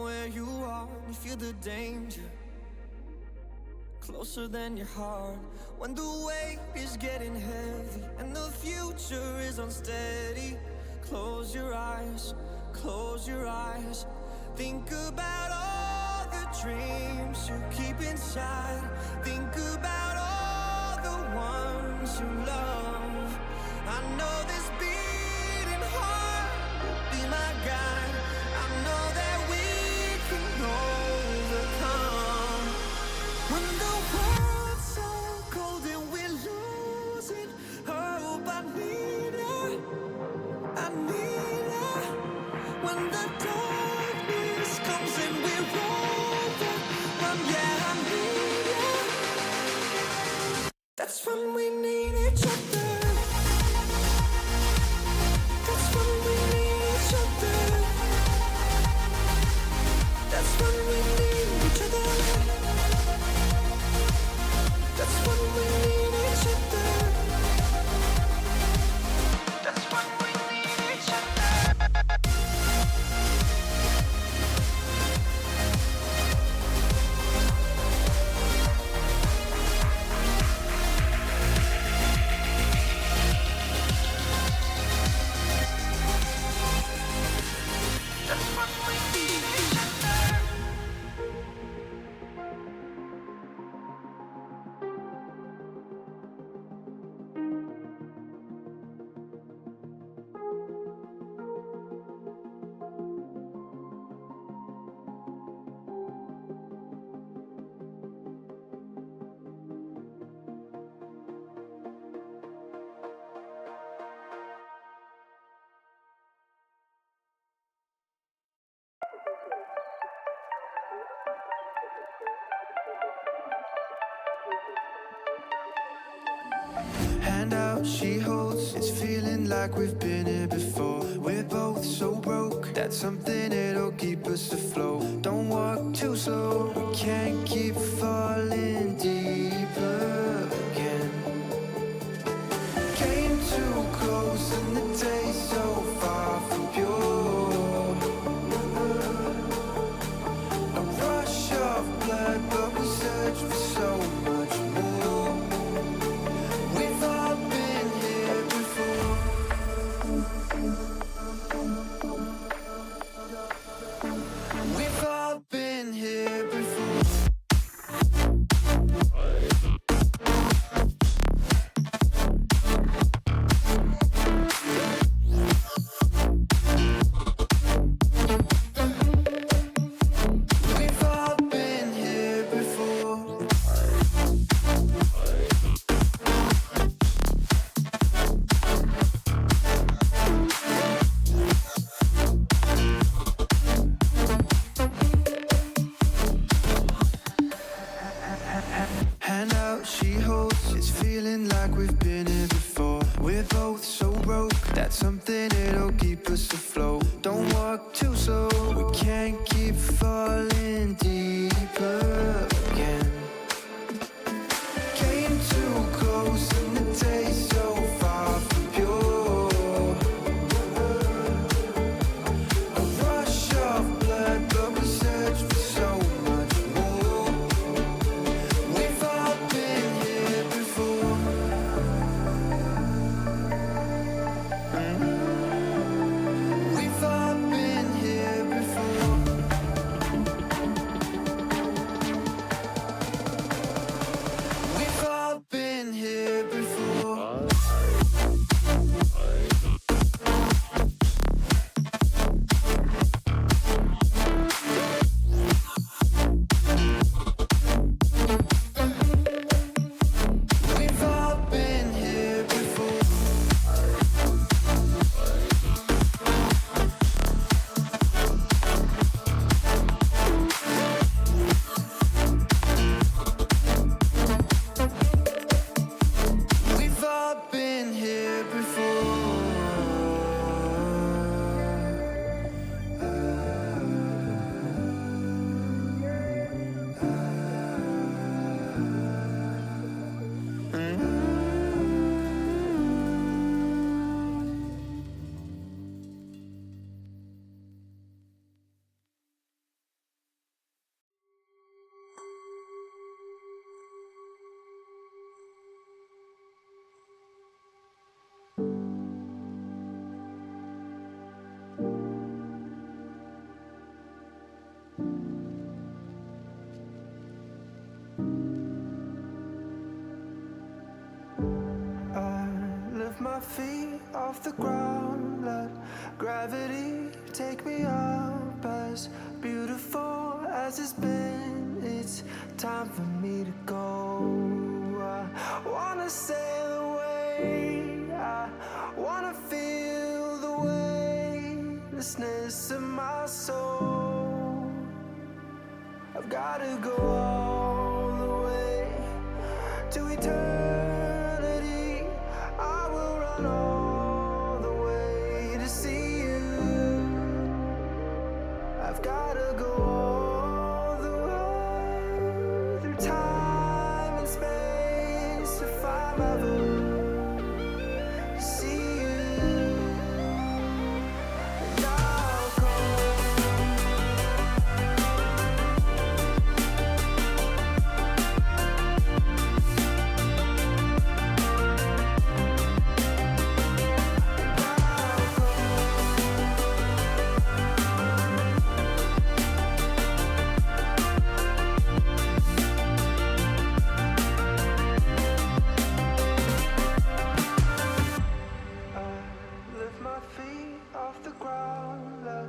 where you are, you feel the danger closer than your heart. When the weight is getting heavy and the future is unsteady, close your eyes, close your eyes. Think about all the dreams you keep inside. Think about all the ones you love. I know this beating heart will be my guide. I know that we can overcome. When the world's so cold and we're losing hope, I need her, I need her. When the darkness comes and we're overrun, yeah, I need her. That's when we need each other. That's when we need each other. That's when we need each other. That's when we need each other. That's when we need each other. That's when we need each other. Hand out, she holds. It's feeling like we've been here before. We're both so broke. That's something that'll keep us afloat. Don't walk too slow. We can't keep falling deeper again. Came too close and the taste so far from pure. A rush of blood, but we search for so much more. We've all been here before. We've all been here before. We've all been here before. Hand out, she holds. It's feeling like we've been here before. We're both so broke. That's something that'll keep us afloat. Don't walk too slow. We can't keep falling deeper again. Came too close and the taste so far from pure. A rush of blood, but we search for so much more. We've all been here before. We've all been here before. feet off the ground, let gravity take me up. As beautiful as it's been, it's time for me to go. I wanna sail away, I wanna feel the weightlessness of my soul. I've gotta go all the way to eternity. I will run all the way to see you. I've gotta go all the way through time and space if I'm ever to see you. And I'll go. Lift my feet off the ground, let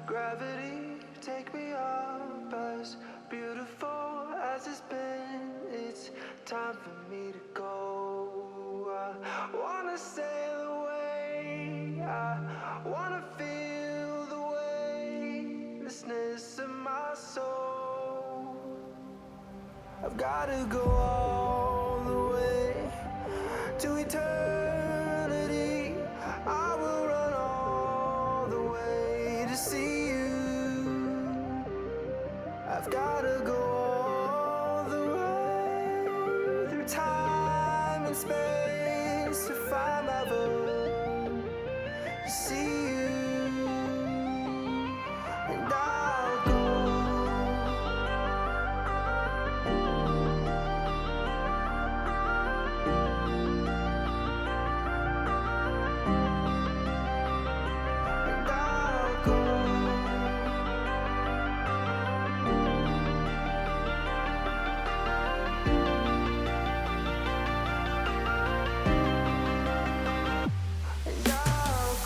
gravity take me up. As beautiful as it's been, it's time for me to go. I wanna sail away, I wanna feel the weightlessness of my soul. I've gotta go all the way to eternity. I will run all the way to see you. I've gotta go all the way through time and space if I'm ever to see you. And I'll go. And I'll go. And I'll go.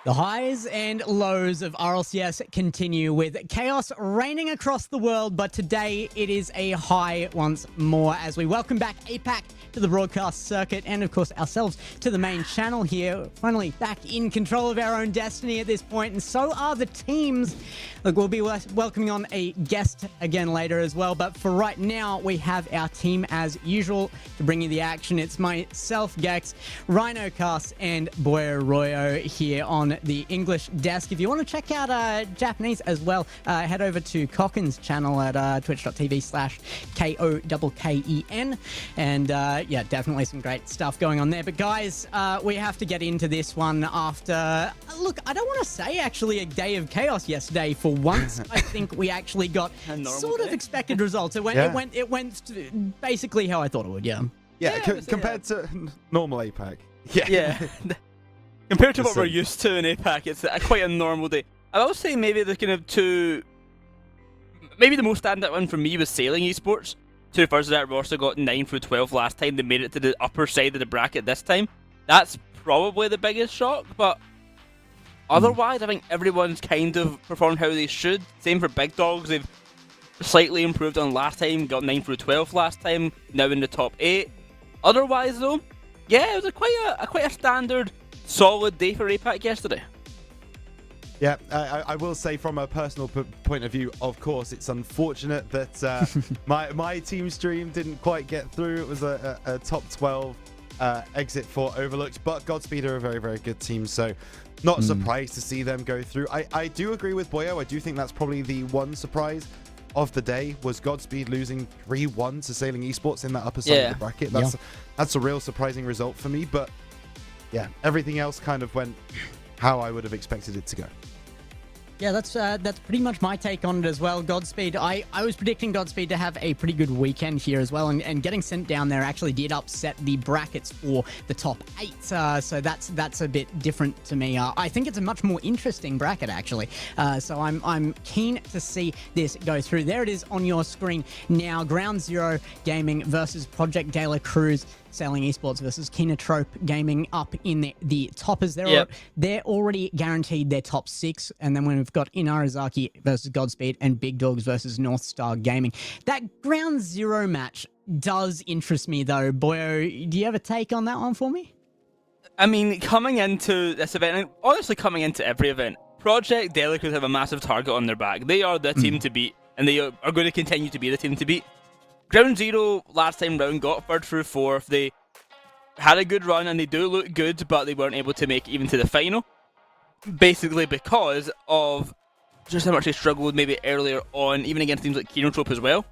The highs and lows of RLCS continue with chaos reigning across the world, but today it is a high once more as we welcome back APAC to the broadcast circuit and, of course, ourselves to the main channel here. Finally back in control of our own destiny at this point, and so are the teams. Look, we'll be welcoming on a guest again later as well, but for right now, we have our team as usual to bring you the action. It's myself, Gex, RhinoCast, and Boy Arroyo here on on the English desk. If you want to check out Japanese as well, head over to Cocken's channel at twitch.tv/KOKKEN. And yeah, definitely some great stuff going on there. But guys, we have to get into this one after, look, I don't want to say actually a day of chaos yesterday. For once, I think we actually got sort of expected results. It went basically how I thought it would, yeah. Compared to normal APAC. Yeah. Compared to what we're used to in APAC, it's quite a normal day. I will say maybe the kind of maybe the most standout one for me was Sailing Esports. 2 versus that roster got 9 through 12 last time. They made it to the upper side of the bracket this time. That's probably the biggest shock, but otherwise, I think everyone's kind of performed how they should. Same for Big Dogs. They've slightly improved on last time, got 9 through 12 last time, now in the top 8. Otherwise, though, yeah, it was quite a standard, solid day for APAC yesterday. Yeah, I will say from a personal point of view, of course, it's unfortunate that my team stream didn't quite get through. It was a top 12 exit for Overlooked, but Godspeed are a very, very good team, so not surprised to see them go through. I do agree with Boyo. I do think that's probably the one surprise of the day, was Godspeed losing 3-1 to Sailing Esports in that upper side of the bracket. That's a real surprising result for me, but yeah, everything else kind of went how I would have expected it to go. Yeah, that's pretty much my take on it as well. Godspeed, I was predicting Godspeed to have a pretty good weekend here as well, and getting sent down there actually did upset the brackets for the top 8. So that's a bit different to me. I think it's a much more interesting bracket actually. So I'm keen to see this go through. There it is on your screen now. Ground Zero Gaming versus Project De La Cruz. Sailing Esports versus Kinotrope Gaming up in the toppers. They're already guaranteed their top 6. And then when we've got Inarizaki versus Godspeed and Big Dogs versus North Star Gaming. That Ground Zero match does interest me though. Boyo, do you have a take on that one for me? I mean, coming into this event, and honestly coming into every event, Project De La Cruz have a massive target on their back. They are the team to beat, and they are going to continue to be the team to beat. Ground Zero last time round got 3rd through 4th. They had a good run and they do look good, but they weren't able to make it even to the final. Basically because of just how much they struggled maybe earlier on, even against teams like Kinotrope as well.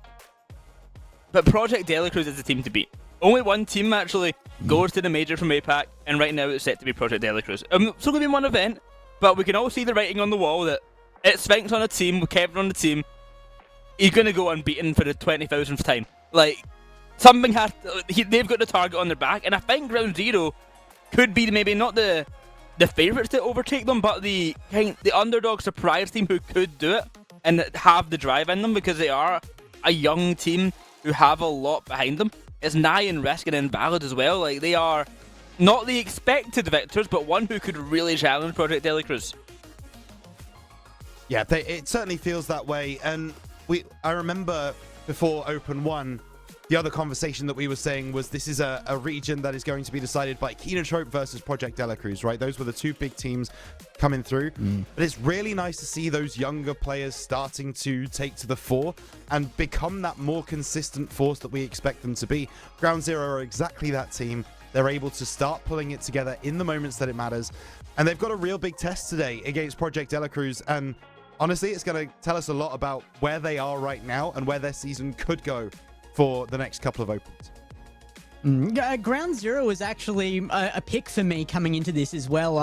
But Project De La Cruz is the team to beat. Only one team actually goes to the major from APAC, and right now it's set to be Project De La Cruz. It's only been one event, but we can all see the writing on the wall that it's Sphinx on a team, with Kevin on the team. He's going to go unbeaten for the 20,000th time. Like, something has... they've got the target on their back, and I think Ground Zero could be maybe not the favourites to overtake them, but the underdog surprise team who could do it and have the drive in them, because they are a young team who have a lot behind them. It's Nye and Risk and Invalid as well. Like, they are not the expected victors, but one who could really challenge Project De La Cruz. Yeah, it certainly feels that way, and I remember before Open 1, the other conversation that we were saying was this is a region that is going to be decided by Kinotrope versus Project De La Cruz, right? Those were the 2 big teams coming through. But it's really nice to see those younger players starting to take to the fore and become that more consistent force that we expect them to be. Ground Zero are exactly that team. They're able to start pulling it together in the moments that it matters. And they've got a real big test today against Project De La Cruz, and honestly, it's going to tell us a lot about where they are right now and where their season could go for the next couple of Opens. Ground Zero is actually a pick for me coming into this as well.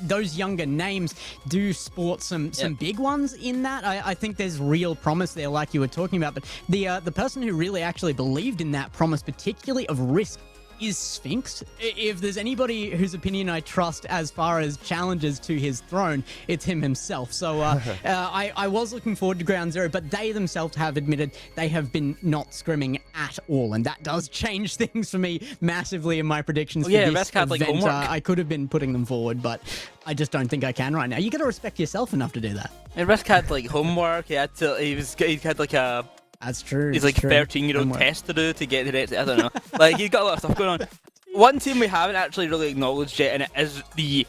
Those younger names do sport some big ones in that. I think there's real promise there, like you were talking about. But the person who really actually believed in that promise, particularly of Risk, is Sphinx. If there's anybody whose opinion I trust as far as challenges to his throne, it's him himself. So I was looking forward to Ground Zero, but they themselves have admitted they have been not scrimming at all, and that does change things for me massively in my predictions for this Risk had, event. like, homework. I could have been putting them forward, but I just don't think I can right now. You got to respect yourself enough to do that. And Risk had like homework. He had like a... That's true. He's like 13-year-old test to do to get the next. I don't know. Like, he's got a lot of stuff going on. One team we haven't actually really acknowledged yet, and it is the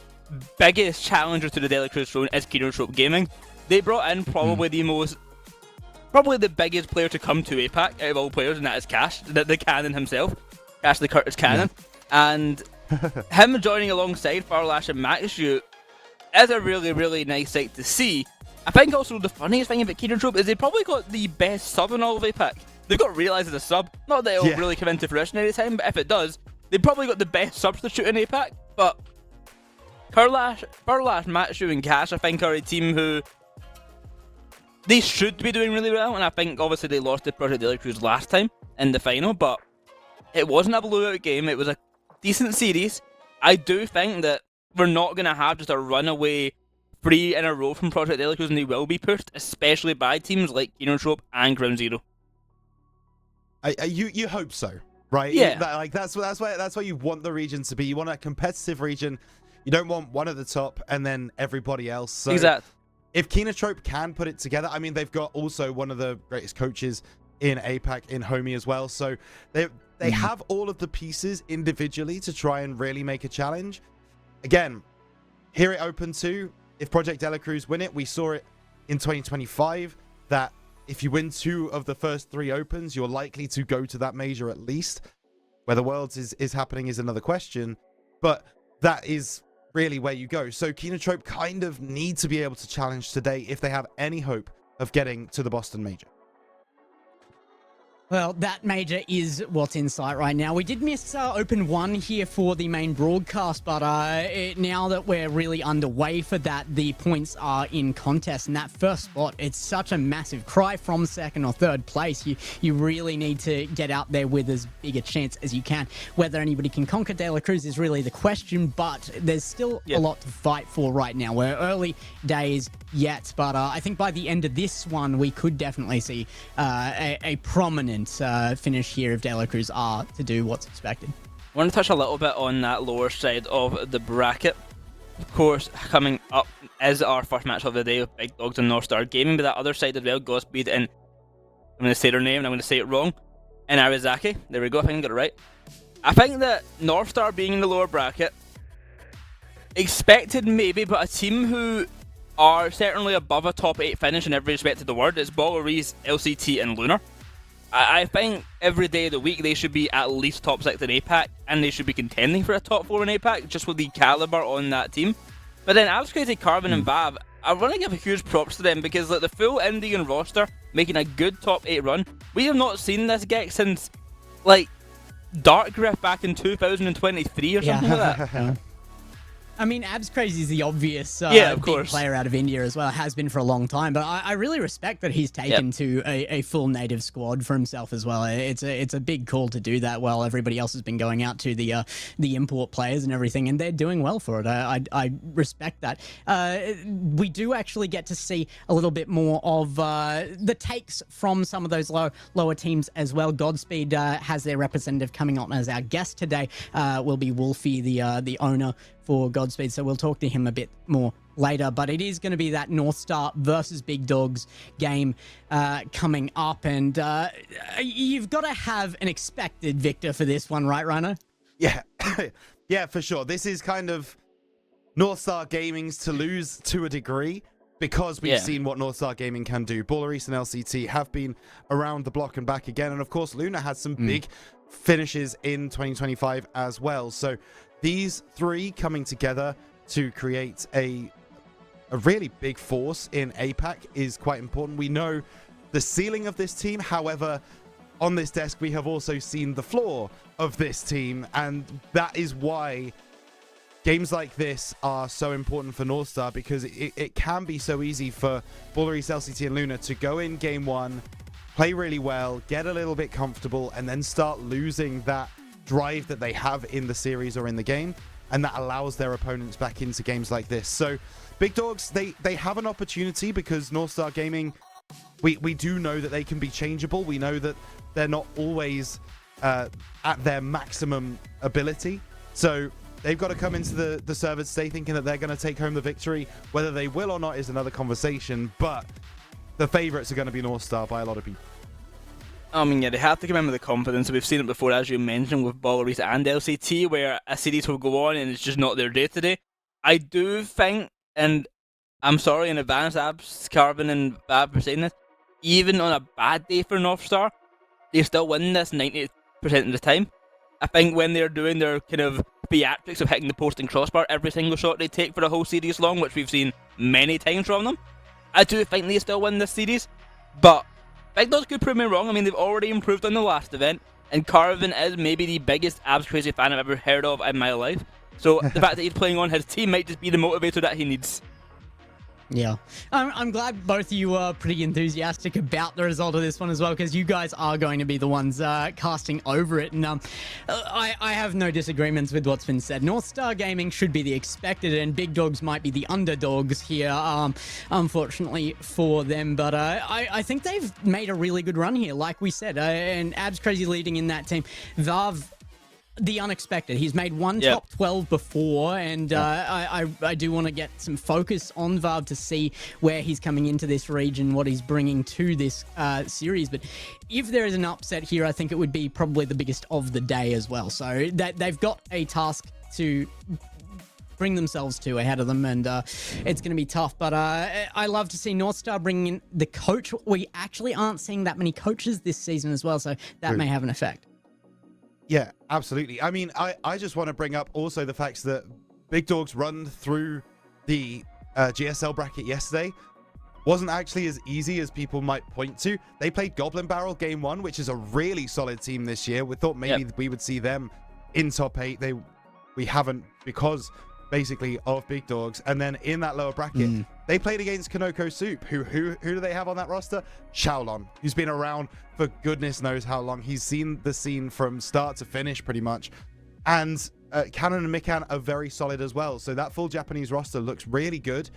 biggest challenger to the De La Cruz throne, is Kinotrope Gaming. They brought in probably the biggest player to come to APAC out of all players, and that is Cash, the Cannon himself, Cash the Curtis Cannon, and him joining alongside Farlash and Maxu is a really, really nice sight to see. I think also the funniest thing about Keenan Trope is they probably got the best sub in all of APAC. They've got realised as a sub. Not that it'll really come into fruition any time, but if it does, they probably got the best substitute in APAC. But Burlash, Matsu, and Cash, I think, are a team who they should be doing really well, and I think obviously they lost to Project De La Cruz last time in the final, but it wasn't a blowout game. It was a decent series. I do think that we're not going to have just a runaway 3 in a row from Project De La Cruz, and they will be pushed, especially by teams like Keenan Trope and Ground Zero. You hope so, right? Yeah. That's why you want the region to be. You want a competitive region. You don't want one at the top and then everybody else. So Exactly. If Keenatrope can put it together, I mean, they've got also one of the greatest coaches in APAC in Homie as well. So they have all of the pieces individually to try and really make a challenge. Again, here at Open 2, if Project De La Cruz win it, we saw it in 2025 that if you win 2 of the first 3 Opens, you're likely to go to that major at least. Whether Worlds is happening is another question, but that is really where you go. So Keenatrope kind of need to be able to challenge today if they have any hope of getting to the Boston Major. Well, that major is what's in sight right now. We did miss Open 1 here for the main broadcast, but now that we're really underway for that, the points are in contest. And that first spot, it's such a massive cry from second or third place. You really need to get out there with as big a chance as you can. Whether anybody can conquer De La Cruz is really the question, but there's still a lot to fight for right now. We're early days yet, but I think by the end of this one, we could definitely see a prominent finish here if De La Cruz are to do what's expected. I want to touch a little bit on that lower side of the bracket. Of course, coming up is our first match of the day with Big Dogs and North Star Gaming, but that other side as well, Godspeed and I'm going to say their name and I'm going to say it wrong, and Arizaki. There we go, I think I got it right. I think that North Star being in the lower bracket, expected maybe, but a team who are certainly above a top 8 finish in every respect of the word is Balleries, LCT and Lunar. I think every day of the week they should be at least top 6 in APAC, and they should be contending for a top 4 in APAC, just with the caliber on that team. But then Abs Crazy, Carbon and Vav, I want to give a huge props to them, because like the full Indian roster making a good top 8 run, we have not seen this get since like Dark Rift back in 2023 or something like that. I mean, Abs Crazy is the obvious of big course. player out of India as well. Has been for a long time, but I really respect that he's taken to a full native squad for himself as well. It's a big call to do that while everybody else has been going out to the import players and everything, and they're doing well for it. I respect that. We do actually get to see a little bit more of the takes from some of those lower teams as well. Godspeed has their representative coming on as our guest today. Will be Wolfie, the owner for Godspeed, so we'll talk to him a bit more later, but it is going to be that North Star versus Big Dogs game coming up, and you've got to have an expected victor for this one, right, Rhino? Yeah, yeah, for sure. This is kind of North Star Gaming's to lose to a degree, because we've seen what North Star Gaming can do. Balleries and LCT have been around the block and back again, and of course Luna had some big finishes in 2025 as well. So these 3 coming together to create a really big force in APAC is quite important. We know the ceiling of this team. However, on this desk, we have also seen the floor of this team. And that is why games like this are so important for North Star, because it can be so easy for Balleries, LCT and Luna to go in game 1, play really well, get a little bit comfortable, and then start losing that drive that they have in the series or in the game, and that allows their opponents back into games like this. So Big Dogs, they have an opportunity, because North Star Gaming, we do know that they can be changeable. We know that they're not always at their maximum ability, so they've got to come into the server today thinking that they're going to take home the victory. Whether they will or not is another conversation, but the favorites are going to be North Star by a lot of people. I mean, yeah, they have to come in with the confidence. We've seen it before, as you mentioned, with Balleries and LCT, where a series will go on and it's just not their day today. I do think, and I'm sorry in advance, Abs, Carbon and Bab for saying this, even on a bad day for North Star, they still win this 90% of the time. I think when they're doing their kind of theatrics of hitting the post and crossbar every single shot they take for a whole series long, which we've seen many times from them. I do think they still win this series, but Big Dogs could prove me wrong. I mean, they've already improved on the last event, and Carvin is maybe the biggest Abs Crazy fan I've ever heard of in my life. So the fact that he's playing on his team might just be the motivator that he needs. Yeah, I'm glad both of you are pretty enthusiastic about the result of this one as well, because you guys are going to be the ones casting over it. And I have no disagreements with what's been said. North Star Gaming should be the expected, and Big Dogs might be the underdogs here, unfortunately for them. But I think they've made a really good run here, like we said. And Abs Crazy leading in that team. Vav, the unexpected. He's made one top 12 before, and I do want to get some focus on Vav to see where he's coming into this region, what he's bringing to this series. But if there is an upset here, I think it would be probably the biggest of the day as well. So that they've got a task to bring themselves to ahead of them, and it's going to be tough. But I love to see North Star bringing in the coach. We actually aren't seeing that many coaches this season as well, so that may have an effect. Yeah, absolutely. I mean, I just want to bring up also the facts that Big Dogs run through the GSL bracket yesterday wasn't actually as easy as people might point to. They played Goblin Barrel game 1, which is a really solid team this year. We thought maybe we would see them in top 8. We haven't, because basically of Big Dogs. And then in that lower bracket, they played against Kanoko Soup. Who do they have on that roster? Shaolon, who's been around for goodness knows how long. He's seen the scene from start to finish pretty much. And Cannon and Mikan are very solid as well. So that full Japanese roster looks really good.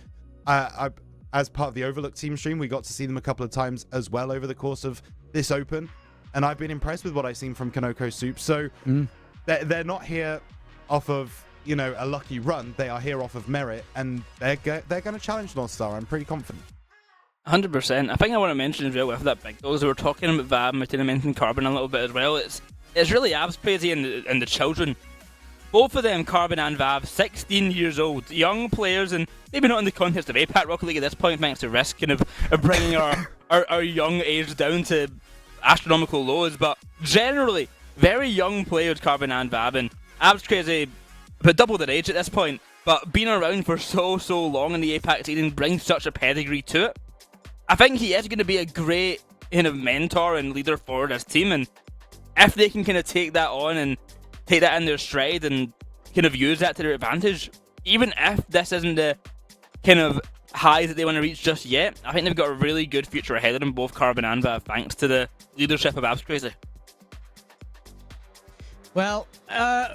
As part of the Overlook team stream, we got to see them a couple of times as well over the course of this Open. And I've been impressed with what I've seen from Kanoko Soup. So they're not here off of, you know, a lucky run. They are here off of merit, and they're going to challenge North Star. I'm pretty confident. 100%. I think I want to mention as well with that Big Dogs, we were talking about Vav, Martina mentioned Carbon a little bit as well. It's really Abs Crazy and the children. Both of them, Carbon and Vav, 16 years old, young players, and maybe not in the context of APAC Rocket League at this point, thanks to risk kind of bringing our young age down to astronomical lows, but generally, very young players, Carbon and Vav, and Abs Crazy, but double their age at this point, but being around for so long in the APAC scene brings such a pedigree to it. I think he is going to be a great kind of mentor and leader for this team, and if they can kind of take that on and take that in their stride and kind of use that to their advantage, even if this isn't the kind of highs that they want to reach just yet, I think they've got a really good future ahead of them, both Carbon and Vav, thanks to the leadership of Abs Crazy. Well,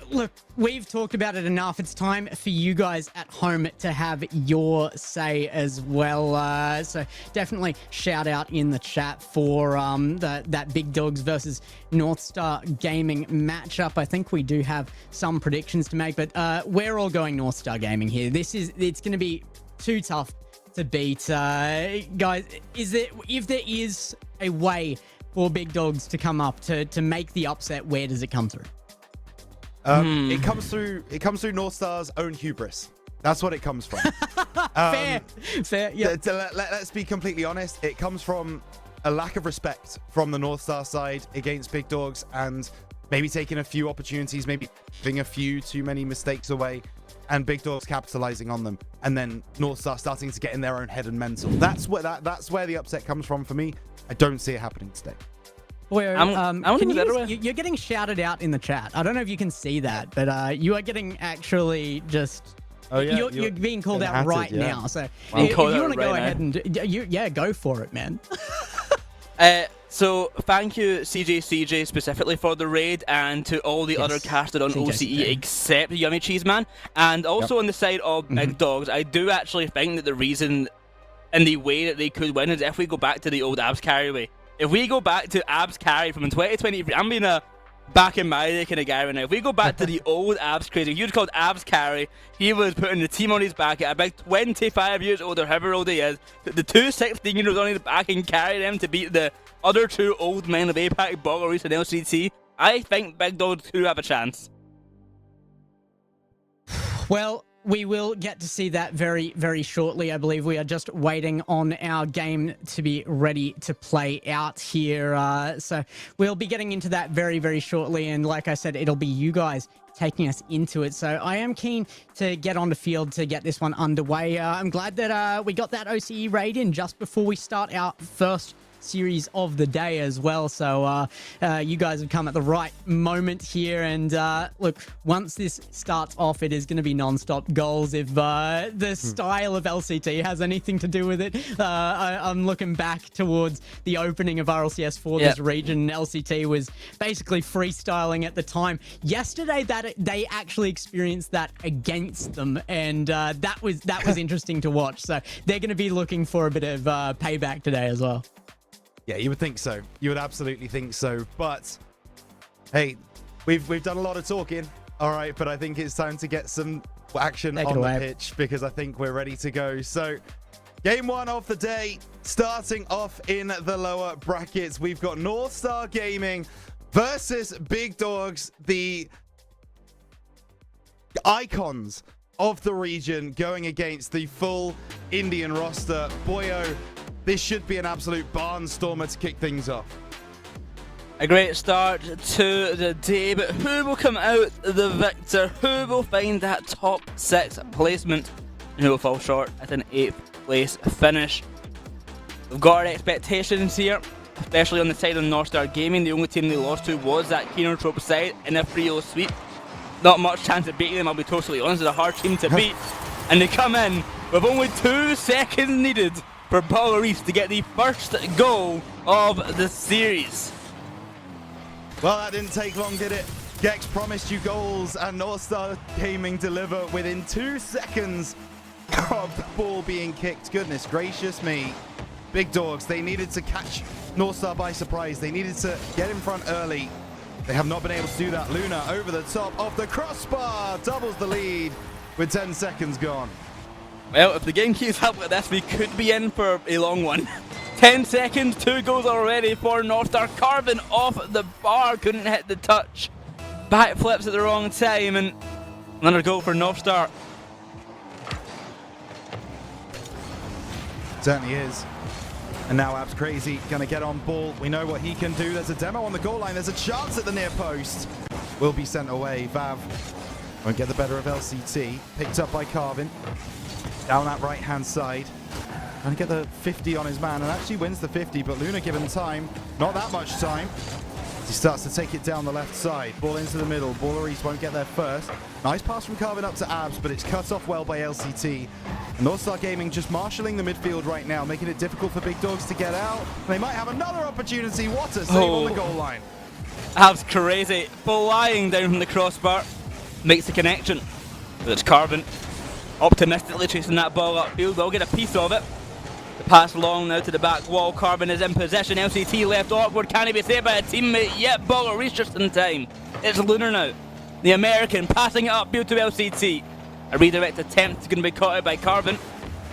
look, we've talked about it enough. It's time for you guys at home to have your say as well. So definitely shout out in the chat for that Big Dogs versus North Star Gaming matchup. I think we do have some predictions to make, but we're all going North Star Gaming here. It's going to be too tough to beat. Guys, if there is a way for Big Dogs to come up to make the upset, where does it come through? It comes through North Star's own hubris. That's what it comes from. Fair, yeah. Let's be completely honest. It comes from a lack of respect from the North Star side against Big Dogs, and maybe taking a few opportunities, maybe giving a few too many mistakes away, and Big Dogs capitalizing on them, and then North Star starting to get in their own head and mental. That's where the upset comes from for me. I don't see it happening today. You're getting shouted out in the chat. I don't know if you can see that, but you are getting actually just... Oh, yeah. You're being called out right now. So if you want to go ahead and... go for it, man. So thank you, CJ specifically for the raid, and to all the other casted on OCE except Yummy Cheese Man. And also on the side of Big Dogs, I do actually think that the reason and the way that they could win is if we go back to the old Abs Carry way. If we go back to Abs Carry from 2023, I'm being a back in my day kind of guy right now. If we go back to the old Abs Crazy, he was called Abs Carry. He was putting the team on his back at about 25 years old, or however old he is. The two 16-year-olds on his back and carry them to beat the other two old men of APAC, Boggleries and LCT. I think Big Dogs do have a chance. Well, we will get to see that very, very shortly. I believe we are just waiting on our game to be ready to play out here. So we'll be getting into that very, very shortly. And like I said, it'll be you guys taking us into it. So I am keen to get on the field to get this one underway. I'm glad that we got that OCE raid in just before we start our first series of the day as well. So you guys have come at the right moment here. And look, once this starts off, it is going to be non-stop goals. If the style of LCT has anything to do with it, I'm looking back towards the opening of RLCS for this region. LCT was basically freestyling at the time. Yesterday, that they actually experienced that against them, and that was interesting to watch. So they're going to be looking for a bit of payback today as well. Yeah, you would think so. You would absolutely think so. But hey, we've done a lot of talking, all right. But I think it's time to get some action on the pitch, because I think we're ready to go. So, game one of the day, starting off in the lower brackets, we've got North Star Gaming versus Big Dogs, the icons of the region, going against the full Indian roster. Boyo, this should be an absolute barnstormer to kick things off. A great start to the day, but who will come out the victor? Who will find that top 6 placement? And who will fall short at an 8th place finish? We've got our expectations here, especially on the side of North Star Gaming. The only team they lost to was that Kenotrope side in a 3-0 sweep. Not much chance of beating them, I'll be totally honest. It's a hard team to beat. And they come in with only 2 seconds needed for Reese to get the first goal of the series. Well, that didn't take long, did it? Gex promised you goals, and North Star Gaming deliver within 2 seconds of the ball being kicked. Goodness gracious me. Big Dogs, they needed to catch North Star by surprise. They needed to get in front early. They have not been able to do that. Luna over the top of the crossbar, doubles the lead with 10 seconds gone. Well, if the game keeps up with this, we could be in for a long one. 10 seconds, 2 goals already for North Star. Carvin off the bar, couldn't hit the touch. Backflips at the wrong time, and another goal for North Star. Certainly is. And now Abs Crazy gonna get on ball. We know what he can do. There's a demo on the goal line. There's a chance at the near post. Will be sent away. Vav won't get the better of LCT. Picked up by Carvin. Down that right-hand side. Trying to get the 50 on his man, and actually wins the 50, but Luna given time. Not that much time. He starts to take it down the left side. Ball into the middle. Baller East won't get there first. Nice pass from Carvin up to Abs, but it's cut off well by LCT. And North Star Gaming just marshalling the midfield right now, making it difficult for Big Dogs to get out. They might have another opportunity. What a save on the goal line. Abs Crazy flying down from the crossbar. Makes the connection. But it's Carvin optimistically chasing that ball upfield. They'll get a piece of it. The pass long now to the back wall. Carvin is in possession. LCT left awkward. Can he be saved by a teammate? Yep, Baller Reach just in time. It's Lunar now. The American passing it upfield to LCT. A redirect attempt is going to be caught out by Carvin.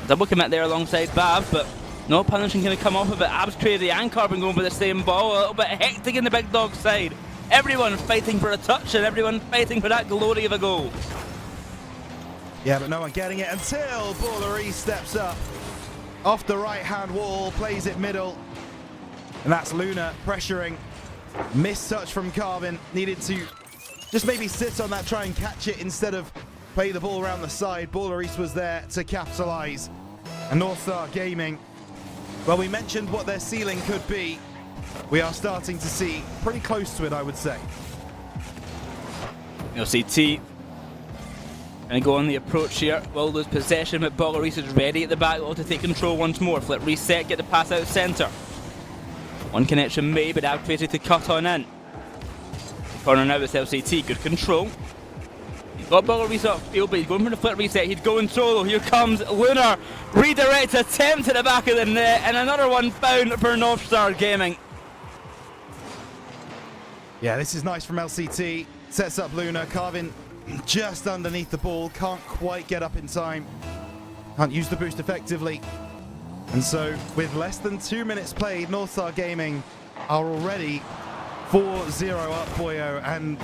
Double commit there alongside Bav, but no punishing going to come off of it. Abs Crazy and Carvin going for the same ball. A little bit hectic in the Big Dog side. Everyone fighting for a touch and everyone fighting for that glory of a goal. Yeah, but no one getting it until Baller steps up. Off the right-hand wall, plays it middle. And that's Luna pressuring. Missed touch from Carvin. Needed to just maybe sit on that, try and catch it instead of play the ball around the side. Baller East was there to capitalize. And North Star Gaming, well, we mentioned what their ceiling could be. We are starting to see pretty close to it, I would say. LCT and go on the approach here. Will lose possession, but Baller East is ready at the back wall to take control once more. Flip reset, get the pass out centre. One connection made, but Ab Crazy to cut on in. Corner now, it's LCT, good control. He's got Baller East upfield, but he's going for the flip reset. He's going solo. Here comes Lunar. Redirect attempt at the back of the net, and another one found for North Star Gaming. Yeah, this is nice from LCT. Sets up Luna. Carvin just underneath the ball. Can't quite get up in time. Can't use the boost effectively. And so, with less than 2 minutes played, North Star Gaming are already 4-0 up, Boyo. And,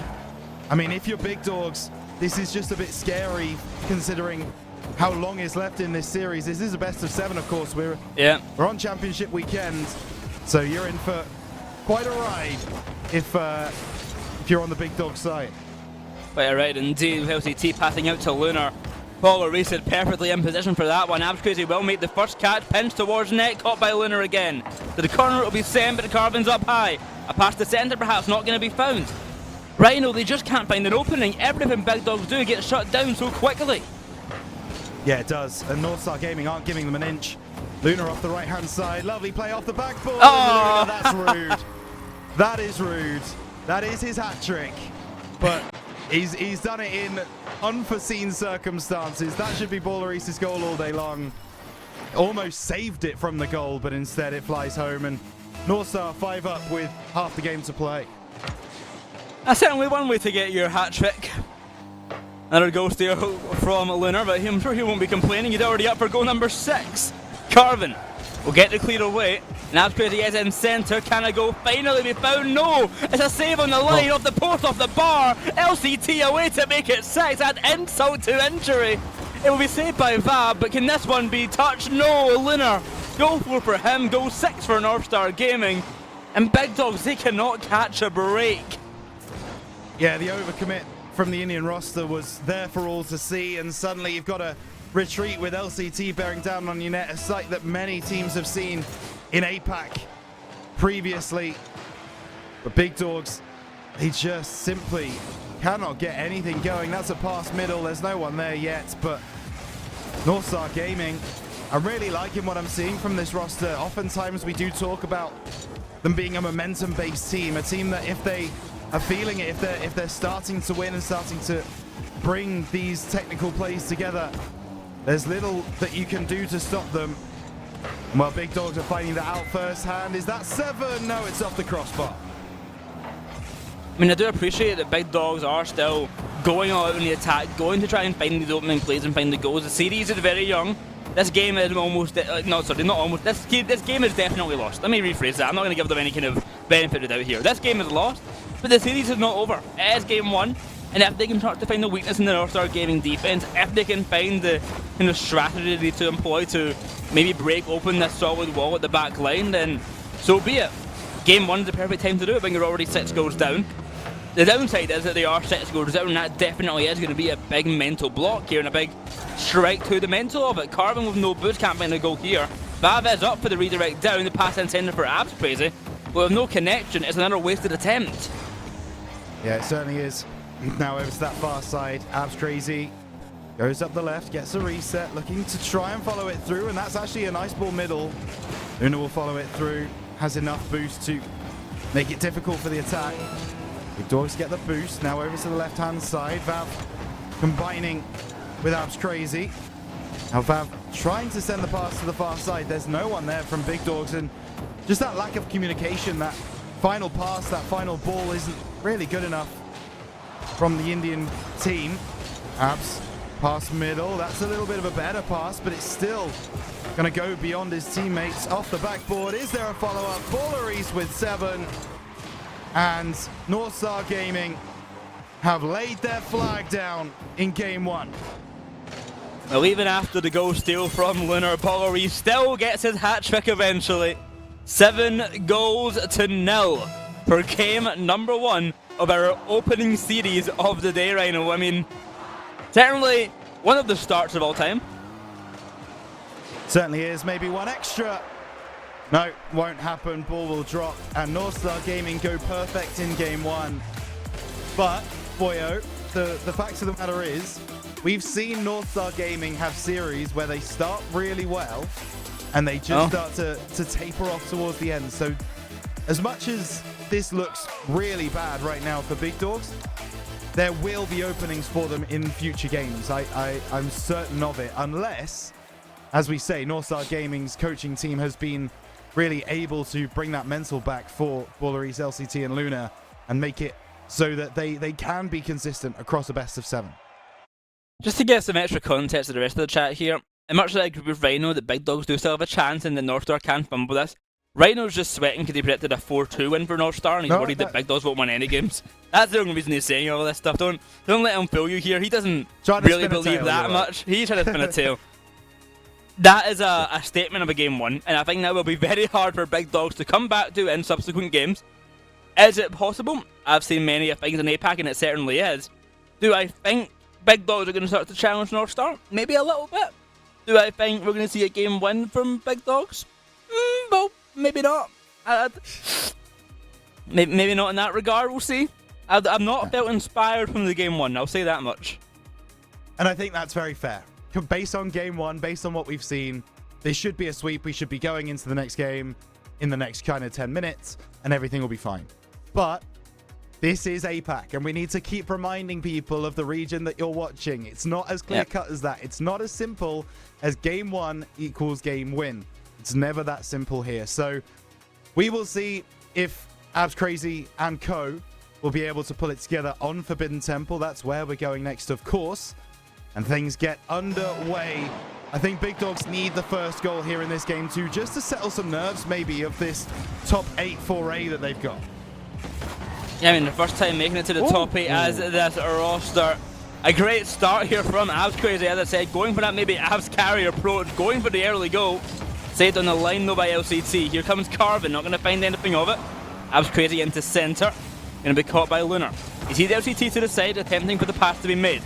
I mean, if you're Big Dogs, this is just a bit scary considering how long is left in this series. This is a best of 7, of course. We're on championship weekend, so you're in for quite a ride if you're on the big dog side. Quite a ride indeed. LCT passing out to Lunar. Paul Reese is perfectly in position for that one. Abs Crazy will make the first catch, pinched towards net, caught by Lunar again. To the corner it will be sent, but the Carvin's up high. A pass to centre perhaps not going to be found. Rhino, they just can't find an opening. Everything big dogs do gets shut down so quickly. Yeah, it does. And Northstar Gaming aren't giving them an inch. Lunar off the right-hand side. Lovely play off the backboard. Oh! That's rude. That is rude. That is his hat trick. But he's done it in unforeseen circumstances. That should be Balleris's goal all day long. Almost saved it from the goal, but instead it flies home. And Northstar 5 up with half the game to play. That's certainly one way to get your hat trick. Another goal steal from Lunar, but I'm sure he won't be complaining. He's already up for goal number 6. Carvin will get the clear away. And Abs Crazy is in centre. Can a goal finally be found? No! It's a save on the line, off the post, off the bar. LCT away to make it 6. Add insult to injury. It will be saved by Vab, but can this one be touched? No! Lunar. Goal 4 for him. Goal 6 for Northstar Gaming. And Big Dogs, they cannot catch a break. Yeah, the overcommit from the Indian roster was there for all to see, and suddenly you've got a retreat with LCT bearing down on your net, a sight that many teams have seen in APAC previously. But Big Dogs, they just simply cannot get anything going. That's a pass middle, there's no one there yet, but Northstar Gaming, I'm really liking what I'm seeing from this roster. Oftentimes we do talk about them being a momentum-based team, a team that if they are feeling it, if they're starting to win and starting to bring these technical plays together, there's little that you can do to stop them. Well, Big Dogs are finding that out firsthand. Is that 7? No, it's off the crossbar. I mean, I do appreciate that Big Dogs are still going all out in the attack, going to try and find these opening plays and find the goals. The series is very young. This game is almost, not almost, this game is definitely lost. Let me rephrase that. I'm not going to give them any kind of benefit of the doubt here. This game is lost, but the series is not over. It is game 1, and if they can start to find the weakness in the Northstar Gaming defense, if they can find the kind of strategy to employ to maybe break open this solid wall at the back line, then so be it. Game 1 is the perfect time to do it when you're already 6 goals down. The downside is that they are 6 goals down, and that definitely is going to be a big mental block here and a big strike to the mental of it. Carvin with no boost can't find a goal here. Vav is up for the redirect down, the pass intended for Abs Crazy, but with no connection, it's another wasted attempt. Yeah, it certainly is. Now over to that far side, Abs Crazy goes up the left, gets a reset, looking to try and follow it through, and that's actually a nice ball middle. Una will follow it through, has enough boost to make it difficult for the attack. Big Dogs get the boost, now over to the left-hand side. Vav combining with Abs Crazy. Now Vav trying to send the pass to the far side. There's no one there from Big Dogs, and just that lack of communication, that final pass, that final ball isn't really good enough from the Indian team. Abs, pass middle, that's a little bit of a better pass, but it's still going to go beyond his teammates. Off the backboard, is there a follow-up? Balleris with 7. And Northstar Gaming have laid their flag down in game 1. Well, even after the goal steal from Lunar, Balleris still gets his hat-trick eventually. 7 goals to 0 for game number 1 of our opening series of the day, Rhino. I mean, certainly one of the starts of all time. Certainly is. Maybe one extra. No, won't happen. Ball will drop, and Northstar Gaming go perfect in game 1. But, boyo, the fact of the matter is, we've seen Northstar Gaming have series where they start really well, and they just start to taper off towards the end. So, as much as this looks really bad right now for Big Dogs, there will be openings for them in future games. I'm certain of it, unless, as we say, Northstar Gaming's coaching team has been really able to bring that mental back for Balleris, LCT, and Luna, and make it so that they can be consistent across a best of 7. Just to get some extra context to the rest of the chat here, and much like with Rhino, the Big Dogs do still have a chance and the Northstar can fumble this. Rhino's just sweating because he predicted a 4-2 win for North Star, and he's worried that Big Dogs won't win any games. That's the only reason he's saying all this stuff. Don't let him fool you here. He doesn't really believe that much. He's trying to spin a tail. That is a statement of a game won, and I think that will be very hard for Big Dogs to come back to in subsequent games. Is it possible? I've seen many things in APAC, and it certainly is. Do I think Big Dogs are going to start to challenge North Star? Maybe a little bit. Do I think we're going to see a game win from Big Dogs? Well, maybe not. Maybe not in that regard, we'll see. I've not felt inspired from the game one, I'll say that much. And I think that's very fair. Based on game one, based on what we've seen, this should be a sweep. We should be going into the next game in the next kind of 10 minutes, and everything will be fine. But this is APAC, and we need to keep reminding people of the region that you're watching. It's not as clear-cut as that. It's not as simple as game one equals game win. It's never that simple here. So we will see if Abs Crazy and co will be able to pull it together on Forbidden Temple. That's where we're going next, of course. And things get underway. I think Big Dogs need the first goal here in this game too, just to settle some nerves maybe of this top 8 foray that they've got. Yeah, I mean, the first time making it to the top 8 as this roster. A great start here from Abs Crazy, as I said, going for that maybe Abs carry approach, going for the early goal. Saved on the line though by LCT. Here comes Carvin, not going to find anything of it. Abs Crazy into centre, going to be caught by Lunar. You see the LCT to the side, attempting for the pass to be made.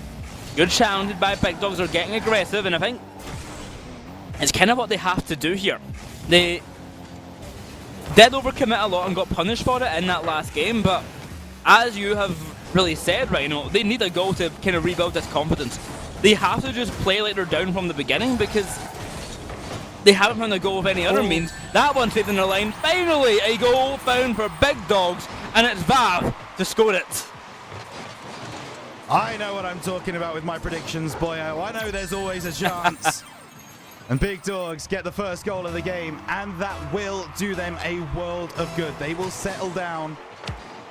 Good challenge by Big Dogs, are getting aggressive, and I think it's kind of what they have to do here. They did overcommit a lot and got punished for it in that last game, but as you have really said, right, they need a goal to kind of rebuild this confidence. They have to just play like they're down from the beginning because they haven't found a goal of any other means. That one saved in the line. Finally, a goal found for Big Dogs, and it's Vav to score it. I know what I'm talking about with my predictions, boyo. I know there's always a chance. And Big Dogs get the first goal of the game, and that will do them a world of good. They will settle down,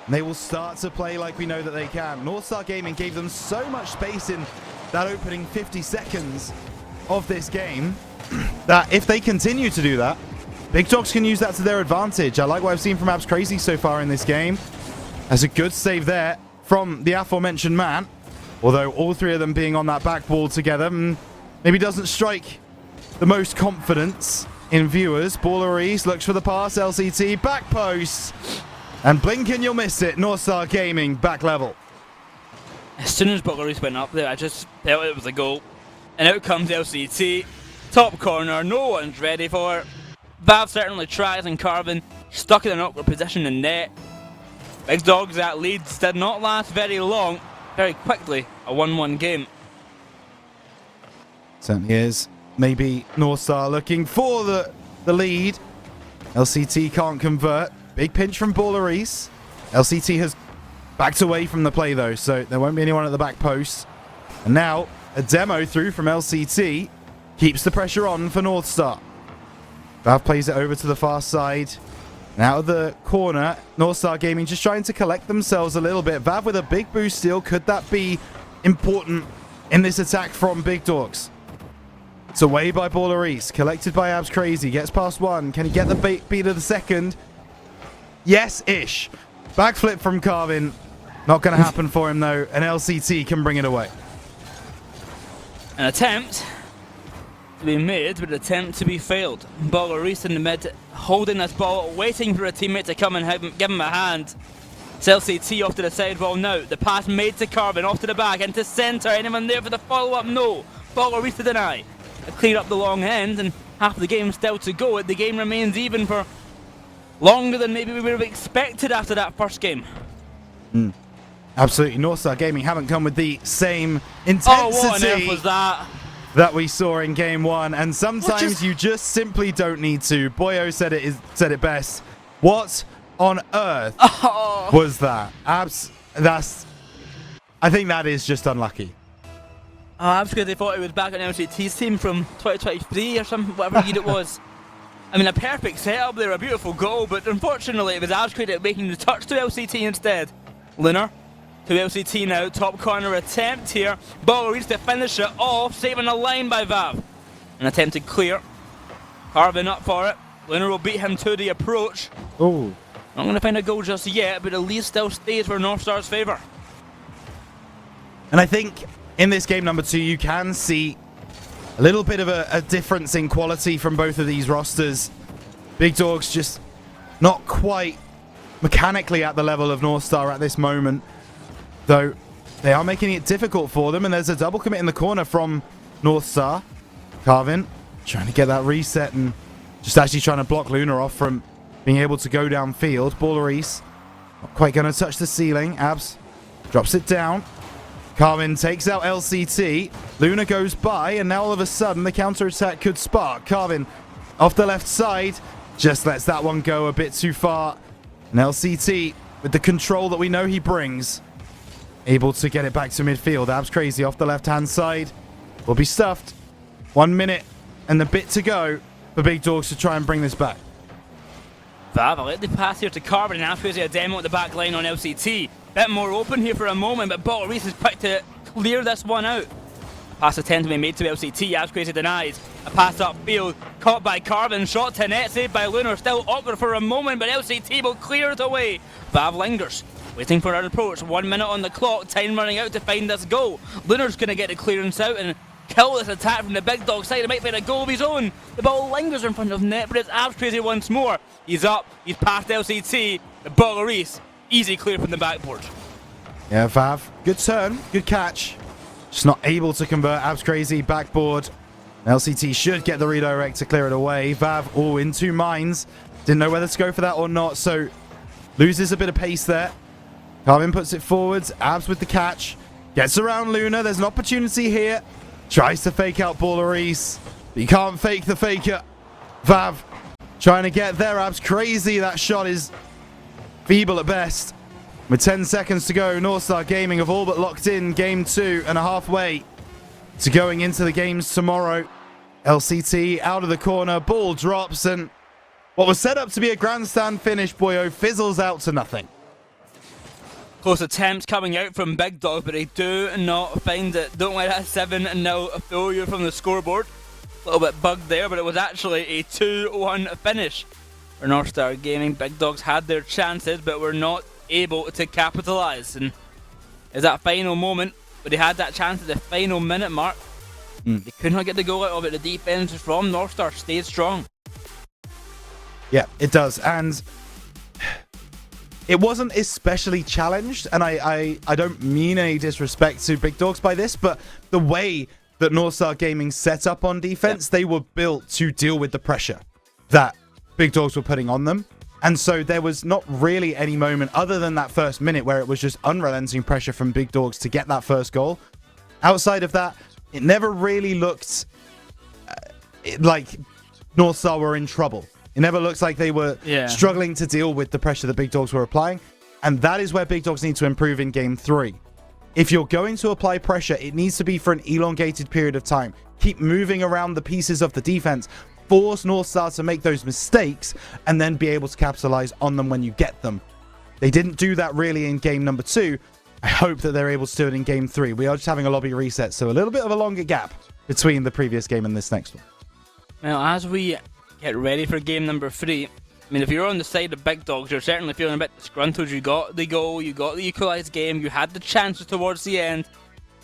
and they will start to play like we know that they can. North Star Gaming gave them so much space in that opening 50 seconds of this game that if they continue to do that, Big Dogs can use that to their advantage. I like what I've seen from Abs Crazy so far in this game. There's a good save there from the aforementioned man, although all three of them being on that back wall together maybe doesn't strike the most confidence in viewers. Balleries looks for the pass, LCT back post, and blink and you'll miss it. North Star Gaming back level. As soon as Balleries went up there, I just felt it was a goal, and out comes LCT, top corner, no one's ready for it. Vav certainly tries, and Carvin stuck in an awkward position in net. Big Dogs at Leeds did not last very long. Very quickly, a 1-1 game. Certainly is. Maybe North Star looking for the lead. LCT can't convert. Big pinch from Balleries. LCT has backed away from the play though, so there won't be anyone at the back post. And now a demo through from LCT keeps the pressure on for North Star. Vav plays it over to the far side. And out of the corner, North Star Gaming just trying to collect themselves a little bit. Vav with a big boost steal. Could that be important in this attack from Big Dogs? It's away by Balleries. Collected by Abs Crazy. Gets past one. Can he get the beat of the second? Yes-ish. Backflip from Carvin. Not going to happen for him, though. And LCT can bring it away. An attempt to be made, but an attempt to be failed. Balleries in the mid, holding this ball, waiting for a teammate to come and give him a hand. It's LCT off to the sidewall now. The pass made to Carvin, off to the back, into centre. Anyone there for the follow-up? No. Balleries to deny. Clear up the long end, and half the game still to go. The game remains even for longer than maybe we would have expected after that first game. Absolutely. North Star Gaming haven't come with the same intensity what on earth was that we saw in game one, and sometimes you just simply don't need to. Boyo said it best. What on earth was that? I think that is just unlucky. I'm scared they thought it was back on LCT's team from 2023 or something, whatever year it was. I mean, a perfect setup there, a beautiful goal, but unfortunately it was Abs Crazy making the touch to LCT instead. Lunar to LCT now, top corner attempt here. Balleries to finish it off, saving a line by Vav. An attempted clear. Carvin up for it. Lunar will beat him to the approach. Oh. Not going to find a goal just yet, but the lead still stays for North Star's favour. And I think in this game number 2, you can see a little bit of a difference in quality from both of these rosters. Big Dogs just not quite mechanically at the level of North Star at this moment, though they are making it difficult for them, and there's a double commit in the corner from North Star. Carvin trying to get that reset and just actually trying to block Luna off from being able to go downfield. Ballerise not quite going to touch the ceiling. Abs drops it down. Carvin takes out LCT. Luna goes by, and now all of a sudden the counter-attack could spark. Carvin off the left side just lets that one go a bit too far. And LCT, with the control that we know he brings, able to get it back to midfield. Abs crazy off the left-hand side. Will be stuffed. 1 minute and a bit to go for Big Dogs to try and bring this back. Vav, I let the pass here to Carvin, and after a demo at the back line on LCT. Bit more open here for a moment, but Ballerise is quick to clear this one out. A pass attempt to be made to LCT, as Crazy denies. A pass upfield, caught by Carvin, shot to net, saved by Lunar, still awkward for a moment, but LCT will clear it away. Vav lingers, waiting for an approach, 1 minute on the clock, time running out to find this goal. Lunar's going to get the clearance out and kill this attack from the Big Dog side. It might find a goal of his own. The ball lingers in front of net, but it's Abs Crazy once more. He's up, he's past LCT, the Ballerise, easy clear from the backboard. Yeah, Vav, good turn, good catch. Just not able to convert. Abs Crazy, backboard. LCT should get the redirect to clear it away. Vav, in 2 minds. Didn't know whether to go for that or not, so loses a bit of pace there. Carvin puts it forwards. Abs with the catch. Gets around Luna. There's an opportunity here. Tries to fake out Ballerise, but you can't fake the faker. Vav trying to get there. Abs Crazy. That shot is feeble at best. With 10 seconds to go, North Star Gaming have all but locked in game 2 and a halfway to going into the games tomorrow. LCT out of the corner, ball drops, and what was set up to be a grandstand finish, Boyo, fizzles out to nothing. Close attempts coming out from Big Dog, but they do not find it. Don't let that 7-0 failure from the scoreboard. A little bit bugged there, but it was actually a 2-1 finish for North Star Gaming. Big Dogs had their chances, but were not able to capitalise. And as that final moment, but they had that chance at the final minute mark, they could not get the goal out of it. The defense from North Star stayed strong. Yeah, it does. And it wasn't especially challenged, and I don't mean any disrespect to Big Dogs by this, but the way that North Star Gaming set up on defense, they were built to deal with the pressure that Big Dogs were putting on them. And so there was not really any moment other than that first minute where it was just unrelenting pressure from Big Dogs to get that first goal. Outside of that, it never really looked like North Star were in trouble. It never looks like they were struggling to deal with the pressure that Big Dogs were applying. And that is where Big Dogs need to improve in game 3. If you're going to apply pressure, it needs to be for an elongated period of time. Keep moving around the pieces of the defense. Force North Star to make those mistakes and then be able to capitalize on them when you get them. They didn't do that really in game number 2. I hope that they're able to do it in game 3. We are just having a lobby reset, so a little bit of a longer gap between the previous game and this next one. Well, as we get ready for game number 3, I mean, if you're on the side of Big Dogs, you're certainly feeling a bit disgruntled. You got the goal, you got the equalised game, you had the chances towards the end,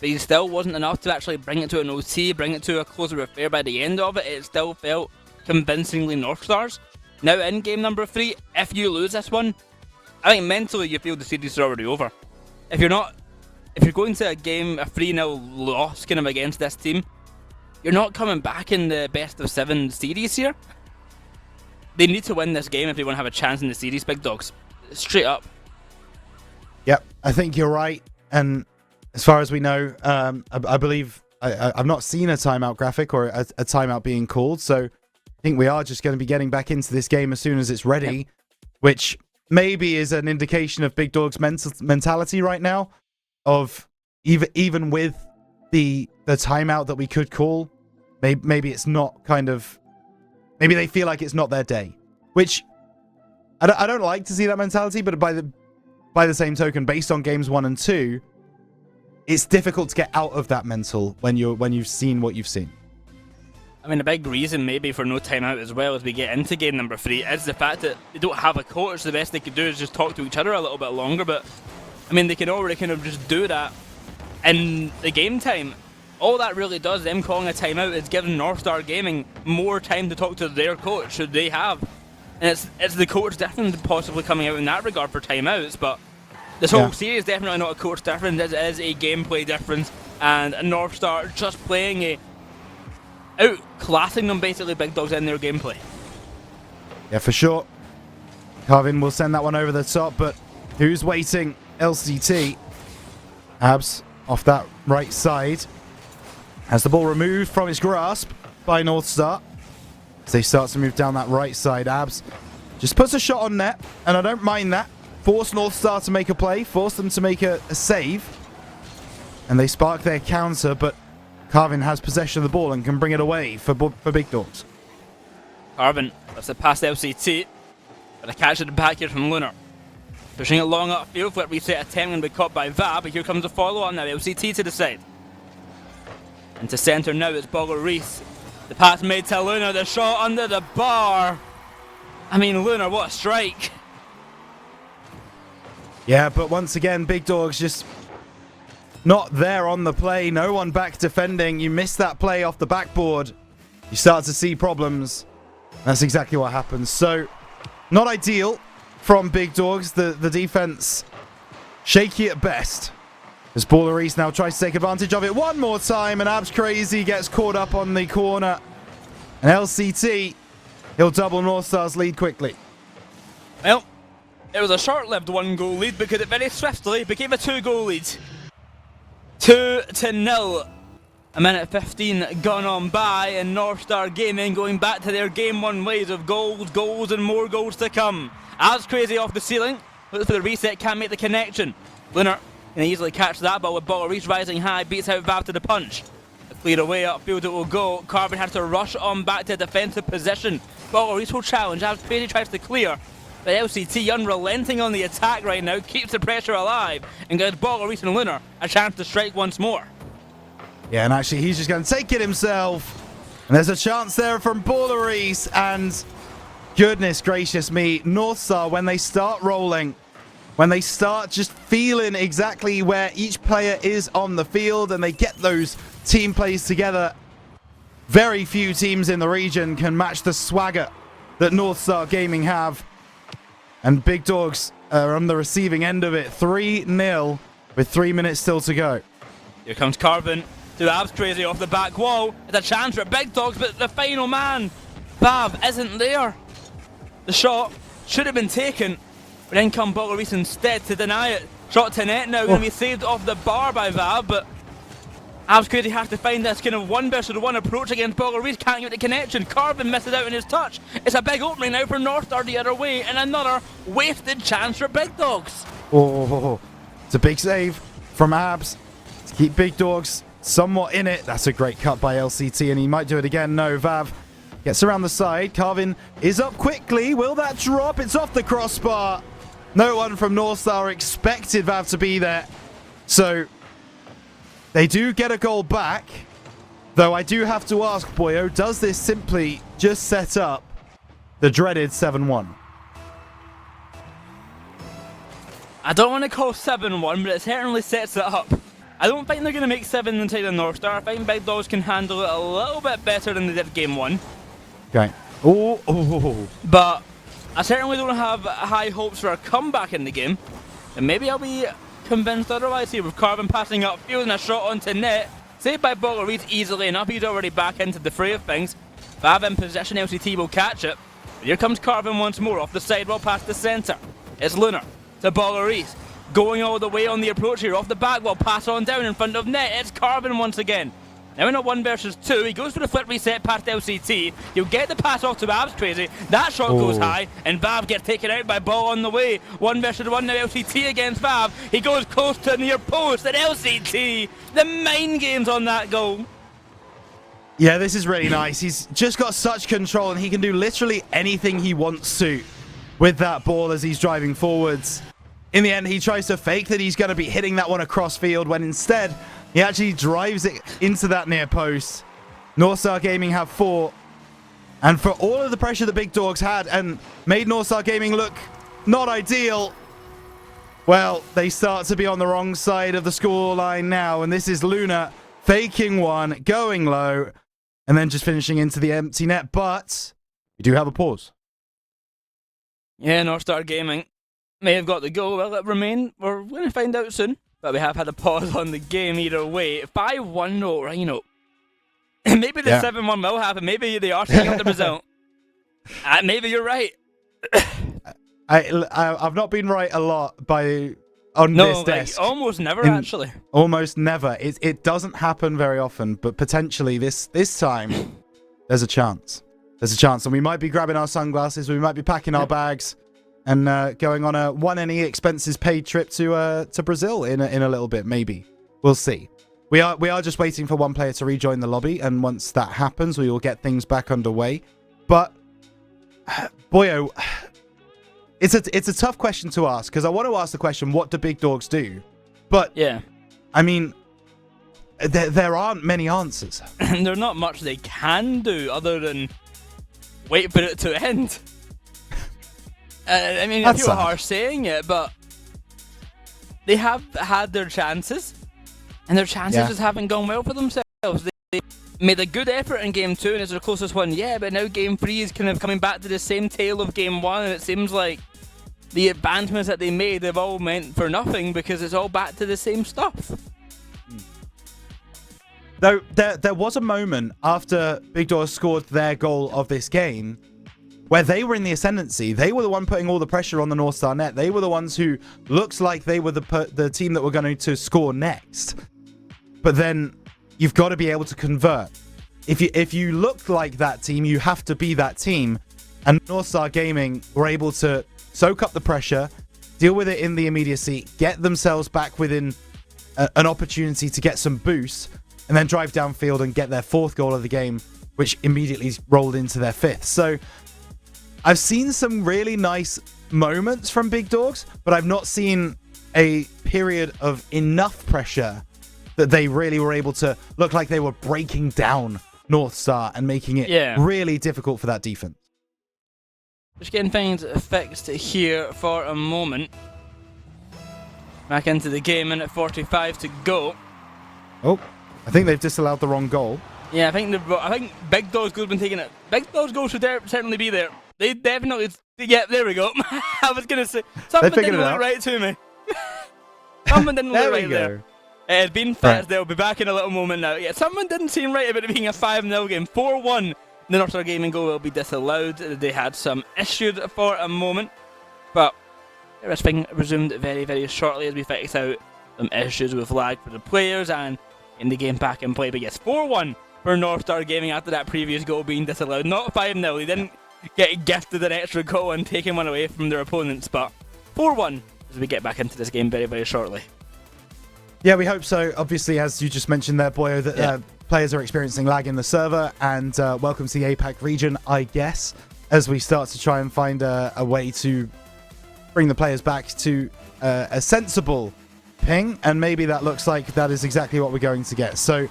but it still wasn't enough to actually bring it to an OT, bring it to a closer affair. By the end of it, it still felt convincingly North Stars. Now in game number 3, if you lose this one, I think mentally you feel the series is already over. If you're going to a game, a 3-0 loss kind of against this team, you're not coming back in the best of 7 series here. They need to win this game if they want to have a chance in the series, Big Dogs. Straight up. Yep, I think you're right. And as far as we know, I believe I've not seen a timeout graphic or a timeout being called, so I think we are just going to be getting back into this game as soon as it's ready, which maybe is an indication of Big Dog's mentality right now, of even with the timeout that we could call, maybe it's not kind of, maybe they feel like it's not their day, which I don't like to see that mentality, but by the same token, based on games 1 and 2, it's difficult to get out of that mental when you've seen what you've seen. I mean, a big reason maybe for no timeout as well as we get into game number 3 is the fact that they don't have a coach. The best they could do is just talk to each other a little bit longer, but I mean, they can already kind of just do that in the game time. All that really does, them calling a timeout, is giving Northstar Gaming more time to talk to their coach, who they have. And it's the coach difference possibly coming out in that regard for timeouts, but this whole series is definitely not a coach difference, it is a gameplay difference, and Northstar just playing outclassing them basically, Big Dogs, in their gameplay. Yeah, for sure. Carvin will send that one over the top, but who's waiting? LCT. Abs off that right side. Has the ball removed from his grasp by Northstar. As they start to move down that right side, Abs just puts a shot on net, and I don't mind that. Force Northstar to make a play, force them to make a save, and they spark their counter, but Carvin has possession of the ball and can bring it away for Big Dogs. Carvin lets it past LCT, but a catch at the back here from Lunar. Pushing it long upfield, flip reset attempt and be caught by Vab, but here comes the follow-on now, LCT to the side. Into centre now, it's Boggle Reese. The pass made to Lunar, the shot under the bar. I mean, Lunar, what a strike. Yeah, but once again, Big Dogs just not there on the play. No one back defending. You miss that play off the backboard, you start to see problems. That's exactly what happens. So, not ideal from Big Dogs. The defense shaky at best. As Balleries now tries to take advantage of it one more time, and Abs Crazy gets caught up on the corner. And LCT, he'll double Northstar's lead quickly. Well, it was a short-lived 1-goal lead because it very swiftly became a 2-goal lead. 2-0. A minute 15 gone on by, and Northstar Gaming going back to their Game 1 ways of goals, and more goals to come. As Crazy off the ceiling, looks for the reset, can't make the connection. Lunar can easily catch that ball with Balleries rising high, beats out Vav to the punch. A clear away upfield it will go. Carvin has to rush on back to defensive position. Balleries will challenge, as Crazy tries to clear. But LCT, unrelenting on the attack right now, keeps the pressure alive and gives Balleries and Lunar a chance to strike once more. Yeah, and actually he's just going to take it himself. And there's a chance there from Balleries, and goodness gracious me, Northstar, when they start rolling, when they start just feeling exactly where each player is on the field and they get those team plays together, very few teams in the region can match the swagger that Northstar Gaming have. And Big Dogs are on the receiving end of it. 3-0 with 3 minutes still to go. Here comes Carvin to Abs Crazy off the back wall. It's a chance for Big Dogs, but the final man, Vav, isn't there. The shot should have been taken, but then come Balleries instead to deny it. Shot to net now, going to be saved off the bar by Vav, but Abs Crazy has to find this kind of 1-1 approach against Balleries, can't get the connection. Carvin misses out in his touch. It's a big opening now for Northstar the other way, and another wasted chance for Big Dogs. Oh, it's a big save from Abs to keep Big Dogs somewhat in it. That's a great cut by LCT, and he might do it again. No, Vav gets around the side. Carvin is up quickly. Will that drop? It's off the crossbar. No one from Northstar expected Vav to be there. So they do get a goal back. Though I do have to ask, Boyo, does this simply just set up the dreaded 7-1? I don't want to call 7-1, but it certainly sets it up. I don't think they're going to make 7 inside the Northstar. I think Big Dogs can handle it a little bit better than they did Game 1. Okay. Oh. But I certainly don't have high hopes for a comeback in the game. And maybe I'll be convinced otherwise here with Carvin passing upfield and a shot onto net. Saved by Balleries easily enough. He's already back into the fray of things. Vav in possession, LCT will catch it. But here comes Carvin once more off the sidewall past the centre. It's Lunar to Balleries. Going all the way on the approach here off the back wall. Pass on down in front of net. It's Carvin once again. Now in a 1-2, he goes for the flip reset past LCT. He'll get the pass off to Abs Crazy. That shot goes high, and Vav gets taken out by ball on the way. 1-1 now LCT against Vav. He goes close to near post, and LCT, the mind games on that goal. Yeah, this is really nice. He's just got such control, and he can do literally anything he wants to with that ball as he's driving forwards. In the end, he tries to fake that he's going to be hitting that one across field, when instead he actually drives it into that near post. Northstar Gaming have 4. And for all of the pressure the big dogs had and made Northstar Gaming look not ideal, well, they start to be on the wrong side of the score line now. And this is Luna faking one, going low, and then just finishing into the empty net. But we do have a pause. Yeah, Northstar Gaming may have got the goal. Will it remain? We're going to find out soon. But we have had a pause on the game either way. 5-1 though, Rhino. Maybe the 7-1 will happen. Maybe they are taking up the result. Maybe you're right. I've not been right a lot on this desk. Almost never, actually. Almost never. It doesn't happen very often, but potentially this time, there's a chance. There's a chance, and we might be grabbing our sunglasses, we might be packing our bags, and going on a any expenses paid trip to Brazil in a little bit, maybe. We'll see. We are just waiting for one player to rejoin the lobby, and once that happens, we will get things back underway. But boyo, it's a tough question to ask, because I want to ask the question, what do big dogs do? But yeah, I mean, there aren't many answers. There's not much they can do other than wait for it to end. I mean, That's people sad. are saying it, but they have had their chances, and their chances just haven't gone well for themselves. They made a good effort in Game 2, and it's their closest one yet, but now Game 3 is kind of coming back to the same tale of Game 1, and it seems like the advancements that they made have all meant for nothing, because it's all back to the same stuff. Though there was a moment after Big Dogs scored their goal of this game where they were in the ascendancy. They were the one putting all the pressure on the Northstar net. They were the ones who looks like they were the team that were going to score next. But then you've got to be able to convert. If you look like that team, you have to be that team. And Northstar Gaming were able to soak up the pressure, deal with it in the immediacy, get themselves back within an opportunity to get some boost, and then drive downfield and get their 4th goal of the game, which immediately rolled into their 5th. So I've seen some really nice moments from Big Dogs, but I've not seen a period of enough pressure that they really were able to look like they were breaking down Northstar and making it really difficult for that defense. Just getting things fixed here for a moment. Back into the game, minute 45 to go. Oh, I think they've disallowed the wrong goal. Yeah, I think Big Dog's goal's been taken. Big Dog's goal should certainly be there. They definitely. Yeah, there we go. I was gonna say something didn't look right to me. Something didn't look right there. It had been fast. They'll be back in a little moment now. Yeah, something didn't seem right about it being a 5-0 game. 4-1. The Northstar Gaming goal will be disallowed. They had some issues for a moment, but everything resumed very, very shortly as we fixed out some issues with lag for the players and in the game back in play. But yes, 4-1 for Northstar Gaming after that previous goal being disallowed. Not 5-0. They didn't get gifted an extra goal and taken one away from their opponents, but 4-1 as we get back into this game very, very shortly. Yeah, we hope so. Obviously, as you just mentioned there, Boyo, that players are experiencing lag in the server, and welcome to the APAC region, I guess, as we start to try and find a way to bring the players back to a sensible ping, and maybe that looks like that is exactly what we're going to get. So,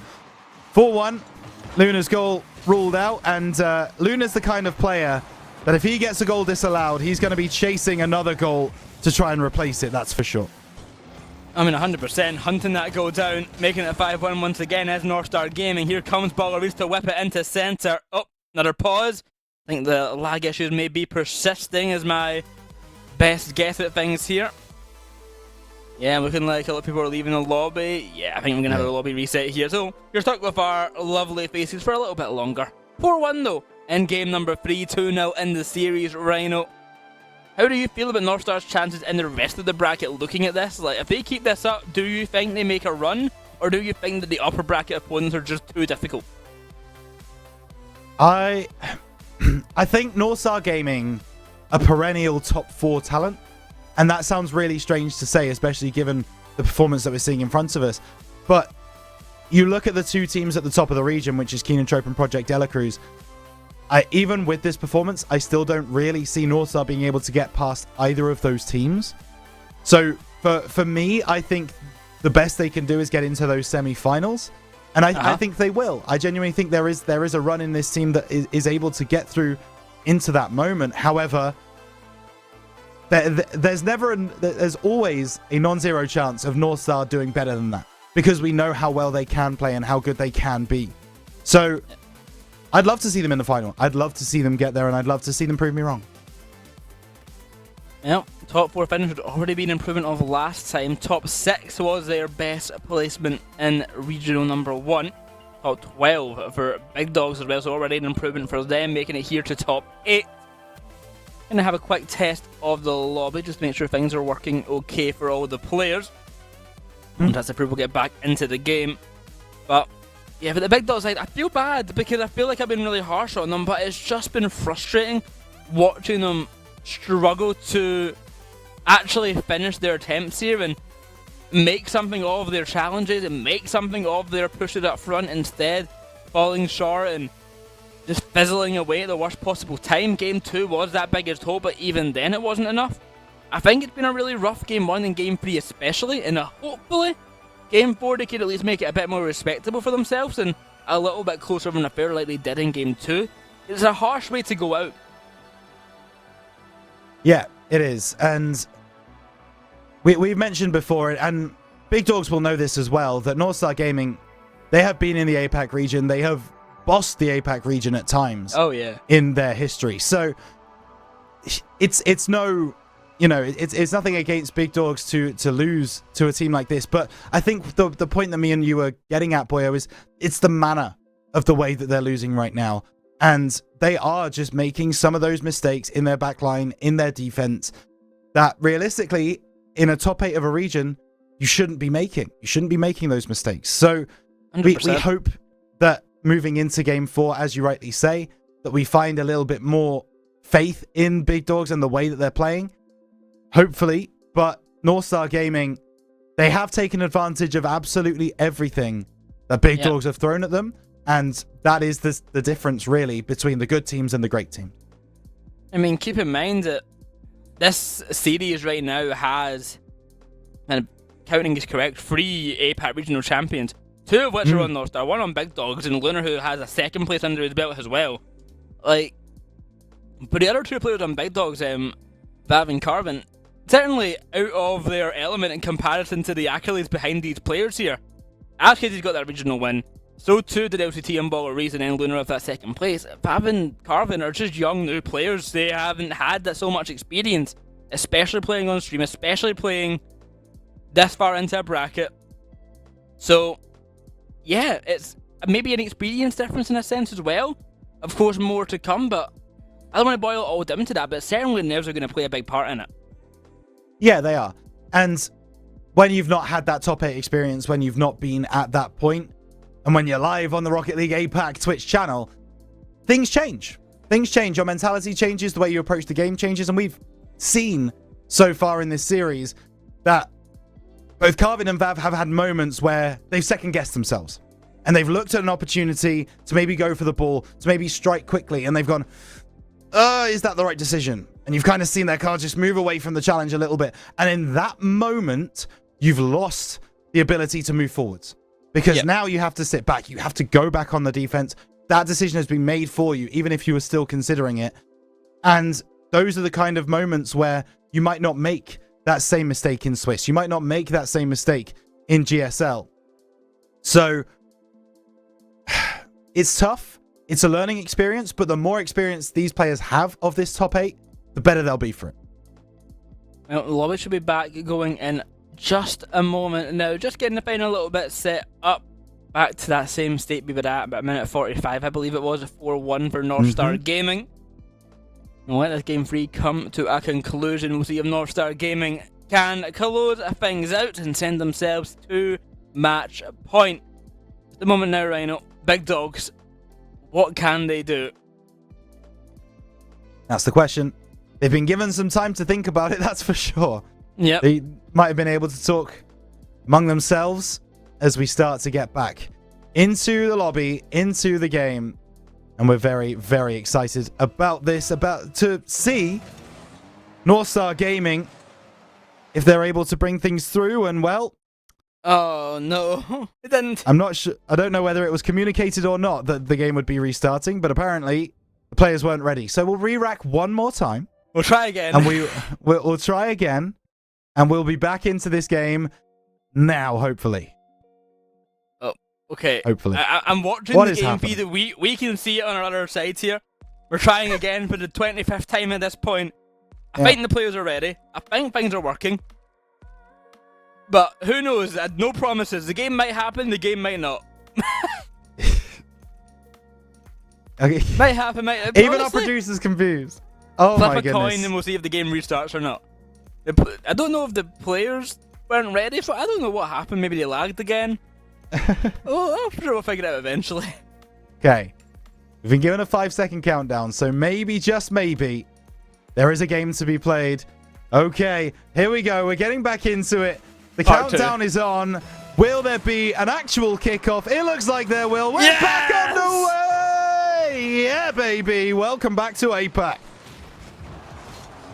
4-1, Luna's goal ruled out, and Luna's the kind of player that if he gets a goal disallowed, he's going to be chasing another goal to try and replace it, that's for sure. I mean, 100%, hunting that goal down, making it 5-1 once again as Northstar Gaming. Here comes Ballarese to whip it into centre. Oh, another pause. I think the lag issues may be persisting is my best guess at things here. Yeah, looking like a lot of people are leaving the lobby. Yeah, I think we're going to have a lobby reset here. So, you're stuck with our lovely faces for a little bit longer. 4-1 though, in game number 3, 2-0 in the series, Rhino. How do you feel about Northstar's chances in the rest of the bracket looking at this? Like, if they keep this up, do you think they make a run? Or do you think that the upper bracket opponents are just too difficult? I think Northstar Gaming a perennial top 4 talent. And that sounds really strange to say, especially given the performance that we're seeing in front of us. But you look at the 2 teams at the top of the region, which is Keenan Trope and Project Delacruz. Even with this performance, I still don't really see Northstar being able to get past either of those teams. So for me, I think the best they can do is get into those semi-finals. And I think they will. I genuinely think there is a run in this team that is able to get through into that moment. However, there's always a non-zero chance of North Star doing better than that, because we know how well they can play and how good they can be. So I'd love to see them in the final. I'd love to see them get there, and I'd love to see them prove me wrong. Yep, top 4 finish had already been an improvement of last time. Top 6 was their best placement in regional number 1. Top 12 for Big Dogs as well, so already an improvement for them, making it here to top 8. Gonna have a quick test of the lobby just to make sure things are working okay for all the players. And that's if we'll get back into the game. But yeah, for the Big Dogs side, I feel bad because I feel like I've been really harsh on them, but it's just been frustrating watching them struggle to actually finish their attempts here and make something of their challenges and make something of their pushes up front, instead falling short and just fizzling away at the worst possible time. Game 2 was that biggest hope, but even then it wasn't enough. I think it's been a really rough Game 1 and Game 3 especially, and hopefully Game 4 they could at least make it a bit more respectable for themselves and a little bit closer of an affair like they did in Game 2. It's a harsh way to go out. Yeah, it is. And we've mentioned before, and Big Dogs will know this as well, that North Star Gaming, they have been in the APAC region. They have bossed the APAC region at times. Oh, yeah. In their history. So it's no, it's nothing against Big Dogs to lose to a team like this. But I think the point that me and you were getting at, Boyo, is it's the manner of the way that they're losing right now. And they are just making some of those mistakes in their backline, in their defense, that realistically, in a top 8 of a region, you shouldn't be making. You shouldn't be making those mistakes. So we hope that moving into Game 4, as you rightly say, that we find a little bit more faith in Big Dogs and the way that they're playing. Hopefully. But North Star Gaming, they have taken advantage of absolutely everything that Big Dogs have thrown at them. And that is the difference, really, between the good teams and the great teams. I mean, keep in mind that this series right now has, and counting is correct, 3 APAC regional champions, 2 of which are on North Star, 1 on Big Dogs, and Lunar, who has a 2nd place under his belt as well. Like, but the other 2 players on Big Dogs, Vav and Carvin, certainly out of their element in comparison to the accolades behind these players here. Ashkady's got that regional win. So too did LCT and Baller Reason and Lunar of that 2nd place. Vav and Carvin are just young new players. They haven't had that so much experience, especially playing on stream, especially playing this far into a bracket. So yeah, it's maybe an experience difference in a sense as well. Of course, more to come, but I don't want to boil it all down to that, but certainly nerves are going to play a big part in it. Yeah, they are. And when you've not had that top 8 experience, when you've not been at that point, and when you're live on the Rocket League APAC Twitch channel, things change. Things change. Your mentality changes, the way you approach the game changes, and we've seen so far in this series that both Carvin and Vav have had moments where they've second-guessed themselves. And they've looked at an opportunity to maybe go for the ball, to maybe strike quickly, and they've gone, is that the right decision? And you've kind of seen their cards just move away from the challenge a little bit. And in that moment, you've lost the ability to move forwards. Because now you have to sit back. You have to go back on the defense. That decision has been made for you, even if you were still considering it. And those are the kind of moments where you might not make that same mistake in Swiss. You might not make that same mistake in GSL. So it's tough. It's a learning experience, but the more experience these players have of this top 8, the better they'll be for it. Well, the lobby should be back going in just a moment now. Just getting the final a little bit set up. Back to that same state we were at about a minute 45, I believe it was, a 4-1 for North Star Gaming. We'll let this game 3 come to a conclusion. We'll see if North Star Gaming can close things out and send themselves to match point. At the moment now, Rhino, Big Dogs, what can they do? That's the question. They've been given some time to think about it, that's for sure. Yep. They might have been able to talk among themselves as we start to get back into the lobby, into the game. And we're very, very excited about this, about to see North Star Gaming, if they're able to bring things through. And, well, Oh no, it didn't. I'm not sure. I don't know whether it was communicated or not that the game would be restarting, but apparently the players weren't ready. So we'll re-rack one more time. We'll try again. And we'll try again. And we'll be back into this game now, hopefully. Oh, okay. Hopefully. I'm watching What the is game happening? feed. We can see it on our other sides here. We're trying again for the 25th time at this point. I think the players are ready. I think things are working. But who knows? No promises. The game might happen, the game might not. Okay. Might happen, might... Even our honestly, producer's confused. Oh flip my a coin goodness. and we'll see if the game restarts or not. I don't know if the players weren't ready for it. I don't know what happened. Maybe they lagged again. I'm sure we'll figure it out eventually. Okay. We've been given a 5-second countdown, so maybe, just maybe, there is a game to be played. Okay, here we go. We're getting back into it. The Part countdown is on. Will there be an actual kickoff? It looks like there will. We're back on the way! Yeah, baby. Welcome back to APAC.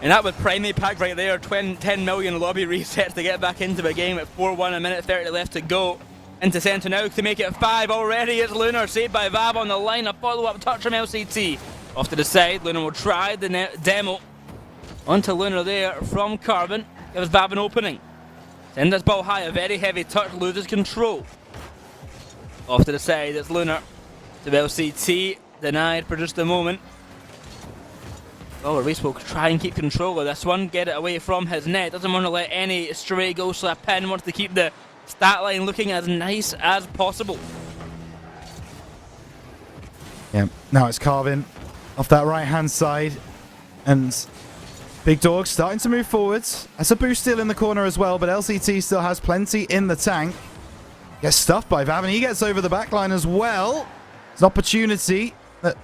And that was Prime APAC right there. 10 million lobby resets to get back into the game at 4-1, a minute 30 left to go. Into centre now to make it 5 already. It's Lunar, saved by Vav on the line. A follow-up touch from LCT. Off to the side, Lunar will try the demo. Onto Lunar there from Carbon. Gives Vav an opening. Send this ball high, a very heavy touch, loses control. Off to the side, it's Lunar. To LCT, denied for just a moment. Oh, Reese will try and keep control of this one, get it away from his net. Doesn't want to let any stray go slip in, wants to keep the stat line looking as nice as possible. Yeah, now it's Carvin off that right-hand side. And Big Dog starting to move forwards. That's a boost still in the corner as well, but LCT still has plenty in the tank. Gets stuffed by Vav, and he gets over the backline as well. It's an opportunity that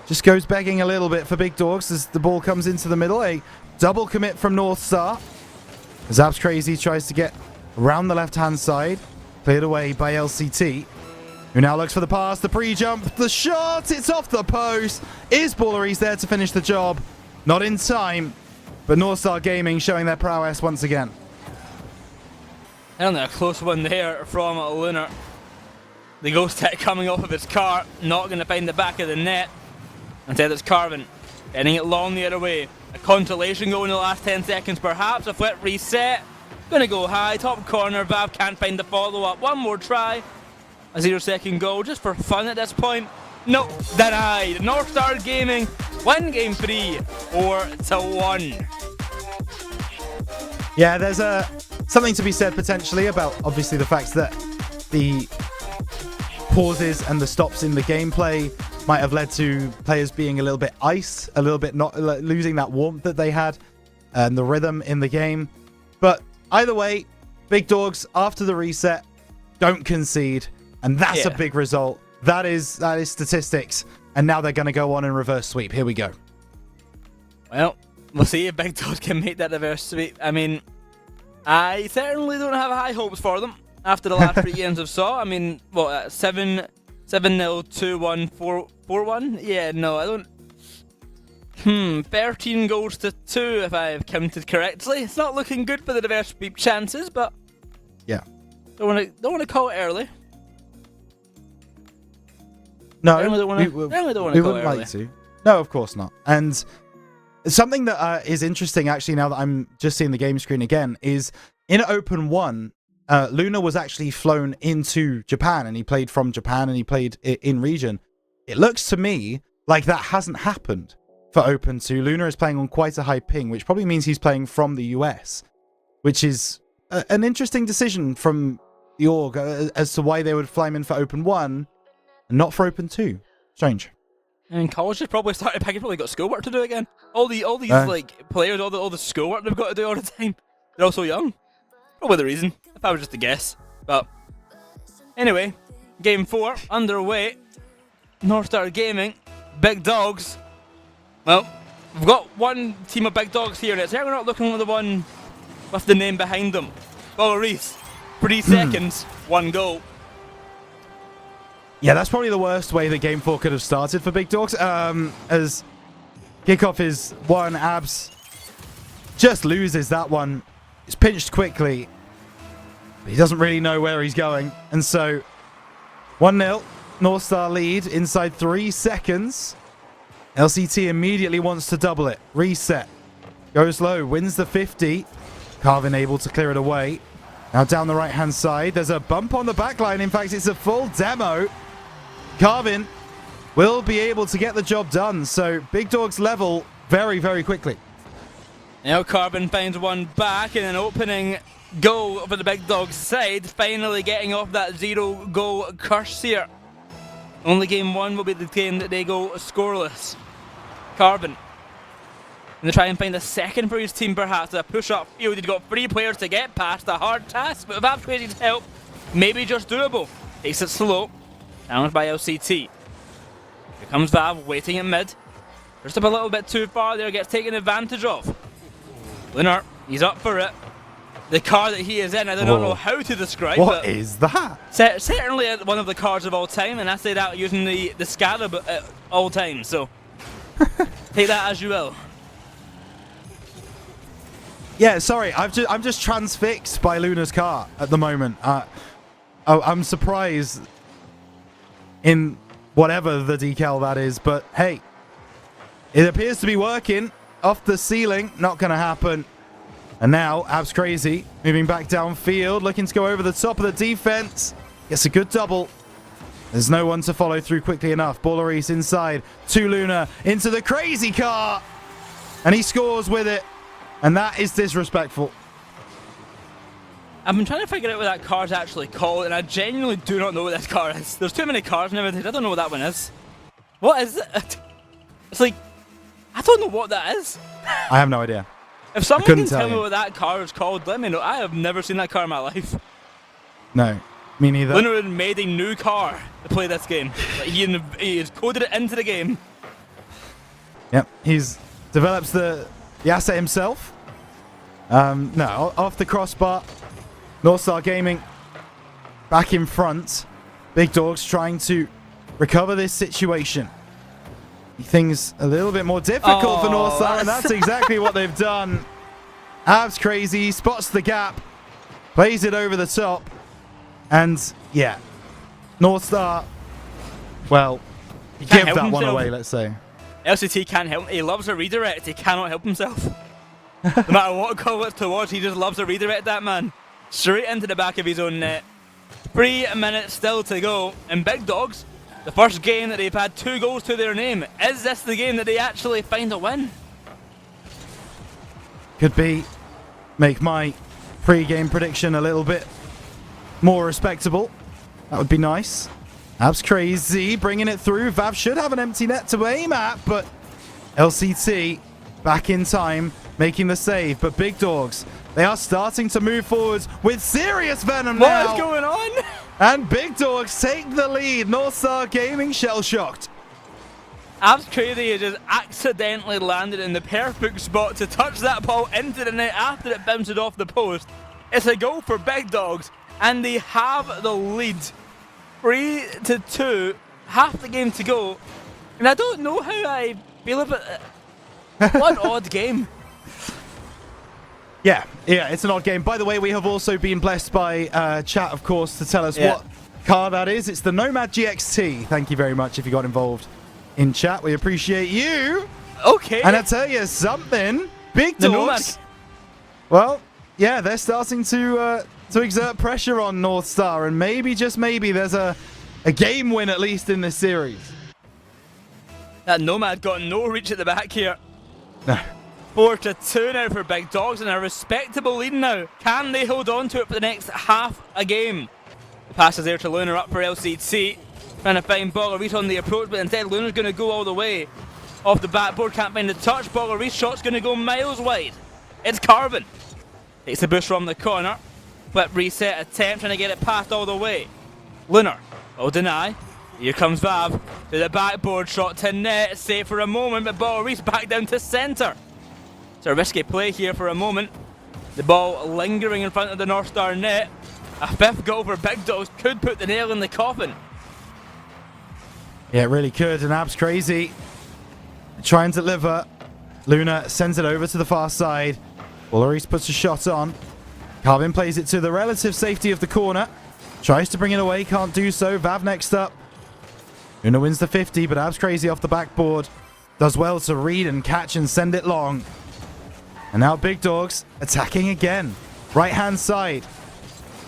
just goes begging a little bit for Big Dogs as the ball comes into the middle. A double commit from North Star. Zab's Crazy tries to get around the left-hand side. Cleared away by LCT, who now looks for the pass, the pre-jump, the shot. It's off the post. Is Balleries there to finish the job? Not in time, but North Star Gaming showing their prowess once again. And a close one there from Lunar. The ghost tech coming off of his car, not going to find the back of the net. Instead it's Carvin, heading it long the other way. A consolation goal in the last 10 seconds perhaps, a flip reset. Gonna go high, top corner, Vav can't find the follow-up. One more try. A 0-second goal, just for fun at this point. No, denied. North Star Gaming win game 3, 4-1. Yeah, there's something to be said potentially about obviously the fact that the pauses and the stops in the gameplay might have led to players being a little bit iced, a little bit not losing that warmth that they had and the rhythm in the game. But either way, Big Dogs after the reset don't concede, and that's a big result. That is statistics, and now they're going to go on and reverse sweep. Here we go. Well, we'll see if Big Dogs can make that reverse sweep. I mean, I certainly don't have high hopes for them after the last 3 games I've saw. I mean, what, 7-0, 2-1, 4-1? Yeah, no, I don't. 13 goals to 2 if I've counted correctly. It's not looking good for the reverse sweep chances, but yeah, don't want to call it early. No, we wouldn't like to. No, of course not. And something that is interesting, actually, now that I'm just seeing the game screen again, is in Open 1, Luna was actually flown into Japan, and he played from Japan, and he played in region. It looks to me like that hasn't happened for Open 2. Luna is playing on quite a high ping, which probably means he's playing from the US, which is an interesting decision from the org as to why they would fly him in for Open 1 and not for Open 2. Strange. And college has probably started back. He's probably got schoolwork to do again. All these like players, all the schoolwork they've got to do all the time. They're all so young. Probably the reason. If I was just to guess. But anyway, game 4 underway. North Star Gaming, Big Dogs. Well, we've got one team of Big Dogs here, and it's certainly not looking like the one with the name behind them. Balleries, 3 seconds, 1 goal. Yeah, that's probably the worst way that Game 4 could have started for Big Dogs. As kickoff is 1, Abs just loses that one. It's pinched quickly. He doesn't really know where he's going. And so 1-0, North Star lead inside 3 seconds. LCT immediately wants to double it. Reset. Goes low, wins the 50. Carvin able to clear it away. Now down the right-hand side, there's a bump on the backline. In fact, it's a full demo. Carvin will be able to get the job done. So Big Dogs level very, very quickly. Now Carvin finds one back and an opening goal for the Big Dogs side. Finally getting off that 0-goal curse here. Only game 1 will be the game that they go scoreless. Carvin. And they try and find a second for his team perhaps. A push up field. He's got 3 players to get past. A hard task, but without Crazy's help, maybe just doable. Takes it slow. Challenged by LCT. Here comes Vav waiting at mid. Just up a little bit too far there. Gets taken advantage of. Lunar, he's up for it. The car that he is in, I don't know how to describe What it. is that? Certainly one of the cars of all time, and I say that using the Scarab at all time, so take that as you will. Yeah, sorry, I'm just transfixed by Luna's car at the moment. I'm surprised in whatever the decal that is, but hey, it appears to be working. Off the ceiling, not going to happen. And now, Abs Crazy, moving back downfield, looking to go over the top of the defense. Gets a good double. There's no one to follow through quickly enough. Ballaris inside to Luna, into the Crazy car. And he scores with it. And that is disrespectful. I've been trying to figure out what that car's actually called, and I genuinely do not know what this car is. There's too many cars nowadays. I don't know what that one is. What is it? It's like, I don't know what that is. I have no idea. If someone can tell me what that car is called, let me know. I have never seen that car in my life. No, me neither. Lunar made a new car to play this game. Like, he has coded it into the game. Yep, he's developed the asset himself. No, off the crossbar. North Star Gaming back in front. Big Dogs trying to recover this situation. Things a little bit more difficult for North Star, and that's exactly what they've done. Abs Crazy spots the gap, plays it over the top, and yeah, North Star, well, he gave that one away, let's say. LCT can't help. He loves a redirect. He cannot help himself. No matter what goal it's towards, he just loves a redirect, that man. Straight into the back of his own net. 3 minutes still to go, and Big Dogs, the first game that they've had 2 goals to their name. Is this the game that they actually find a win? Could be. Make my pre-game prediction a little bit more respectable. That would be nice. Abs Crazy bringing it through. Vav should have an empty net to aim at, but LCT back in time, making the save. But Big Dogs, they are starting to move forwards with serious venom now. What is going on? And Big Dogs take the lead. North Star Gaming shell-shocked. Abs Crazy has just accidentally landed in the perfect spot to touch that ball into the net after it bounced off the post. It's a goal for Big Dogs, and they have the lead. 3-2, half the game to go. And I don't know how I feel about it. What an odd game. Yeah, it's an odd game. By the way, we have also been blessed by chat, of course, to tell us what car that is. It's the Nomad GXT. Thank you very much if you got involved in chat. We appreciate you. Okay. And I tell you something, Big Dogs. Well, yeah, they're starting to exert pressure on North Star, and maybe, just maybe, there's a game win at least in this series. That Nomad got no reach at the back here. No. 4-2 now for Big Dogs, and a respectable lead now. Can they hold on to it for the next half a game? The pass is there to Lunar up for LCT. Trying to find Ballaris on the approach, but instead Lunar's going to go all the way. Off the backboard, can't find the touch. Ballaris' shot's going to go miles wide. It's Carvin. Takes the boost from the corner. Flip reset attempt, trying to get it past all the way. Lunar will deny. Here comes Vav to the backboard, shot to net. Safe for a moment, but Ballaris back down to centre. It's a risky play here for a moment. The ball lingering in front of the North Star net. A 5th goal for Big Dogs could put the nail in the coffin. Yeah, it really could. And Abs Crazy trying to deliver. Luna sends it over to the far side. Ballaris puts a shot on. Carvin plays it to the relative safety of the corner. Tries to bring it away, can't do so. Vav next up. Luna wins the 50, but Abs Crazy off the backboard. Does well to read and catch and send it long. And now Big Dogs attacking again. Right-hand side.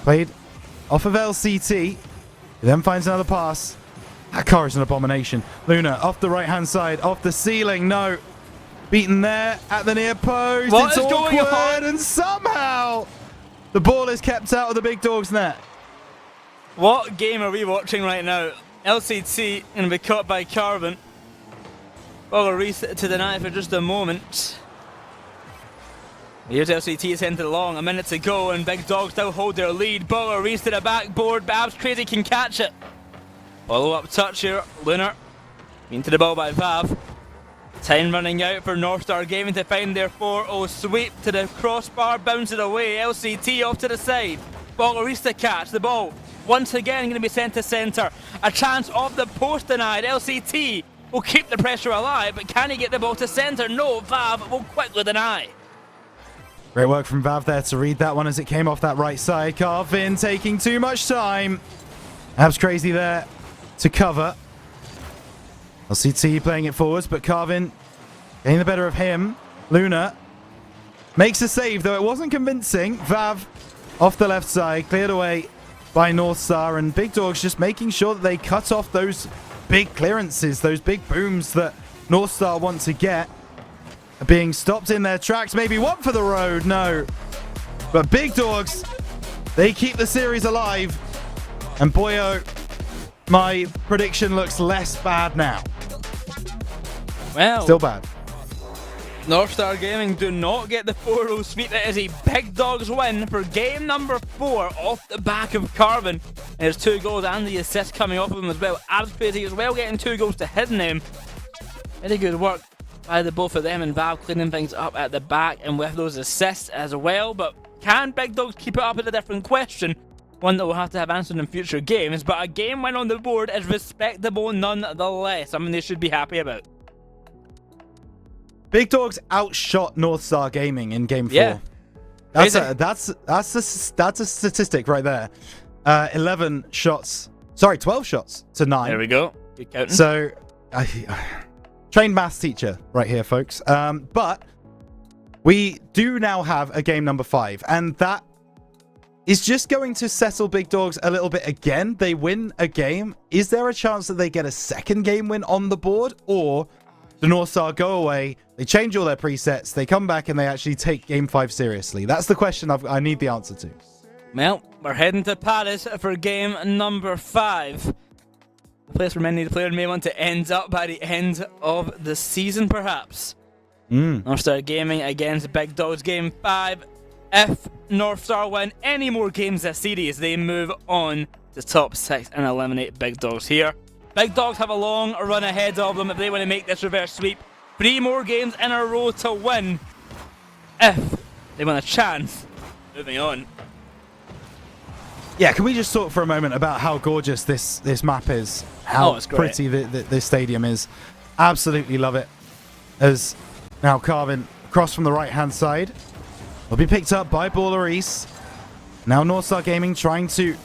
Played off of LCT. He then finds another pass. That car is an abomination. Luna off the right-hand side. Off the ceiling. No. Beaten there at the near post. What it's is going awkward, on? and somehow the ball is kept out of the Big Dogs' net. What game are we watching right now? LCT going to be caught by Carvin. Well, a reset to deny for just a moment. Here's LCT sent it along, a minute to go, and Big Dogs still hold their lead. Baller Reese to the backboard, Babs Crazy can catch it. Follow up touch here, Lunar. Into the ball by Vav. Time running out for North Star Gaming to find their 4-0 sweep to the crossbar, bounce it away. LCT off to the side. Baller Reese to catch the ball. Once again going to be sent to centre. A chance off the post denied. LCT will keep the pressure alive, but can he get the ball to centre? No, Vav will quickly deny. Great work from Vav there to read that one as it came off that right side. Carvin taking too much time. Abs Crazy there to cover. LCT playing it forwards, but Carvin getting the better of him. Luna makes a save, though it wasn't convincing. Vav off the left side, cleared away by North Star, and Big Dogs just making sure that they cut off those big clearances, those big booms that North Star want to get. Being stopped in their tracks. Maybe one for the road. No. But Big Dogs, they keep the series alive. And boy, oh, my prediction looks less bad now. Well, Still bad. North Star Gaming do not get the 4-0 sweep. It is a Big Dogs win for game number 4 off the back of Carvin. There's 2 goals and the assist coming off of them as well. Abs Crazy as well, getting 2 goals to his name. Very good work by the both of them, and Valve cleaning things up at the back and with those assists as well. But can Big Dogs keep it up is a different question, one that we'll have to have answered in future games. But a game win on the board is respectable nonetheless. Something they should be happy about. Big Dogs outshot North Star Gaming in game 4. Yeah. That's a statistic right there. 11 shots. Sorry, 12 shots to 9. There we go. Good counting. So, trained maths teacher right here, folks. But we do now have a game number 5, and that is just going to settle Big Dogs a little bit again. They win a game. Is there a chance that they get a second game win on the board, or the North Star go away, they change all their presets, they come back, and they actually take game 5 seriously? That's the question I need the answer to. Well, we're heading to Paris for game number 5. A place where many players may want to end up by the end of the season, perhaps. North Star Gaming against Big Dogs, game 5. If North Star win any more games this series, they move on to top 6 and eliminate Big Dogs here. Big Dogs have a long run ahead of them if they want to make this reverse sweep. 3 more games in a row to win if they want a chance. Moving on. Yeah, can we just talk for a moment about how gorgeous this map is? How it's great. pretty this stadium is. Absolutely love it. As now Carvin across from the right-hand side will be picked up by Baller East. Now North Star Gaming trying to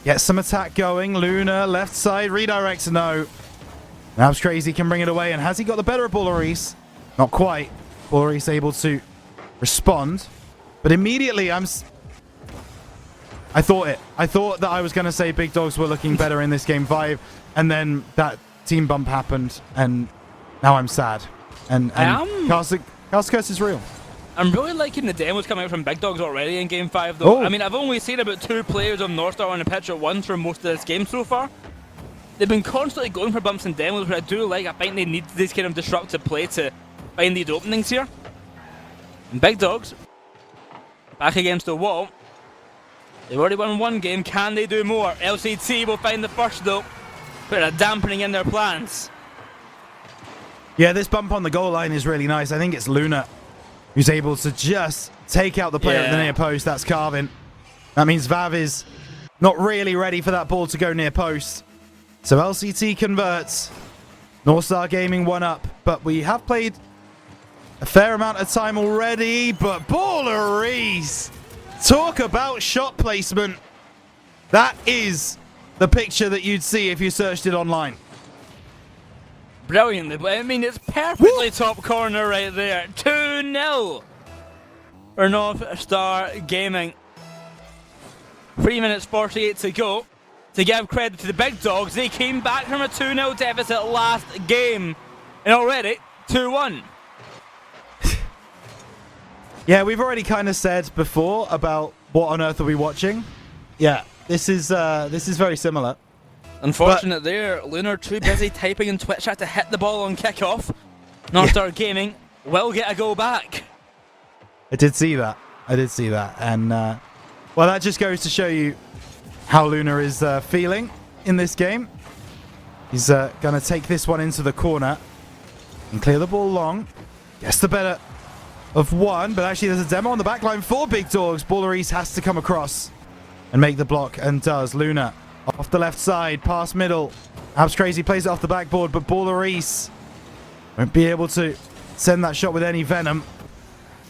get some attack going. Luna, left side, redirects, no. Now Abs Crazy can bring it away, and has he got the better of Baller East? Not quite. Baller East able to respond. But immediately I thought that I was going to say Big Dogs were looking better in this game 5, and then that team bump happened, and now I'm sad. And Castle Curse is real. I'm really liking the demos coming out from Big Dogs already in game 5, though. I mean, I've only seen about 2 players of North Star on the pitch at once for most of this game so far. They've been constantly going for bumps and demos, which I do like. I think they need this kind of disruptive play to find these openings here. And Big Dogs, back against the wall. They've already won 1 game. Can they do more? LCT will find the first, though. Put a dampening in their plans. Yeah, this bump on the goal line is really nice. I think it's Luna who's able to just take out the player at the near post. That's Carvin. That means Vav is not really ready for that ball to go near post. So LCT converts. North Star Gaming 1 up. But we have played a fair amount of time already. But Baller Reese Talk about shot placement. That is the picture that you'd see if you searched it online. Brilliantly, but I mean, it's perfectly top corner right there. 2-0 for North Star Gaming. 3 minutes 48 to go. To give credit to the big dogs, they came back from a 2-0 deficit last game. And already, 2-1. Yeah, we've already kind of said before about what on earth are we watching. Yeah, this is very similar. Unfortunate there, Lunar too busy typing in Twitch chat to hit the ball on kickoff. North Star Gaming will get a go back. I did see that. And, well, that just goes to show you how Lunar is feeling in this game. He's going to take this one into the corner and clear the ball long. Gets the better of one, but actually there's a demo on the back line for Big Dogs. Baller East has to come across and make the block, and does. Lunar off the left side, past middle. Abs Crazy plays it off the backboard, but Baller East won't be able to send that shot with any venom.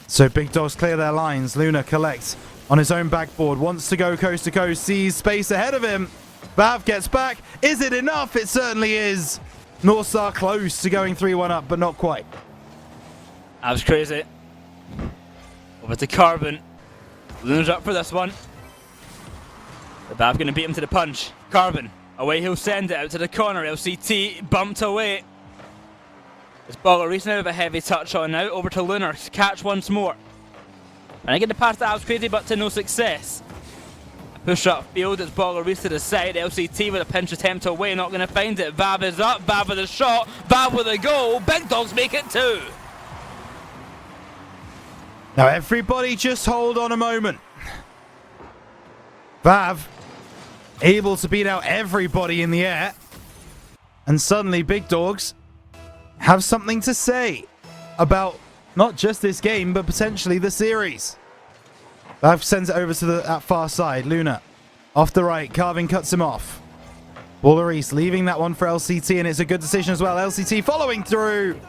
So Big Dogs clear their lines. Lunar collects on his own backboard, wants to go coast to coast, sees space ahead of him. Vav gets back. Is it enough? It certainly is. North Star close to going 3-1 up, but not quite. Abs Crazy. Over to Carbon. Lunar's up for this one. The Vav going to beat him to the punch. Carbon. Away he'll send it out to the corner. LCT bumped away. It's Baller Reese now with a heavy touch on now. Over to Lunar. Catch once more. And I get the pass to Abs Crazy, but to no success. A push up field. It's Baller Reese to the side. LCT with a pinch attempt away. Not going to find it. Vav is up. Vav with a shot. Vav with a goal. Big Dogs make it 2. Now everybody just hold on a moment. Vav able to beat out everybody in the air. And suddenly Big Dogs have something to say about not just this game, but potentially the series. Vav sends it over to that far side. Luna off the right. Carving cuts him off. Baller East leaving that one for LCT, and it's a good decision as well. LCT following through.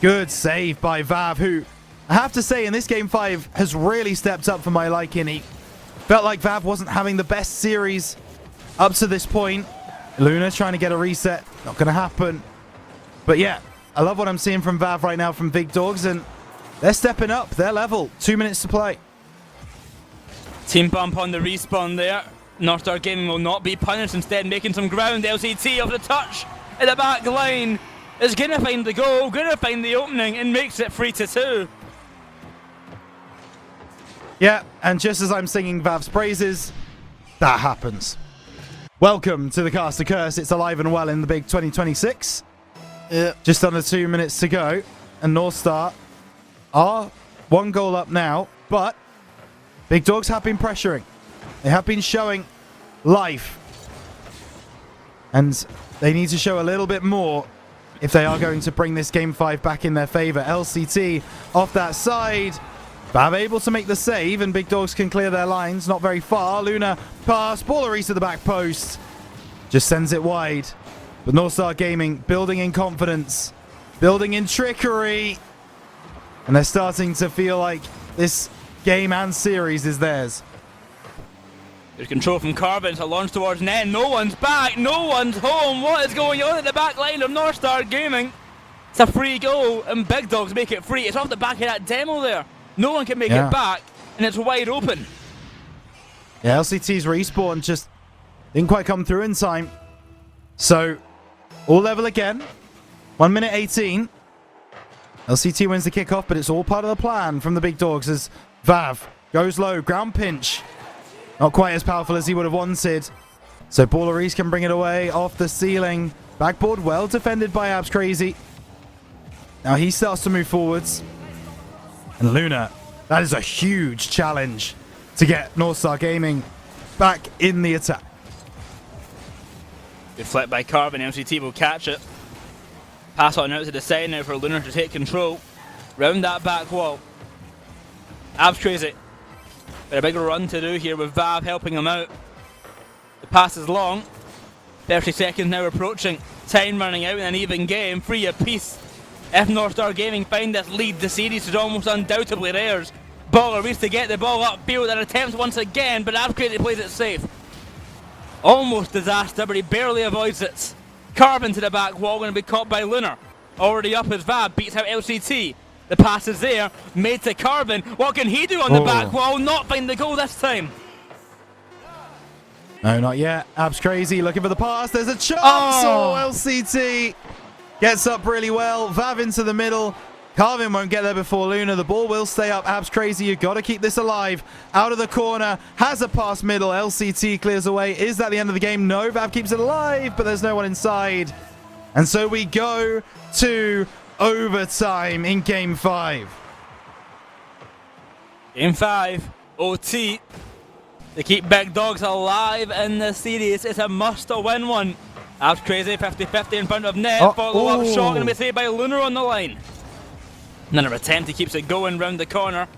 Good save by Vav, who I have to say in this game 5 has really stepped up for my liking. He felt like Vav wasn't having the best series up to this point. Luna trying to get a reset. Not going to happen. But yeah, I love what I'm seeing from Vav right now from Big Dogs, and they're stepping up. They're level. 2 minutes to play. Team bump on the respawn there. North Star Gaming will not be punished, instead making some ground. LCT off the touch at the back line is going to find the goal, going to find the opening, and makes it 3-2. Yeah, and just as I'm singing Vav's praises, that happens. Welcome to the Caster Curse. It's alive and well in the big 2026. Yeah. Just under 2 minutes to go. And North Star are 1 goal up now, but Big Dogs have been pressuring. They have been showing life. And they need to show a little bit more if they are going to bring this game 5 back in their favor. LCT off that side. Vav able to make the save, and Big Dogs can clear their lines. Not very far. Luna pass. Baller East to the back post. Just sends it wide. But North Star Gaming building in confidence. Building in trickery. And they're starting to feel like this game and series is theirs. There's control from Carbon to launch towards net. No one's back. No one's home. What is going on at the back line of North Star Gaming? It's a free goal, and Big Dogs make it free. It's off the back of that demo there. No one can make it back, and it's wide open. Yeah, LCT's respawn just didn't quite come through in time. So, all level again. 1 minute 18. LCT wins the kickoff, but it's all part of the plan from the Big Dogs as Vav goes low. Ground pinch. Not quite as powerful as he would have wanted. So, Baller East can bring it away off the ceiling. Backboard well defended by Abs Crazy. Now he starts to move forwards. And Luna, that is a huge challenge to get North Star Gaming back in the attack. Good flip by Carbon. LCT will catch it. Pass on out to the side now for Lunar to take control. Round that back wall. Abs Crazy. Got a big run to do here with Vav helping him out. The pass is long. 30 seconds now approaching. Time running out in an even game. 3 apiece. If North Star Gaming find this lead, the series is almost undoubtedly theirs. Baller needs to get the ball upfield and attempts once again, but Abcrazy plays it safe. Almost disaster, but he barely avoids it. Carbon to the back wall, going to be caught by Lunar. Already up as Vav beats out LCT. The pass is there, made to Carbon. What can he do on the back wall? Not find the goal this time. No, not yet. Abs Crazy looking for the pass. There's a chance. Oh. LCT gets up really well. Vav into the middle. Carvin won't get there before Luna. The ball will stay up. Abs Crazy, you've got to keep this alive. Out of the corner. Has a pass middle. LCT clears away. Is that the end of the game? No, Vav keeps it alive, but there's no one inside. And so we go to overtime in Game 5. Game 5, OT. To keep Big Dogs alive in the series, it's a must-win one. Abs Crazy 50-50 in front of net. Follow-up shot going to be saved by Lunar on the line. Another attempt, he keeps it going round the corner.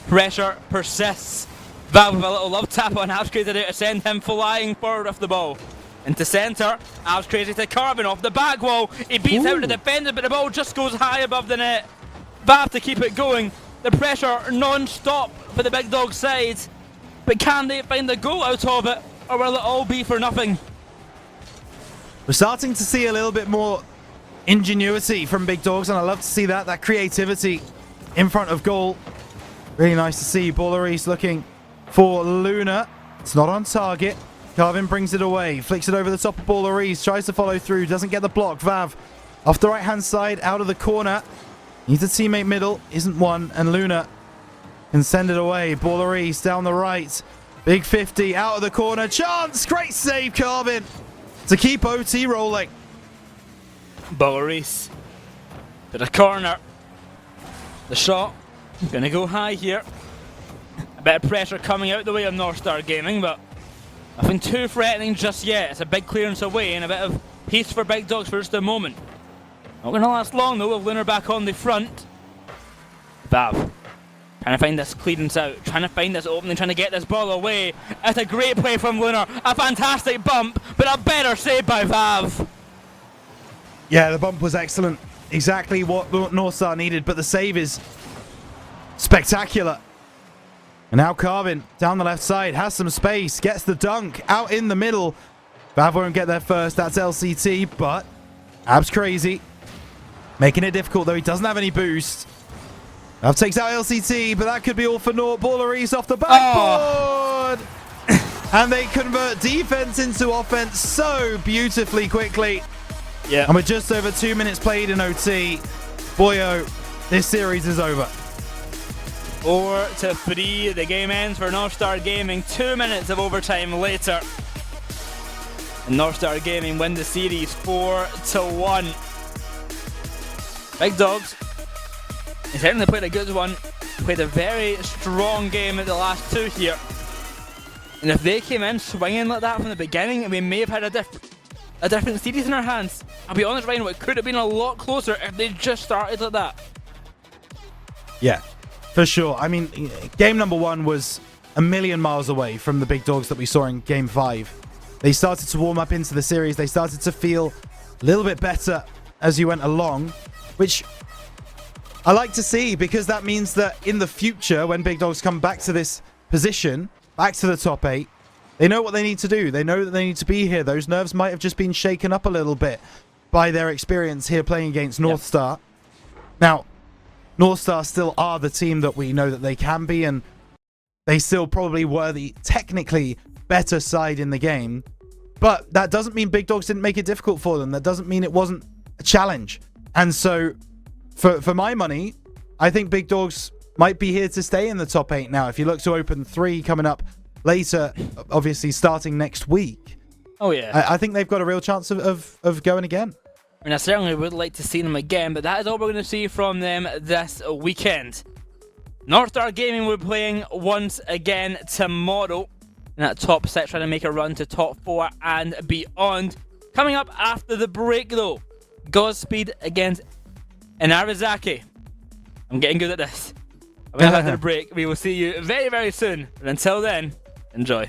Pressure persists. Val with a little love tap on Abs Crazy to send him flying forward off the ball. Into centre, Abs Crazy to Carbon off the back wall. He beats out the defender, but the ball just goes high above the net. Vav to keep it going. The pressure non-stop for the Big Dog side. But can they find the goal out of it, or will it all be for nothing? We're starting to see a little bit more ingenuity from Big Dogs, and I love to see that creativity in front of goal. Really nice to see. Baller looking for Luna. It's not on target. Carvin brings it away, flicks it over the top of Baller, tries to follow through, doesn't get the block. Vav off the right hand side, out of the corner. Needs a teammate middle, isn't one, and Luna can send it away. Baller down the right. Big 50 out of the corner. Chance! Great save, Carvin, to keep OT rolling. Baller to the corner. The shot gonna go high here. A bit of pressure coming out the way of North Star Gaming, but nothing too threatening just yet. It's a big clearance away and a bit of peace for Big Dogs for just a moment. Not gonna last long though, with Lunar back on the front. Vav trying to find this clearance out, trying to find this opening, trying to get this ball away. It's a great play from Lunar, a fantastic bump, but a better save by Vav. Yeah, the bump was excellent. Exactly what North Star needed, but the save is spectacular. And now Carvin down the left side, has some space, gets the dunk out in the middle. Vav won't get there first, that's LCT, but Abs Crazy making it difficult, though he doesn't have any boost. Vav takes out LCT, but that could be all for naught. Baller off the backboard! And they convert defense into offense so beautifully quickly. Yeah. And with just over 2 minutes played in OT, boyo, this series is over. 4-3, the game ends for North Star Gaming. 2 minutes of overtime later. And North Star Gaming win the series 4-1. Big Dogs, they certainly played a good one. Played a very strong game at the last two here. And if they came in swinging like that from the beginning, we may have had a different series in our hands. I'll be honest, Ryan, it could have been a lot closer if they just started like that. Yeah, for sure. I mean, game number 1 was a million miles away from the Big Dogs that we saw in game 5. They started to warm up into the series. They started to feel a little bit better as you went along, which I like to see, because that means that in the future, when Big Dogs come back to this position, back to the top 8, they know what they need to do. They know that they need to be here. Those nerves might have just been shaken up a little bit by their experience here playing against North Star. Now, North Star still are the team that we know that they can be, and they still probably were the technically better side in the game. But that doesn't mean Big Dogs didn't make it difficult for them. That doesn't mean it wasn't a challenge. And so, for my money, I think Big Dogs might be here to stay in the top 8 now. If you look to Open 3 coming up later, obviously starting next week. Oh, yeah. I think they've got a real chance of going again. And I certainly would like to see them again, but that is all we're going to see from them this weekend. North Star Gaming will be playing once again tomorrow in that top 6, trying to make a run to top 4 and beyond. Coming up after the break, though, Godspeed against Inarizaki. I'm getting good at this. After the break, we will see you very, very soon. But until then, enjoy.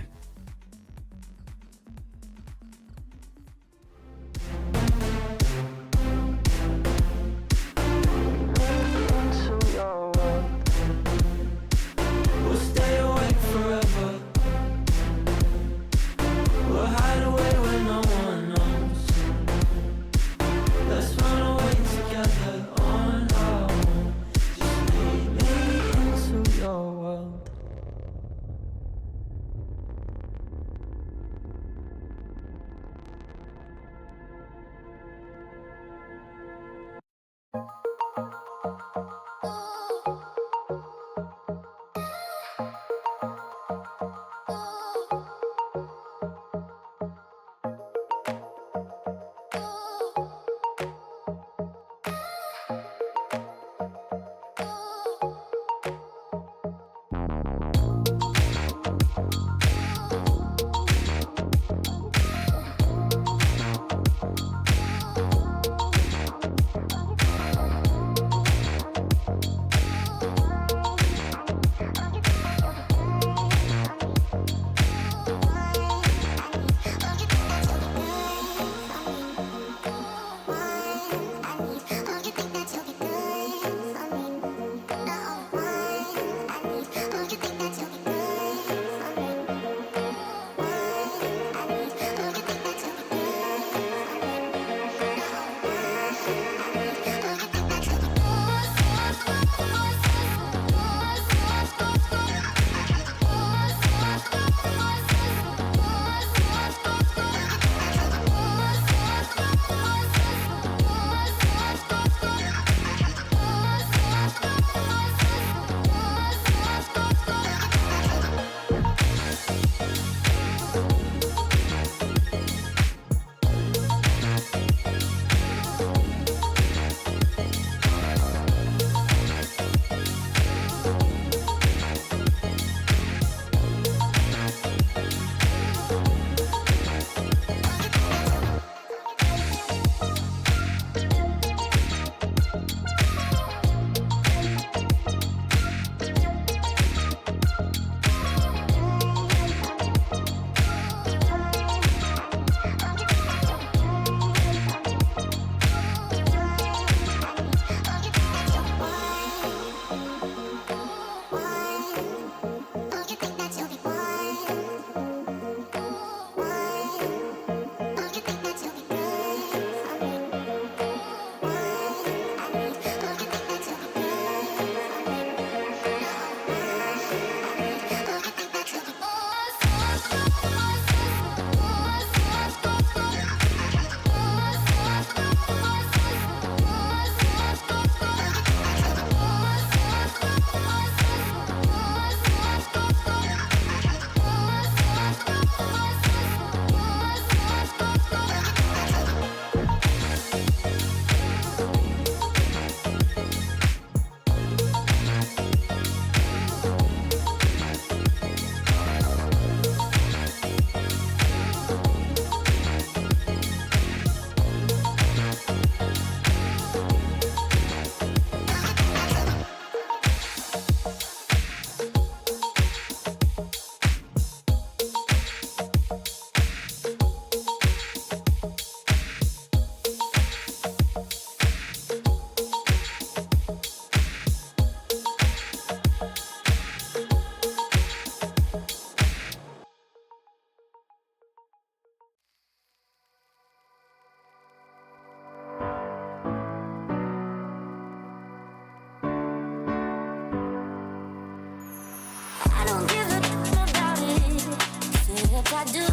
I do.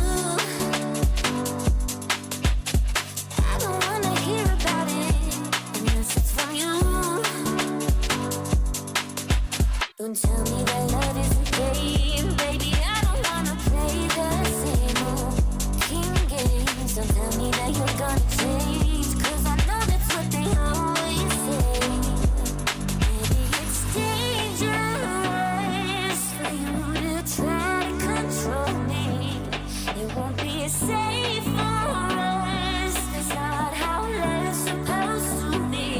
I don't wanna hear about it unless it's from you. Don't tell me that love is a game, baby. I don't wanna play the same old king games. Don't tell me that you're gonna change, 'cause I know that's what they always say. Maybe it's dangerous for you to try to control me. It won't be as safe for us. That's not how love's supposed to be.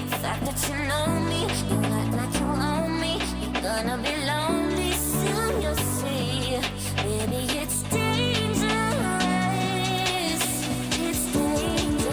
The fact that you know me, you act like you own me. You're gonna be lonely soon, you'll see. Maybe it's dangerous. It's dangerous.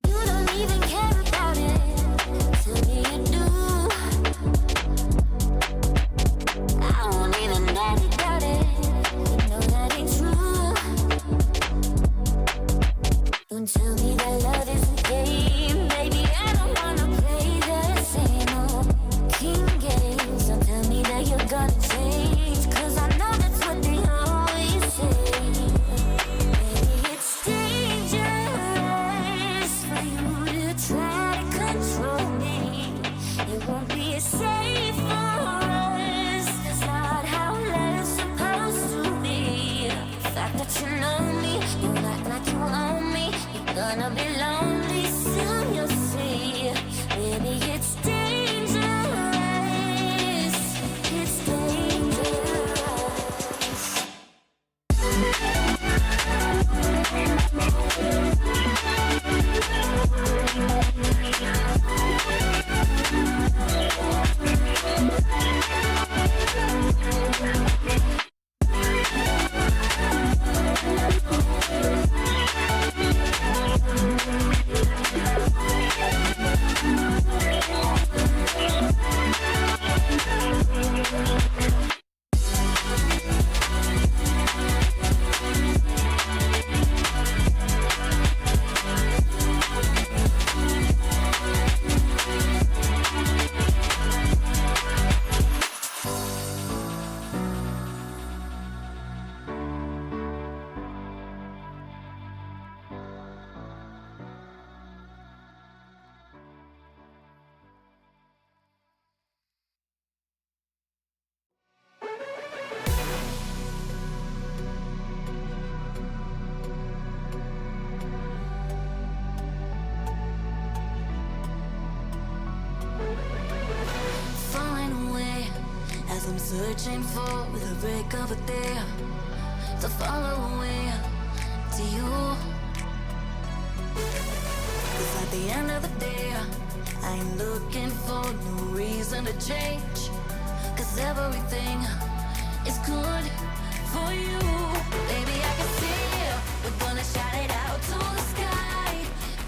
You don't even care about it. Tell me you do. I won't even worry about it. You know that ain't true. Don't tell me that love is a game, baby. I don't wanna play the same old king games. Don't tell me that you're gonna change, 'cause I know that's what they always say. Maybe it's dangerous for you to try to control me. It won't be as safe for us. That's not how love's supposed to be. The fact that you know me, you act like you own me. You're gonna be lonely soon, you'll see. Maybe it's dangerous. It's dangerous. Falling away as I'm searching for the break of a day to follow away to you. 'Cause at the end of the day, I ain't looking for no reason to change. 'Cause everything is good for you. Baby, I can see we're gonna shout it out to the sky.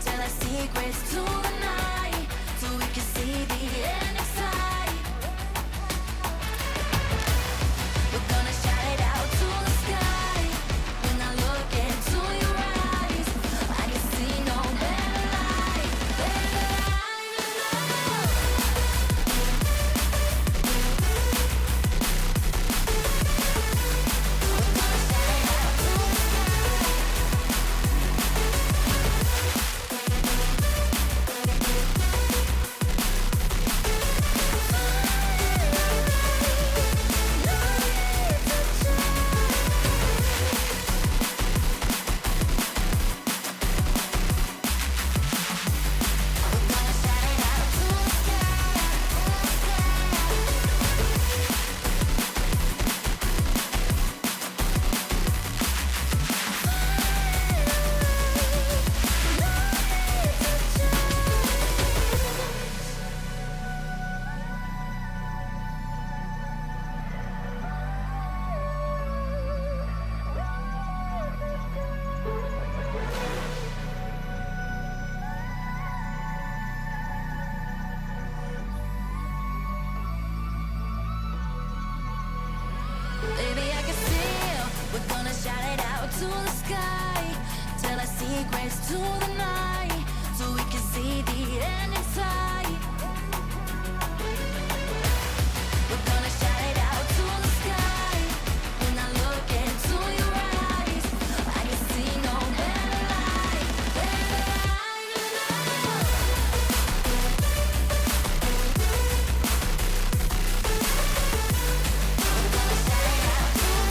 Tell our secrets to the night, so we can see the end in sight. We're gonna shout it out to the sky. When I look into your eyes, I can see no better light, better light than love. We're gonna shout it out to the sky. shout it out to the sky, till I see grace to the night, so we can see the end in sight. We're gonna shout it out to the sky. When I look into your eyes, I can see no better light, better light than love. We're gonna shout it out to the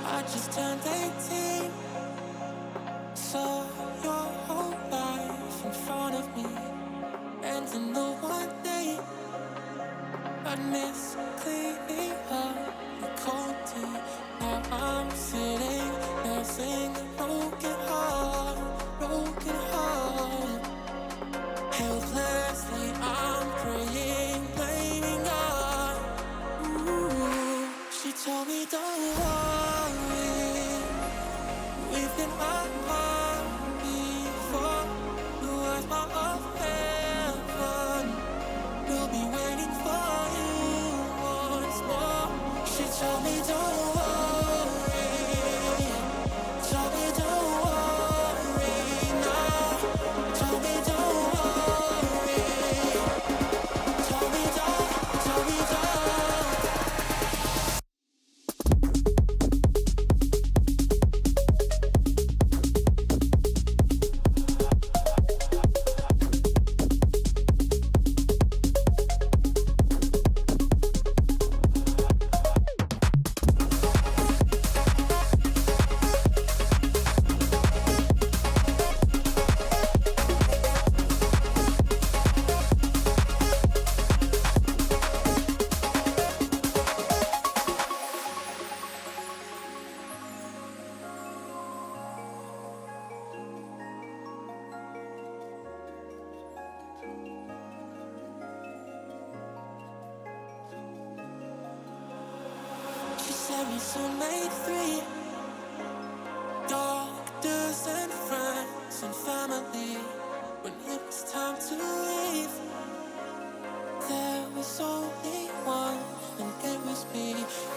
I just turned 18, saw your whole life in front of me, and in the one day I miss cleaning up the cold tea. Now I'm sitting there singing broken heart, helplessly I'm praying, blaming God. Ooh, she told me don't worry, we've been apart before. The words of heaven will be waiting for you once more. She told me don't worry, told me don't worry now, told me don't worry, told me don't. She said we soon made three, doctors and friends and family. When it was time to leave, there was only one, and it was me.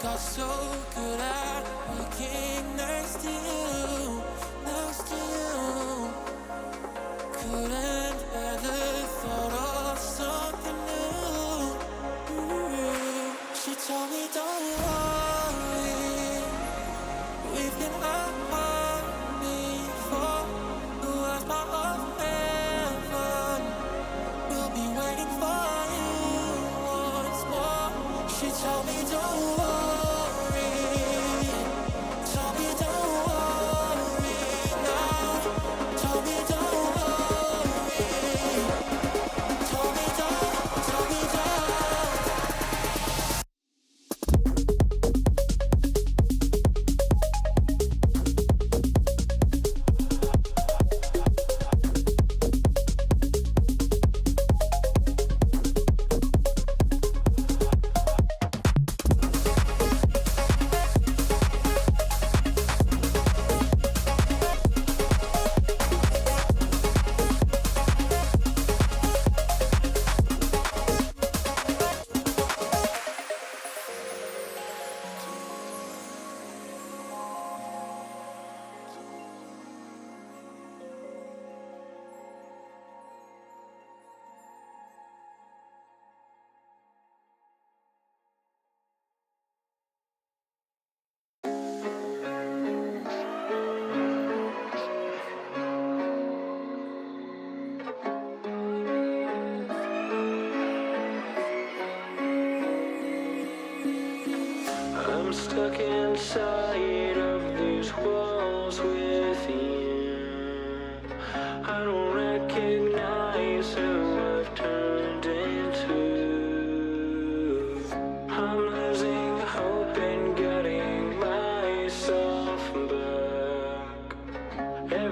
Got so good at waking next to you, next to you. Couldn't bear the thought of something new. Ooh, she told me don't worry,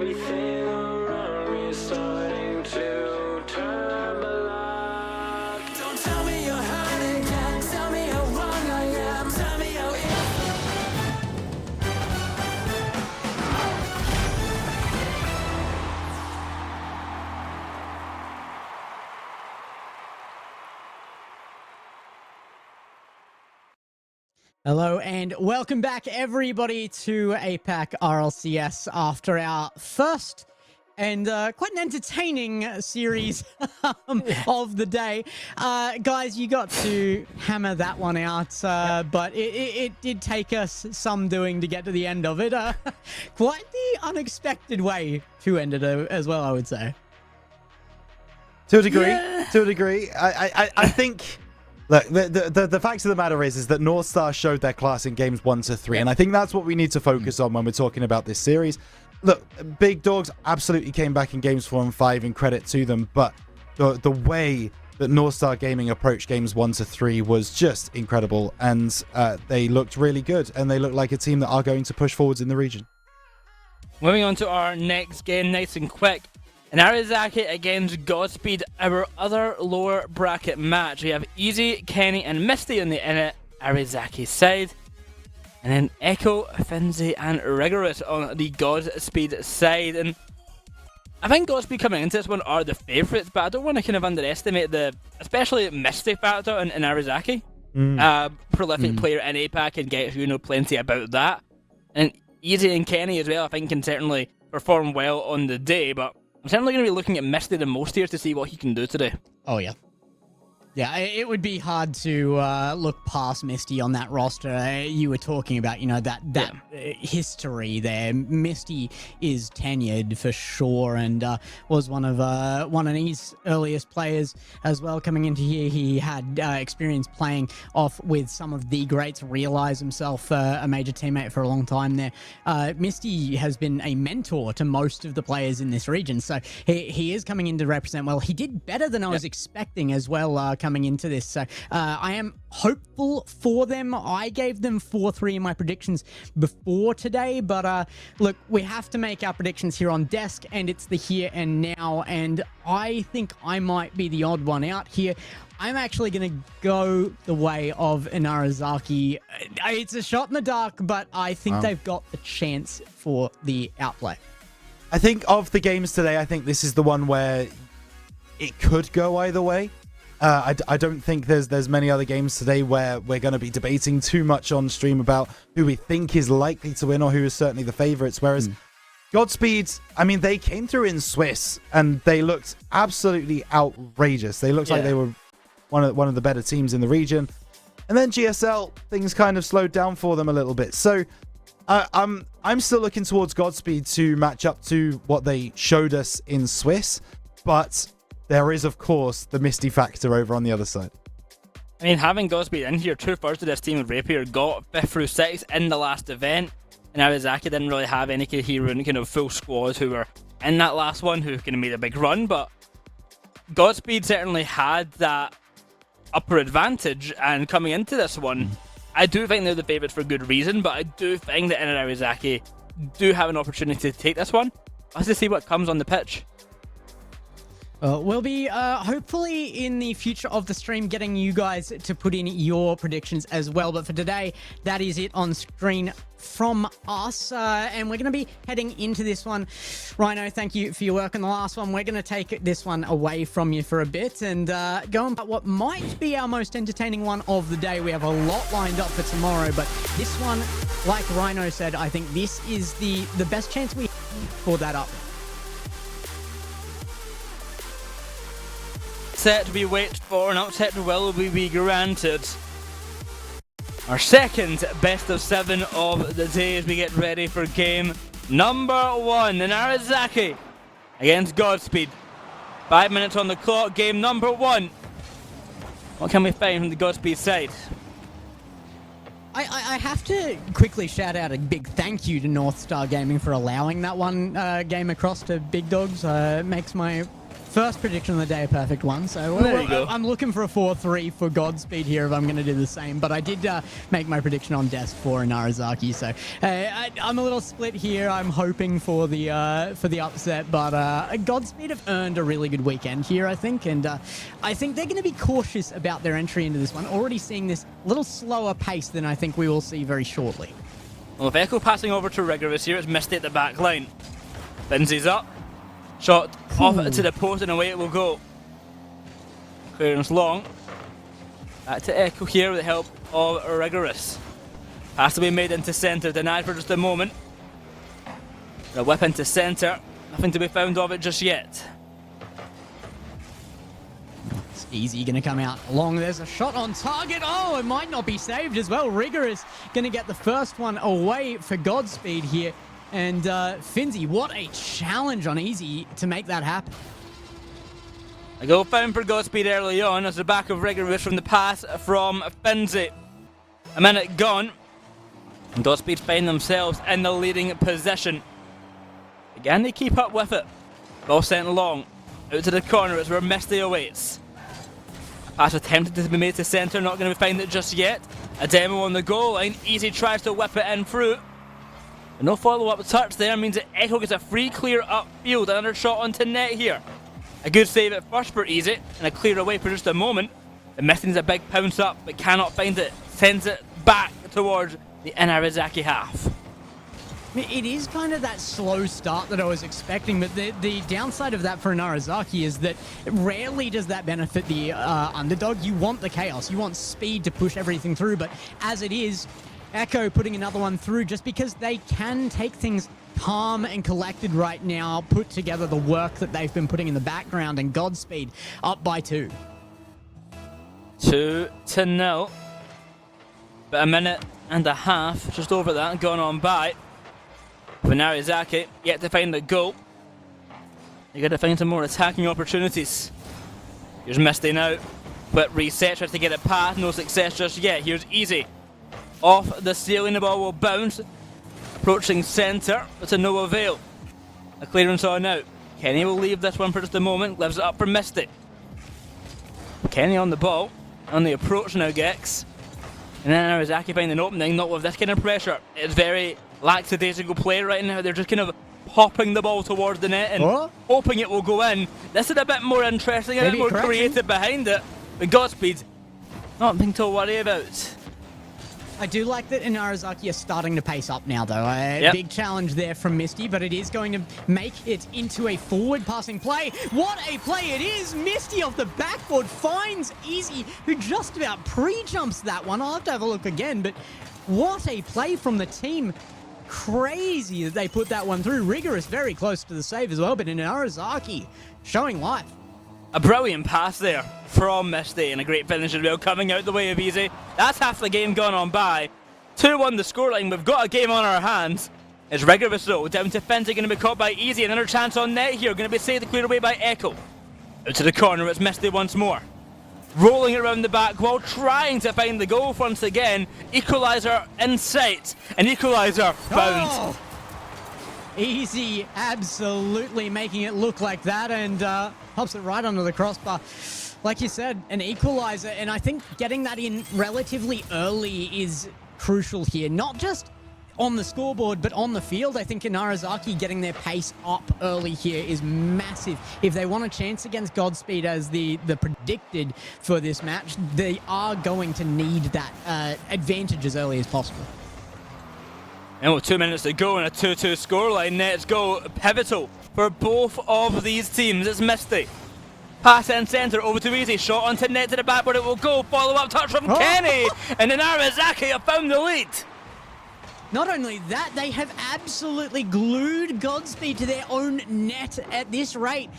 everything around me is starting to turn black. Don't tell me you're hurting yet. Tell me how wrong I am. Tell me how Hello and welcome back, everybody, to APAC RLCS after our first and quite an entertaining series of the day. Guys, you got to hammer that one out, but it did take us some doing to get to the end of it. Quite the unexpected way to end it as well, I would say. To a degree. Yeah. To a degree. I think... Look, the fact of the matter is that North Star showed their class in games 1 to 3, and I think that's what we need to focus on when we're talking about this series. Look, Big Dogs absolutely came back in games 4 and 5, and credit to them, but the way that North Star Gaming approached games 1 to 3 was just incredible, and they looked really good, and they look like a team that are going to push forwards in the region. Moving on to our next game, nice and quick. In Arizaki against Godspeed, our other lower bracket match. We have Easy, Kenny, and Misty on the Arizaki side. And then Echo, Finzi, and Rigorous on the Godspeed side. And I think Godspeed coming into this one are the favourites, but I don't want to kind of underestimate especially Misty factor in Arizaki. Prolific player in APAC and gets plenty about that. And Easy and Kenny as well, I think, can certainly perform well on the day, but I'm certainly going to be looking at Misty the most here to see what he can do today. Oh, yeah. Yeah, it would be hard to look past Misty on that roster. You were talking about, that history there. Misty is tenured for sure, and was one of his earliest players as well. Coming into here, he had experience playing off with some of the greats. Realize himself a major teammate for a long time there. Misty has been a mentor to most of the players in this region, so he is coming in to represent well. He did better than I was expecting as well. Coming into this, so I am hopeful for them. I gave them 4-3 in my predictions before today, but look, we have to make our predictions here on desk, and it's the here and now, and I think I might be the odd one out here. I'm actually going to go the way of Inarizaki. It's a shot in the dark, but I think they've got the chance for the outplay. I think of the games today, I think this is the one where it could go either way. I don't think there's many other games today where we're going to be debating too much on stream about who we think is likely to win or who is certainly the favorites. Whereas Godspeed, I mean, they came through in Swiss and they looked absolutely outrageous. They looked like they were one of the better teams in the region. And then GSL, things kind of slowed down for them a little bit. So I'm still looking towards Godspeed to match up to what they showed us in Swiss, but there is, of course, the Misty factor over on the other side. I mean, having Godspeed in here, 2/3 of this team of Rapier got 5th through 6th in the last event, and Arizaki didn't really have any coherent kind of full squads who were in that last one who kind of made a big run, but Godspeed certainly had that upper advantage, and coming into this one, I do think they're the favourites for good reason, but I do think that Arizaki do have an opportunity to take this one. Let's just see what comes on the pitch. We'll be hopefully in the future of the stream getting you guys to put in your predictions as well. But for today, that is it on screen from us. And we're going to be heading into this one. Rhino, thank you for your work on the last one. We're going to take this one away from you for a bit and go on what might be our most entertaining one of the day. We have a lot lined up for tomorrow, but this one, like Rhino said, I think this is the best chance we have for that up. Set to be waited for, an upset will be granted. Our second best of 7 of the day as we get ready for game number 1 in Arizaki against Godspeed. 5 minutes on the clock, game number 1. What can we find from the Godspeed side? I have to quickly shout out a big thank you to North Star Gaming for allowing that one game across to Big Dogs. Makes my First prediction of the day, a perfect one. So There you go. I'm looking for a 4-3 for Godspeed here if I'm going to do the same. But I did make my prediction on Desk for Narazaki. So I'm a little split here. I'm hoping for the upset. But Godspeed have earned a really good weekend here, I think. And I think they're going to be cautious about their entry into this one. Already seeing this little slower pace than I think we will see very shortly. Well, with Echo passing over to Rigorous here, it's Misty at the back line. Lindsay's up. Shot off to the post and away it will go. Clearance long. Back to Echo here with the help of Rigorous. Has to be made into centre, denied for just a moment. A whip into centre. Nothing to be found of it just yet. It's easy going to come out long. There's a shot on target. Oh, it might not be saved as well. Rigorous going to get the first one away for Godspeed here. And Finzi, what a challenge on Easy to make that happen. A goal found for Godspeed early on as the back of Rigorous from the pass from Finzi. A minute gone. And Godspeed find themselves in the leading position. Again, they keep up with it. Ball sent long. Out to the corner is where Misty awaits. A pass attempted to be made to centre, not going to find it just yet. A demo on the goal line. Easy tries to whip it in through. No follow-up touch there means that Echo gets a free clear upfield. Another shot onto net here. A good save at first for Easy, and a clear away for just a moment. The Misty needs a big pounce up, but cannot find it. Sends it back towards the Inarizaki half. It is kind of that slow start that I was expecting, but the downside of that for Narazaki is that rarely does that benefit the underdog. You want the chaos. You want speed to push everything through, but as it is, Echo putting another one through just because they can take things calm and collected right now, put together the work that they've been putting in the background, and Godspeed up by 2. 2-0. But a minute and a half, just over that, gone on by. For Narizaki, yet to find the goal. They got to find some more attacking opportunities. Here's Misty now, but reset, tries to get it past, no success just yet. Here's Easy. Off the ceiling, the ball will bounce. Approaching centre, but to no avail. A clearance on out. Kenny will leave this one for just a moment, lives it up for Misty. Kenny on the ball, on the approach now, Gex. And then Narizaki finding an opening, not with this kind of pressure. It's very lackadaisical play right now. They're just kind of popping the ball towards the net and hoping it will go in. This is a bit more interesting, a bit more creative behind it. But Godspeed, not being to worry about. I do like that Inarizaki are starting to pace up now, though. Big challenge there from Misty, but it is going to make it into a forward passing play. What a play it is! Misty off the backboard finds Easy, who just about pre-jumps that one. I'll have to have a look again, but what a play from the team. Crazy that they put that one through. Rigorous very close to the save as well, but Inarizaki showing life. A brilliant pass there from Misty and a great finish as well, coming out the way of Easy. That's half the game gone on by. 2-1 the scoreline. We've got a game on our hands. It's Rigorous though, down to Finzi, going to be caught by Easy. Another chance on net here, going to be saved, cleared away by Echo. Out to the corner, it's Misty once more. Rolling around the back wall, trying to find the goal once again. Equaliser in sight. An equaliser found. Oh! Easy absolutely making it look like that, and pops it right under the crossbar. Like you said, an equalizer, and I think getting that in relatively early is crucial here. Not just on the scoreboard, but on the field. I think Inarizaki getting their pace up early here is massive. If they want a chance against Godspeed as the predicted for this match, they are going to need that advantage as early as possible. And with 2 minutes to go and a 2-2 scoreline, Nets go pivotal for both of these teams. It's Misty. Pass in centre over to Easy. Shot onto net to the back where it will go. Follow-up touch from Kenny. And then Narizaki have found the lead. Not only that, they have absolutely glued Godspeed to their own net at this rate.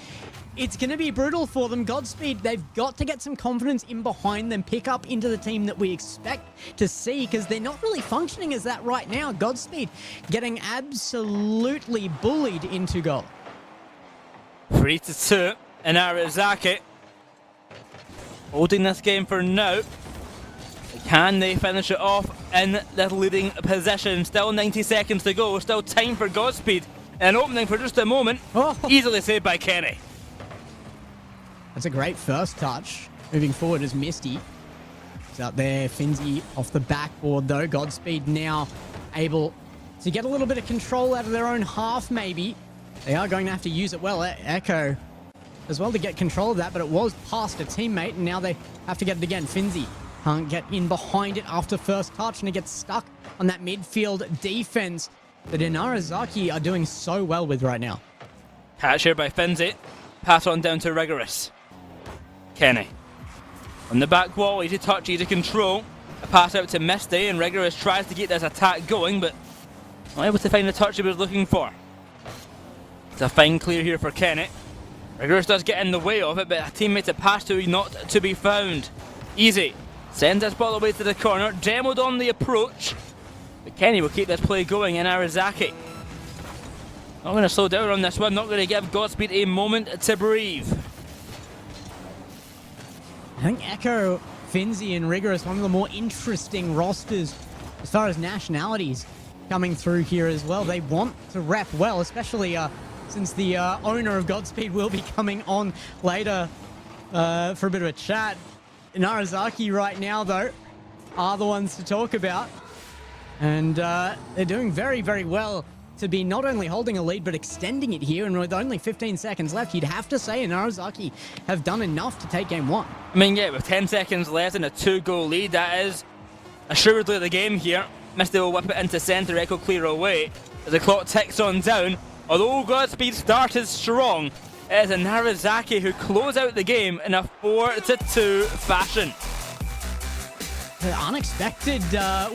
It's going to be brutal for them. Godspeed, they've got to get some confidence in behind them, pick up into the team that we expect to see, because they're not really functioning as that right now. Godspeed getting absolutely bullied into goal. 3-2, and Narizaki holding this game for now. Can they finish it off in the leading position? Still 90 seconds to go, still time for Godspeed. An opening for just a moment, easily saved by Kenny. That's a great first touch. Moving forward is Misty. He's out there. Finzi off the backboard though. Godspeed now able to get a little bit of control out of their own half maybe. They are going to have to use it well. Echo as well to get control of that, but it was past a teammate and now they have to get it again. Finzi can't get in behind it after first touch and it gets stuck on that midfield defense that Inarizaki are doing so well with right now. Catch here by Finzi. Pass on down to Rigorous. Kenny. On the back wall, easy touch, easy control. A pass out to Misty, and Rigorous tries to get this attack going, but not able to find the touch he was looking for. It's a fine clear here for Kenny. Rigorous does get in the way of it, but a teammate to pass to not to be found. Easy. Sends this ball away to the corner, demoed on the approach. But Kenny will keep this play going in Arizaki. Not going to slow down on this one, not going to give Godspeed a moment to breathe. I think Echo, Finzi and Rigorous, one of the more interesting rosters as far as nationalities coming through here as well. They want to rep well, especially since the owner of Godspeed will be coming on later for a bit of a chat. Narazaki right now, though, are the ones to talk about. And they're doing very, very well to be not only holding a lead, but extending it here. And with only 15 seconds left, you'd have to say Narazaki have done enough to take game one. I mean, yeah, with 10 seconds left and a 2-goal lead, that is assuredly the game here. Misty will whip it into centre, Echo clear away. As the clock ticks on down, although Godspeed started strong, it is Narazaki who close out the game in a 4-2 fashion. Unexpected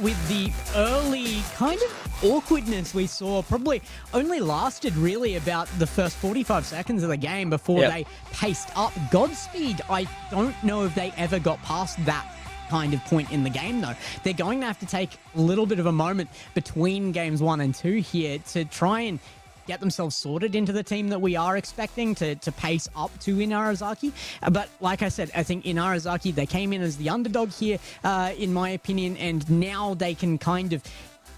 with the early kind of awkwardness we saw. Probably only lasted really about the first 45 seconds of the game before they paced up. Godspeed, I don't know if they ever got past that kind of point in the game though. They're going to have to take a little bit of a moment between games 1 and 2 here to try and get themselves sorted into the team that we are expecting to pace up to Inarizaki. But like I said, I think Inarizaki, they came in as the underdog here, in my opinion, and now they can kind of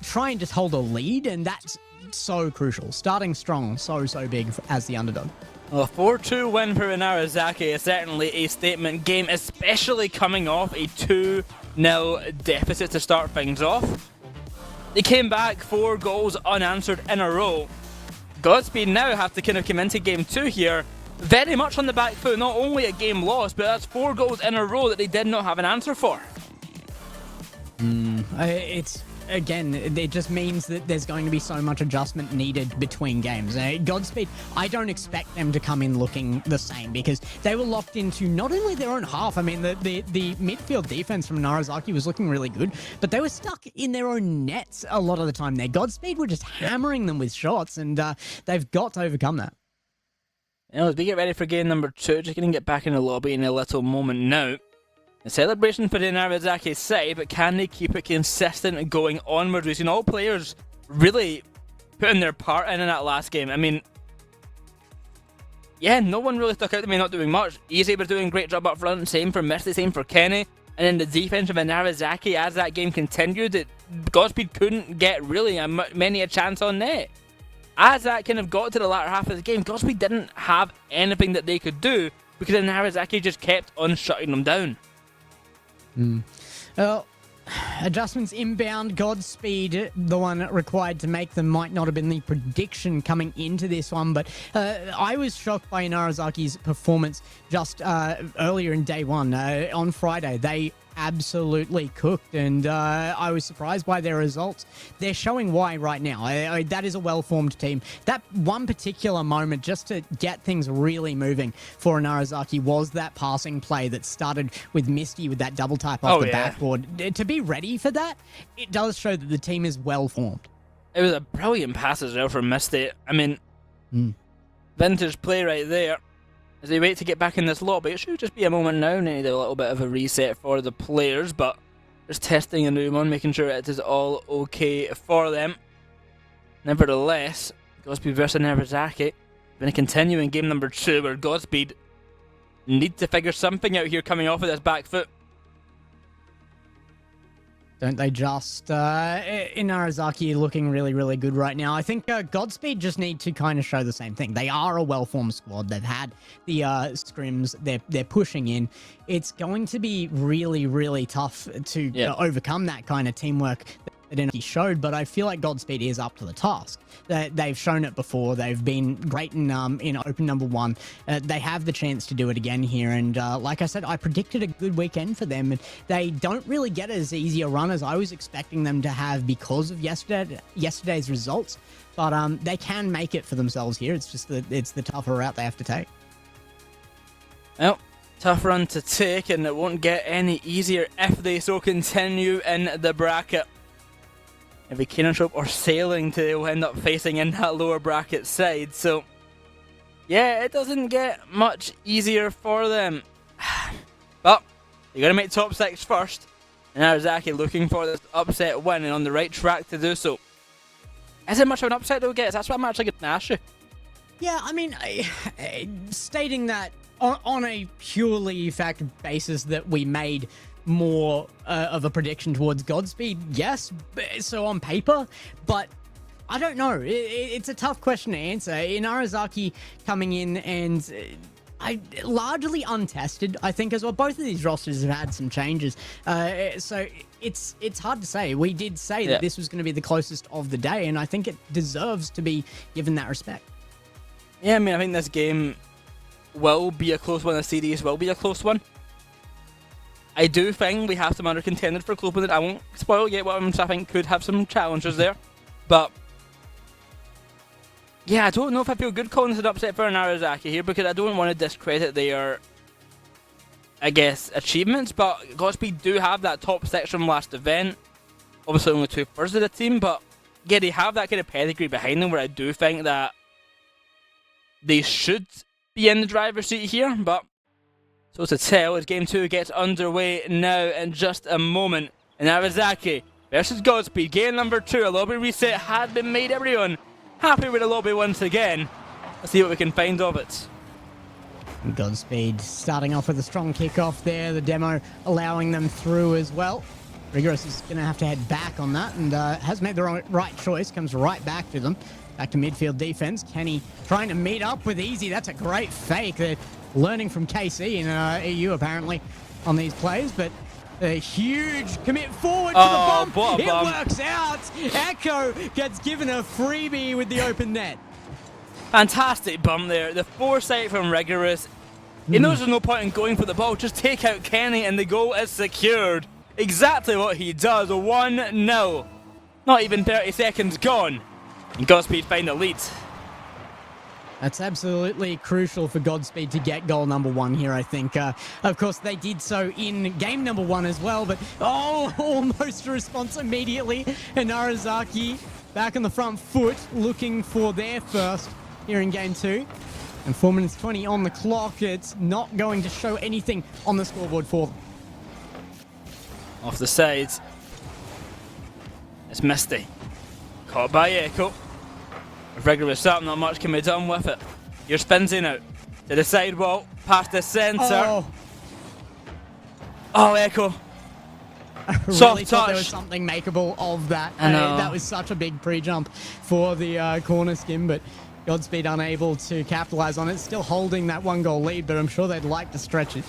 try and just hold a lead, and that's so crucial. Starting strong, so big as the underdog. Well, a 4-2 win for Inarizaki is certainly a statement game, especially coming off a 2-0 deficit to start things off. They came back 4 goals unanswered in a row. Godspeed now have to kind of come into game 2 here very much on the back foot. Not only a game lost, but that's 4 goals in a row that they did not have an answer for. It's, again, it just means that there's going to be so much adjustment needed between games. Godspeed, I don't expect them to come in looking the same because they were locked into not only their own half. I mean, the midfield defense from Narazaki was looking really good, but they were stuck in their own nets a lot of the time there. Godspeed were just hammering them with shots, and they've got to overcome that. As we get ready for game number 2, just going to get back in the lobby in a little moment now. A celebration for the Narazaki side, but can they keep it consistent and going onwards? We've seen all players really putting their part in that last game. I mean, yeah, no one really stuck out to me not doing much. Easy was doing a great job up front, same for Misty, same for Kenny. And then the defense of Narazaki, as that game continued, Godspeed couldn't get really many a chance on net. As that kind of got to the latter half of the game, Godspeed didn't have anything that they could do because Narazaki just kept on shutting them down. Well, adjustments inbound. Godspeed, the one required to make them, might not have been the prediction coming into this one, but I was shocked by Narazaki's performance just earlier in day 1. On Friday, they absolutely cooked, and I was surprised by their results. They're showing why right now. That is a well-formed team. That one particular moment, just to get things really moving for Narazaki, was that passing play that started with Misty with that double type off the backboard. To be ready for that, it does show that the team is well-formed. It was a brilliant pass as well from Misty. I mean, vintage play right there. As they wait to get back in this lobby, it should just be a moment now. They need a little bit of a reset for the players, but just testing a new one, making sure it is all okay for them. Nevertheless, Godspeed versus Narazaki going to continue in game number 2, where Godspeed need to figure something out here coming off of this back foot. Don't they just? Inarizaki looking really, really good right now. I think Godspeed just need to kind of show the same thing. They are a well-formed squad. They've had the scrims. They're pushing in. It's going to be really, really tough to overcome that kind of teamwork that Inarizaki showed, but I feel like Godspeed is up to the task. They've shown it before. They've been great in Open number 1. They have the chance to do it again here, and like I said, I predicted a good weekend for them, and they don't really get as easy a run as I was expecting them to have because of yesterday's results, but they can make it for themselves here. It's just it's the tougher route they have to take. Well, tough run to take, and it won't get any easier if they so continue in the bracket. If Keenantrope or Sailing to end up facing in that lower bracket side. So, yeah, it doesn't get much easier for them. But, you got to make top 6 first. And Narazaki looking for this upset win and on the right track to do so. Is it much of an upset they'll get? That's what I'm actually going to ask you. Yeah, I mean, stating that on a purely fact basis that we made more of a prediction towards Godspeed, yes, so on paper, but I don't know. It's a tough question to answer. Inarizaki coming in and largely untested, I think, as well. Both of these rosters have had some changes, so it's hard to say. We did say that this was going to be the closest of the day, and I think it deserves to be given that respect. Yeah, I mean, I think this game will be a close one. The series will be a close one. I do think we have some other contenders for close with it. I won't spoil yet what I think could have some challenges there. But, yeah, I don't know if I feel good calling this an upset for Narazaki here, because I don't want to discredit their, I guess, achievements. But Godspeed do have that top 6 from last event. Obviously only 2/3 of the team, but yeah, they have that kind of pedigree behind them where I do think that they should be in the driver's seat here. But so to tell, as Game 2 gets underway now in just a moment. And Narazaki versus Godspeed, game number 2. A lobby reset had been made, everyone. Happy with the lobby once again. Let's see what we can find of it. Godspeed starting off with a strong kickoff there. The demo allowing them through as well. Rigorous is going to have to head back on that, and has made the right choice. Comes right back to them. Back to midfield defense. Kenny trying to meet up with Easy. That's a great fake. They're learning from KC in EU apparently on these plays, but a huge commit forward to the bomb. It works out. Echo gets given a freebie with the open net. Fantastic bump there. The foresight from Rigorous. He knows there's no point in going for the ball. Just take out Kenny and the goal is secured. Exactly what he does. 1-0. Not even 30 seconds gone. And Godspeed find the lead. That's absolutely crucial for Godspeed to get goal number 1 here, I think. Of course, they did so in game number 1 as well, but almost a response immediately. And Narazaki back on the front foot, looking for their first here in game 2. And 4 minutes 20 on the clock. It's not going to show anything on the scoreboard for them. Off the sides. It's Misty. Caught by Echo. Rigorous up, not much can be done with it. Here's Finzi now. To the side wall, past the centre. Oh, Echo. I really Soft thought touch. there was something makeable of that. I know. That was such a big pre-jump for the corner skim, but Godspeed unable to capitalise on it. Still holding that 1-goal lead, but I'm sure they'd like to stretch it.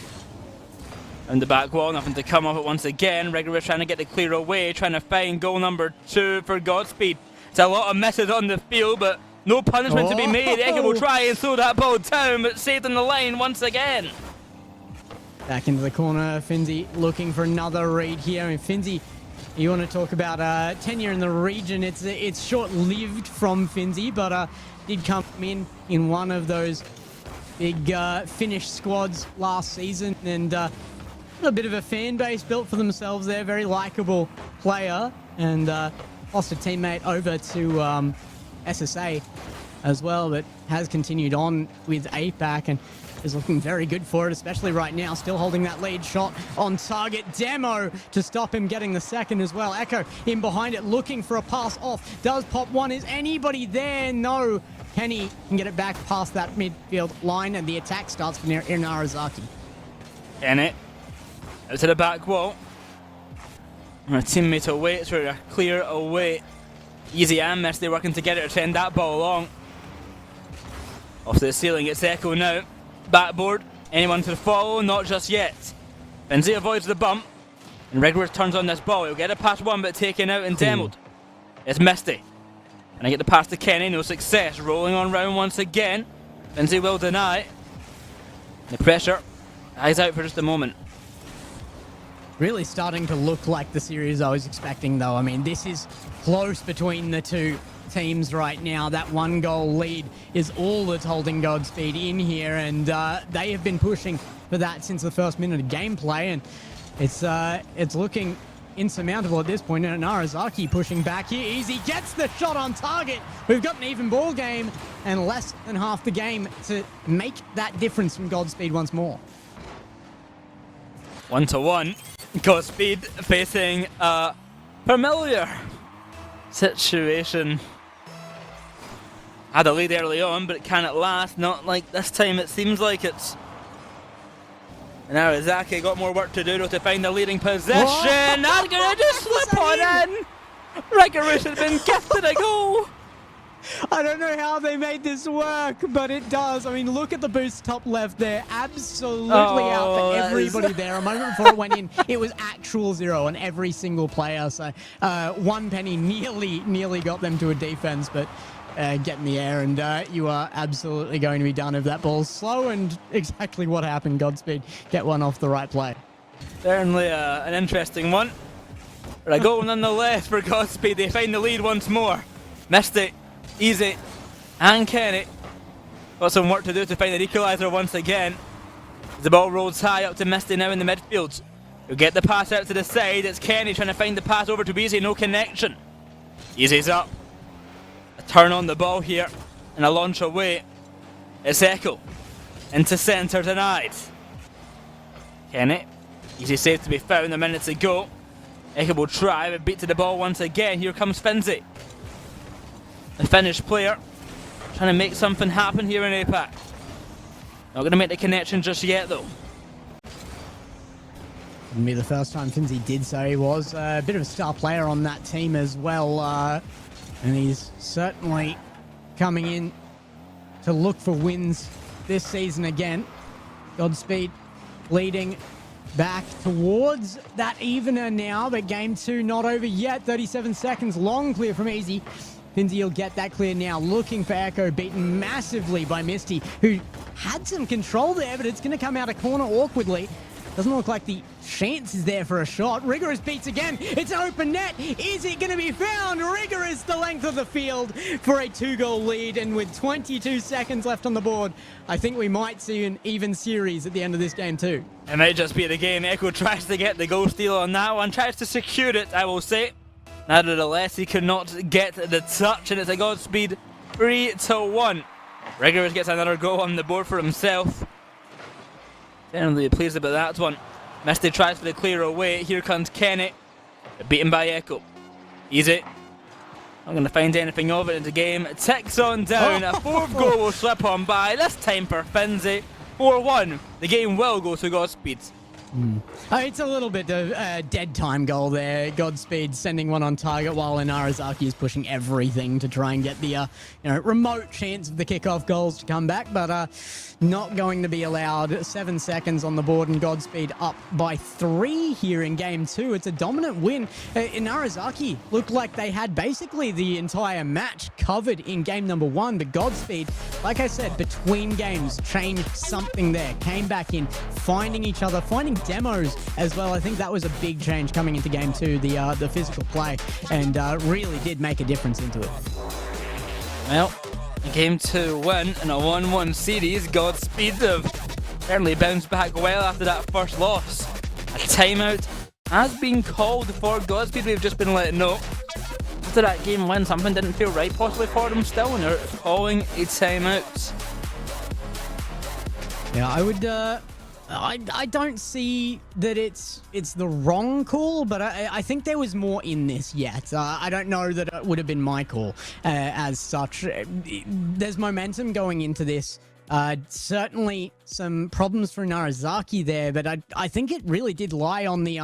And the back wall, nothing to come off it once again. Rigorous trying to get the clear away, trying to find goal number 2 for Godspeed. It's a lot of misses on the field, but no punishment to be made. Echo will try and throw that ball down, but saved on the line once again. Back into the corner, Finzi looking for another read here. I mean, Finzi, you want to talk about tenure in the region. It's short-lived from Finzi, but did come in one of those big Finnish squads last season, and a bit of a fan base built for themselves there. Very likable player, and lost a teammate over to SSA as well, but has continued on with APAC and is looking very good for it, especially right now. Still holding that lead shot on target. Demo to stop him getting the second as well. Echo in behind it, looking for a pass off. Does pop one. Is anybody there? No. Kenny can get it back past that midfield line, and the attack starts for Narazaki. In it. Out to the back wall. Our teammate awaits for a clear away. Easy and Misty working together to send that ball along. Off the ceiling, it's Echo now. Backboard. Anyone to follow? Not just yet. Benzie avoids the bump. And Redwood turns on this ball. He'll get it past one, but taken out and demoed. It's Misty. And I get the pass to Kenny. No success. Rolling on round once again. Benzie will deny. The pressure. Eyes out for just a moment. Really starting to look like the series I was expecting, though. I mean, this is close between the two teams right now. That 1-goal lead is all that's holding Godspeed in here, and they have been pushing for that since the first minute of gameplay, and it's looking insurmountable at this point. And Narazaki pushing back here. Easy gets the shot on target. We've got an even ball game and less than half the game to make that difference from Godspeed once more. 1-1. Godspeed facing a familiar situation. Had a lead early on, but can it last? Not like this time. It seems like it's... Now Izaki got more work to do to find the leading possession. Not gonna just slip on in. Rigorous has been gifted a goal. I don't know how they made this work, but it does. I mean, look at the boost top left there. Absolutely out for everybody there. A moment before it went in, it was actual 0 on every single player. So one penny nearly got them to a defense, but get in the air, and you are absolutely going to be done if that ball's slow, and exactly what happened. Godspeed get one off the right play. Certainly an interesting one. But a goal nonetheless for Godspeed. They find the lead once more. Missed it. Easy and Kenny got some work to do to find an equaliser once again. The ball rolls high up to Misty now in the midfield. He'll get the pass out to the side. It's Kenny trying to find the pass over to Easy. No connection. Easy's up. A turn on the ball here and a launch away. It's Echo into centre, denied. Kenny. Easy save to be found a minute to go. Echo will try but beat to the ball once again. Here comes Finzi. The Finnish player trying to make something happen here in APAC. Not going to make the connection just yet, though. Wouldn't be the first time Finzi did so. He was a bit of a star player on that team as well. And he's certainly coming in to look for wins this season again. Godspeed leading back towards that evener now, but game 2 not over yet. 37 seconds, long clear from Easy. Finzi will get that clear now, looking for Echo, beaten massively by Misty, who had some control there, but it's going to come out of corner awkwardly. Doesn't look like the chance is there for a shot. Rigorous beats again. It's an open net. Is it going to be found? Rigorous the length of the field for a 2-goal lead, and with 22 seconds left on the board, I think we might see an even series at the end of this game too. It might just be the game. Echo tries to get the goal steal on that one, tries to secure it, I will say. Nevertheless, he could not get the touch, and it's a Godspeed 3-1. Rigorous gets another goal on the board for himself. Generally pleased about that one. Misty tries for the clear away. Here comes Kenny. Beaten by Echo. Easy. Not going to find anything of it in the game. It ticks on down. A 4th goal will slip on by. This time for Finzi. 4-1. The game will go to Godspeed. It's a little bit of a dead time goal there. Godspeed sending one on target while Inarizaki is pushing everything to try and get the remote chance of the kickoff goals to come back, but not going to be allowed. 7 seconds on the board, and Godspeed up by 3 here in game 2. It's a dominant win. Inarizaki looked like they had basically the entire match covered in game number 1, but Godspeed, like I said, between games changed something there. Came back in, finding each other, finding demos as well. I think that was a big change coming into game 2, the physical play, and really did make a difference into it. Well, a game 2 win in a 1-1 series. Godspeed have certainly bounced back well after that first loss. A timeout has been called for Godspeed. We've just been let know after that game win something didn't feel right possibly for them still, and they're calling a timeout. Yeah, I would I don't see that it's the wrong call, but I think there was more in this yet. I don't know that it would have been my call as such. There's momentum going into this Certainly some problems for Narazaki there, but I think it really did lie on the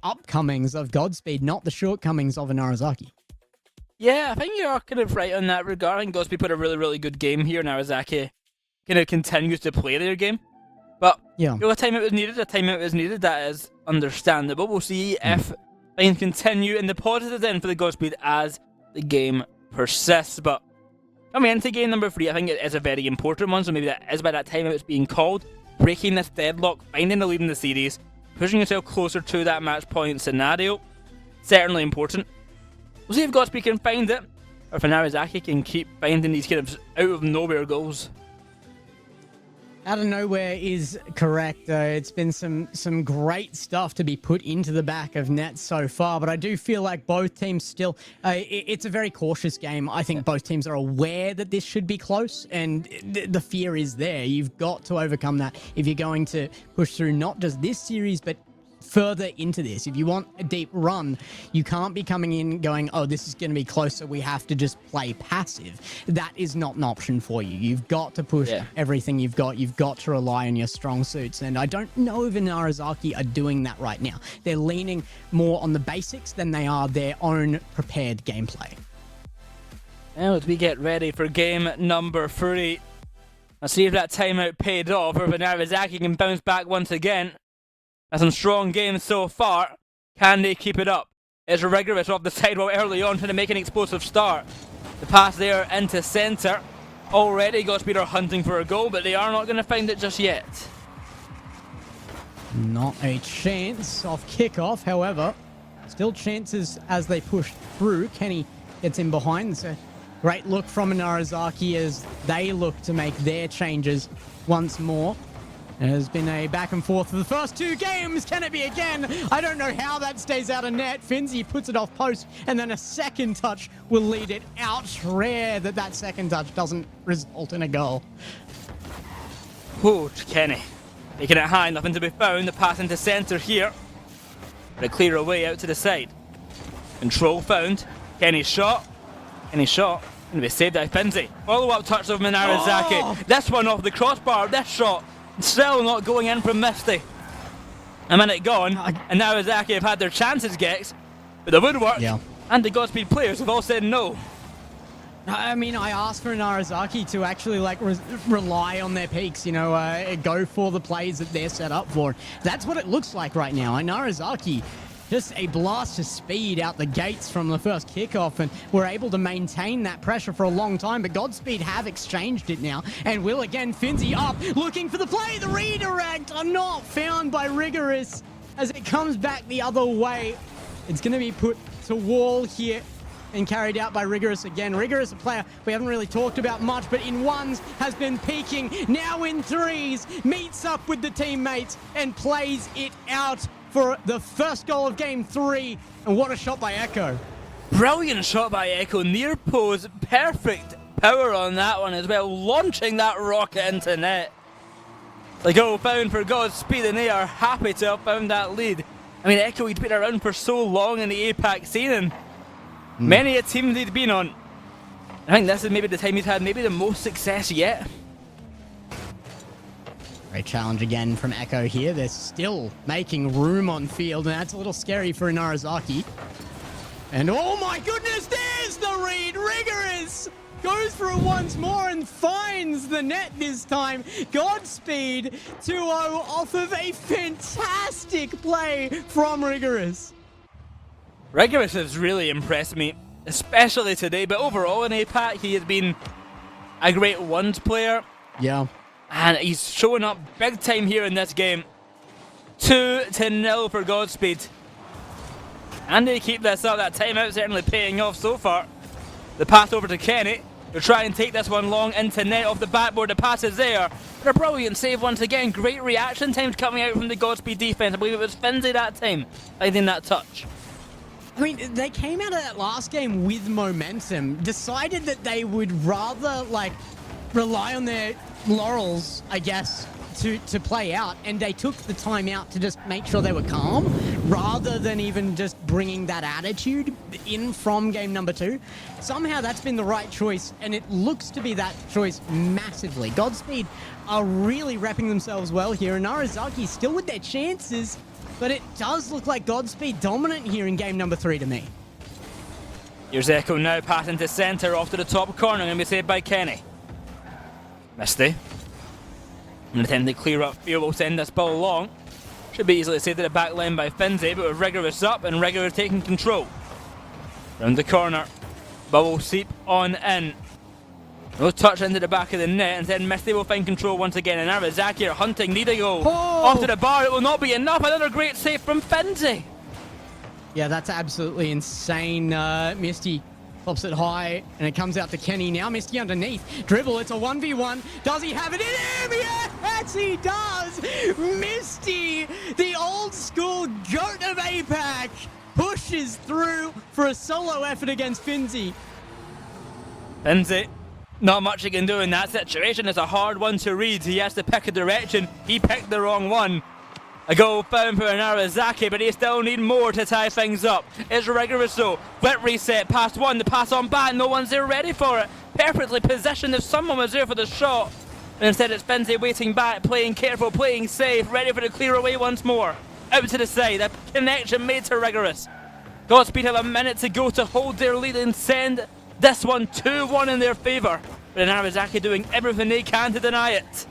upcomings of Godspeed, not the shortcomings of a Narazaki. Yeah, I think you are kind of right on that regard. I think Godspeed put a really, really good game here. Narazaki kind of continues to play their game. But yeah, a timeout was needed. A timeout was needed. That is understandable. We'll see if things continue in the positive end for the Godspeed as the game persists. But coming into game number 3, I think it is a very important one. So maybe that is by that timeout it's being called. Breaking this deadlock, finding the lead in the series, pushing yourself closer to that match point scenario. Certainly important. We'll see if Godspeed can find it, or if Narazaki can keep finding these kind of out of nowhere goals. Out of nowhere is correct, though. It's been some great stuff to be put into the back of net so far, but I do feel like both teams still... it's a very cautious game. I think both teams are aware that this should be close, and the fear is there. You've got to overcome that if you're going to push through not just this series, but further into this. If you want a deep run, you can't be coming in going, oh, this is going to be closer, we have to just play passive. That is not an option for you. You've got to push everything you've got. You've got to rely on your strong suits, and I don't know if Narazaki are doing that right now. They're leaning more on the basics than they are their own prepared gameplay. Now as we get ready for game number 3, let's see if that timeout paid off, or if Narazaki can bounce back once again. That's some strong games so far. Can they keep it up? It's Rigorous off the sidewall early on, trying to make an explosive start. The pass there into centre. Already Godspeed are hunting for a goal, but they are not going to find it just yet. Not a chance off kickoff, however. Still chances as they push through. Kenny gets in behind. It's a great look from Narazaki as they look to make their changes once more. There's been a back and forth for the first 2 games. Can it be again? I don't know how that stays out of net. Finzi puts it off post, and then a second touch will lead it out. Rare that second touch doesn't result in a goal. Oh, Kenny. Making it high, nothing to be found. The pass into centre here. But a clear away out to the side. Control found. Kenny's shot. Kenny's shot. Going to be saved by Finzi. Follow-up touch of Narazaki. Oh! This one off the crossbar. This shot. Still not going in from Misty. A minute gone, and Narazaki have had their chances, Gex, but the woodwork and the Godspeed players have all said no. I mean, I asked for Narazaki to actually rely on their peaks, go for the plays that they're set up for. That's what it looks like right now. Narazaki, just a blast of speed out the gates from the first kickoff, and we're able to maintain that pressure for a long time, but Godspeed have exchanged it now, and will again. Finzi up, looking for the play. The redirect are not found by Rigorous as it comes back the other way. It's going to be put to wall here and carried out by Rigorous again. Rigorous, a player we haven't really talked about much, but in ones has been peaking, now in threes, meets up with the teammates and plays it out for the first goal of game 3. And what a shot by Echo. Brilliant shot by Echo, near pose, perfect power on that one as well, launching that rocket into net. The goal found for Godspeed, and they are happy to have found that lead. I mean, Echo, he'd been around for so long in the APAC scene, and many a team he'd been on. I think this is maybe the time he's had maybe the most success yet. Great challenge again from Echo here. They're still making room on field, and that's a little scary for Narazaki. And oh my goodness, there's the read. Rigorous goes for it once more and finds the net this time. Godspeed 2-0 off of a fantastic play from Rigorous. Rigorous has really impressed me, especially today, but overall in APAC, he has been a great ones player. Yeah. And he's showing up big time here in this game. 2-0 for Godspeed. And they keep this up. That timeout certainly paying off so far. The pass over to Kenny. He'll try and take this one long into net off the backboard. The pass is there. But a brilliant save once again. Great reaction times coming out from the Godspeed defense. I believe it was Finzi that time, finding that touch. I mean, they came out of that last game with momentum. Decided that they would rather, rely on their laurels, I guess, to play out, and they took the time out to just make sure they were calm rather than even just bringing that attitude in from game number 2. Somehow that's been the right choice, and it looks to be that choice massively. Godspeed are really repping themselves well here, and Narazaki still with their chances, but it does look like Godspeed dominant here in game number 3 to me. Here's Echo now, passing to centre, off to the top corner, going to be saved by Kenny. Misty. An attempt to clear up here will send this ball long. Should be easily saved to the back line by Finzi, but with Rigorous up and Rigorous taking control. Round the corner. Bubble seep on in. No touch into the back of the net, and then Misty will find control once again, and Arizaki are hunting, need a goal. Off to the bar, it will not be enough. Another great save from Finzi. Yeah, that's absolutely insane. Misty pops it high, and it comes out to Kenny now. Misty underneath. Dribble, it's a 1v1. Does he have it in him? Yes, he does! Misty, the old school GOAT of APAC, pushes through for a solo effort against Finzi. Finzi, not much he can do in that situation. It's a hard one to read. He has to pick a direction. He picked the wrong one. A goal found for Narazaki, but he still need more to tie things up. It's Rigorous though. Flip reset, past one, the pass on back, no one's there ready for it. Perfectly positioned if someone was there for the shot. And instead it's Finzi waiting back, playing careful, playing safe, ready for the clear away once more. Out to the side, a connection made to Rigorous. Godspeed have a minute to go to hold their lead and send this one 2-1 in their favour. But Narazaki doing everything they can to deny it.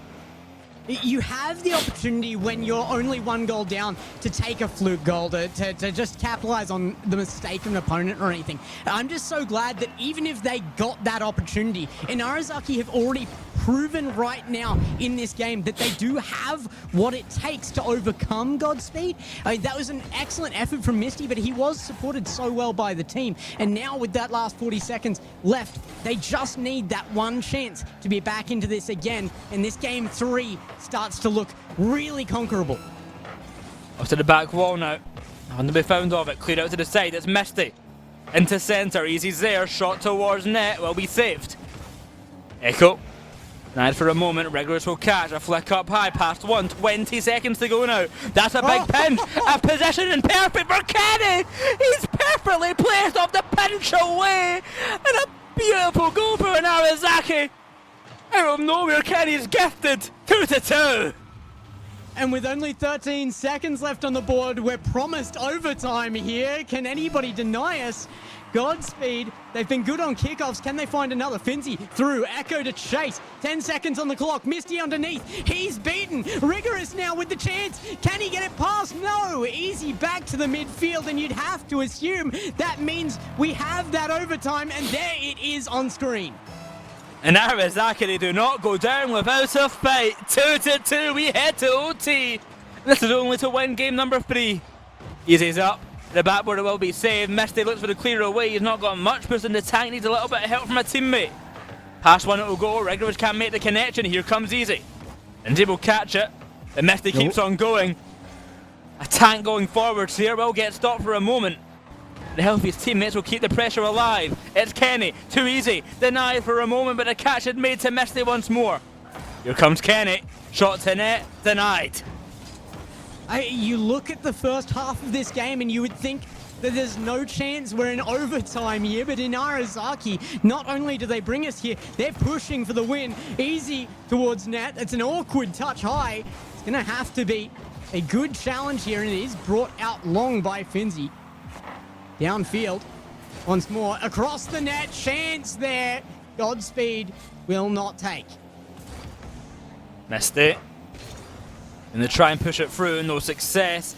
You have the opportunity when you're only 1 goal down to take a fluke goal, to just capitalize on the mistake of an opponent or anything. I'm just so glad that even if they got that opportunity, and Narazaki have already proven right now in this game that they do have what it takes to overcome Godspeed. I mean, that was an excellent effort from Misty, but he was supported so well by the team. And now with that last 40 seconds left, they just need that one chance to be back into this again. And this game 3 starts to look really conquerable. Off to the back wall now. Nothing to be found of it. Cleared out to the side. It's Misty. Into centre. Easy's there. Shot towards net. Will be saved. Echo. Denied for a moment. Rigorous will catch. A flick up high. Past 1. 20 seconds to go now. That's a big pinch. A position and perfect for Kenny. He's perfectly placed off the pinch away. And a beautiful goal for Narazaki. Out of nowhere, Kenny's gifted. 2-2. And with only 13 seconds left on the board, we're promised overtime here. Can anybody deny us? Godspeed, they've been good on kickoffs. Can they find another? Finzi through, Echo to chase. 10 seconds on the clock. Misty underneath. He's beaten. Rigorous now with the chance. Can he get it past? No. Easy back to the midfield, and you'd have to assume that means we have that overtime, and there it is on screen. And Narazaki, they do not go down without a fight. 2-2, we head to OT. This is only to win game number 3. Easy's up. The backboard will be saved. Misty looks for the clear away. He's not got much boost in the tank. Needs a little bit of help from a teammate. Past one, it will go. Rigorous can't make the connection. Here comes Easy. And they will catch it. And Misty keeps on going. A tank going forwards here will get stopped for a moment. The help of his teammates will keep the pressure alive. It's Kenny. Too easy. Denied for a moment, but a catch had made to Misty once more. Here comes Kenny. Shot to net. Denied. You look at the first half of this game and you would think that there's no chance we're in overtime here, but in Narazaki, not only do they bring us here, they're pushing for the win. Easy towards net. It's an awkward touch high. It's going to have to be a good challenge here, and it is brought out long by Finzi. Downfield, once more, across the net, chance there. Godspeed will not take. Missed it. And they try and push it through, no success.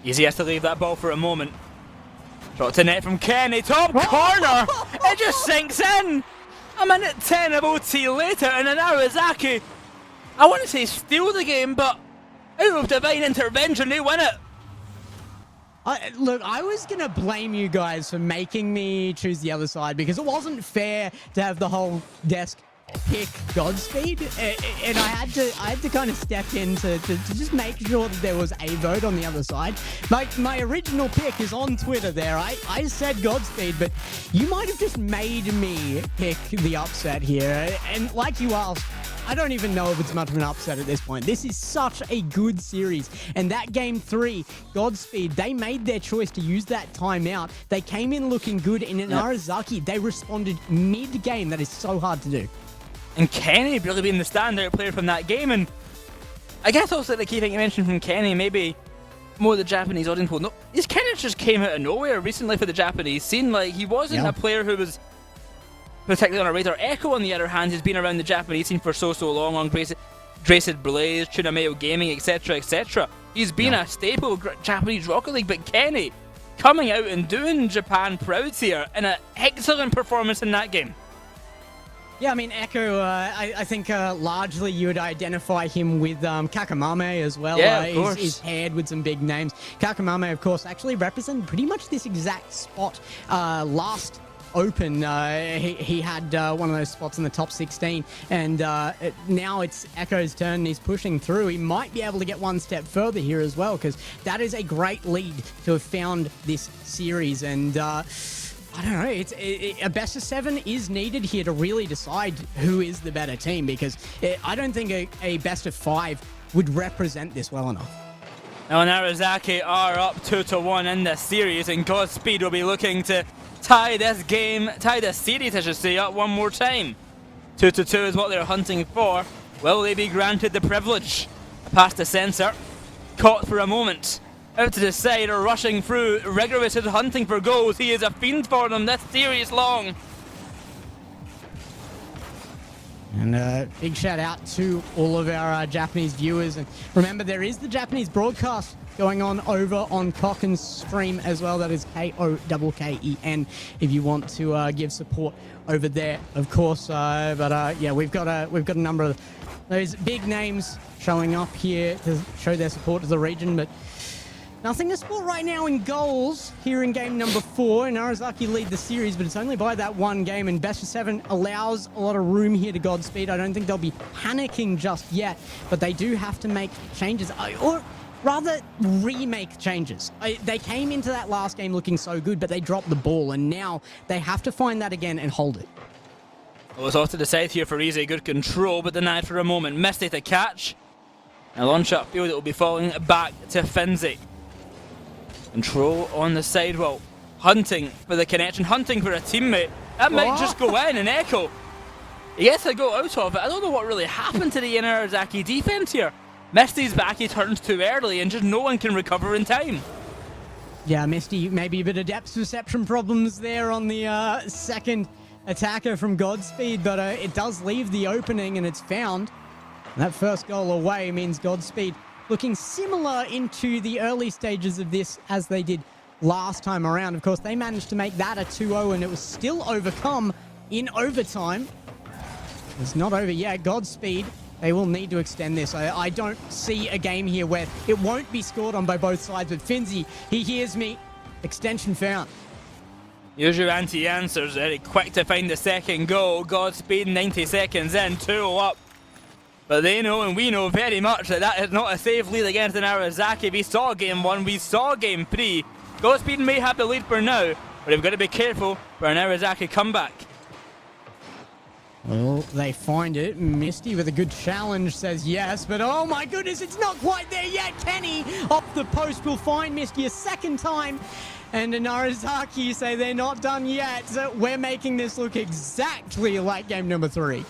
Easy has to leave that ball for a moment. Shot to net from Kenny, top corner! It just sinks in! A minute 10 of OT later, and an Narazaki, I want to say steal the game, but out of divine intervention, they win it. Look, I was going to blame you guys for making me choose the other side because it wasn't fair to have the whole desk pick Godspeed, and I had to kind of step in to just make sure that there was a vote on the other side. My original pick is on Twitter there. I said Godspeed, but you might have just made me pick the upset here. And like you asked, I don't even know if it's much of an upset at this point. This is such a good series. And that game 3, Godspeed, they made their choice to use that timeout. They came in looking good. And in Arizaki, they responded mid-game. That is so hard to do. And Kenny really being the standout player from that game. And I guess also the key thing you mentioned from Kenny, maybe more the Japanese audience will know, is Kenny just came out of nowhere recently for the Japanese scene. Like, he wasn't a player who was particularly on a radar. Echo, on the other hand, has been around the Japanese scene for so long on Graced Blaze, Tsunameo Gaming, etc., etc. He's been a staple of Japanese Rocket League, but Kenny coming out and doing Japan proud here, and an excellent performance in that game. Yeah, I mean, Echo, I think largely you would identify him with Kakamame as well. Yeah, of course. He's paired with some big names. Kakamame, of course, actually represented pretty much this exact spot last Open. He had one of those spots in the top 16, and now it's Echo's turn, and he's pushing through. He might be able to get one step further here as well, because that is a great lead to have found this series. And I don't know, a best of 7 is needed here to really decide who is the better team, because I don't think a best of 5 would represent this well enough. Now Narazaki are up 2-1 in this series, and Godspeed will be looking to tie this series, I should say, up one more time. 2-2 is what they're hunting for. Will they be granted the privilege? Past the sensor, caught for a moment. Out to the side, or rushing through. Rigorous is hunting for goals. He is a fiend for them this series long. And big shout out to all of our Japanese viewers. And remember, there is the Japanese broadcast going on over on Kokken's stream as well. That is Kokken, if you want to give support over there, of course. Yeah, we've got a number of those big names showing up here to show their support to the region, but nothing to sport right now in goals here in game number 4. And Narazaki lead the series, but it's only by that one game. And best of 7 allows a lot of room here to Godspeed. I don't think they'll be panicking just yet, but they do have to make changes, or rather remake changes. They came into that last game looking so good, but they dropped the ball, and now they have to find that again and hold it. Well, it's off to the side here for Easy. Good control, but denied for a moment. Misty to catch. And launch upfield, it will be falling back to Finzi. Control on the sidewall, hunting for the connection, hunting for a teammate. That might just go in, and Echo, he gets a goal out of it. I don't know what really happened to the Narazaki defense here. Misty's back, he turns too early, and just no one can recover in time. Yeah, Misty, maybe a bit of depth perception problems there on the second attacker from Godspeed, but it does leave the opening, and it's found. And that first goal away means Godspeed looking similar into the early stages of this as they did last time around. Of course, they managed to make that a 2-0, and it was still overcome in overtime. It's not over yet. Godspeed, they will need to extend this. I don't see a game here where it won't be scored on by both sides, but Finzi, he hears me. Extension found. Usual anti-answers, very quick to find the second goal. Godspeed 90 seconds in, 2-0 up. But they know, and we know very much, that that is not a safe lead against the Narazaki. We saw game 1, we saw game 3. Godspeed may have the lead for now, but we've got to be careful for a Narazaki comeback. Well, they find it. Misty with a good challenge says yes, but oh my goodness, it's not quite there yet. Kenny off the post will find Misty a second time. And the Narazaki say they're not done yet. So we're making this look exactly like game number 3.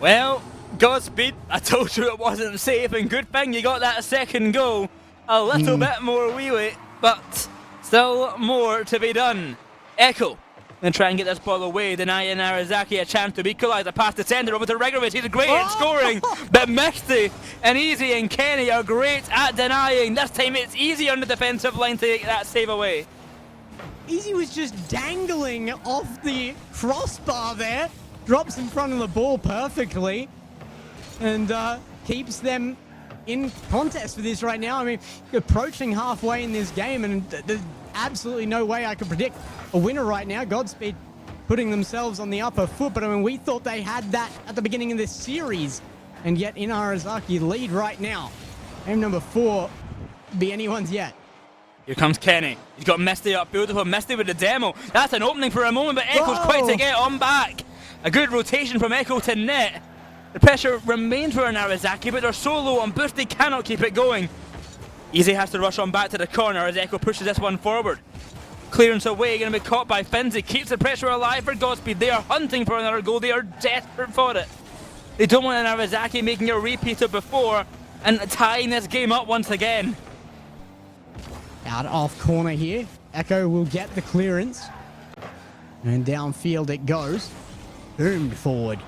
Well, Godspeed, I told you it wasn't safe, and good thing you got that second goal. A little bit more wheelie, but still more to be done. Echo and try and get this ball away, denying Narazaki a chance to equalise. A pass to sender over to Rigorous. He's great at scoring, but Misty and Easy and Kenny are great at denying. This time it's Easy on the defensive line to get that save away. Easy was just dangling off the crossbar there, drops in front of the ball perfectly, and keeps them in contest for this right now. I mean, approaching halfway in this game, and there's absolutely no way I could predict a winner right now. Godspeed putting themselves on the upper foot, but I mean, we thought they had that at the beginning of this series, and yet in Narazaki lead right now. Game number 4 be anyone's yet. Here comes Kenny. He's got Misty up, beautiful. Misty with the demo. That's an opening for a moment, but Echo's quick to get on back. A good rotation from Echo to net. The pressure remains for Narazaki, but they're so low on boost they cannot keep it going. Easy has to rush on back to the corner as Echo pushes this one forward. Clearance away, going to be caught by Finzi. Keeps the pressure alive for Godspeed. They are hunting for another goal. They are desperate for it. They don't want Narazaki making a repeat of before and tying this game up once again. Out off corner here. Echo will get the clearance. And downfield it goes. Boomed forward.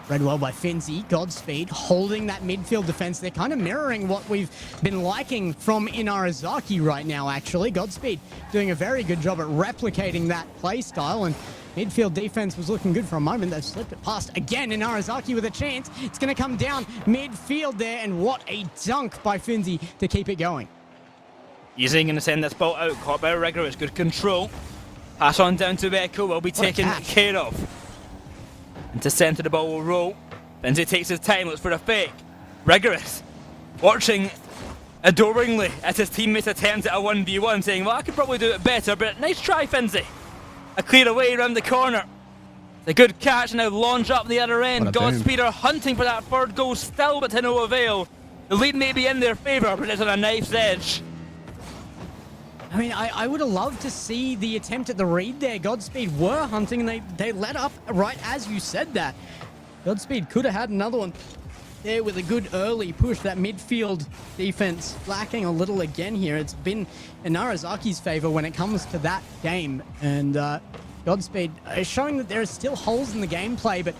Read well by Finzi. Godspeed holding that midfield defense. They're kind of mirroring what we've been liking from Inarizaki right now, actually. Godspeed doing a very good job at replicating that play style, and midfield defense was looking good for a moment. They've slipped it past again. Inarizaki with a chance. It's going to come down midfield there, and what a dunk by Finzi to keep it going. Easy going to send this ball out. Caught by Rigorous. Good control. Pass on down to Echo. Will be taken care of. Into centre, the ball will roll. Finzi takes his time, looks for a fake. Rigorous watching adoringly as his teammates attempt at a 1v1, saying, well, I could probably do it better, but nice try, Finzi. A clear away around the corner. It's a good catch, and now launch up the other end. Godspeed are hunting for that third goal still, but to no avail. The lead may be in their favour, but it's on a knife's edge. I mean, I would have loved to see the attempt at the read there. Godspeed were hunting, and they let up right as you said that. Godspeed could have had another one there with a good early push. That midfield defense lacking a little again here. It's been in Narazaki's favor when it comes to that game. And Godspeed is showing that there are still holes in the gameplay, but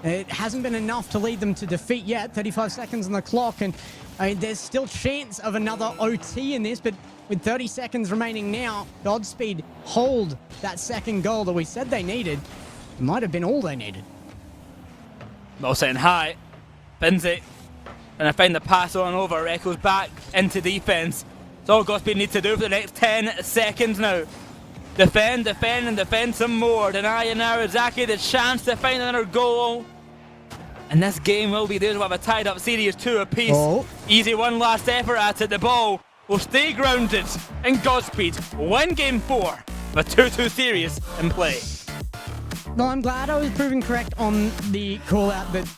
it hasn't been enough to lead them to defeat yet. 35 seconds on the clock, and I mean, there's still chance of another OT in this, but with 30 seconds remaining now, Godspeed hold that second goal that we said they needed. It might have been all they needed. Ball saying hi. Finzi. And I find the pass on over. Echoes back into defence. It's all Godspeed need to do for the next 10 seconds now. Defend, defend, and defend some more. Deny Narazaki the chance to find another goal. And this game will be theirs. We'll have a tied up series, 2 apiece. Oh. Easy one last effort at it. The ball will stay grounded, and Godspeed win game 4 with 2-2 series in play. Well, I'm glad I was proven correct on the call out that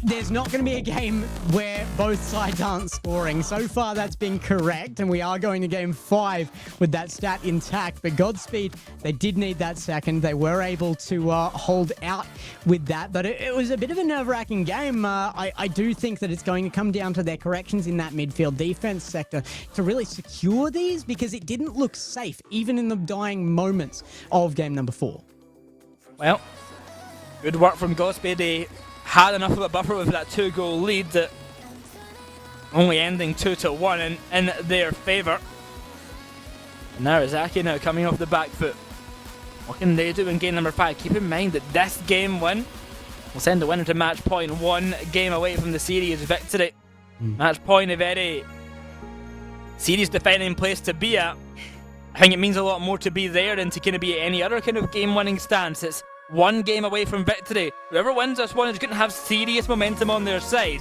there's not going to be a game where both sides aren't scoring. So far, that's been correct, and we are going to game 5 with that stat intact. But Godspeed, they did need that second. They were able to hold out with that, but it was a bit of a nerve-wracking game. I do think that it's going to come down to their corrections in that midfield defense sector to really secure these, because it didn't look safe, even in the dying moments of game number 4. Well, good work from Godspeed. They had enough of a buffer with that 2-goal lead, that only ending 2-1 in their favour. Narazaki now coming off the back foot. What can they do in game number 5? Keep in mind that this game win will send the winner to match point, 1 game away from the series victory. Match point, a very series defining place to be at. I think it means a lot more to be there than to kind of be at any other kind of game winning stance. It's 1 game away from victory. Whoever wins this one is going to have serious momentum on their side.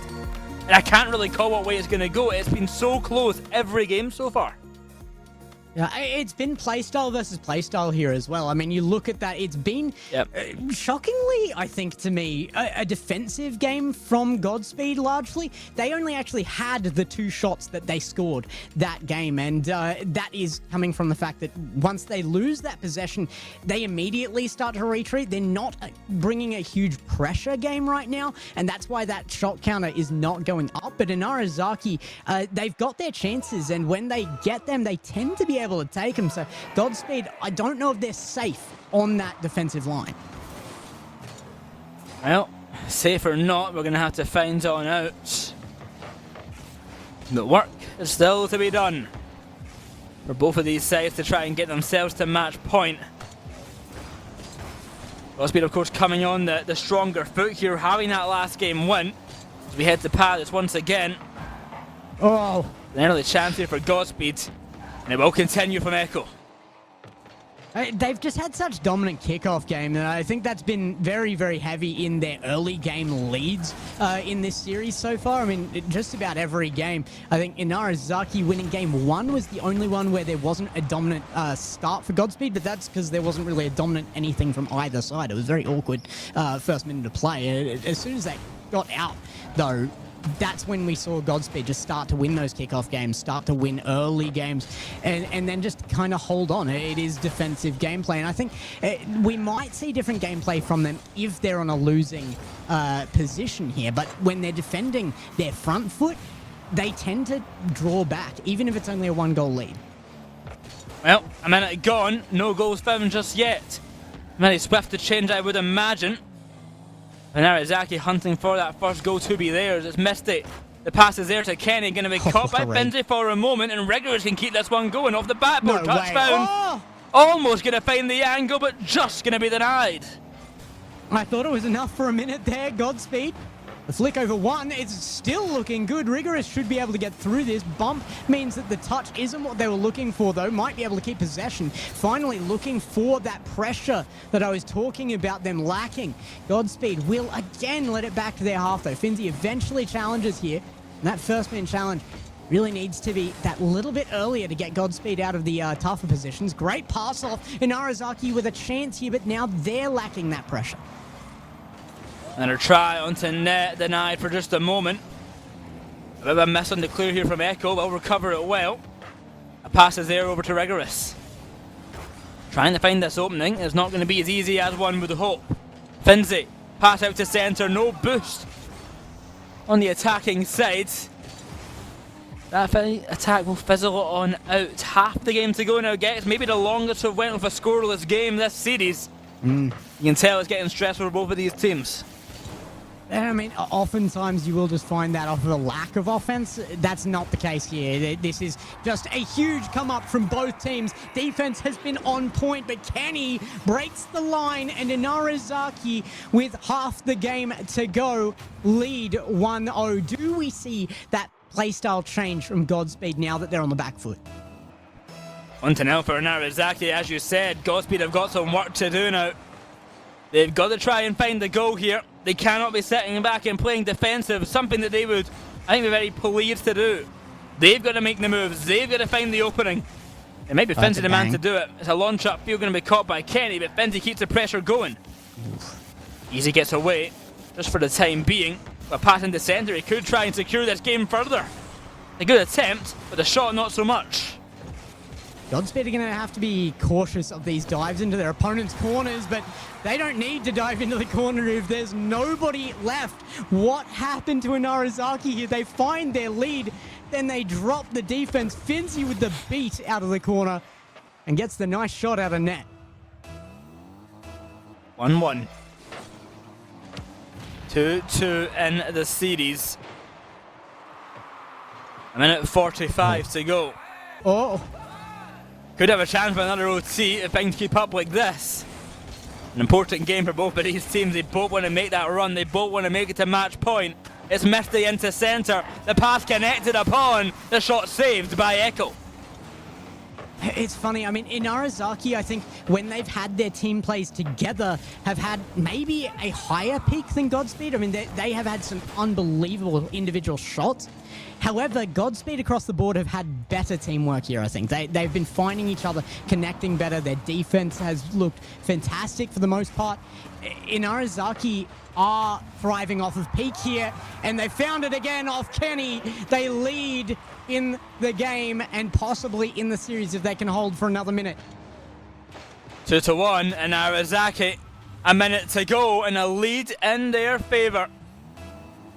And I can't really call what way it's going to go. It's been so close every game so far. Yeah, it's been playstyle versus playstyle here as well. I mean, you look at that, it's been shockingly, I think, to me, a defensive game from Godspeed largely. They only actually had the 2 shots that they scored that game, and that is coming from the fact that once they lose that possession, they immediately start to retreat. They're not bringing a huge pressure game right now, and that's why that shot counter is not going up. But in Narazaki, they've got their chances, and when they get them, they tend to be able to take them. So Godspeed, I don't know if they're safe on that defensive line. Well, safe or not, we're going to have to find on out. The work is still to be done for both of these sides to try and get themselves to match point. Godspeed, of course, coming on the stronger foot here, having that last game win. As we head to Paris once again. Oh, An early chance here for Godspeed. And it will continue from Echo. They've just had such dominant kickoff game, and I think that's been very, very heavy in their early game leads in this series so far. I mean, just about every game. I think Inarizaki winning game 1 was the only one where there wasn't a dominant start for Godspeed, but that's because there wasn't really a dominant anything from either side. It was very awkward first minute of play. As soon as that got out, though, that's when we saw Godspeed just start to win those kickoff games, start to win early games, and then just kind of hold on. It is defensive gameplay, and I think we might see different gameplay from them if they're on a losing position here, but when they're defending their front foot, they tend to draw back, even if it's only a 1-goal lead. Well, a minute gone, no goals found just yet. Very swift to change, I would imagine. And Arizaki hunting for that first goal to be theirs. It's missed it. The pass is there to Kenny, going to be caught by Benji for a moment, and Rigorous can keep this one going off the backboard. Touchdown. Almost going to find the angle, but just going to be denied. I thought it was enough for a minute there, Godspeed. The flick over one, it's still looking good. Rigorous should be able to get through this. Bump means that the touch isn't what they were looking for, though. Might be able to keep possession. Finally looking for that pressure that I was talking about them lacking. Godspeed will again let it back to their half, though. Finzi eventually challenges here. And that first man challenge really needs to be that little bit earlier to get Godspeed out of the tougher positions. Great pass off. And Arizaki with a chance here, but now they're lacking that pressure. And a try onto net, denied for just a moment. A bit of a miss on the clear here from Echo, will recover it well. A pass is there over to Rigorous. Trying to find this opening is not going to be as easy as one would hope. Finzi, pass out to centre, no boost on the attacking side. That attack will fizzle on out. Half the game to go now, gets maybe the longest we've went with a scoreless game this series. You can tell it's getting stressful for both of these teams. I mean, oftentimes you will just find that off of a lack of offense. That's not the case here. This is just a huge come up from both teams. Defense has been on point, but Kenny breaks the line, and Inarizaki, with half the game to go, lead 1-0. Do we see that playstyle change from Godspeed now that they're on the back foot? On to now for Inarizaki, as you said. Godspeed have got some work to do now. They've got to try and find the goal here. They cannot be sitting back and playing defensive, something that they would, I think, be very pleased to do. They've got to make the moves. They've got to find the opening. It might be Finzi the man to do it. It's a launch up field going to be caught by Kenny, but Finzi keeps the pressure going. Easy gets away, just for the time being. But pass into centre, he could try and secure this game further. A good attempt, but the shot not so much. Godspeed are going to have to be cautious of these dives into their opponent's corners, but they don't need to dive into the corner if there's nobody left. What happened to Inarizaki here? They find their lead, then they drop the defense. Finzi with the beat out of the corner and gets the nice shot out of net. 1-1. 2-2 in the series. A minute 45 to go. Oh. Could have a chance for another OT if things keep up like this. An important game for both of these teams. They both want to make that run. They both want to make it to match point. It's Misty into centre. The pass connected upon. The shot saved by Echo. It's funny, I mean, Inarizaki, I think, when they've had their team plays together, have had maybe a higher peak than Godspeed. I mean, they have had some unbelievable individual shots. However, Godspeed across the board have had better teamwork here, I think. They've been finding each other, connecting better. Their defense has looked fantastic for the most part. Inarizaki are thriving off of peak here, and they found it again off Kenny. They lead in the game and possibly in the series if they can hold for another minute. 2-1, and Arizaki, a minute to go, and a lead in their favour.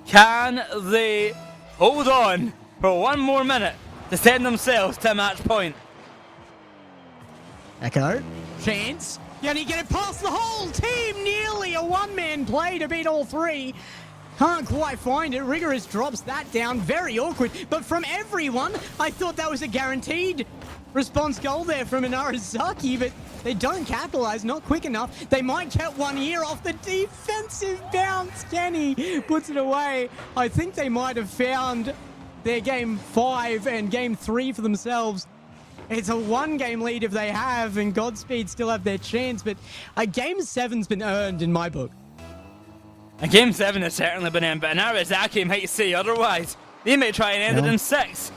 Can they hold on for one more minute to send themselves to match point? Echo, chance. Can he get it past the whole team? Nearly a one-man play to beat all three. Can't quite find it. Rigorous drops that down. Very awkward. But from everyone, I thought that was a guaranteed response goal there from Inarizaki, but they don't capitalize, not quick enough. They might get 1 year off the defensive bounce. Kenny puts it away. I think they might have found their game 5 and game 3 for themselves. It's a 1-game lead if they have, and Godspeed still have their chance, but a game 7's been earned in my book. A game 7 has certainly been in, but Inarizaki might say otherwise. They may try and end it in 6.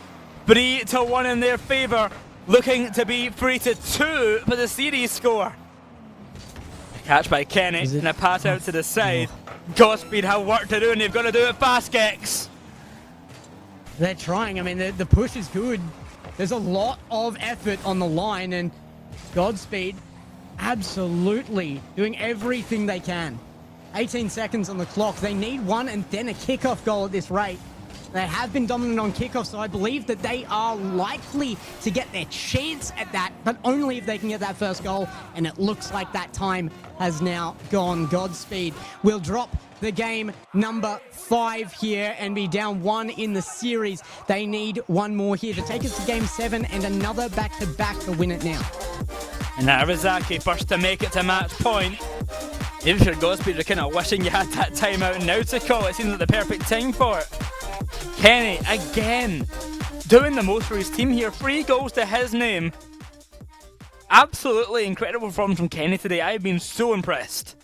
3-1 in their favour, looking to be 3-2 for the series score. A catch by Kenny and a pass out to the side. Godspeed have work to do, and they've got to do it fast, Gex. They're trying. I mean, the push is good. There's a lot of effort on the line, and Godspeed absolutely doing everything they can. 18 seconds on the clock. They need one and then a kickoff goal at this rate. They have been dominant on kickoff, so I believe that they are likely to get their chance at that, but only if they can get that first goal, and it looks like that time has now gone. Godspeed will drop the game number 5 here and be down 1 in the series. They need one more here to take us to game 7 and another back-to-back to win it now. And Narazaki first to make it to match point. If you're Godspeed, you're kind of wishing you had that timeout now to call. It seems like the perfect time for it. Kenny, again, doing the most for his team here. 3 goals to his name. Absolutely incredible performance from Kenny today. I've been so impressed.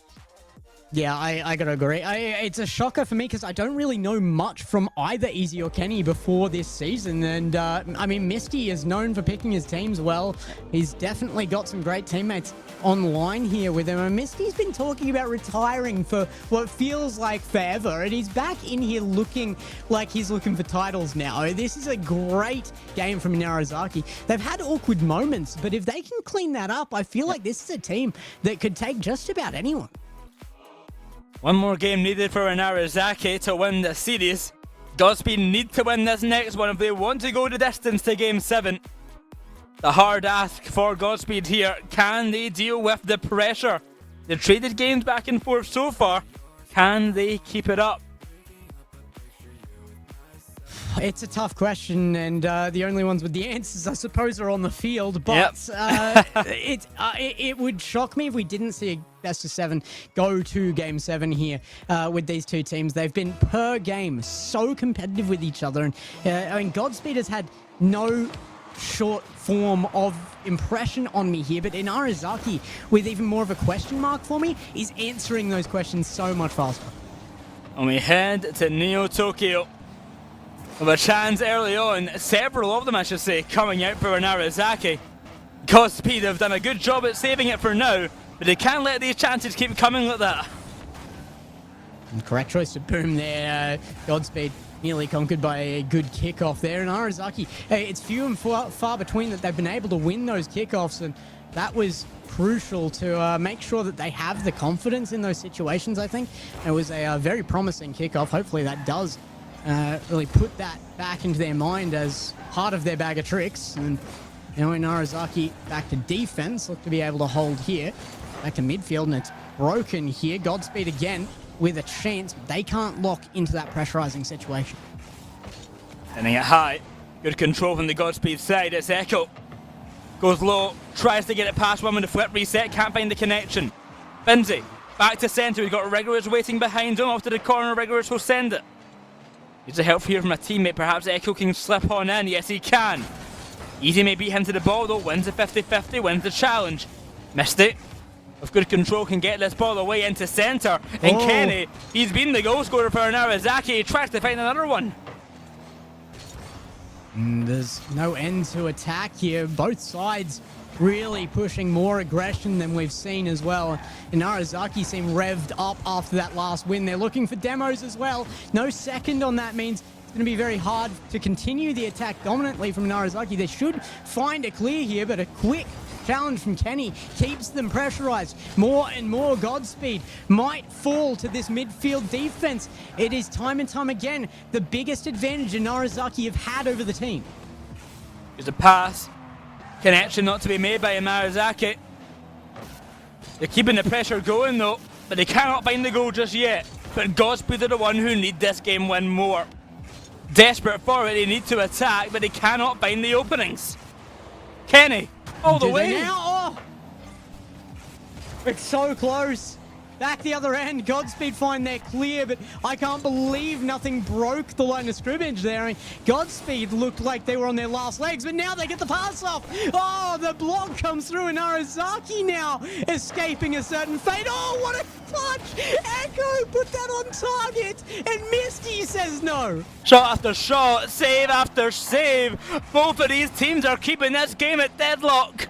Yeah, I gotta agree. It's a shocker for me because I don't really know much from either Easy or Kenny before this season. And, I mean, Misty is known for picking his teams well. He's definitely got some great teammates online here with him. And Misty's been talking about retiring for what feels like forever. And he's back in here looking like he's looking for titles now. This is a great game from Narazaki. They've had awkward moments, but if they can clean that up, I feel like this is a team that could take just about anyone. One more game needed for Narazaki to win the series. Godspeed need to win this next one if they want to go the distance to game 7. The hard ask for Godspeed here, can they deal with the pressure? They've traded games back and forth so far. Can they keep it up? It's a tough question, and the only ones with the answers, I suppose, are on the field. But it would shock me if we didn't see a best of 7 go to game 7 here with these two teams. They've been per game so competitive with each other, and I mean, Godspeed has had no short form of impression on me here, but Inarizaki, with even more of a question mark for me, is answering those questions so much faster. And we head to Neo Tokyo. With a chance early on, several of them I should say, coming out for Narazaki. Godspeed have done a good job at saving it for now, but they can't let these chances keep coming like that. And correct choice to boom there. Godspeed nearly conquered by a good kickoff there. And Narazaki, it's few and far between that they've been able to win those kickoffs, and that was crucial to make sure that they have the confidence in those situations, I think. It was a very promising kickoff. Hopefully that does really put that back into their mind as part of their bag of tricks. And now Narazaki back to defense, look to be able to hold here. Back to midfield, and it's broken here. Godspeed again with a chance, but they can't lock into that pressurizing situation. Sending it high. Good control from the Godspeed side. It's Echo. Goes low, tries to get it past one with the flip reset, can't find the connection. Binzi, back to centre. We've got Regulars waiting behind him. Off to the corner, Regulars will send it. Needs a help here from a teammate. Perhaps Echo can slip on in. Yes, he can. Easy may beat him to the ball, though. Wins the 50-50, wins the challenge. Missed it. With good control, can get this ball away into centre. And Kenny, he's been the goal scorer for Narazaki. He tries to find another one. There's no end to attack here. Both sides really pushing more aggression than we've seen as well. And Narazaki seem revved up after that last win. They're looking for demos as well. No second on that means it's going to be very hard to continue the attack dominantly from Narazaki. They should find a clear here, but a quick challenge from Kenny keeps them pressurized. More and more Godspeed might fall to this midfield defense. It is time and time again the biggest advantage Narazaki have had over the team. There's a pass. Connection not to be made by Narazaki. They're keeping the pressure going though, but they cannot find the goal just yet. But Godspeed are the one who need this game win more. Desperate for it, they need to attack, but they cannot find the openings. Kenny, all the way. Now? Oh. It's so close. Back the other end, Godspeed find their clear, but I can't believe nothing broke the line of scrimmage there. I mean, Godspeed looked like they were on their last legs, but now they get the pass off. Oh, the block comes through, and Narazaki now escaping a certain fate. Oh, what a clutch! Echo put that on target, and Misty says no. Shot after shot, save after save. Both of these teams are keeping this game at deadlock.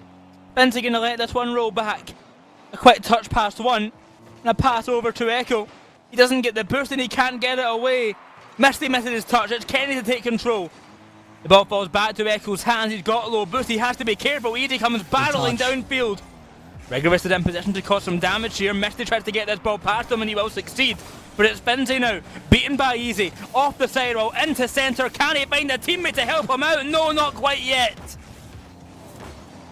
Binzi gonna let this one roll back. A quick touch past one. And a pass over to Echo. He doesn't get the boost and he can't get it away. Misty misses his touch. It's Kenny to take control. The ball falls back to Echo's hands. He's got low boost. He has to be careful. Easy comes barreling downfield. Rigorous is in position to cause some damage here. Misty tries to get this ball past him and he will succeed. But it's Finzi now, beaten by Easy. Off the sidewall, into centre. Can he find a teammate to help him out? No, not quite yet.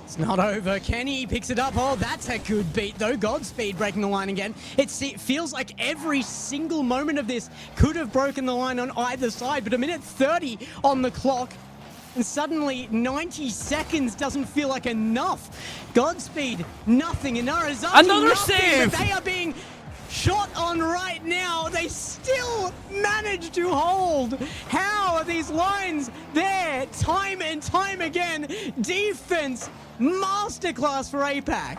It's not over. Kenny picks it up. Oh, that's a good beat, though. Godspeed breaking the line again. It feels like every single moment of this could have broken the line on either side, but a minute 30 on the clock. And suddenly, 90 seconds doesn't feel like enough. Godspeed, nothing. And Narazaki, another nothing, save! But they are being shot on right now. They still manage to hold. How are these lines there time and time again? Defense, masterclass for APAC.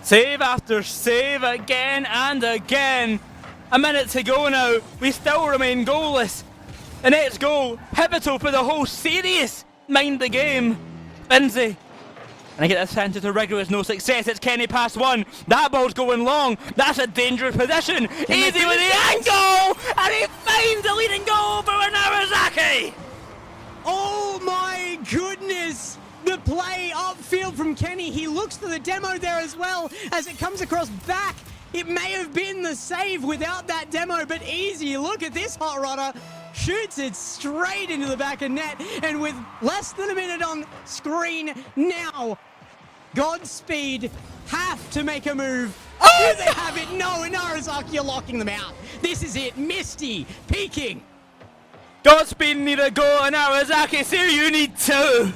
Save after save again and again. A minute to go now. We still remain goalless. The next goal, pivotal for the whole series. Mind the game. Finzi. And I get this center to Rigorous, no success. It's Kenny past one. That ball's going long. That's a dangerous position. Easy with the angle. And he finds the leading goal for Narazaki. Oh my goodness. The play upfield from Kenny. He looks for the demo there as well as it comes across back. It may have been the save without that demo, but Easy, look at this hot rodder. Shoots it straight into the back of net, and with less than a minute on screen now, Godspeed have to make a move. Do they have it? No, and Narazaki are locking them out. This is it. Misty peeking. Godspeed need a goal, and Narazaki, so you need two.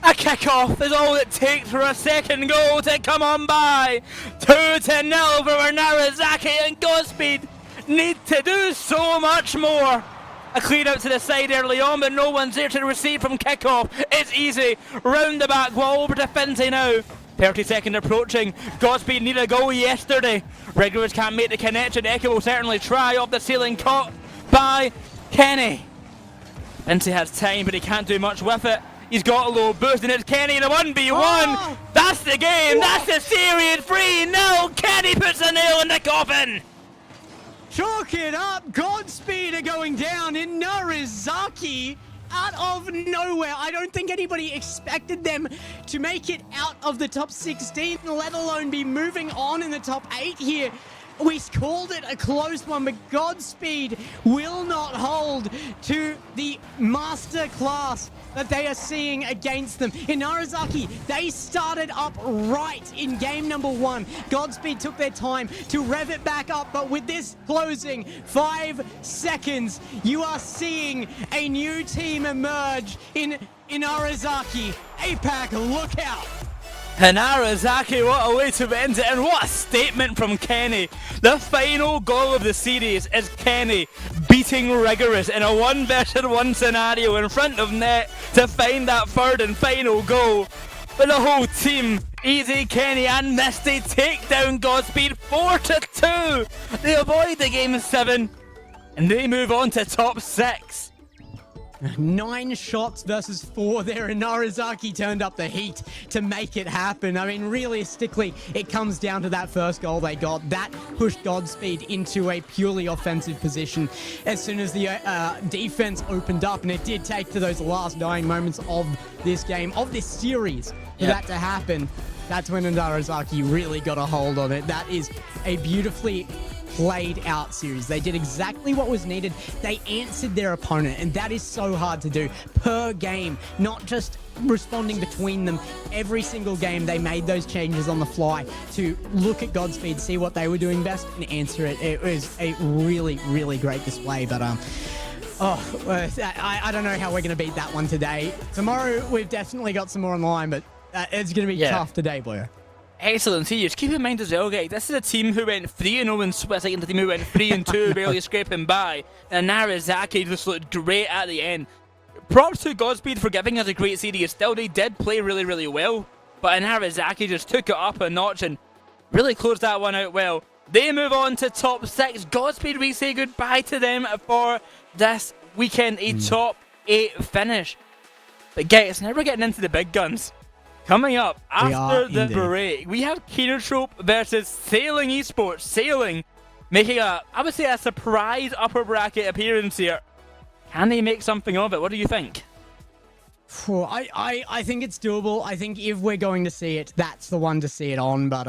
A kickoff is all it takes for a second goal to come on by. 2-0 for Narazaki, and Godspeed need to do so much more. A clear out to the side early on, but no one's there to receive from kickoff. It's Easy. Round the back wall over to Finzi now. 30 second approaching. Godspeed need a goal yesterday. Rigorous can't make the connection. Echo will certainly try. Off the ceiling, caught by Kenny. Finzi has time, but he can't do much with it. He's got a low boost, and it's Kenny in a 1v1. Oh! That's the game. That's the series. 3-0. Kenny puts a nail in the coffin. Chalk it up. Godspeed are going down in Narazaki out of nowhere. I don't think anybody expected them to make it out of the top 16, let alone be moving on in the top 8 here. We called it a close one, but Godspeed will not hold to the master class that they are seeing against them. In Narazaki, they started up right in game number 1. Godspeed took their time to rev it back up, but with this closing 5 seconds, you are seeing a new team emerge in Narazaki. APAC, look out! And Narazaki, what a way to end it, and what a statement from Kenny. The final goal of the series is Kenny beating Rigorous in a 1-versus-1 scenario in front of net to find that third and final goal. But the whole team, Easy, Kenny and Misty, take down Godspeed 4-2. They avoid the game 7 and they move on to top 6. 9 shots versus 4 there, and Narazaki turned up the heat to make it happen. I mean, realistically, it comes down to that first goal they got. That pushed Godspeed into a purely offensive position as soon as the defense opened up, and it did take to those last dying moments of this game, of this series, for that to happen. That's when Narazaki really got a hold on it. That is a beautifully played out series. They did exactly what was needed. They answered their opponent, and that is so hard to do per game, not just responding between them. Every single game they made those changes on the fly to look at Godspeed, see what they were doing best, and answer it. It was a really, really great display, but I don't know how we're going to beat that one today. Tomorrow we've definitely got some more on the line, but it's going to be tough today, boy. Excellent series. Keep in mind as well, guys, this is a team who went 3-0 in Swiss, against a team who went 3-2, barely scraping by. And Narazaki just looked great at the end. Props to Godspeed for giving us a great series. Still, they did play really, really well. But Narazaki just took it up a notch and really closed that one out well. They move on to top 6. Godspeed, we say goodbye to them for this weekend, a top 8 finish. But guys, now we're getting into the big guns. Coming up after the break, we have Kinotrope versus Sailing Esports. Sailing making I would say a surprise upper bracket appearance here. Can they make something of it? What do you think? I think it's doable. I think if we're going to see it, that's the one to see it on. But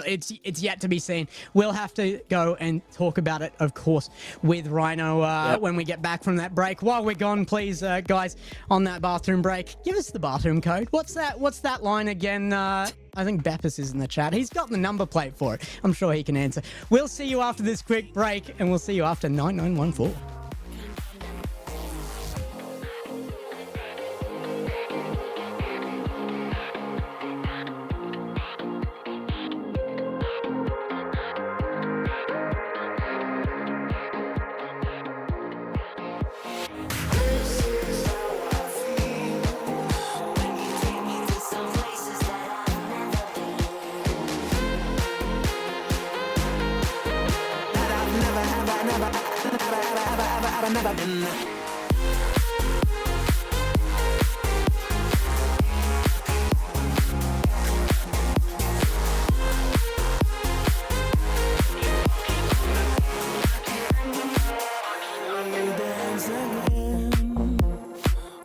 it's yet to be seen. We'll have to go and talk about it, of course, with Rhino when we get back from that break. While we're gone, please, guys, on that bathroom break, give us the bathroom code. What's that line again? I think Beppis is in the chat. He's got the number plate for it. I'm sure he can answer. We'll see you after this quick break, and we'll see you after 9914.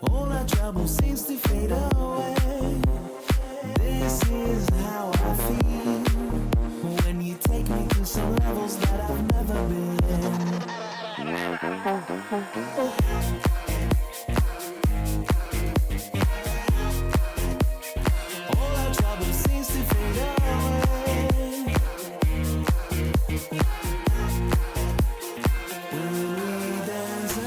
All our trouble seems to fade away. This is how I feel when you take me to some levels that I've never been. All our trouble seems to fade away. When we dance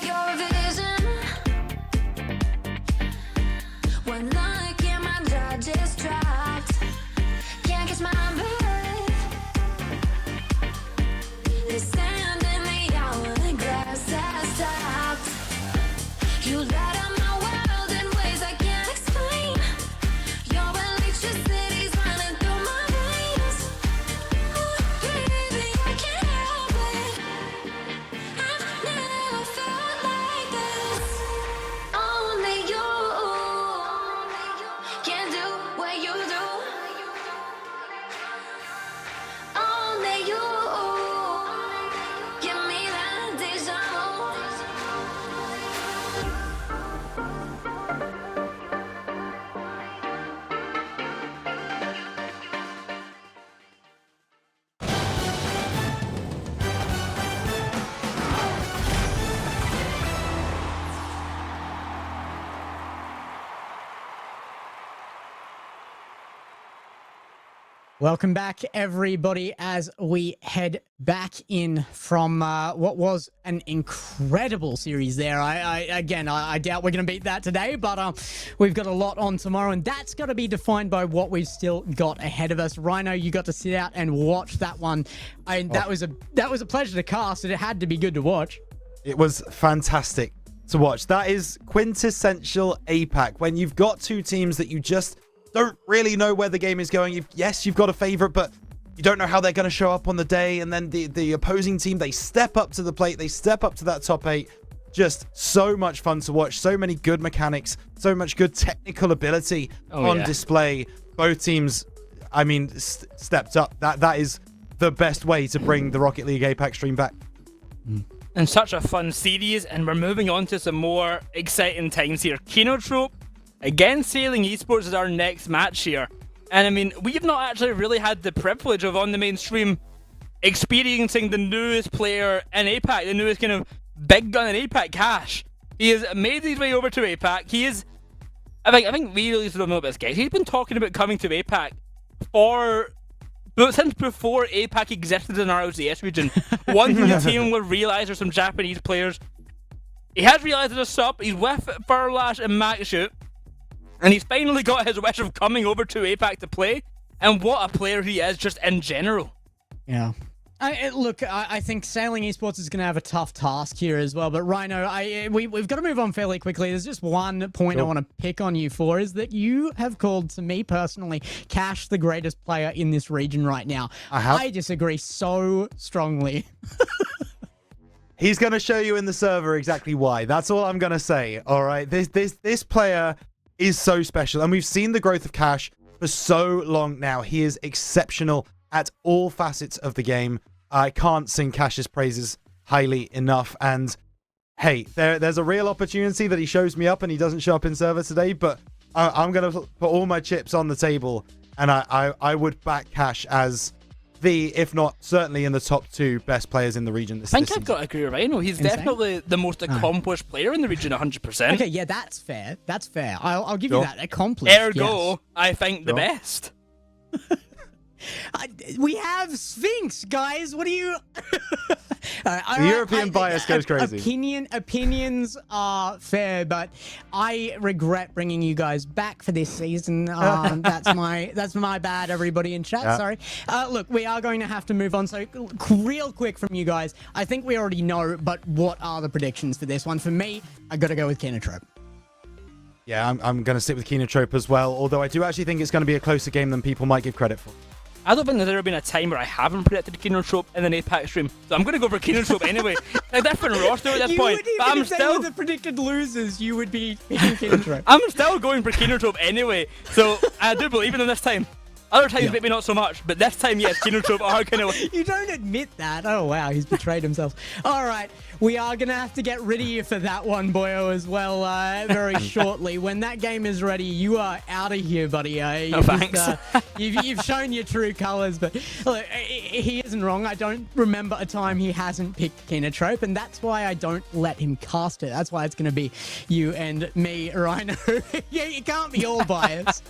Your vision when like in my digest dropped. Can't catch my breath. The sand in the hourglass has stopped. You light up my world in ways I can't explain. Your electricity's running through my veins. Baby, I can't help it. I've never felt like this. Only you can do what you do. Only you give me that deja vu. Welcome back, everybody, as we head back in from what was an incredible series there. I doubt we're going to beat that today, but we've got a lot on tomorrow, and that's got to be defined by what we've still got ahead of us. Rhino, you got to sit out and watch that one. That was a pleasure to cast, and it had to be good to watch. It was fantastic to watch. That is quintessential APAC, when you've got two teams that you just don't really know where the game is going. Yes, you've got a favorite, but you don't know how they're going to show up on the day. And then the opposing team, they step up to the plate. They step up to that top 8. Just so much fun to watch. So many good mechanics. So much good technical ability on display. Both teams, I mean, stepped up. That is the best way to bring the Rocket League APAC stream back. And such a fun series, and we're moving on to some more exciting times here. Kinotrope against Sailing Esports is our next match here. And I mean, we've not actually really had the privilege of, on the main stream, experiencing the newest player in APAC, the newest kind of big gun in APAC, Cash. He has made his way over to APAC. He is, I think we really don't know about this guy. He's been talking about coming to APAC since before APAC existed in our RLCS region. One thing the team will realise are some Japanese players. He has realised there's a sub. He's with Furlash and Maxshoot. And he's finally got his wish of coming over to APAC to play. And what a player he is just in general. Yeah. I think Sailing Esports is going to have a tough task here as well. But Rhino, we've got to move on fairly quickly. There's just one point I want to pick on you for, is that you have called, to me personally, Cash the greatest player in this region right now. I disagree so strongly. He's going to show you in the server exactly why. That's all I'm going to say. All right. This player is so special. And we've seen the growth of Cash for so long now. He is exceptional at all facets of the game. I can't sing Cash's praises highly enough. And hey, there's a real opportunity that he shows me up and he doesn't show up in server today, but I'm going to put all my chips on the table, and I would back Cash as the, if not certainly in the top 2 best players in the region this season. I think I've got to agree with Rhino. He's definitely the most accomplished player in the region, 100%. Okay, yeah, that's fair. That's fair. I'll give you that. Accomplished. Ergo, yes. I think the best. We have Sphinx, guys. What do you... The European bias goes crazy. Opinions are fair, but I regret bringing you guys back for this season. That's my bad, everybody in chat. Sorry. Look, we are going to have to move on. So real quick from you guys. I think we already know, but what are the predictions for this one? For me, I got to go with Kinotrope. Yeah, I'm going to stick with Kinotrope as well, although I do actually think it's going to be a closer game than people might give credit for. I don't think there's ever been a time where I haven't predicted Kinotrope in an APAC stream, so I'm going to go for Kinotrope anyway. A different roster at this point, but I'm still... the predicted losers, you would be picking Kinotrope. I'm still going for Kinotrope anyway, so I do believe in them this time. Other times maybe not so much, but this time, yes, Kinotrope are going to win. You don't admit that. Oh, wow, he's betrayed himself. All right, we are going to have to get rid of you for that one, Boyo, as well, very shortly. When that game is ready, you are out of here, buddy. Thanks. You've shown your true colors, but look, he isn't wrong. I don't remember a time he hasn't picked Kinotrope, and that's why I don't let him cast it. That's why it's going to be you and me, Rhino. Yeah, you can't be all biased.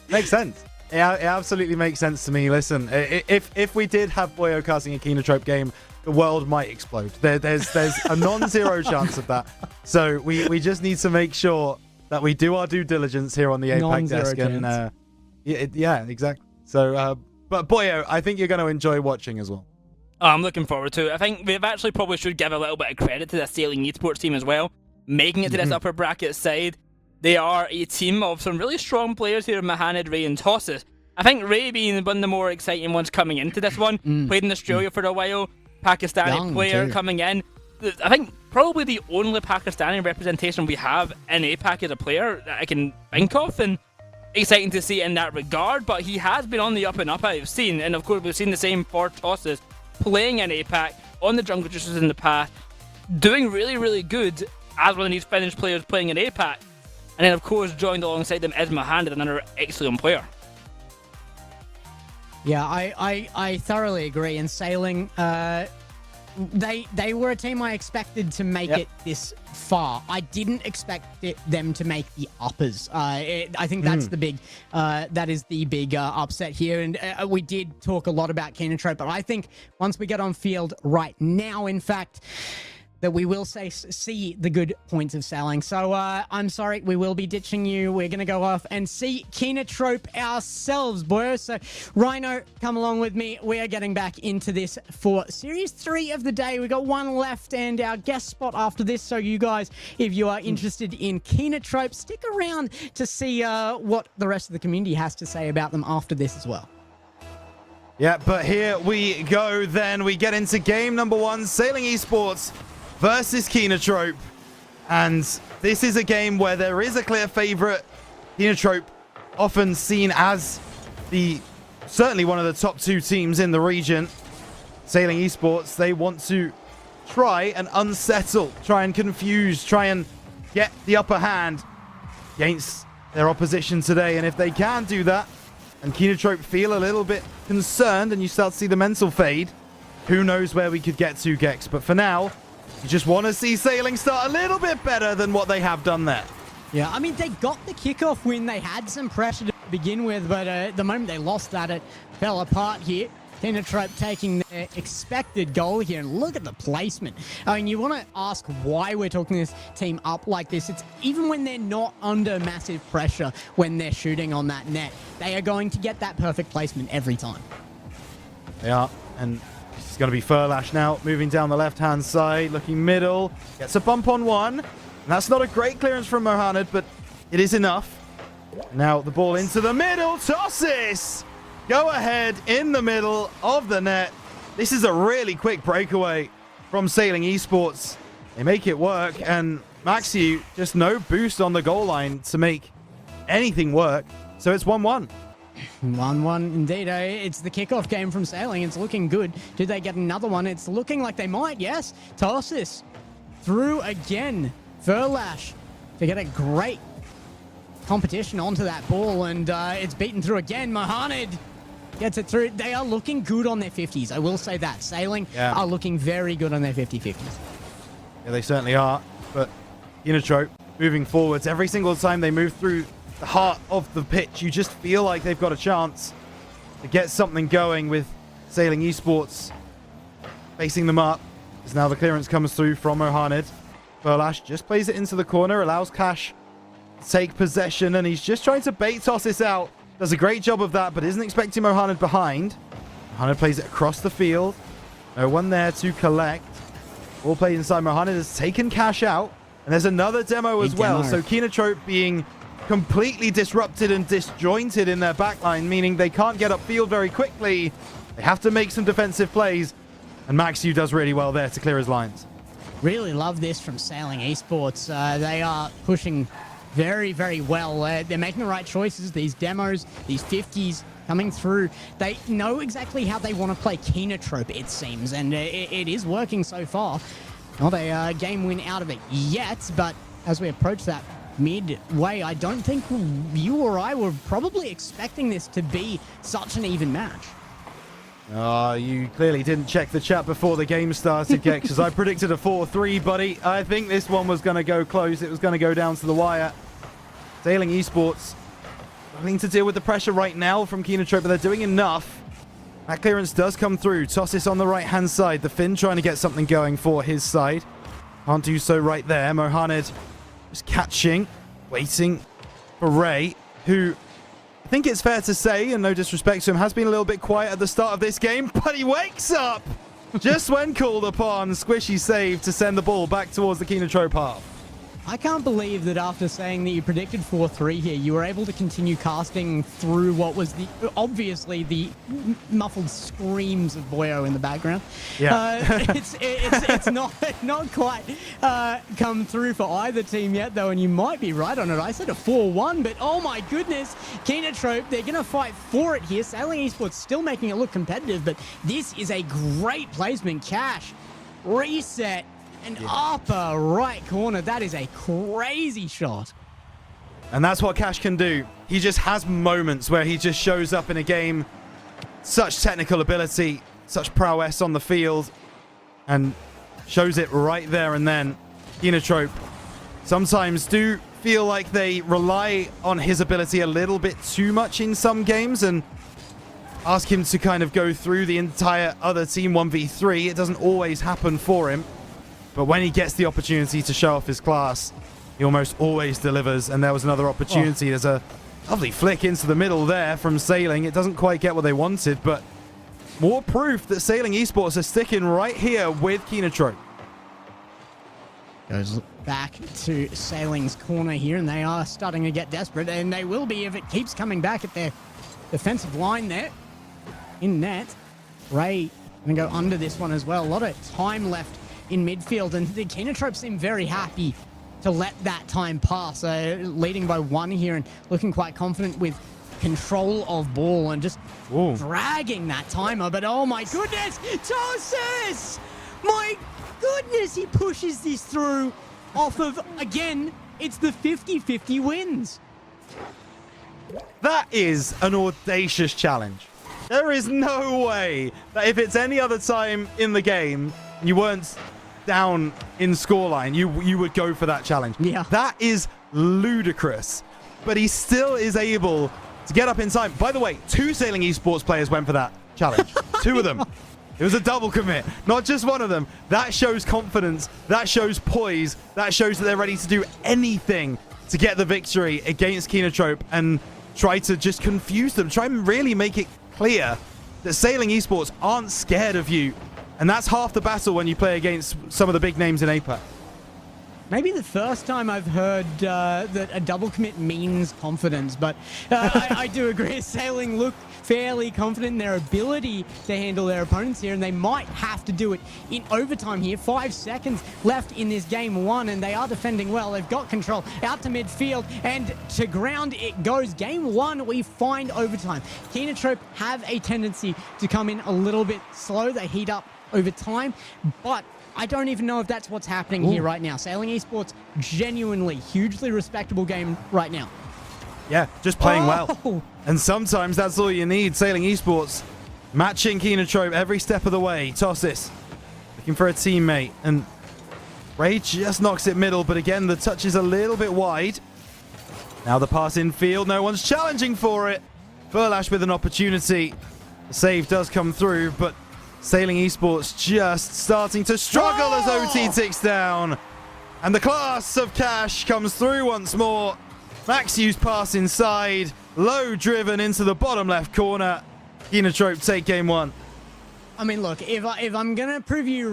Makes sense. Yeah, it absolutely makes sense to me. Listen, if we did have Boyo casting a Kinotrope game, the world might explode. There's a non-zero chance of that. So we just need to make sure that we do our due diligence here on the APAC desk. And yeah, exactly. So, but Boyo, I think you're going to enjoy watching as well. Oh, I'm looking forward to it. I think we actually probably should give a little bit of credit to the Sailing Esports team as well, making it to this upper bracket side. They are a team of some really strong players here, Mahanid, Ray and Tosses. I think Ray being one of the more exciting ones coming into this one, played in Australia for a while, Pakistani player coming in. I think probably the only Pakistani representation we have in APAC as a player that I can think of, and exciting to see in that regard, but he has been on the up and up, I've seen, and of course we've seen the same for Tosses, playing in APAC, on the Jungle Juices in the past, doing really, really good as one of these Finnish players playing in APAC. And then, of course, joined alongside them is Mahanded, another excellent player. Yeah, I thoroughly agree. And Sailing, they were a team I expected to make it this far. I didn't expect them to make the uppers. I think that's the big, that is the big upset here. And we did talk a lot about Kinotrope, but I think once we get on field right now, in fact, that we will see the good points of Sailing. So I'm sorry, we will be ditching you. We're going to go off and see Kenotrope ourselves, boys. So Rhino, come along with me. We are getting back into this for Series 3 of the day. We got one left and our guest spot after this. So you guys, if you are interested in Kenotrope, stick around to see what the rest of the community has to say about them after this as well. Yeah, but here we go then. We get into game number 1, Sailing Esports versus Kenotrope. And this is a game where there is a clear favorite. Kenotrope, often seen as certainly one of the top 2 teams in the region. Sailing Esports, they want to try and unsettle, try and confuse, try and get the upper hand against their opposition today. And if they can do that, and Kenotrope feel a little bit concerned and you start to see the mental fade, who knows where we could get to, Gex. But for now, you just want to see Sailing start a little bit better than what they have done there. Yeah, I mean, they got the kickoff win. They had some pressure to begin with, but the moment they lost that, it fell apart here. Kenotrope taking their expected goal here, and look at the placement. I mean, you want to ask why we're talking this team up like this. It's even when they're not under massive pressure, when they're shooting on that net, they are going to get that perfect placement every time. They are, and it's going to be Furlash now, moving down the left-hand side, looking middle, gets a bump on one, and that's not a great clearance from Mohanad, but it is enough. Now the ball into the middle, Tossis! Go ahead in the middle of the net. This is a really quick breakaway from Sailing Esports. They make it work, and Maxiu just no boost on the goal line to make anything work. So it's 1-1. 1-1 indeed. It's the kickoff game from Sailing. It's looking good. Do they get another one? It's looking like they might, yes. Tossis through again. Furlash to get a great competition onto that ball, and it's beaten through again. Mohanad gets it through. They are looking good on their 50s. I will say that. Sailing are looking very good on their 50-50s. Yeah, they certainly are. But Kenotrope moving forwards. Every single time they move through the heart of the pitch, you just feel like they've got a chance to get something going with Sailing Esports facing them up. As now the clearance comes through from Mohanad. Furlash just plays it into the corner, allows Cash to take possession, and he's just trying to bait Tossis out. Does a great job of that, but isn't expecting Mohanad behind. Mohanad plays it across the field. No one there to collect. All played inside. Mohanad has taken Cash out, and there's another demo as well. So Kenotrope being completely disrupted and disjointed in their backline, meaning they can't get upfield very quickly. They have to make some defensive plays, and Maxiu does really well there to clear his lines. Really love this from Sailing Esports. They are pushing very, very well. They're making the right choices. These demos, these 50s coming through. They know exactly how they want to play Kenotrope, it seems, and it is working so far. Not a game win out of it yet, but as we approach that midway, I don't think you or I were probably expecting this to be such an even match. You clearly didn't check the chat before the game started, Gex, because I predicted a 4-3, buddy. I think this one was going to go close. It was going to go down to the wire. Sailing Esports willing to deal with the pressure right now from Kenotrope, but they're doing enough. That clearance does come through. Tossis on the right-hand side. The Finn trying to get something going for his side. Can't do so right there. Mohanad just catching, waiting for Ray, who I think it's fair to say, and no disrespect to him, has been a little bit quiet at the start of this game, but he wakes up just when called upon. Squishy save to send the ball back towards the Kenotrope half. I can't believe that after saying that you predicted 4-3 here, you were able to continue casting through what was obviously the muffled screams of Boyo in the background. Yeah. It's not quite come through for either team yet, though, and you might be right on it. I said a 4-1, but oh my goodness, Kenotrope, they're going to fight for it here. Sailing Esports still making it look competitive, but this is a great placement. Cash, reset, and upper right corner. That is a crazy shot. And that's what Cash can do. He just has moments where he just shows up in a game. Such technical ability, such prowess on the field, and shows it right there and then. Kenotrope sometimes do feel like they rely on his ability a little bit too much in some games and ask him to kind of go through the entire other team 1v3. It doesn't always happen for him. But when he gets the opportunity to show off his class, he almost always delivers. And there was another opportunity. There's a lovely flick into the middle there from Sailing. It doesn't quite get what they wanted, but more proof that Sailing Esports are sticking right here with Kinotrope. Goes back to Sailing's corner here, and they are starting to get desperate, and they will be if it keeps coming back at their defensive line there. In net, Ray going to go under this one as well. A lot of time left in midfield, and the Kinotrope seem very happy to let that time pass. Leading by 1 here and looking quite confident with control of ball and just dragging that timer. But oh my goodness, Tosis! My goodness, he pushes this through off of, again, it's the 50-50 wins. That is an audacious challenge. There is no way that if it's any other time in the game, you weren't down in scoreline, you would go for that challenge. Yeah. That is ludicrous. But he still is able to get up in time. By the way, 2 Sailing Esports players went for that challenge. 2 of them. It was a double commit, not just one of them. That shows confidence. That shows poise. That shows that they're ready to do anything to get the victory against Kinotrope and try to just confuse them. Try and really make it clear that Sailing Esports aren't scared of you. And that's half the battle when you play against some of the big names in APAC. Maybe the first time I've heard that a double commit means confidence, but I do agree. Sailing look fairly confident in their ability to handle their opponents here, and they might have to do it in overtime here. 5 seconds left in this game 1, and they are defending well. They've got control out to midfield, and to ground it goes. Game 1, we find overtime. Kinotrope have a tendency to come in a little bit slow. They heat up over time, but I don't even know if that's what's happening here right now. Sailing Esports, genuinely hugely respectable game right now. Yeah, just playing well. And sometimes that's all you need. Sailing Esports matching Kinotrope every step of the way. Tosis looking for a teammate, and Ray just knocks it middle, but again, the touch is a little bit wide. Now the pass in field, no one's challenging for it. Furlash with an opportunity. The save does come through, but Sailing Esports just starting to struggle as OT ticks down. And the class of Cash comes through once more. Maxiu's pass inside. Low driven into the bottom left corner. Kinotrope take game 1. I mean, look, if I'm going to prove you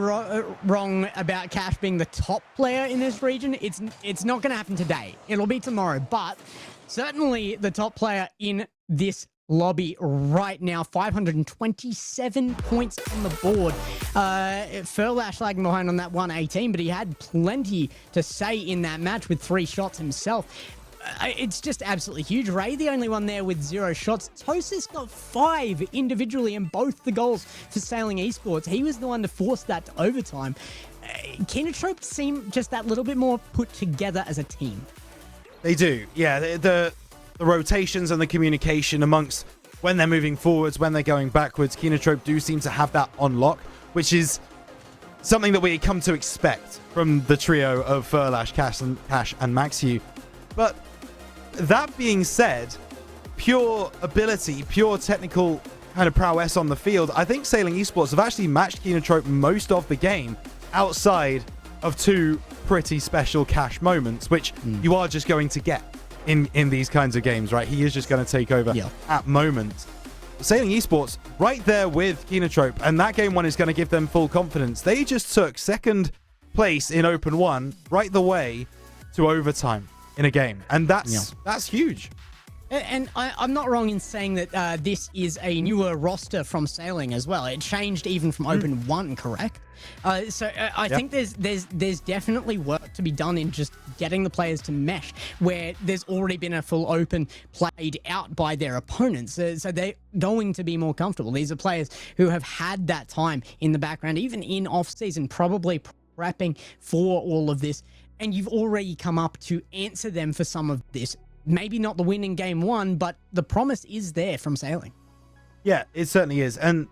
wrong about Cash being the top player in this region, it's not going to happen today. It'll be tomorrow. But certainly the top player in this lobby right now. 527 points on the board. Furlash lagging behind on that 118, but he had plenty to say in that match with 3 shots himself. It's just absolutely huge. Ray, the only one there with 0 shots. Tosis got 5 individually, and both the goals for Sailing Esports. He was the one to force that to overtime. Kinotrope seem just that little bit more put together as a team. They do. Yeah, the rotations and the communication amongst when they're moving forwards, when they're going backwards, Kinotrope do seem to have that on lock, which is something that we come to expect from the trio of Furlash, Cash, and Maxiu. But that being said, pure ability, pure technical kind of prowess on the field, I think Sailing Esports have actually matched Kinotrope most of the game outside of 2 pretty special Cash moments, which you are just going to get in these kinds of games, right? He is just going to take over at moments. Sailing Esports right there with Kinotrope, and that game 1 is going to give them full confidence. They just took 2nd place in Open 1 right the way to overtime in a game, and that's huge. And I'm not wrong in saying that this is a newer roster from Sailing as well. It changed even from Open 1, correct? So I think there's definitely work to be done in just getting the players to mesh, where there's already been a full Open played out by their opponents. So they're going to be more comfortable. These are players who have had that time in the background, even in off-season, probably prepping for all of this. And you've already come up to answer them for some of this. Maybe not the win in game 1, but the promise is there from Sailing. Yeah, it certainly is. And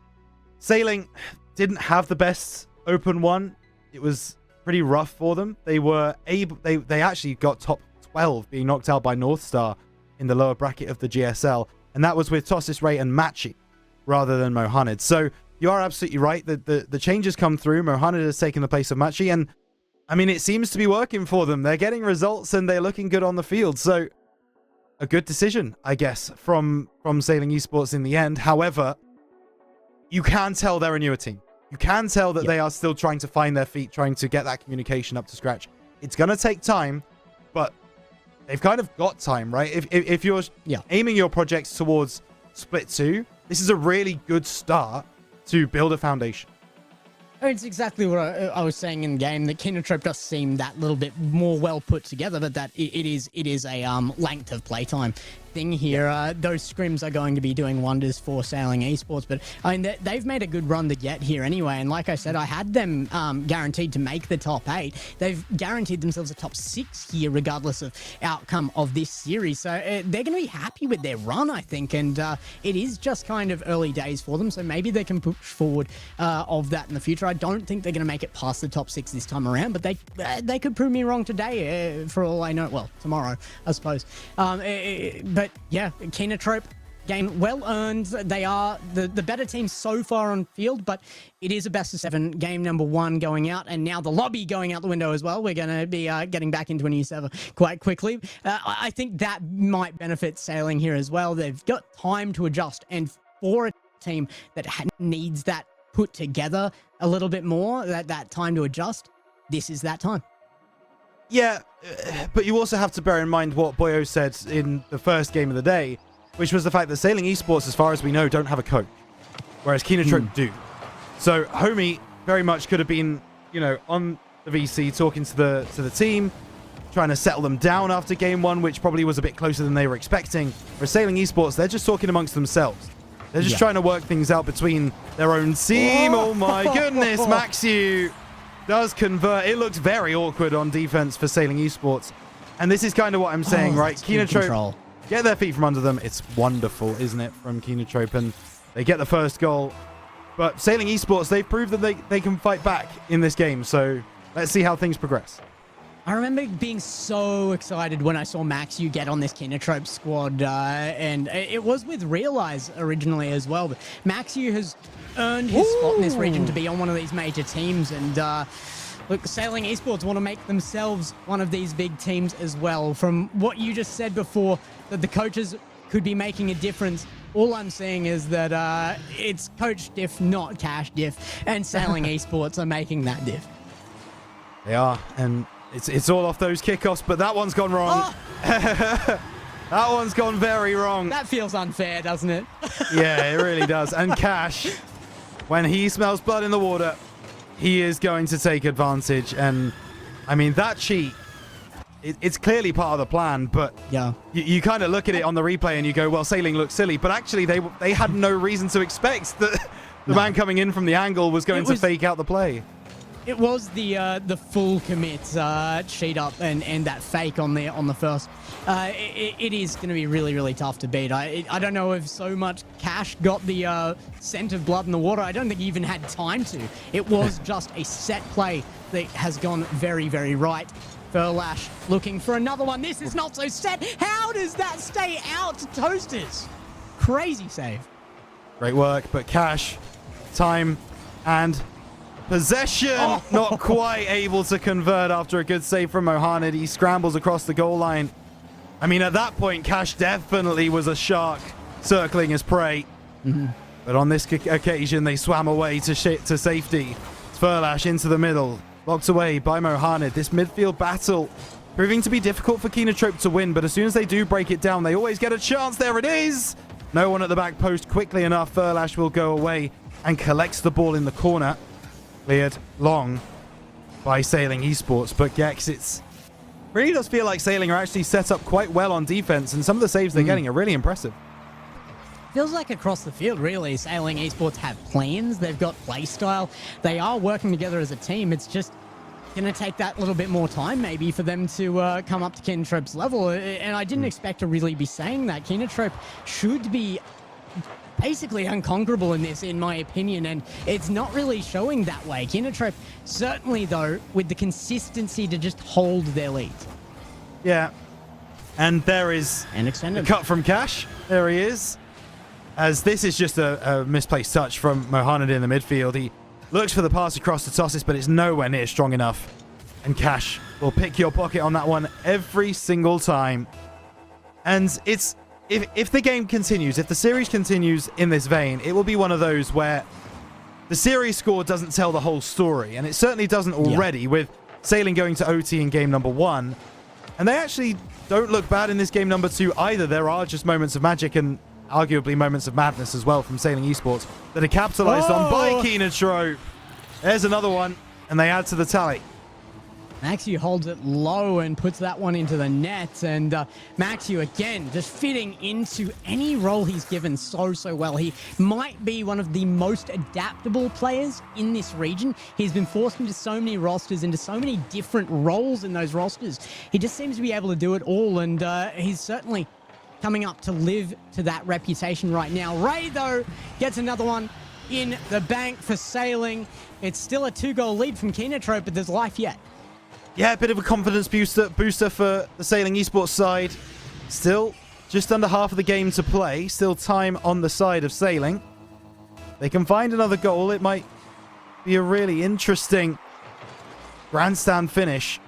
Sailing didn't have the best Open 1. It was pretty rough for them. They were able, they actually got top 12, being knocked out by North Star in the lower bracket of the GSL. And that was with Tosis, Ray, and Machi rather than Mohaned. So you are absolutely right. The changes come through. Mohaned has taken the place of Machi, and I mean, it seems to be working for them. They're getting results and they're looking good on the field. So a good decision, I guess, from Sailing Esports in the end. However, you can tell they're a newer team. You can tell that they are still trying to find their feet, trying to get that communication up to scratch. It's going to take time, but they've kind of got time, right? If you're aiming your projects towards Split 2, this is a really good start to build a foundation. It's exactly what I was saying in the game, that Kinotrope does seem that little bit more well put together, but that it is a length of playtime thing here. Those scrims are going to be doing wonders for Sailing Esports, but I mean, they've made a good run to get here anyway, and like I said, I had them guaranteed to make the top 8. They've guaranteed themselves a top 6 here, regardless of outcome of this series, so they're going to be happy with their run, I think, and it is just kind of early days for them, so maybe they can push forward of that in the future. I don't think they're going to make it past the top 6 this time around, but they could prove me wrong today, for all I know. Well, tomorrow, I suppose. But yeah, Kinotrope, game well earned. They are the better team so far on field, but it is a best of 7 game number 1 going out, and now the lobby going out the window as well. We're going to be getting back into a new server quite quickly. I think that might benefit Sailing here as well. They've got time to adjust, and for a team that needs that put together a little bit more, that time to adjust, this is that time. Yeah, but you also have to bear in mind what Boyo said in the first game of the day, which was the fact that Sailing Esports, as far as we know, don't have a coach, whereas Kinotrope do. So Homie very much could have been, you know, on the VC talking to the team, trying to settle them down after game 1, which probably was a bit closer than they were expecting. Whereas Sailing Esports, they're just talking amongst themselves. They're just trying to work things out between their own team. Oh my goodness, Maxiu does convert. It looks very awkward on defense for Sailing Esports. And this is kind of what I'm saying, right? Kinotrope get their feet from under them. It's wonderful, isn't it, from Kinotrope? And they get the first goal. But Sailing Esports, they've proved that they can fight back in this game. So let's see how things progress. I remember being so excited when I saw Maxiu get on this Kinotrope squad, and it was with Realize originally as well. But Maxiu has earned his spot in this region to be on one of these major teams, and look, Sailing Esports want to make themselves one of these big teams as well. From what you just said before, that the coaches could be making a difference, all I'm saying is that it's Coach Diff, not Cash Diff, and Sailing Esports are making that diff. They are, and it's all off those kickoffs, but that one's gone wrong. Oh. That one's gone very wrong. That feels unfair, doesn't it? Yeah, it really does. And Cash, when he smells blood in the water, he is going to take advantage. And, I mean, that cheat, it's clearly part of the plan, but yeah, you kind of look at it on the replay and you go, well, Sailing looks silly. But actually, they had no reason to expect that the man coming in from the angle was going to fake out the play. It was the full commit cheat up and that fake on the first. It is going to be really, really tough to beat. I don't know if so much Cash got the scent of blood in the water. I don't think he even had time to. It was just a set play that has gone very, very right. Furlash looking for another one. This is not so set. How does that stay out, Toasters? Crazy save. Great work, but Cash, time and possession, not quite able to convert after a good save from Mohanad. He scrambles across the goal line. I mean, at that point, Cash definitely was a shark circling his prey. But on this occasion, they swam away to safety. Furlash into the middle, blocked away by Mohanad. This midfield battle proving to be difficult for Kinotrope to win, but as soon as they do break it down, they always get a chance. There it is. No one at the back post quickly enough. Furlash will go away and collects the ball in the corner. Cleared long by Sailing Esports, but Gex, it really does feel like Sailing are actually set up quite well on defense, and some of the saves they're getting are really impressive. Feels like across the field, really, Sailing Esports have plans. They've got play style. They are working together as a team. It's just going to take that little bit more time, maybe, for them to come up to Kinotrope's level. And I didn't expect to really be saying that. Kinotrope should be basically unconquerable in this, in my opinion, and it's not really showing that way. Kinotrope, certainly, though, with the consistency to just hold their lead. Yeah. And there is and extended. a cut from Cash. There he is. As this is just a misplaced touch from Mohanad in the midfield. He looks for the pass across to Tossis, but it's nowhere near strong enough. And Cash will pick your pocket on that one every single time. And it's if the game continues, if the series continues in this vein, it will be one of those where the series score doesn't tell the whole story. And it certainly doesn't already, with Sailing going to OT in game number 1. And they actually don't look bad in this game number 2 either. There are just moments of magic and arguably moments of madness as well from Sailing Esports that are capitalized on by Keenatrope. There's another one, and they add to the tally. Maxiu holds it low and puts that one into the net. And Maxiu, again, just fitting into any role he's given so well. He might be one of the most adaptable players in this region. He's been forced into so many rosters, into so many different roles in those rosters. He just seems to be able to do it all. And he's certainly coming up to live to that reputation right now. Ray, though, gets another one in the bank for Sailing. It's still a 2-goal lead from Keenatrope, but there's life yet. Yeah, a bit of a confidence booster for the Sailing Esports side. Still just under half of the game to play. Still time on the side of Sailing. They can find another goal. It might be a really interesting grandstand finish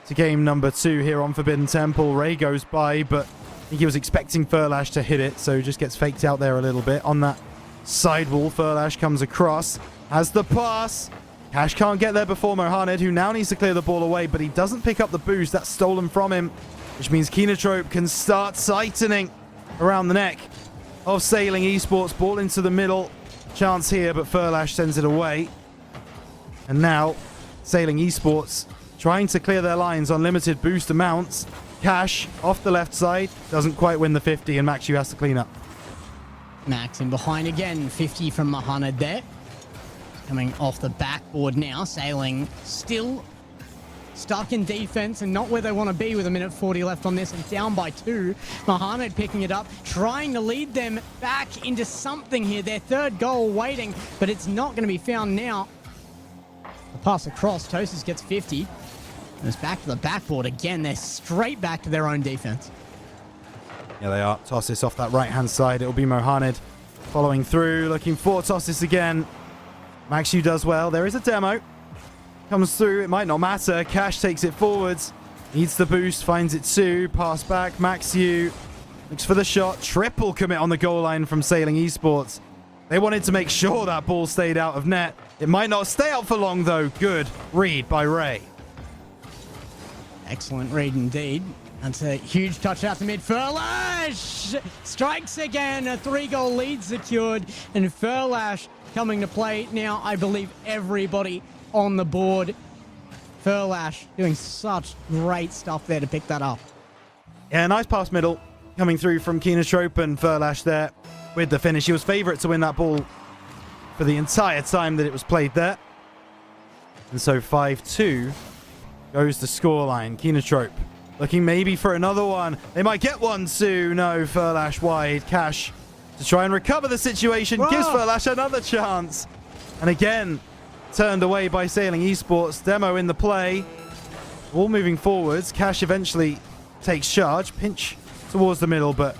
to game number 2 here on Forbidden Temple. Ray goes by, but I think he was expecting Furlash to hit it, so just gets faked out there a little bit. On that side wall, Furlash comes across, has the pass. Cash can't get there before Mohamed, who now needs to clear the ball away, but he doesn't pick up the boost. That's stolen from him, which means Keenatrope can start sightening around the neck of Sailing Esports. Ball into the middle. Chance here, but Furlash sends it away. And now, Sailing Esports trying to clear their lines on limited boost amounts. Cash off the left side. Doesn't quite win the 50, and Maxiu has to clean up. Max in behind again. 50 from Mohamed there. Coming off the backboard now. Sailing still stuck in defense and not where they want to be with 1:40 left on this and down by 2. Mohamed picking it up, trying to lead them back into something here. Their third goal waiting, but it's not going to be found now. The pass across. Tosis gets 50. And it's back to the backboard again. They're straight back to their own defense. Yeah, they are. Tosis off that right-hand side. It'll be Mohamed following through, looking for Tosis again. Maxiu does well. There is a demo. Comes through. It might not matter. Cash takes it forwards. Needs the boost. Finds it too. Pass back. Maxiu looks for the shot. Triple commit on the goal line from Sailing Esports. They wanted to make sure that ball stayed out of net. It might not stay out for long, though. Good read by Ray. Excellent read indeed. That's a huge touch out to mid. Furlash strikes again. A 3-goal lead secured. And Furlash coming to play now. I believe everybody on the board. Furlash doing such great stuff there to pick that up. Yeah, nice pass middle coming through from Keenatrope, and Furlash there with the finish. He was favourite to win that ball for the entire time that it was played there. And so 5-2 goes the scoreline. Keenatrope looking maybe for another one. They might get one too. No, Furlash wide. Cash to try and recover the situation. Whoa. Gives Furlash another chance. And again, turned away by Sailing Esports. Demo in the play. All moving forwards. Cash eventually takes charge. Pinch towards the middle, but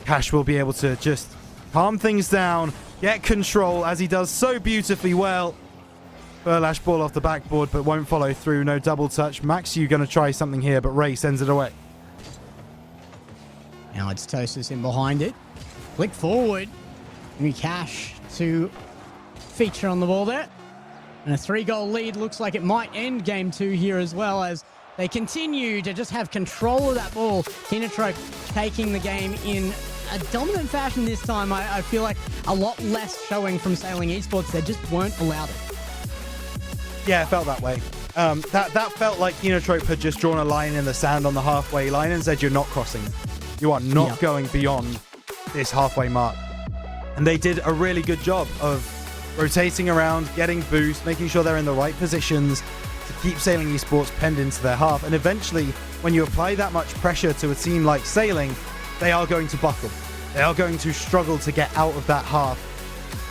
Cash will be able to just calm things down, get control as he does so beautifully well. Furlash ball off the backboard, but won't follow through. No double touch. Maxiu going to try something here, but Ray sends it away. Now it's Tosis in behind it. Flick forward. Maybe Cash to feature on the ball there. And a 3-goal lead looks like it might end game 2 here as well, as they continue to just have control of that ball. Keenatrope taking the game in a dominant fashion this time. I feel like a lot less showing from Sailing Esports. They just weren't allowed it. Yeah, it felt that way. That felt like Keenatrope had just drawn a line in the sand on the halfway line and said, you're not crossing. You are not going beyond this halfway mark. And they did a really good job of rotating around, getting boost, making sure they're in the right positions to keep Sailing Esports penned into their half. And eventually, when you apply that much pressure to a team like Sailing, they are going to buckle. They are going to struggle to get out of that half.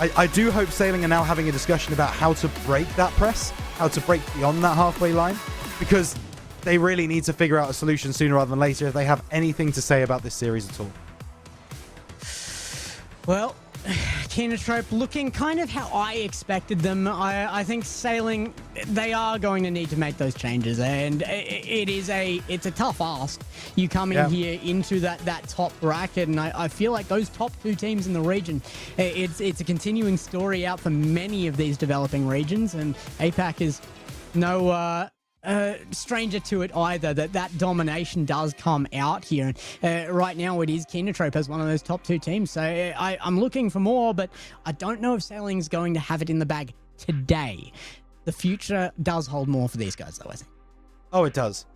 I do hope Sailing are now having a discussion about how to break that press, how to break beyond that halfway line, because they really need to figure out a solution sooner rather than later if they have anything to say about this series at all. Well, Keenatrope looking kind of how I expected them. I think Sailing, they are going to need to make those changes, and it's a tough ask. You come in here into that top bracket, and I feel like those top two teams in the region, it's a continuing story out for many of these developing regions, and APAC is no stranger to it either, that domination does come out here. Right now it is Keenatrope as one of those top two teams, so I'm looking for more, but I don't know if Sailing's going to have it in the bag today. The future does hold more for these guys though, I think. Oh, it does.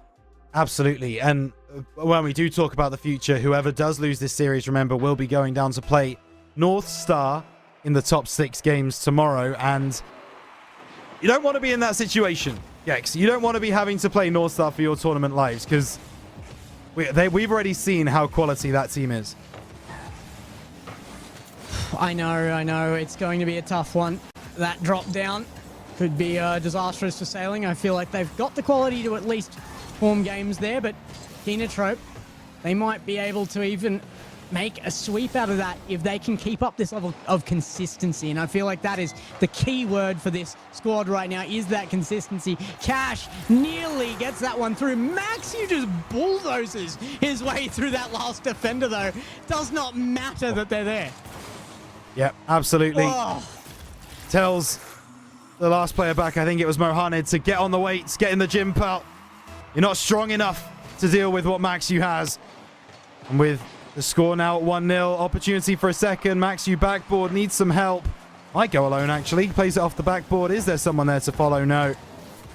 Absolutely. And when we do talk about the future, whoever does lose this series, remember, will be going down to play North Star in the top 6 games tomorrow, and you don't want to be in that situation. Gex, you don't want to be having to play North Star for your tournament lives, because we've already seen how quality that team is. I know. It's going to be a tough one. That drop down could be disastrous for Sailing. I feel like they've got the quality to at least form games there, but Keenatrope, they might be able to even make a sweep out of that if they can keep up this level of consistency. And I feel like that is the key word for this squad right now, is that consistency. Cash nearly gets that one through. Maxu just bulldozes his way through that last defender though. Does not matter that they're there. Yep, absolutely. Oh. Tells the last player back, I think it was Mohamed, to get on the weights, get in the gym, pal. You're not strong enough to deal with what Maxu has. And with the score now at 1-0. Opportunity for a second. Maxu backboard needs some help. Might go alone, actually. Plays it off the backboard. Is there someone there to follow? No.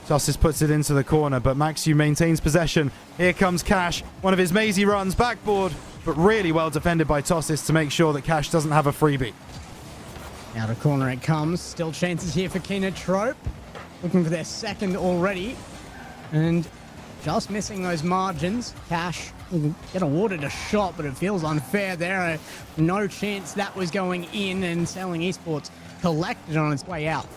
Justice puts it into the corner, but Maxu maintains possession. Here comes Cash. One of his mazy runs. Backboard, but really well defended by Tossis to make sure that Cash doesn't have a freebie. Out of corner it comes. Still chances here for Keenatrope. Looking for their second already. And just missing those margins. Cash will get awarded a shot, but it feels unfair there. No chance that was going in, and Sailing Esports collected on its way out.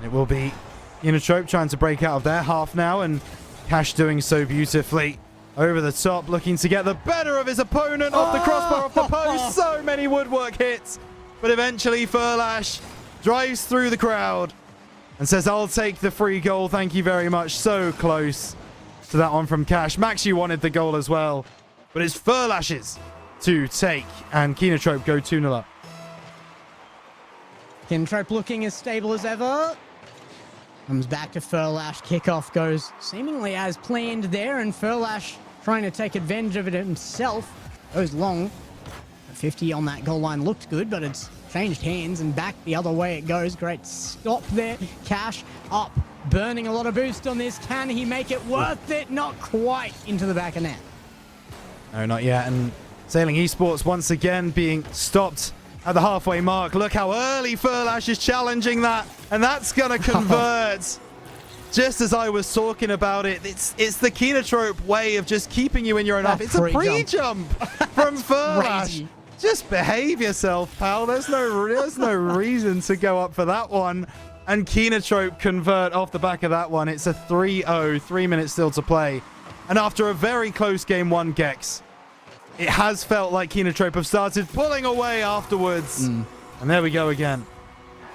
It will be Keenatrope trying to break out of their half now, and Cash doing so beautifully. Over the top, looking to get the better of his opponent off the crossbar, off the post. So many woodwork hits, but eventually Furlash drives through the crowd and says, I'll take the free goal. Thank you very much. So close to that one from Cash. Maxu wanted the goal as well, but it's Furlash's to take, and Keenatrope go 2-0 up. Keenatrope looking as stable as ever. Comes back to Furlash. Kickoff goes seemingly as planned there, and Furlash trying to take advantage of it himself. Goes long. 50 on that goal line looked good, but it's changed hands and back the other way it goes. Great stop there. Cash up, burning a lot of boost on this. Can he make it worth it? Not quite into the back of net. No, not yet. And Sailing Esports once again being stopped at the halfway mark. Look how early Furlash is challenging that, and that's going to convert. Just as I was talking about it, it's the Keenatrope way of just keeping you in your own half. It's a pre-jump from Furlash. Crazy. Just behave yourself, pal. There's no reason to go up for that one. And Keenatrope convert off the back of that one. It's a 3-0, 3 minutes still to play. And after a very close game one, Gex, it has felt like Keenatrope have started pulling away afterwards. And there we go again.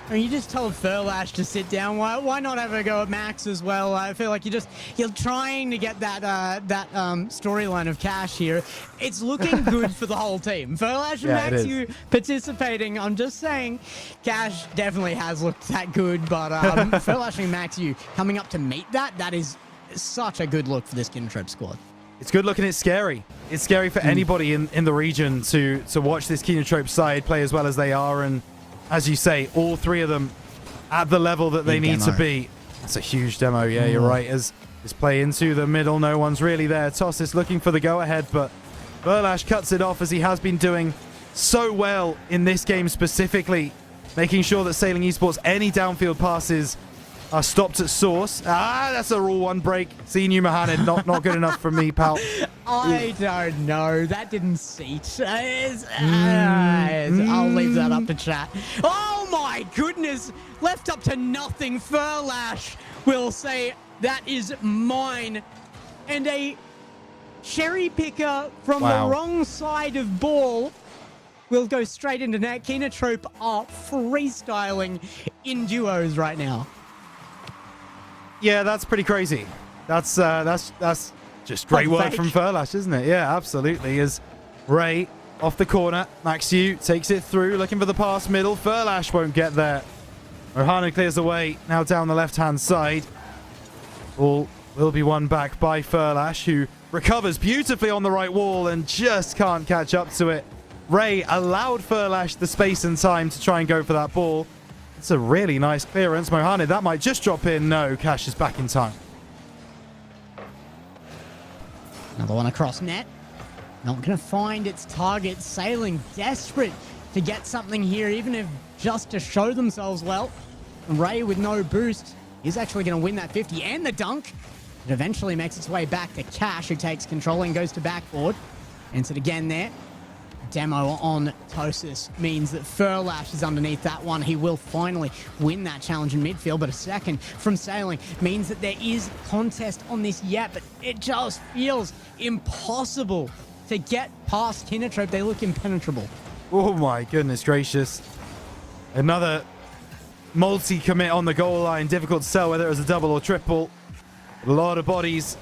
I mean, you just told Furlash to sit down. Why not have a go at Max as well? I feel like you're trying to get that storyline of Cash here. It's looking good for the whole team. Furlash and Max, you participating. I'm just saying, Cash definitely has looked that good, but Furlash and Max, you coming up to meet that is such a good look for this Keenatrope squad. It's good looking. It's scary. It's scary for anybody in the region to watch this Keenatrope side play as well as they are. And as you say, all three of them at the level that they need to be. That's a huge demo. Yeah, you're right. As this play into the middle, no one's really there. Tossis looking for the go-ahead, but Furlash cuts it off as he has been doing so well in this game specifically, making sure that Sailing Esports, any downfield passes are stopped at source. That's a rule one break. Seeing you, Mohamed, not good enough for me, pal. I don't know. That didn't seat. I'll leave that up to chat. Oh my goodness! Left up to nothing. Furlash will say that is mine. And a cherry picker from the wrong side of ball will go straight into net. Kinotrope are freestyling in duos right now. Yeah, that's pretty crazy. That's just great work from Furlash, isn't it? Yeah, absolutely. As Ray off the corner, Maxiu takes it through, looking for the pass middle. Furlash won't get there. Ohana clears away, now down the left-hand side. Ball will be won back by Furlash, who recovers beautifully on the right wall and just can't catch up to it. Ray allowed Furlash the space and time to try and go for that ball. It's a really nice clearance. Mohane, that might just drop in. No, Cash is back in time. Another one across net. Not going to find its target. Sailing desperate to get something here, even if just to show themselves well. Ray with no boost is actually going to win that 50 and the dunk. It eventually makes its way back to Cash, who takes control and goes to backboard. Entered again there. Demo on Tosis means that Furlash is underneath that one. He will finally win that challenge in midfield, but a second from Sailing means that there is contest on this yet, but it just feels impossible to get past Kinotrope. They look impenetrable. Oh my goodness gracious. Another multi-commit on the goal line. Difficult to tell whether it was a double or triple. A lot of bodies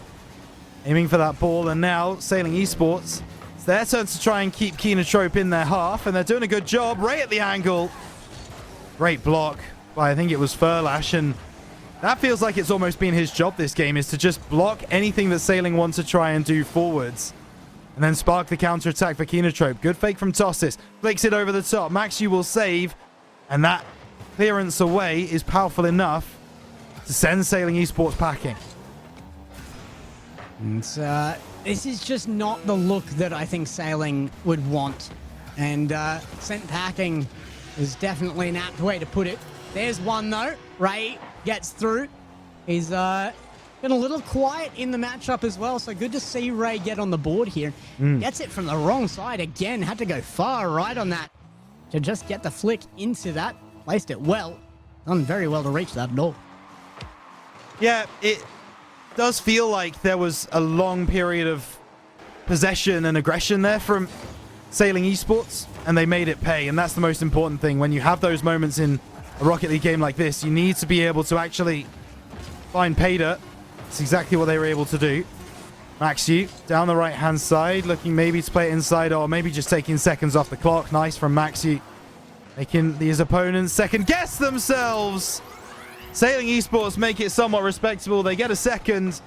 aiming for that ball, and now Sailing Esports, it's their turn to try and keep Kinotrope in their half, and they're doing a good job. Ray at the angle. Great block by, I think it was Furlash, and that feels like it's almost been his job this game, is to just block anything that Sailing wants to try and do forwards. And then spark the counter-attack for Kinotrope. Good fake from Tosis. Flicks it over the top. Maxi will save. And that clearance away is powerful enough to send Sailing Esports packing. And this is just not the look that I think Sailing would want. And sent packing is definitely an apt way to put it. There's one, though. Ray gets through. He's been a little quiet in the matchup as well, so good to see Ray get on the board here. Gets it from the wrong side again. Had to go far right on that to just get the flick into that. Placed it well. Done very well to reach that at all. Yeah, it does feel like there was a long period of possession and aggression there from Sailing Esports, and they made it pay, and that's the most important thing. When you have those moments in a Rocket League game like this, you need to be able to actually find pay dirt. That's exactly what they were able to do. Maxi down the right-hand side, looking maybe to play it inside, or maybe just taking seconds off the clock. Nice from Maxi. Making these opponents second-guess themselves. Sailing Esports make it somewhat respectable. They get a second,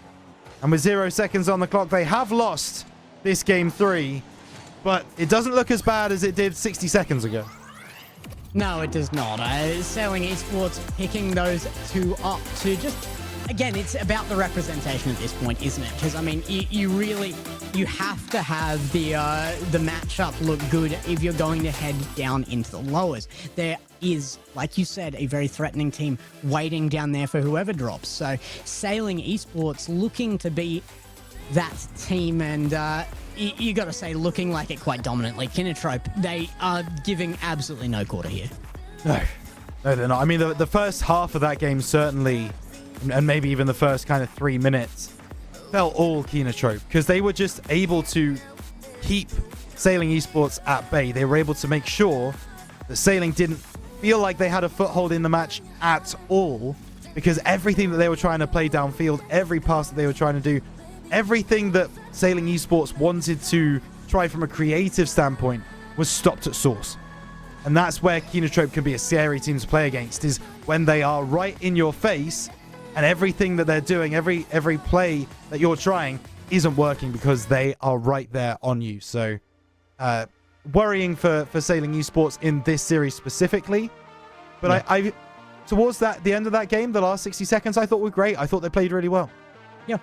and with 0 seconds on the clock, they have lost this game 3, but it doesn't look as bad as it did 60 seconds ago. No, it does not. Sailing Esports picking those two up to just... Again, it's about the representation at this point, isn't it? Because, I mean, you have to have the matchup look good if you're going to head down into the lowers. There is, like you said, a very threatening team waiting down there for whoever drops. So Sailing Esports looking to be that team, and you got to say, looking like it quite dominantly. Kinotrope, they are giving absolutely no quarter here. No, they're not. I mean, the first half of that game certainly... and maybe even the first kind of 3 minutes, felt all Kinotrope, because they were just able to keep Sailing Esports at bay. They were able to make sure that Sailing didn't feel like they had a foothold in the match at all, because everything that they were trying to play downfield, every pass that they were trying to do, everything that Sailing Esports wanted to try from a creative standpoint was stopped at source. And that's where Kinotrope can be a scary team to play against, is when they are right in your face and everything that they're doing, every play that you're trying isn't working because they are right there on you. So worrying for Sailing Esports in this series specifically. But yeah. I towards the end of that game, the last 60 seconds, I thought were great. I thought they played really well. Yeah.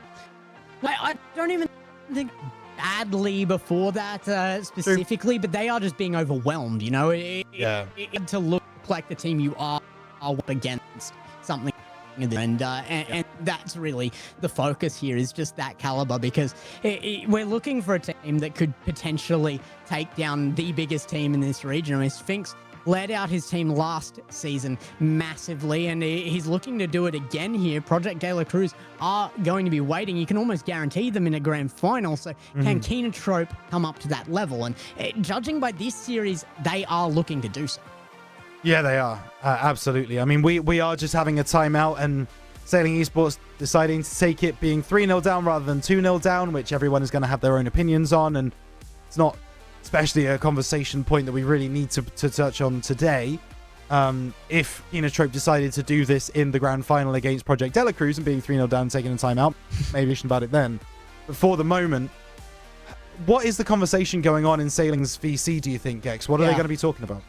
I don't even think badly before that specifically, but they are just being overwhelmed, you know? It to look like the team you are up against something. And that's really the focus here, is just that caliber, because we're looking for a team that could potentially take down the biggest team in this region. I mean, Sphinx led out his team last season massively, and he's looking to do it again here. Project De La Cruz are going to be waiting. You can almost guarantee them in a grand final, so can Kenotrope come up to that level? And judging by this series, they are looking to do so. Yeah, they are. Absolutely. I mean, we are just having a timeout, and Sailing Esports deciding to take it being 3-0 down rather than 2-0 down, which everyone is going to have their own opinions on, and it's not especially a conversation point that we really need to touch on today. If Kenotrope decided to do this in the grand final against Project De La Cruz and being 3-0 down, taking a timeout, maybe we should about it then. But for the moment, what is the conversation going on in Sailing's VC, do you think, Gex? What are they going to be talking about?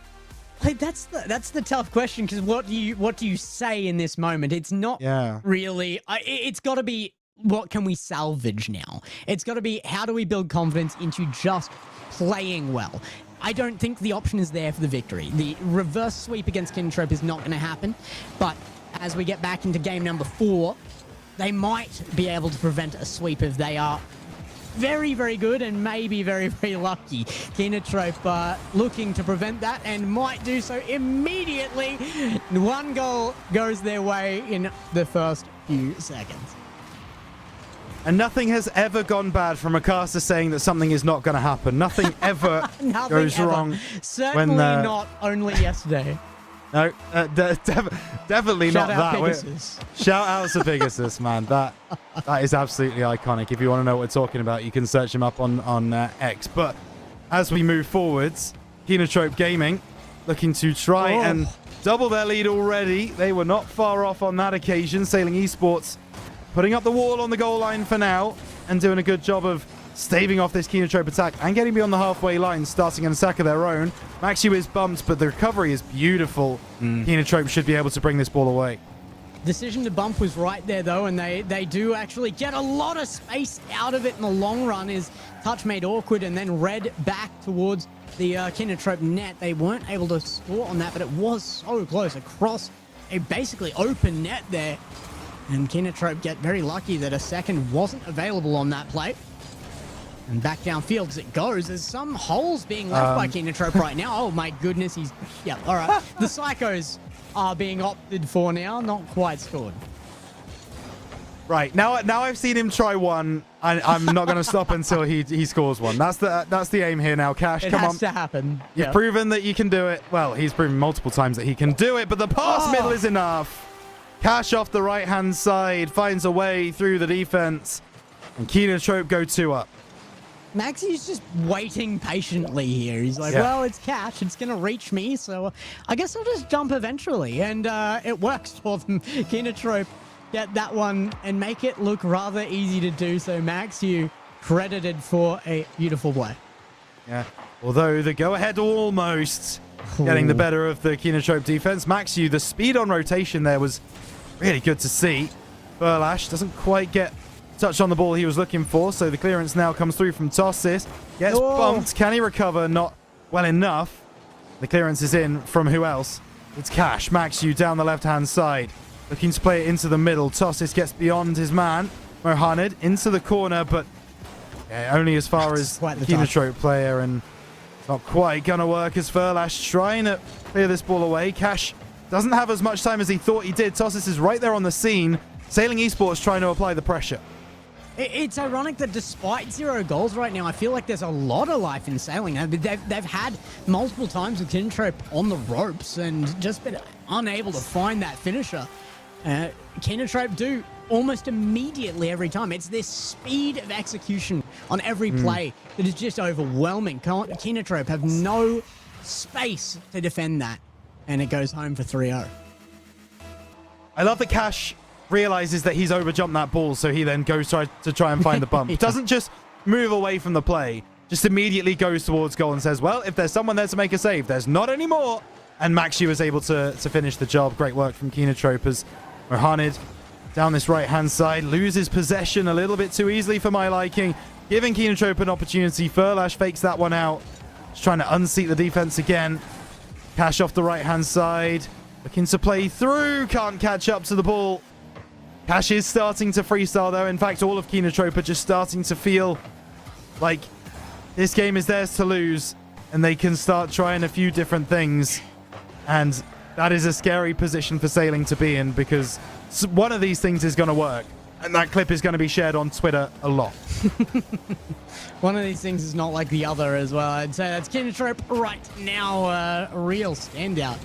Like, that's the tough question, because what do you say in this moment? It's not really. It's got to be, what can we salvage now? It's got to be, how do we build confidence into just playing well? I don't think the option is there for the victory. The reverse sweep against Kenotrope is not going to happen, but as we get back into game number 4, they might be able to prevent a sweep if they are very, very good and maybe very, very lucky. Kenotrope looking to prevent that and might do so immediately. One goal goes their way in the first few seconds. And nothing has ever gone bad from a caster saying that something is not going to happen. Nothing ever goes wrong. Certainly not only yesterday. No, definitely Shout not out that. Pegasus. Shout out to Pegasus, man. That is absolutely iconic. If you want to know what we're talking about, you can search him up on X. But as we move forwards, Kenotrope Gaming looking to try and double their lead already. They were not far off on that occasion. Sailing Esports putting up the wall on the goal line for now and doing a good job of staving off this Kenotrope attack and getting beyond the halfway line, starting an attack of their own. Maxiu is bumped, but the recovery is beautiful. Kenotrope should be able to bring this ball away. Decision to bump was right there, though, and they do actually get a lot of space out of it in the long run. Is touch made awkward and then Red back towards the Kenotrope net. They weren't able to score on that, but it was so close across a basically open net there. And Kenotrope get very lucky that a second wasn't available on that play. And back downfield as it goes. There's some holes being left by Kenotrope right now. Oh my goodness, yeah, all right. The Psychos are being opted for now, not quite scored. Right, now I've seen him try one. I'm not going to stop until he scores one. That's the aim here now, Cash. Come on. It has to happen. You've proven that you can do it. Well, he's proven multiple times that he can do it, but the pass middle is enough. Cash off the right-hand side, finds a way through the defense, and Kenotrope go 2 up. Maxi's just waiting patiently here. He's like, well, it's Cash. It's going to reach me, so I guess I'll just jump eventually. And it works for them. Kenotrope get that one and make it look rather easy to do. So Maxiu credited for a beautiful play. Yeah, although the go-ahead almost getting the better of the Kenotrope defense. Maxiu, the speed on rotation there was really good to see. Furlash doesn't quite get touch on the ball he was looking for, so the clearance now comes through from Tossis. Gets bumped. Can he recover? Not well enough. The clearance is in from who else? It's Cash. Maxiu down the left-hand side. Looking to play it into the middle. Tossis gets beyond his man. Mohaned into the corner, but only as far as the Kenotrope player, and it's not quite going to work as Furlash trying to clear this ball away. Cash doesn't have as much time as he thought he did. Tossis is right there on the scene. Sailing Esports trying to apply the pressure. It's ironic that despite 0 goals right now, I feel like there's a lot of life in Sailing. They've had multiple times with Kenotrope on the ropes and just been unable to find that finisher. Kenotrope do almost immediately every time. It's this speed of execution on every play that is just overwhelming. Kenotrope have no space to defend that, and it goes home for 3-0. I love that Cash realizes that he's overjumped that ball, so he then goes to try and find the bump. Doesn't just move away from the play, just immediately goes towards goal and says, well, if there's someone there to make a save, there's not anymore. And Maxiu is able to finish the job. Great work from Kenotrope as Mohaned down this right-hand side loses possession a little bit too easily for my liking, giving Kenotrope an opportunity. Furlash fakes that one out. Just trying to unseat the defense again. Cash off the right-hand side. Looking to play through. Can't catch up to the ball. Cash is starting to freestyle, though. In fact, all of Kenotrope are just starting to feel like this game is theirs to lose, and they can start trying a few different things. And that is a scary position for Sailing to be in, because one of these things is going to work. And that clip is going to be shared on Twitter a lot. One of these things is not like the other as well. I'd say that's Kinotrope right now, a real standout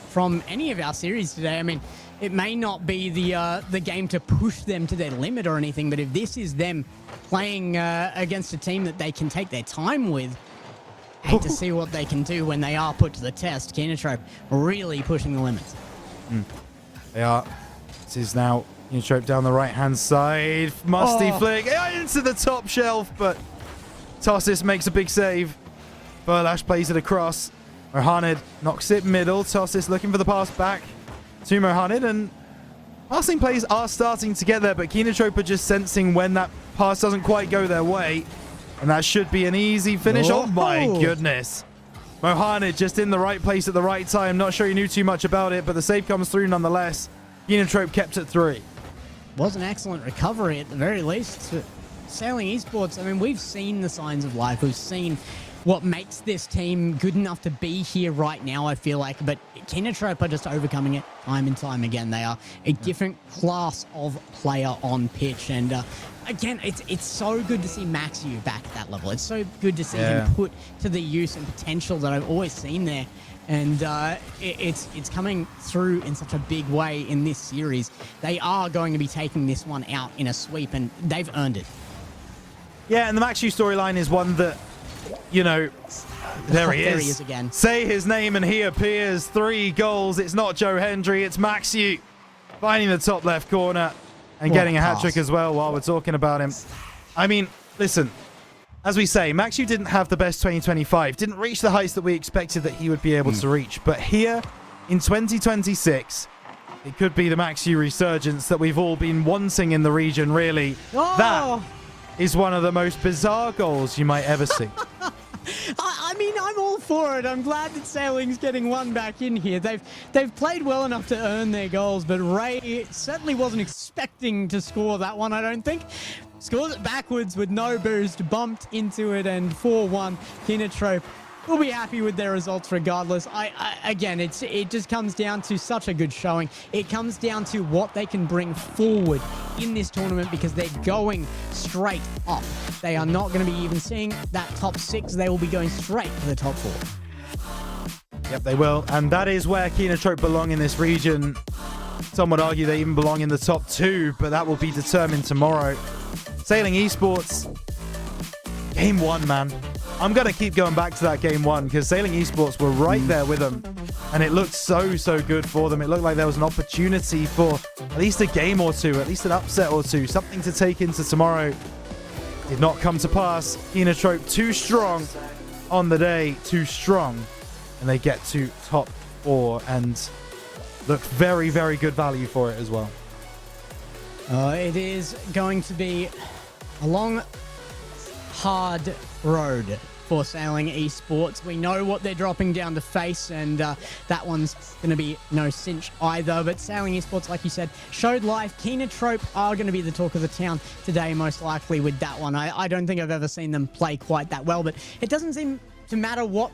from any of our series today. I mean, it may not be the game to push them to their limit or anything, but if this is them playing against a team that they can take their time with, hate to see what they can do when they are put to the test. Kinotrope really pushing the limits. They are. This is now Kinotrope down the right-hand side. Musty flick into the top shelf, but Tossis makes a big save. Burlash plays it across. Mohaned knocks it middle. Tossis looking for the pass back to Mohaned, and passing plays are starting to get there, but Kinotrope are just sensing when that pass doesn't quite go their way, and that should be an easy finish. Oh my goodness. Mohaned just in the right place at the right time. Not sure he knew too much about it, but the save comes through nonetheless. Kinotrope kept it 3. Was an excellent recovery at the very least. Sailing Esports, I mean, we've seen the signs of life. We've seen what makes this team good enough to be here right now, I feel like. But Kinotrope are just overcoming it time and time again. They are a different class of player on pitch. And again, it's so good to see Maxiu back at that level. It's so good to see him put to the use and potential that I've always seen there. And it's coming through in such a big way in this series. They are going to be taking this one out in a sweep, and they've earned it. Yeah, and the Maxiu storyline is one that, you know, there he is again. Say his name and he appears. 3 goals. It's not Joe Hendry, it's Maxiu finding the top left corner and getting a hat-trick as well while we're talking about him. I mean, listen, as we say, Maxiu didn't have the best 2025, didn't reach the heights that we expected that he would be able to reach. But here in 2026, it could be the Maxiu resurgence that we've all been wanting in the region, really. That is one of the most bizarre goals you might ever see. I mean, I'm all for it. I'm glad that Sailing's getting one back in here. They've played well enough to earn their goals, but Ray certainly wasn't expecting to score that one, I don't think. Scores it backwards with no boost, bumped into it, and 4-1. Kinotrope will be happy with their results regardless. Again, it just comes down to such a good showing. It comes down to what they can bring forward in this tournament, because they're going straight up. They are not going to be even seeing that top 6. They will be going straight to the top 4. Yep, they will. And that is where Kinotrope belong in this region. Some would argue they even belong in the top 2, but that will be determined tomorrow. Sailing Esports, game 1, man. I'm going to keep going back to that game 1, because Sailing Esports were right there with them, and it looked so good for them. It looked like there was an opportunity for at least a game or 2, at least an upset or 2, something to take into tomorrow. Did not come to pass. Kinotrope too strong on the day, too strong, and they get to top 4 and look very good value for it as well. It is going to be a long, hard road for Sailing Esports. We know what they're dropping down to face, and that one's going to be no cinch either. But Sailing Esports, like you said, showed life. Kinotrope are going to be the talk of the town today, most likely, with that one. I don't think I've ever seen them play quite that well, but it doesn't seem to matter what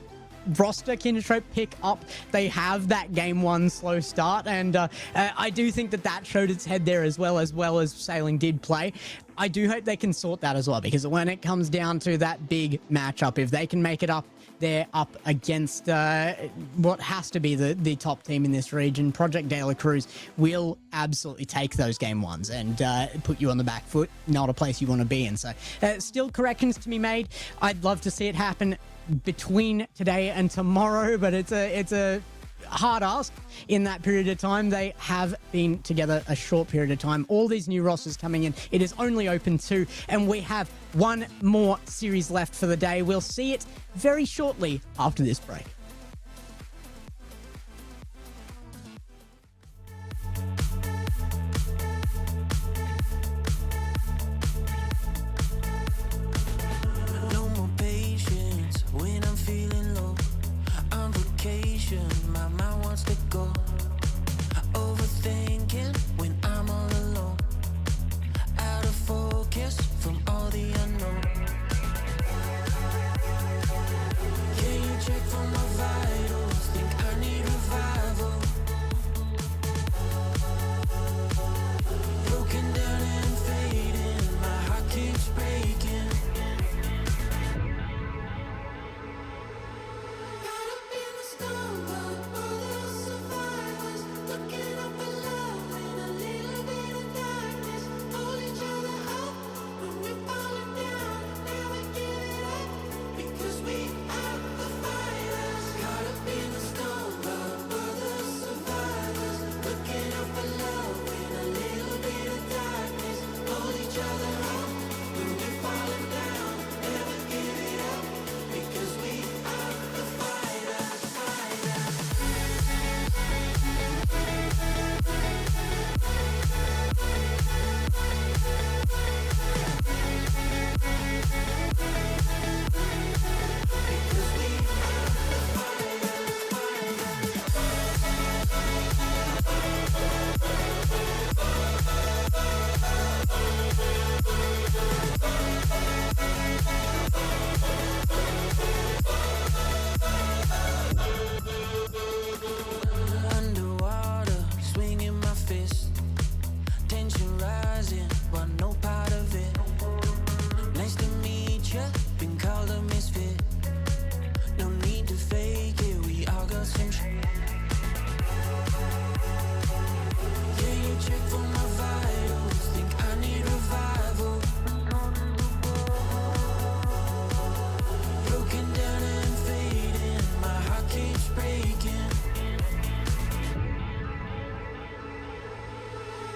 roster Kinotrope pick up. They have that game 1 slow start, and I do think that showed its head there as well as Sailing did play. I do hope they can sort that as well, because when it comes down to that big matchup, if they can make it up, they're up against what has to be the top team in this region. Project De La Cruz will absolutely take those game 1s and put you on the back foot. Not a place you want to be in. So still corrections to be made. I'd love to see it happen between today and tomorrow, but it's a hard ask in that period of time. They have been together a short period of time. All these new rosters coming in. It is only open 2, and we have one more series left for the day. We'll see it very shortly after this break. No more patience when I'm feeling low. On vacation, my mind wants to go. Overthinking when I'm all alone. Out of focus from all the unknown. Can you check for my vitals? Think I need revival. Yeah, you check for my vitals, think I need revival. Broken down and fading, my heart keeps breaking.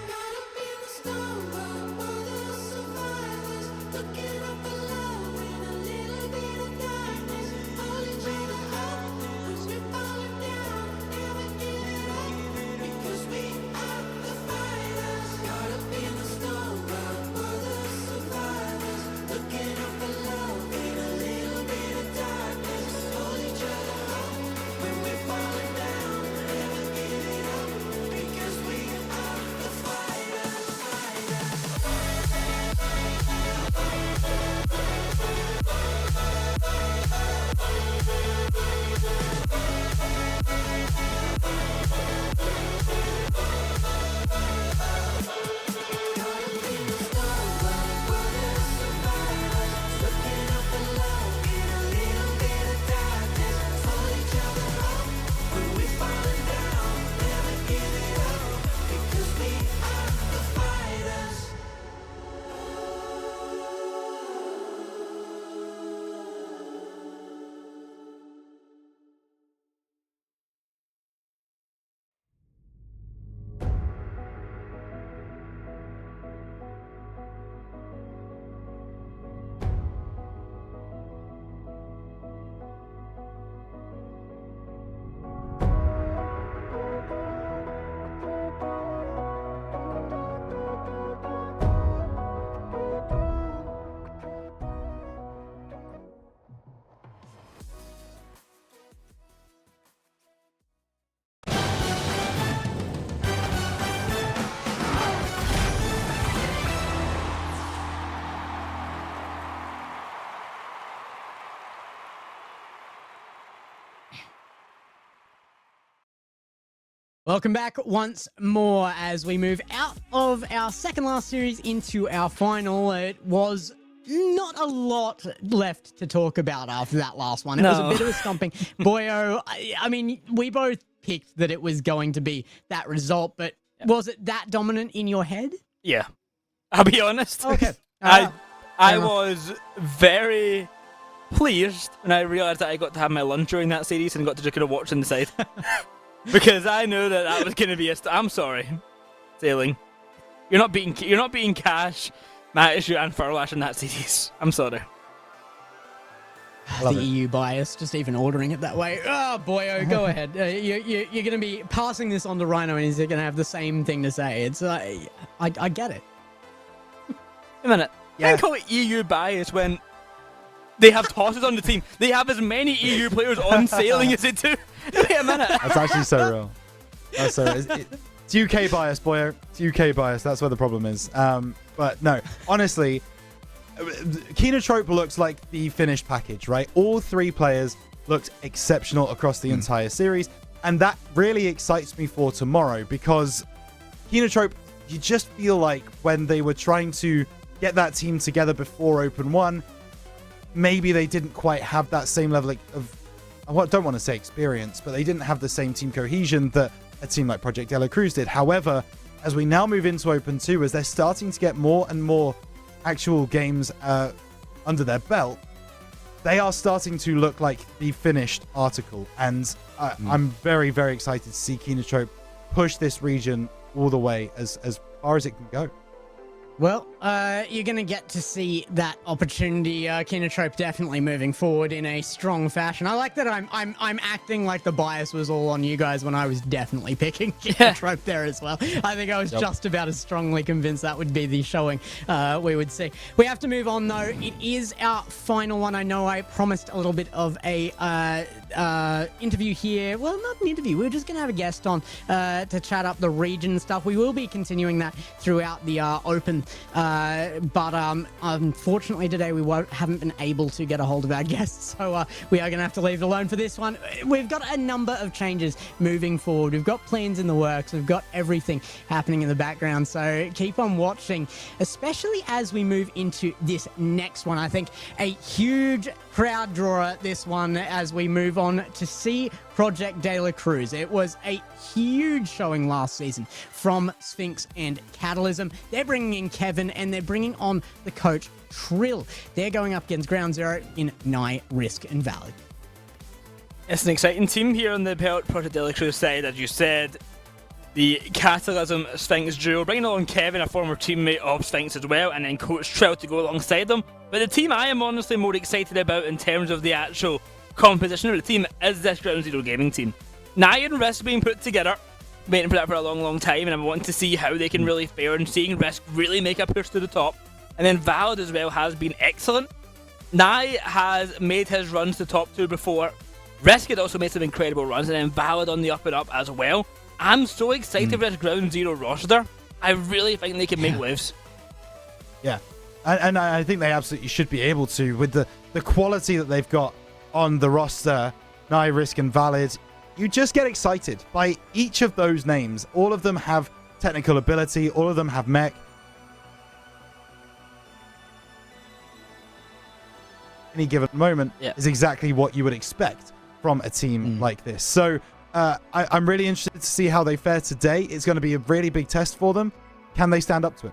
Caught up in the storm, but we're the survivors. Looking up for love in a little bit of darkness. Hold each other up, 'cause we're falling down. Never give it up, because we are the fighters. Caught up in the storm, but we're the survivors. Looking up for love in a little bit of darkness. Hold each other up when we're falling down. Never give it up, because we are the fighters. Welcome back once more as we move out of our second last series into our final. It was not a lot left to talk about after that last one. It was a bit of a stomping. Boyo, I mean, we both picked that it was going to be that result, but was it that dominant in your head? Yeah. I'll be honest. Okay. I Fair enough. was very pleased when I realised that I got to have my lunch during that series and got to just kind of watch on the side. Because I knew that that was going to be I'm sorry, Sailing. You're not beating Cash, Matishu, and Furlash in that series. I'm sorry. The EU bias, just even ordering it that way. Oh, boyo, go ahead. You're going to be passing this on to Rhino, and he's going to have the same thing to say. It's I get it. A minute. Yeah. I call it EU bias when they have tosses on the team. They have as many EU players on Sailing as they do. Wait a minute. That's actually so real. That's so real. It's UK bias, boy. It's UK bias. That's where the problem is. But no, honestly, Kenotrope looks like the finished package, right? All three players looked exceptional across the entire series. And that really excites me for tomorrow because Kenotrope, you just feel like when they were trying to get that team together before Open 1, maybe they didn't quite have that same level of, I don't want to say experience, but they didn't have the same team cohesion that a team like Project De La Cruz did. However, as we now move into Open 2, as they're starting to get more and more actual games under their belt, they are starting to look like the finished article. And I'm very, very excited to see Kenotrope push this region all the way as far as it can go. Well, you're going to get to see that opportunity. Kenotrope definitely moving forward in a strong fashion. I like that I'm acting like the bias was all on you guys when I was definitely picking Kenotrope there as well. I think I was just about as strongly convinced that would be the showing we would see. We have to move on though. It is our final one. I know I promised a little bit of a interview here. Well, not an interview. We're just going to have a guest on to chat up the region stuff. We will be continuing that throughout the Open. But unfortunately today we haven't been able to get a hold of our guests, so we are going to have to leave it alone for this one. We've got a number of changes moving forward. We've got plans in the works. We've got everything happening in the background, so keep on watching, especially as we move into this next one. I think a huge crowd drawer, this one, as we move on to see Project De La Cruz. It was a huge showing last season from Sphinx and Catalysm. They're bringing in Kevin and they're bringing on the coach Trill. They're going up against Ground Zero in Nye, Risk, and Valid. It's an exciting team here on the Project De La Cruz side, as you said. The Catalysm Sphinx duo, bringing along Kevin, a former teammate of Sphinx as well, and then Coach Trill to go alongside them. But the team I am honestly more excited about in terms of the actual composition of the team is this Ground Zero gaming team. Nye and Risk being put together, waiting for that for a long time, and I'm wanting to see how they can really fare and seeing Risk really make a push to the top. And then Valid as well has been excellent. Nye has made his runs to top 2 before. Risk had also made some incredible runs, and then Valid on the up and up as well. I'm so excited for this Ground Zero roster. I really think they can make waves. Yeah, and I think they absolutely should be able to with the quality that they've got on the roster. Nye, Risk, and Valid. You just get excited by each of those names. All of them have technical ability. All of them have mech. Any given moment is exactly what you would expect from a team like this. So I'm really interested to see how they fare today. It's going to be a really big test for them. Can they stand up to it?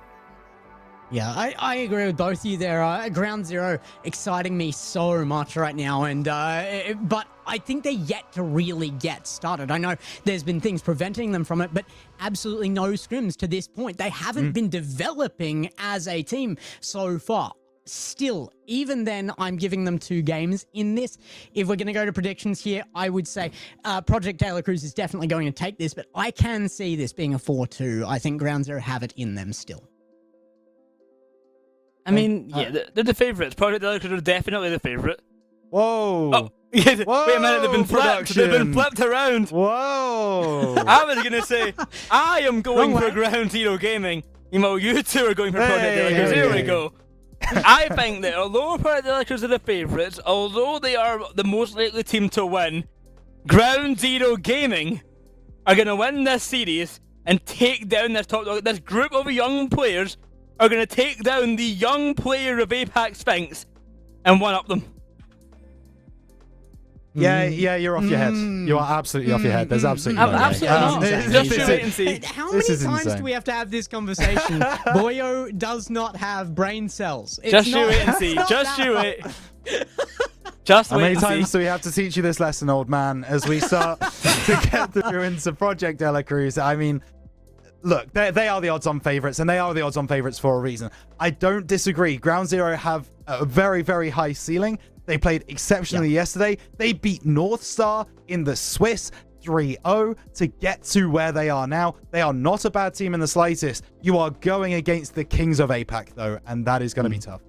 Yeah, I agree with both of you there. Ground Zero exciting me so much right now, and but I think they're yet to really get started. I know there's been things preventing them from it, but absolutely no scrims to this point. They haven't been developing as a team so far. Still, even then, I'm giving them 2 games in this. If we're going to go to predictions here, I would say Project De La Cruz is definitely going to take this, but I can see this being a 4-2. I think Ground Zero have it in them still. I mean, yeah, they're the favourites. Project De La Cruz are definitely the favourite. Whoa. Oh, yeah, Whoa, wait a minute, they've been flipped. They've been flipped around. Whoa. I was going to say, I am going for Ground Zero Gaming. You know, you two are going for Project De La Cruz. Here we go. I think that although Project De La Cruz are the favourites, although they are the most likely team to win, Ground Zero Gaming are going to win this series and take down this top dog. This group of young players are going to take down the young player of APAC Sphinx and one-up them. Yeah, you're off your head. You are absolutely off your head. There's absolutely no way. Absolutely not. Just you wait and see. How many is times insane. do we have to have this conversation? Boyo does not have brain cells. It's Just not- you wait and see. it's not Just that you hard. wait. Just How wait many and times see. do we have to teach you this lesson, old man, as we start to get through into Project De La Cruz? I mean, look, they are the odds-on favorites, and they are the odds-on favorites for a reason. I don't disagree. Ground Zero have a very, very high ceiling. They played exceptionally yesterday. They beat North Star in the Swiss 3-0 to get to where they are now. They are not a bad team in the slightest. You are going against the kings of APAC, though, and that is going to be tough.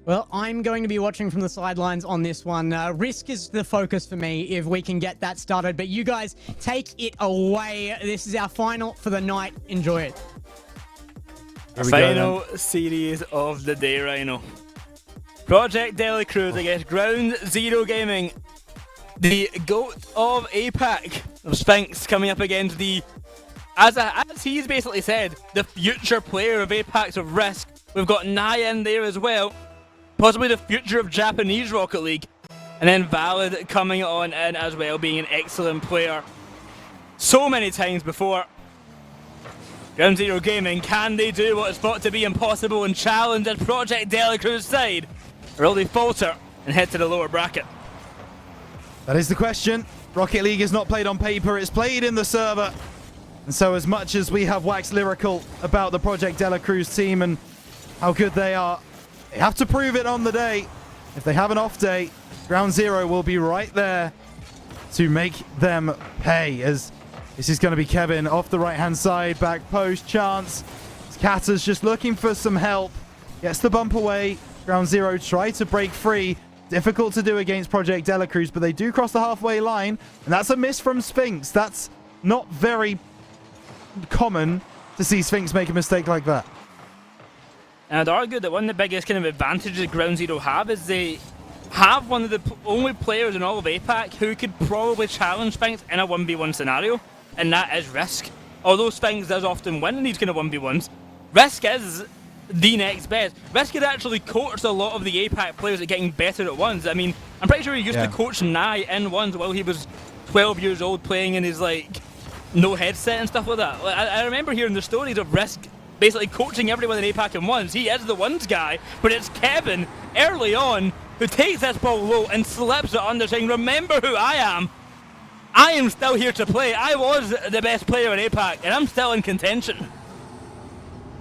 Well, I'm going to be watching from the sidelines on this one. Risk is the focus for me if we can get that started. But you guys, take it away. This is our final for the night. Enjoy it. Here we go, Final series of the day, Rhino. Project De La Cruz against Ground Zero Gaming. The GOAT of APAC, of Sphinx, coming up against the, as he's basically said, the future player of APAC's of Risk. We've got Nye in there as well. Possibly the future of Japanese Rocket League. And then Valid coming on in as well, being an excellent player. So many times before. Ground Zero Gaming, can they do what is thought to be impossible and challenge this Project De La Cruz side? Or will they falter and head to the lower bracket? That is the question. Rocket League is not played on paper, it's played in the server. And so as much as we have waxed lyrical about the Project De La Cruz team and how good they are, they have to prove it on the day. If they have an off day, Ground Zero will be right there to make them pay. As this is going to be Kevin off the right-hand side, back post, chance. Kata's just looking for some help. Gets the bump away. Ground Zero try to break free. Difficult to do against Project De La Cruz, but they do cross the halfway line. And that's a miss from Sphinx. That's not very common to see Sphinx make a mistake like that. And I'd argue that one of the biggest kind of advantages Ground Zero have is they have one of the only players in all of APAC who could probably challenge Sphinx in a 1v1 scenario, and that is Risk. Although Sphinx does often win in these kind of 1v1s, Risk is the next best. Risk had actually coached a lot of the APAC players at getting better at ones. I mean, I'm pretty sure he used to coach Nye in ones while he was 12 years old playing in his like no headset and stuff like that. Like, I remember hearing the stories of Risk basically coaching everyone in APAC in ones. He is the ones guy, but it's Kevin early on who takes this ball low and slaps it under, saying, remember who I am. I am still here to play. I was the best player in APAC, and I'm still in contention.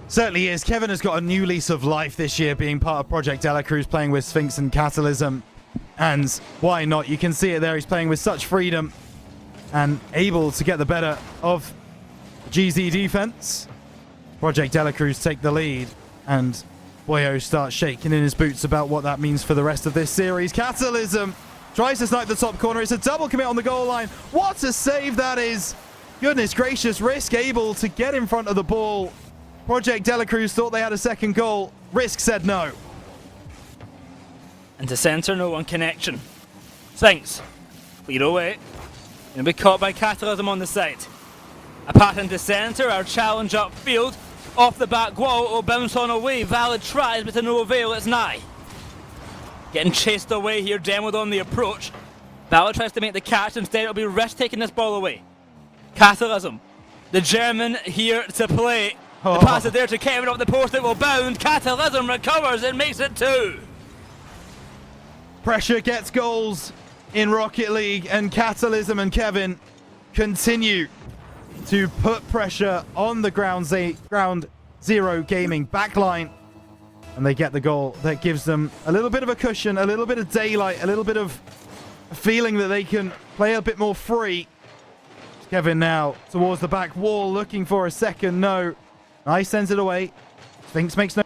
Certainly is. Kevin has got a new lease of life this year being part of Project Delacruz, playing with Sphinx and Catalysm. And why not? You can see it there. He's playing with such freedom and able to get the better of GZ defense. Project Delacruz take the lead, and Boyo starts shaking in his boots about what that means for the rest of this series. Catalysm tries to snipe the top corner. It's a double commit on the goal line. What a save that is. Goodness gracious. Risk able to get in front of the ball. Project Delacruz thought they had a second goal. Risk said no. And to centre, no one connection. Sphinx, lead away. Gonna be caught by Catalysm on the side. A pass into centre, our challenge upfield. Off the back wall, it'll bounce on away. Valid tries, but to no avail, it's Nye. Getting chased away here, demoed on the approach. Valid tries to make the catch, instead it'll be Risk taking this ball away. Catalysm, the German here to play. The pass is there to Kevin off the post, it will bound. Catalysm recovers, it makes it 2. Pressure gets goals in Rocket League, and Catalysm and Kevin continue to put pressure on the Ground Zero Gaming backline, and they get the goal that gives them a little bit of a cushion, a little bit of daylight, a little bit of a feeling that they can play a bit more free. Kevin now towards the back wall, looking for a second. No. Nice, sends it away. Sphinx makes no...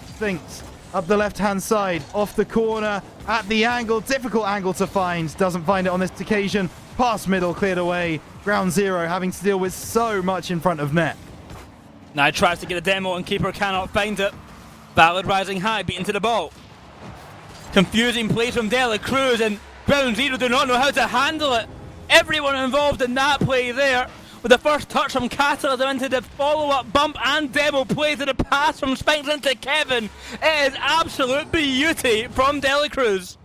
Sphinx up the left-hand side, off the corner, at the angle, difficult angle to find, doesn't find it on this occasion. Pass middle, cleared away. Ground Zero having to deal with so much in front of net. Now tries to get a demo and keeper cannot find it. Valid rising high, beaten to the ball. Confusing play from Delacruz, and Ground Zero do not know how to handle it. Everyone involved in that play there. With the first touch from Catalysm into the follow-up bump and demo play to the pass from Sphinx into Kevin. It is absolute beauty from Delacruz.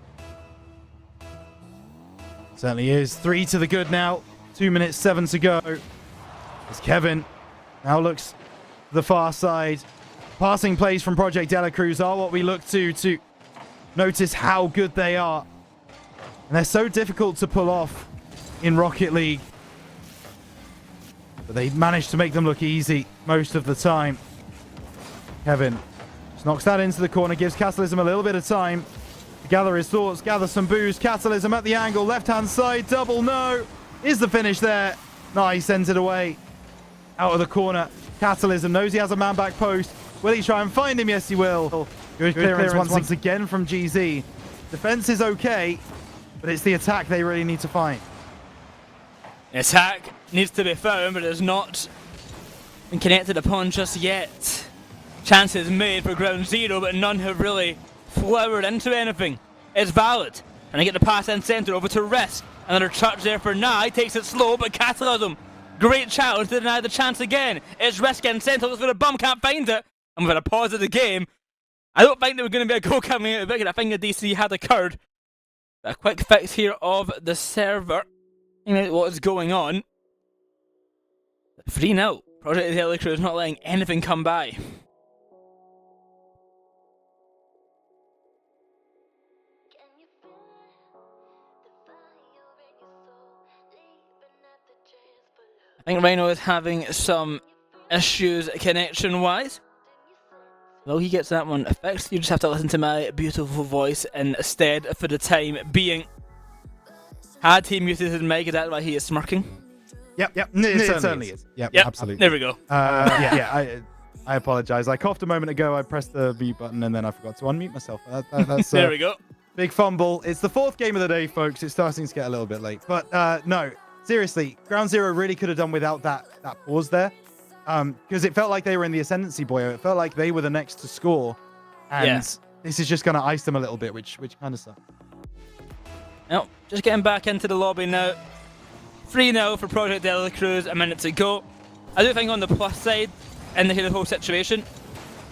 Certainly is. 3 to the good now. 2 minutes 7 to go. As Kevin now looks to the far side. Passing plays from Project Delacruz are what we look to notice how good they are. And they're so difficult to pull off in Rocket League. But they managed to make them look easy most of the time. Kevin just knocks that into the corner, gives Catalysm a little bit of time to gather his thoughts, gather some boost. Catalysm at the angle, left-hand side, double no. Is the finish there? No, he sends it away. Out of the corner. Catalysm knows he has a man back post. Will he try and find him? Yes, he will. Good clearance once again from GZ. Defense is okay, but it's the attack they really need to find. Attack needs to be found, but it's not been connected upon just yet. Chances made for Ground Zero, but none have really flowered into anything. It's Valid. And I get the pass in centre over to Risk. Another touch there for Nye. Takes it slow, but Catalysm. Great challenge to deny the chance again. It's Risk in centre. Looks for the bum, can't find it. And we've had a pause of the game. I don't think there was going to be a goal coming out of it. I think the DC had occurred. A quick fix here of the server. What is going on? 3-0. Project Delacruz not letting anything come by. I think Rhino is having some issues connection-wise. Well, he gets that one fixed. You just have to listen to my beautiful voice instead for the time being. Had he muted his mic, is that why he is smirking? Yep. It certainly is. Yep, absolutely. There we go. I apologize. I coughed a moment ago. I pressed the mute button and then I forgot to unmute myself. That's there we go. Big fumble. It's the 4th game of the day, folks. It's starting to get a little bit late. But no, seriously, Ground Zero really could have done without that pause there. Because it felt like they were in the ascendancy, Boyo. It felt like they were the next to score. And this is just going to ice them a little bit, which kind of sucks. No, just getting back into the lobby now. 3-0 for Project Delacruz, a minute to go. I do think on the plus side, in the whole situation,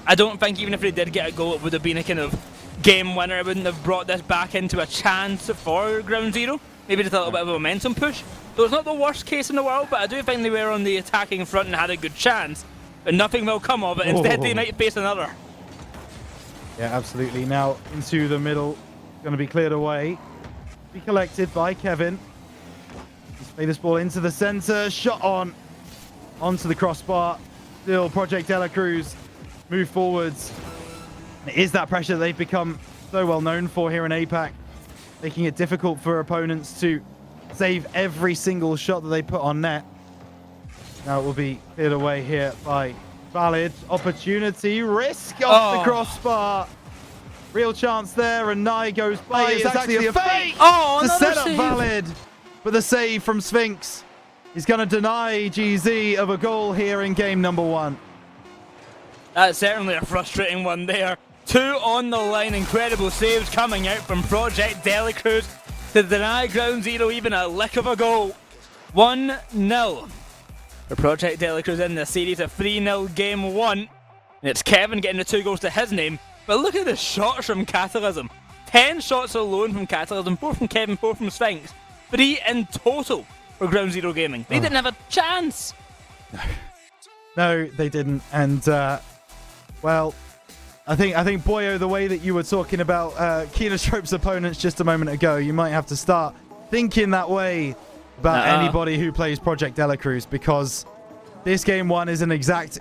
I don't think even if they did get a goal, it would have been a kind of game winner wouldn't have brought this back into a chance for Ground Zero. Maybe just a little bit of a momentum push. So it's not the worst case in the world, but I do think they were on the attacking front and had a good chance. But nothing will come of it. Instead, they might face another. Yeah, absolutely. Now into the middle, going to be cleared away. Be collected by Kevin. He's played this ball into the center, shot on onto the crossbar. Still, Project De La Cruz move forwards. It is that pressure that they've become so well known for here in APAC, making it difficult for opponents to save every single shot that they put on net. Now it will be cleared away here by Valid. Opportunity, risk off the crossbar. Real chance there, and Nye goes by. It's actually a fake Oh, to set up save. Valid. But the save from Sphinx is going to deny GZ of a goal here in game number 1. That's certainly a frustrating one there. 2 on the line, incredible saves coming out from Project De La Cruz to deny Ground Zero even a lick of a goal. 1-0 for Project De La Cruz in the series, a 3-0 game 1. And it's Kevin getting the 2 goals to his name. But look at the shots from Catalysm. 10 shots alone from Catalysm, 4 from Kevin, 4 from Sphinx. 3 in total for Ground Zero Gaming. They didn't have a chance. No, they didn't. And, well, I think Boyo, the way that you were talking about Kinotrope's opponents just a moment ago, you might have to start thinking that way about anybody who plays Project De La Cruz, because this game 1 is an exact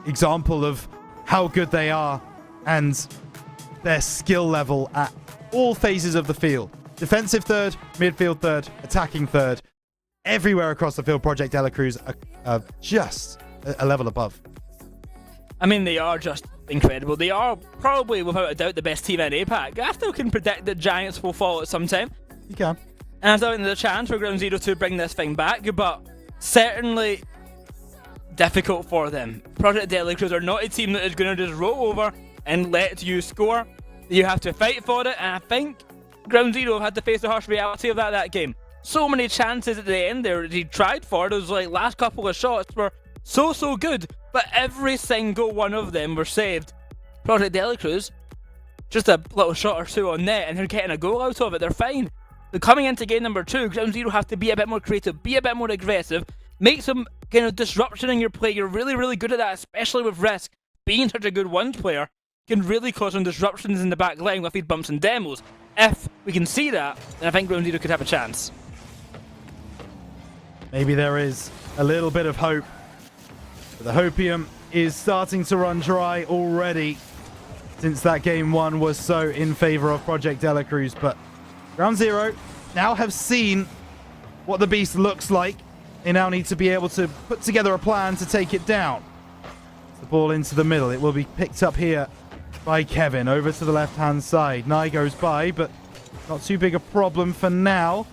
example of how good they are and their skill level at all phases of the field. Defensive third, midfield third, attacking third. Everywhere across the field, Project De La Cruz are just a level above. I mean, they are just incredible. They are probably, without a doubt, the best team in APAC. I still can predict that Giants will fall at some time. You can. And I still think there's a chance for Ground Zero to bring this thing back, but certainly difficult for them. Project De La Cruz are not a team that is going to just roll over and let you score. You have to fight for it, and I think Ground Zero have had to face the harsh reality of that game. So many chances at the end there he tried for. Those last couple of shots were so good, but every single one of them were saved. Project De La Cruz, just a little shot or 2 on net, and they're getting a goal out of it. They're fine. They're coming into game number 2. Ground Zero have to be a bit more creative, be a bit more aggressive, make some kind of disruption in your play. You're really good at that, especially with Risk being such a good 1 player. Can really cause some disruptions in the back line with these bumps and demos. If we can see that, then I think Ground Zero could have a chance. Maybe there is a little bit of hope. But the hopium is starting to run dry already, since that game 1 was so in favor of Project De La Cruz. But Ground Zero now have seen what the beast looks like. They now need to be able to put together a plan to take it down. The ball into the middle. It will be picked up here by Kevin. Over to the left-hand side. Nye goes by, but not too big a problem for now.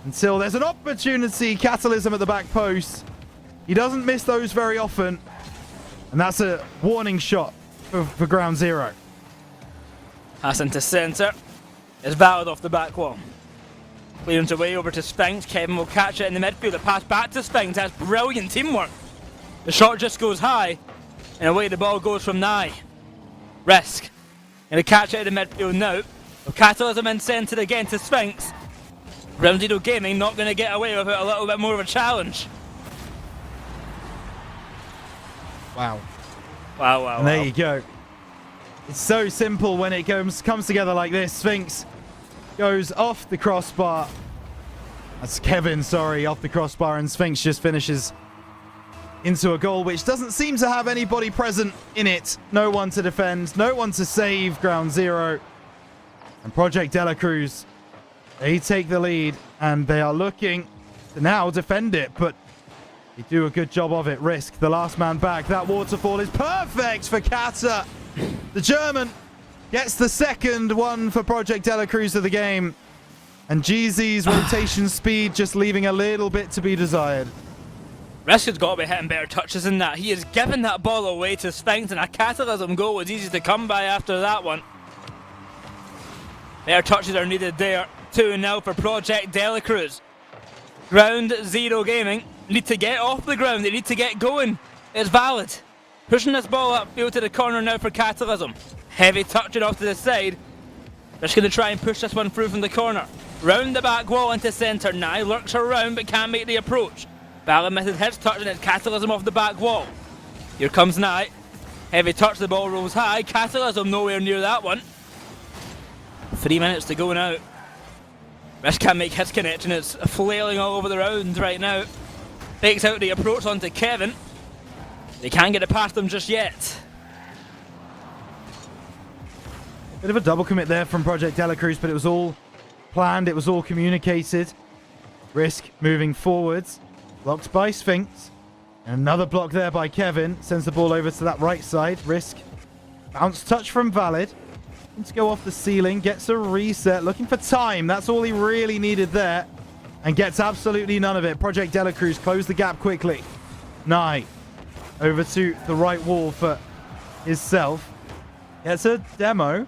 Until there's an opportunity. Catalysm at the back post. He doesn't miss those very often. And that's a warning shot for Ground Zero. Pass into centre. It's Valid off the back wall. Clearance away over to Sphinx. Kevin will catch it in the midfield. A pass back to Sphinx. That's brilliant teamwork. The shot just goes high. And away the ball goes from Nye. Risk. Gonna catch it in the midfield now. Catalysm in centre again to Sphinx. Ground Zero Gaming not going to get away with it, a little bit more of a challenge. Wow. Wow. And there you go. It's so simple when it comes together like this. Sphinx goes off the crossbar. That's Kevin, sorry, off the crossbar, and Sphinx just finishes into a goal which doesn't seem to have anybody present in it. No one to defend, no one to save Ground Zero. And Project De La Cruz, they take the lead, and they are looking to now defend it, but they do a good job of it. Risk, the last man back. That waterfall is perfect for Kata. The German gets the second one for Project De La Cruz of the game. And GZ's rotation speed just leaving a little bit to be desired. Risk has got to be hitting better touches than that. He has given that ball away to Sphinx, and a Catalysm goal was easy to come by after that one. Better touches are needed there. 2-0 for Project De La Cruz. Ground Zero Gaming need to get off the ground. They need to get going. It's Valid. Pushing this ball upfield to the corner now for Catalysm. Heavy touching off to the side. Just going to try and push this one through from the corner. Round the back wall into centre. Nye lurks around but can't make the approach. Valid misses his touch and it's Catalysm off the back wall. Here comes Nye. Heavy touch, the ball rolls high. Catalysm nowhere near that one. 3 minutes to go now. Risk can't make his connection. It's flailing all over the round right now. Fakes out the approach onto Kevin. They can't get it past them just yet. Bit of a double commit there from Project Delacruz, but it was all planned. It was all communicated. Risk moving forwards. Blocked by Sphinx. And another block there by Kevin. Sends the ball over to that right side. Risk. Bounce touch from Valid. To go off the ceiling. Gets a reset. Looking for time. That's all he really needed there. And gets absolutely none of it. Project Delacruz close the gap quickly. Nye. Over to the right wall for himself. Gets a demo,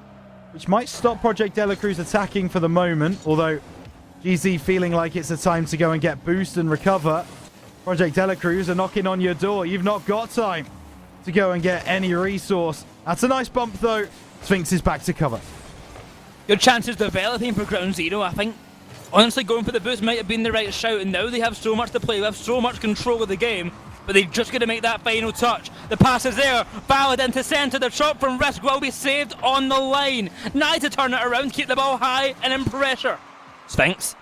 which might stop Project Delacruz attacking for the moment. Although GZ feeling like it's a time to go and get boost and recover. Project Delacruz are knocking on your door. You've not got time to go and get any resource. That's a nice bump though. Sphinx is back to cover. Good chances developing for Ground Zero, I think. Honestly, going for the boost might have been the right shout, and now they have so much to play with, so much control of the game, but they've just got to make that final touch. The pass is there, Valid into centre, the shot from Risk will be saved on the line. Nye to turn it around, keep the ball high and in pressure. Sphinx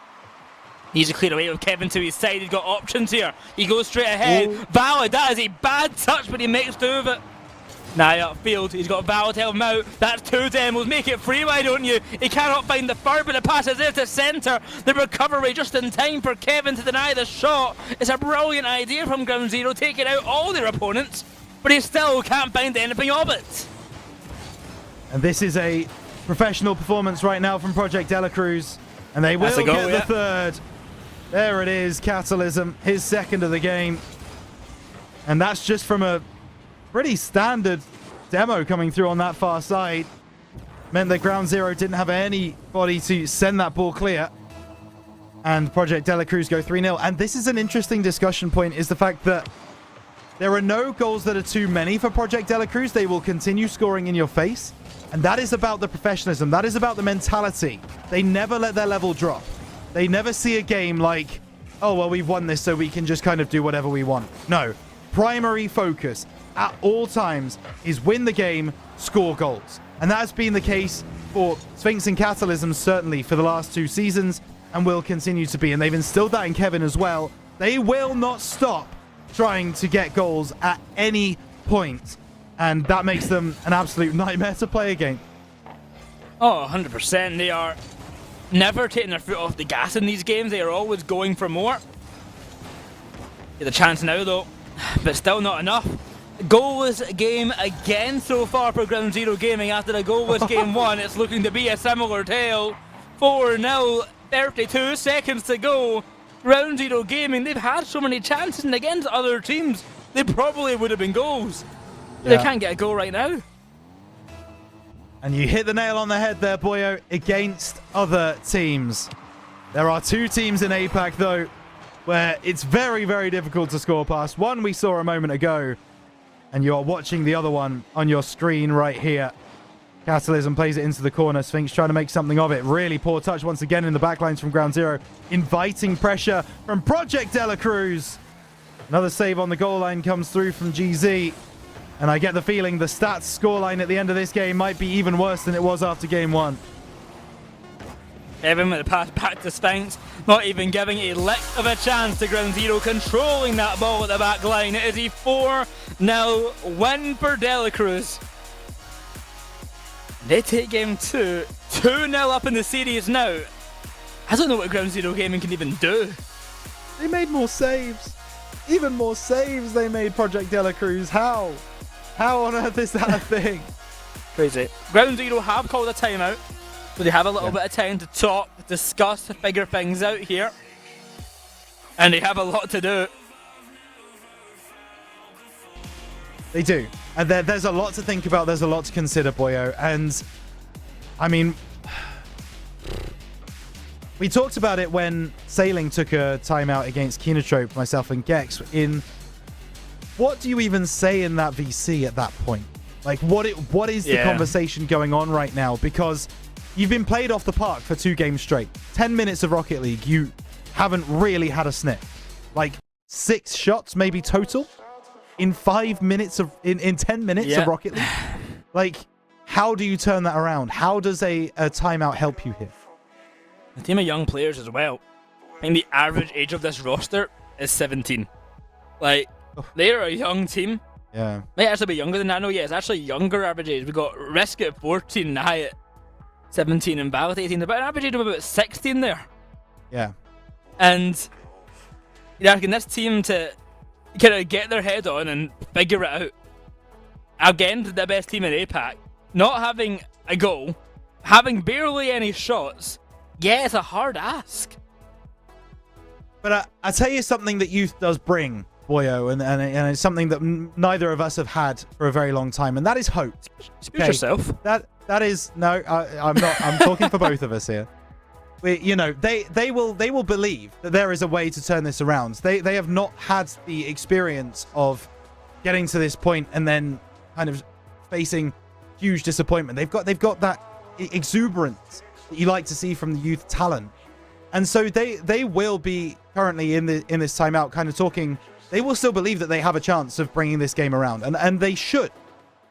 needs to clear away with Kevin to his side, he's got options here. He goes straight ahead, Valid, that is a bad touch, but he makes do of it. Nye upfield, he's got Valid to help him out. That's two demos, make it free, why don't you? He cannot find the third, but the pass is there to centre. The recovery just in time for Kevin to deny the shot. It's a brilliant idea from Ground Zero, taking out all their opponents, but he still can't find anything of it. And this is a professional performance right now from Project Delacruz. And they will goal, get the third. There it is, Catalysm, his second of the game. And that's just from a pretty standard demo coming through on that far side. Meant that Ground Zero didn't have anybody to send that ball clear. And Project Delacruz go 3-0. And this is an interesting discussion point, is the fact that there are no goals that are too many for Project Delacruz. They will continue scoring in your face. And that is about the professionalism. That is about the mentality. They never let their level drop. They never see a game like, oh, well, we've won this, so we can just kind of do whatever we want. No. Primary focus at all times is win the game, score goals. And that has been the case for Sphinx and Catalysm certainly for the last 2 seasons and will continue to be. And they've instilled that in Kevin as well. They will not stop trying to get goals at any point. And that makes them an absolute nightmare to play against. Oh, 100%. They are never taking their foot off the gas in these games. They are always going for more. Get the chance now though, but still not enough. Goalless game again so far for Ground Zero Gaming. After a goalless game 1, it's looking to be a similar tale. 4-0, 32 seconds to go. Ground Zero Gaming, they've had so many chances, and against other teams, they probably would have been goals. But they can't get a goal right now. And you hit the nail on the head there, Boyo, against other teams. There are 2 teams in APAC, though, where it's very, very difficult to score past. One we saw a moment ago, and you are watching the other one on your screen right here. Catalysm plays it into the corner. Sphinx trying to make something of it. Really poor touch once again in the backlines from Ground Zero. Inviting pressure from Project Delacruz. Another save on the goal line comes through from GZ. And I get the feeling the stats scoreline at the end of this game might be even worse than it was after game 1. Evan with the pass back to Sphinx, not even giving a lick of a chance to Ground Zero, controlling that ball at the back line. It is a 4-0 win for Delacruz. They take game 2, 2-0 up in the series now. I don't know what Ground Zero Gaming can even do. They made more saves. Even more saves they made, Project Delacruz. How? How on earth is that a thing? Crazy. Ground Zero have called a timeout, so they have a little bit of time to talk, discuss, figure things out here. And they have a lot to do. They do. And there's a lot to think about. There's a lot to consider, Boyo. And, I mean, we talked about it when Sailing took a timeout against Kinotrope, myself and Gex. In what do you even say in that VC at that point? Like, what is the conversation going on right now? Because you've been played off the park for 2 games straight. 10 minutes of Rocket League, you haven't really had a sniff. Like 6 shots maybe total in 5 minutes of in 10 minutes of Rocket League. Like, how do you turn that around? How does a timeout help you here? A team of young players as well. I think the average age of this roster is 17. Like, they're a young team. Yeah. Might actually be younger than that. No, yeah, it's actually younger average age. We got Risk at 14, High at 17, and Val at 18. About an average age of about 16 there. Yeah. And you're asking this team to kind of get their head on and figure it out. Again, the best team in APAC. Not having a goal, having barely any shots. Yeah, it's a hard ask. But I tell you something that youth does bring, Boyo, and it's something that neither of us have had for a very long time, and that is hope. Excuse yourself. That is no, I'm not. I'm talking for both of us here. They will believe that there is a way to turn this around. They have not had the experience of getting to this point and then kind of facing huge disappointment. They've got that exuberance that you like to see from the youth talent. And so they will be currently in this timeout kind of talking. They will still believe that they have a chance of bringing this game around. And they should,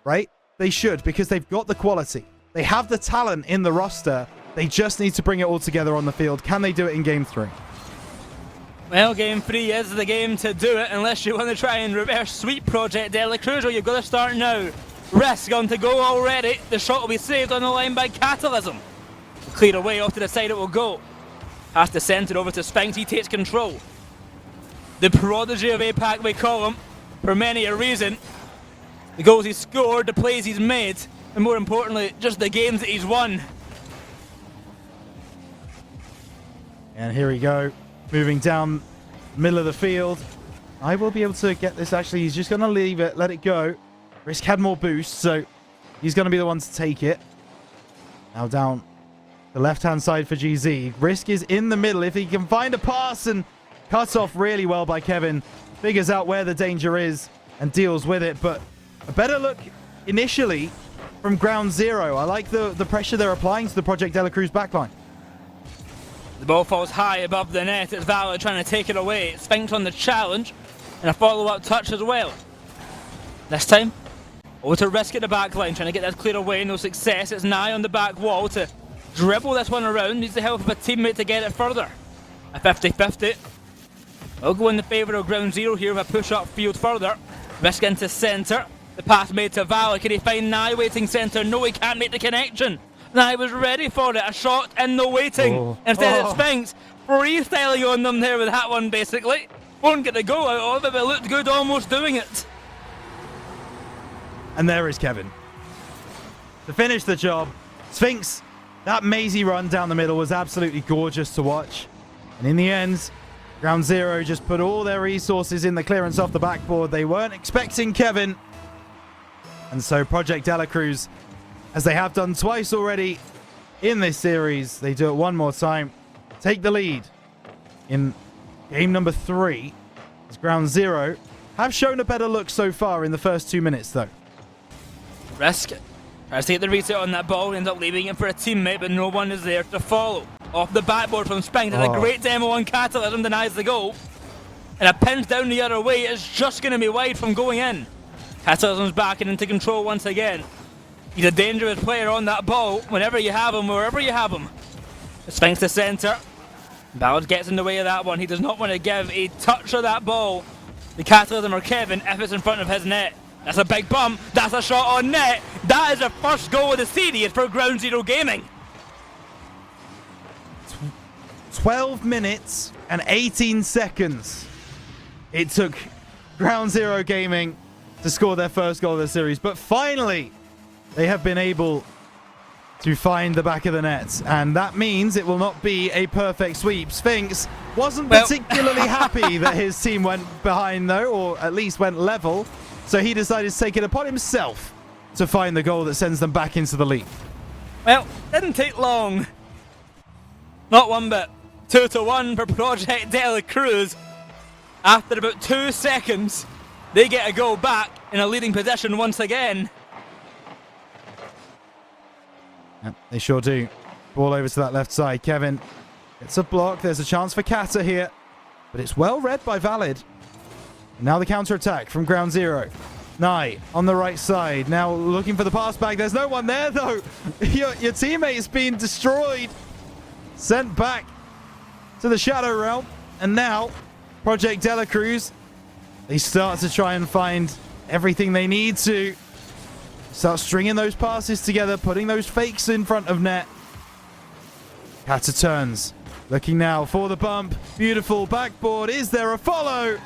right? They should, because they've got the quality. They have the talent in the roster. They just need to bring it all together on the field. Can they do it in Game 3? Well, Game 3 is the game to do it, unless you want to try and reverse sweep Project De La Cruz. You've got to start now. Risk on to go already. The shot will be saved on the line by Catalysm. Clear away off to the side it will go. Has to send it over to Sphinx. He takes control. The prodigy of APAC, we call him, for many a reason. The goals he's scored, the plays he's made, and more importantly, just the games that he's won. And here we go, moving down middle of the field. I will be able to get this. Actually, he's just going to leave it, let it go. Risk had more boost, so he's going to be the one to take it. Now down the left-hand side for GZ. Risk is in the middle. If he can find a pass, and cuts off really well by Kevin. Figures out where the danger is and deals with it. But a better look initially from Ground Zero. I like the pressure they're applying to the Project De La Cruz backline. The ball falls high above the net. It's Valor trying to take it away. Sphinx on the challenge and a follow-up touch as well. This time, over to Risk at the back line, trying to get that cleared away. No success. It's Nye on the back wall to dribble this one around. Needs the help of a teammate to get it further. A 50-50. Will go in the favour of Ground Zero here with a push up field further. Risk into centre. The pass made to Valor. Can he find Nye waiting centre? No, he can't make the connection. Nye was ready for it. A shot in the waiting. Instead it's Sphinx freestyling on them there with that one basically. Won't get the goal out of it, but it looked good almost doing it. And there is Kevin to finish the job. Sphinx, that mazy run down the middle was absolutely gorgeous to watch. And in the end, Ground Zero just put all their resources in the clearance off the backboard. They weren't expecting Kevin. And so Project De La Cruz, as they have done twice already in this series, they do it one more time. Take the lead in game number 3. As Ground Zero have shown a better look so far in the first 2 minutes, though. Risk tries to get the reset on that ball, ends up leaving it for a teammate, but no one is there to follow. Off the backboard from Spang, does a great demo on Catalysm, denies the goal. And a pins down the other way, it's just going to be wide from going in. Catalysm's back and into control once again. He's a dangerous player on that ball, whenever you have him, wherever you have him. Sphinx to centre. Ballard gets in the way of that one. He does not want to give a touch of that ball. The Catalysm or Kevin if it's in front of his net. That's a big bump. That's a shot on net. That is the first goal of the series for Ground Zero Gaming. 12 minutes and 18 seconds it took Ground Zero Gaming to score their first goal of the series. But finally, they have been able to find the back of the net. And that means it will not be a perfect sweep. Sphinx wasn't particularly happy that his team went behind, though, or at least went level. So he decided to take it upon himself to find the goal that sends them back into the lead. Well, didn't take long. Not one bit. 2-1 for Project De La Cruz. After about 2 seconds, they get a goal back in a leading position once again. Yep, they sure do. Ball over to that left side. Kevin gets a block. There's a chance for Kata here. But it's well read by Valid. Now the counter-attack from Ground Zero. Nye on the right side. Now looking for the pass back. There's no one there, though. Your teammate's been destroyed. Sent back to the Shadow Realm. And now, Project Dela Cruz, they start to try and find everything they need to. Start stringing those passes together, putting those fakes in front of net. Kata turns. Looking now for the bump. Beautiful backboard. Is there a follow?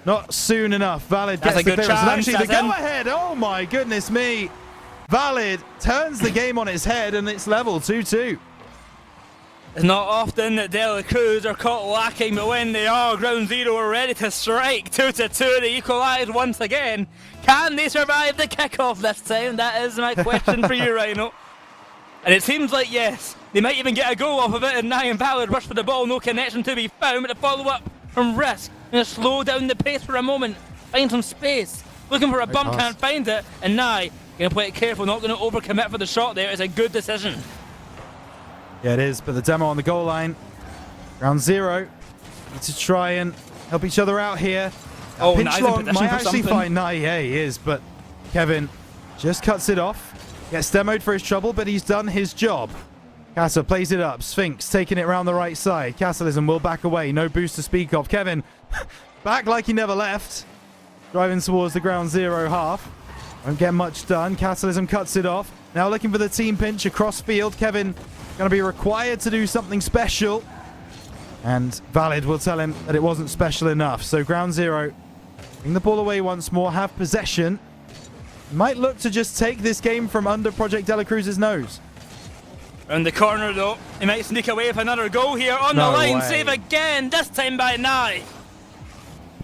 Not soon enough. Valid gets That's a the good clearance. And chance. actually, the That's in. go-ahead. Oh my goodness me. Valid turns the game on its head, and it's level 2-2. It's not often that Dela Cruz are caught lacking, but when they are, Ground Zero are ready to strike. 2-2, they equalise once again. Can they survive the kickoff this time? That is my question for you, Rhino. And it seems like yes. They might even get a goal off of it, and Nye and Valid rush for the ball, no connection to be found, but the follow-up from Risk. Gonna slow down the pace for a moment, find some space. Looking for a bump, can't find it, and Nye gonna play it careful, not gonna overcommit for the shot there. It's a good decision. Yeah, it is, but the demo on the goal line. Ground Zero need to try and help each other out here. Oh, Pinch Nye's in long position might for actually something. find Nye. Yeah, he is, but Kevin just cuts it off. Gets demoed for his trouble, but he's done his job. Kata plays it up. Sphinx taking it around the right side. Castleism will back away. No boost to speak of. Kevin back like he never left. Driving towards the Ground Zero half. Won't get much done. Castleism cuts it off. Now looking for the team pinch across field. Kevin going to be required to do something special. And Valid will tell him that it wasn't special enough. So Ground Zero bring the ball away once more. Have possession. Might look to just take this game from under Project Dela Cruz's nose. Round the corner though, he might sneak away with another goal here on No the line. way. Save again, this time by Nye.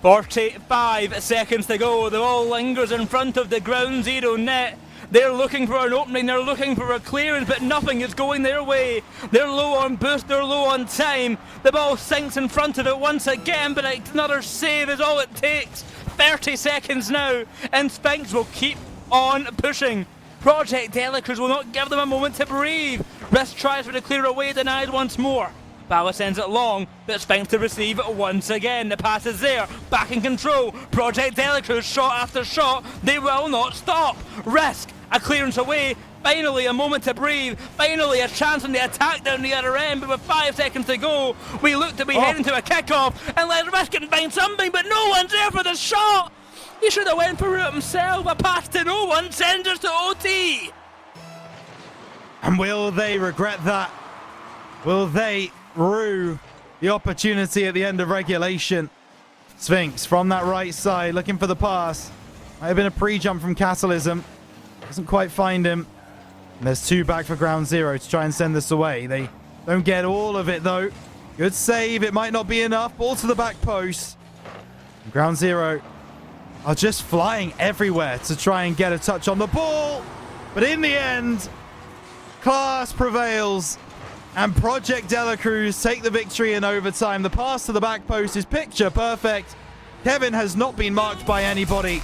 45 seconds to go. The ball lingers in front of the Ground Zero net. They're looking for an opening, they're looking for a clearance, but nothing is going their way. They're low on boost, they're low on time. The ball sinks in front of it once again, but another save is all it takes. 30 seconds now, and Sphinx will keep on pushing. Project Dela Cruz will not give them a moment to breathe. Risk tries for the clear away, denied once more. Bala sends it long, but Sphinx to receive it once again. The pass is there, back in control. Project Dela Cruz, shot after shot, they will not stop. Risk, a clearance away. Finally a moment to breathe. Finally a chance on the attack down the other end, but with 5 seconds to go, we look to be heading to a kickoff, and let's Risk and find something, but no one's there for the shot. He should have went for it himself. A pass to no one sends us to OT. And will they regret that? Will they rue the opportunity at the end of regulation? Sphinx from that right side looking for the pass. Might have been a pre-jump from Castleism. Doesn't quite find him. And there's 2 back for Ground Zero to try and send this away. They don't get all of it though. Good save. It might not be enough. Ball to the back post. And Ground Zero are just flying everywhere to try and get a touch on the ball. But in the end, class prevails. And Project Dela Cruz take the victory in overtime. The pass to the back post is picture perfect. Kevin has not been marked by anybody.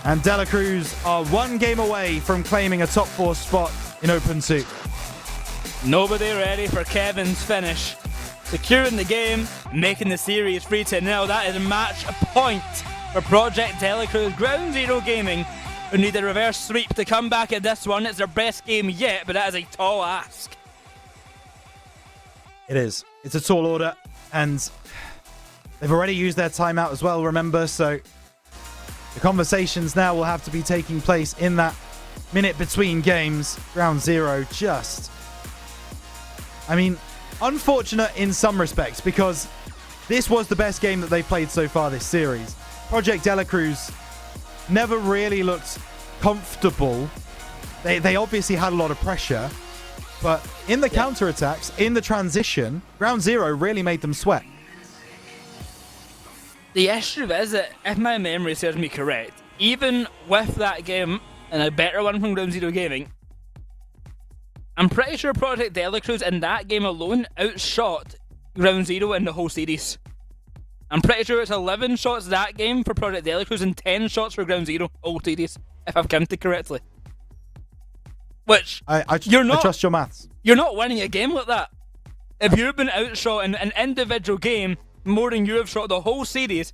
And Dela Cruz are 1 game away from claiming a top 4 spot in Open 2. Nobody ready for Kevin's finish. Securing the game, making the series 3-0. That is a match point for Project Dela Cruz. Ground Zero Gaming, who need a reverse sweep to come back at this one. It's their best game yet, but that is a tall ask. It is. It's a tall order. And they've already used their timeout as well, remember? So the conversations now will have to be taking place in that minute between games. Ground Zero just... I mean, unfortunate in some respects, because this was the best game that they've played so far this series. Project Dela Cruz never really looked comfortable. They obviously had a lot of pressure, but in the counterattacks, in the transition, Ground Zero really made them sweat. The issue is that, if my memory serves me correct, even with that game and a better one from Ground Zero Gaming, I'm pretty sure Project Dela Cruz in that game alone outshot Ground Zero in the whole series. I'm pretty sure it's 11 shots that game for Project Dela Cruz and 10 shots for Ground Zero, all series, if I've counted correctly. which I trust your maths. You're not winning a game like that. If you've been outshot in an individual game more than you have shot the whole series,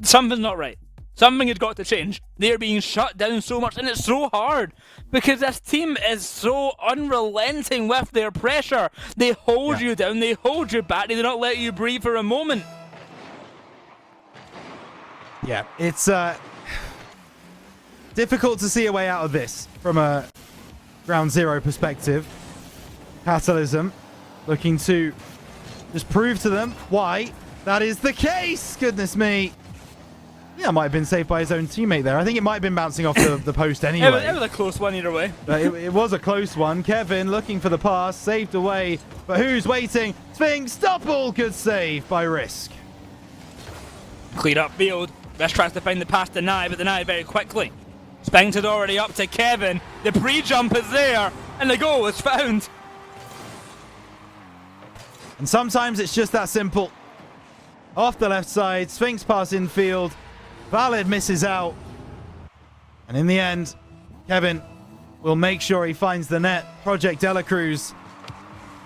something's not right. Something has got to change. They're being shut down so much, and it's so hard because this team is so unrelenting with their pressure. They hold you down, they hold you back, they do not let you breathe for a moment. Yeah, it's difficult to see a way out of this from a Ground Zero perspective. Catalysm looking to just prove to them why that is the case. Goodness me. Yeah, might have been saved by his own teammate there. I think it might have been bouncing off the post anyway. It was a close one either way. It was a close one. Kevin looking for the pass, saved away. But who's waiting? Sphinx, stop all. Good save by Risk. Cleared up field. Risk tries to find the pass to Nye, but denied very quickly. Sphinx is already up to Kevin. The pre-jump is there, and the goal is found. And sometimes it's just that simple. Off the left side, Sphinx pass infield. Valid misses out. And in the end, Kevin will make sure he finds the net. Project De La Cruz.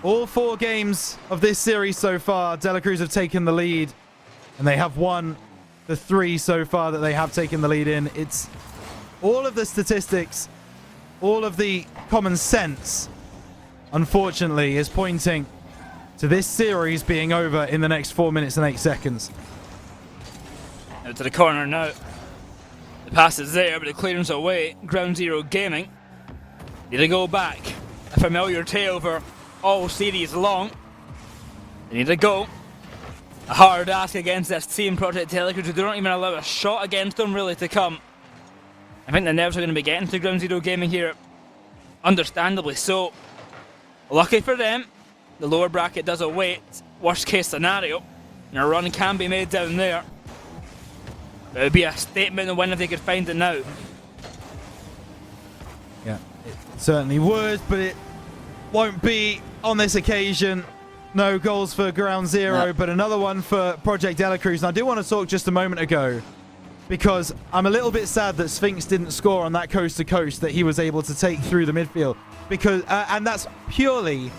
All 4 games of this series so far, De La Cruz have taken the lead. And they have won the 3 so far that they have taken the lead in. It's all of the statistics, all of the common sense, unfortunately, is pointing to this series being over in the next 4 minutes and 8 seconds. Out to the corner now. The pass is there, but the clearance away. Ground Zero Gaming. Need to go back. A familiar tale for all series long. They need to go. A hard ask against this team, Project De La Cruz, who don't even allow a shot against them really to come. I think the nerves are going to be getting to Ground Zero Gaming here. Understandably so. Lucky for them, the lower bracket does await worst case scenario, and a run can be made down there. It would be a statement of when if they could find it now. Yeah, it certainly would, but it won't be on this occasion. No goals for Ground Zero, but another one for Project De La Cruz. And I do want to talk just a moment ago, because I'm a little bit sad that Sphinx didn't score on that coast-to-coast that he was able to take through the midfield. Because, and that's purely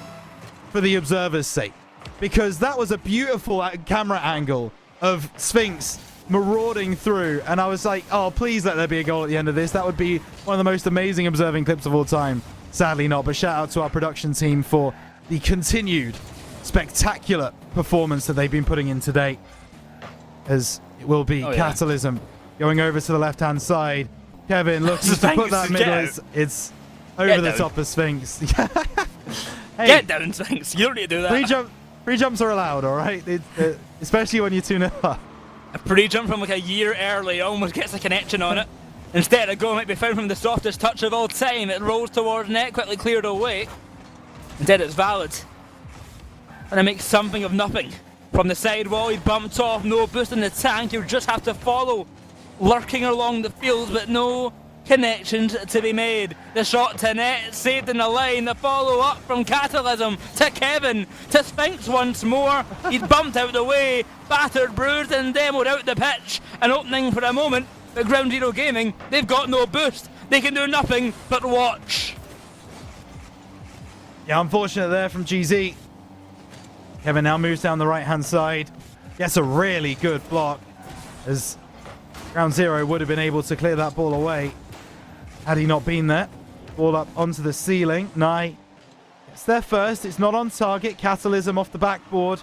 for the observer's sake. Because that was a beautiful camera angle of Sphinx marauding through, and I was like, oh, please let there be a goal at the end of this. That would be one of the most amazing observing clips of all time. Sadly not, but shout out to our production team for the continued spectacular performance that they've been putting in today, as it will be Catalysm going over to the left-hand side. Kevin looks to put that middle. It's over the top of Sphinx. Hey, get down, Sphinx. You don't need to do that. Pre-jumps are allowed, all right? Especially when you're 2-0 up. A pre-jump from like a year early almost gets a connection on it. Instead, a goal might be found from the softest touch of all time. It rolls towards net, quickly cleared away. Instead, it's valid. And it makes something of nothing. From the side wall, he bumped off, no boost in the tank. You just have to follow, lurking along the field, but no connections to be made. The shot to net, saved in the line. The follow-up from Catalysm to Kevin, to Sphinx once more. He's bumped out the way, battered, bruised and demoed out the pitch. An opening for a moment, but Ground Zero Gaming, they've got no boost. They can do nothing but watch. Yeah, unfortunate there from GZ. Kevin now moves down the right-hand side. Gets a really good block, as Ground Zero would have been able to clear that ball away had he not been there. Ball up onto the ceiling. Nye gets there first. It's not on target. Catalysm off the backboard.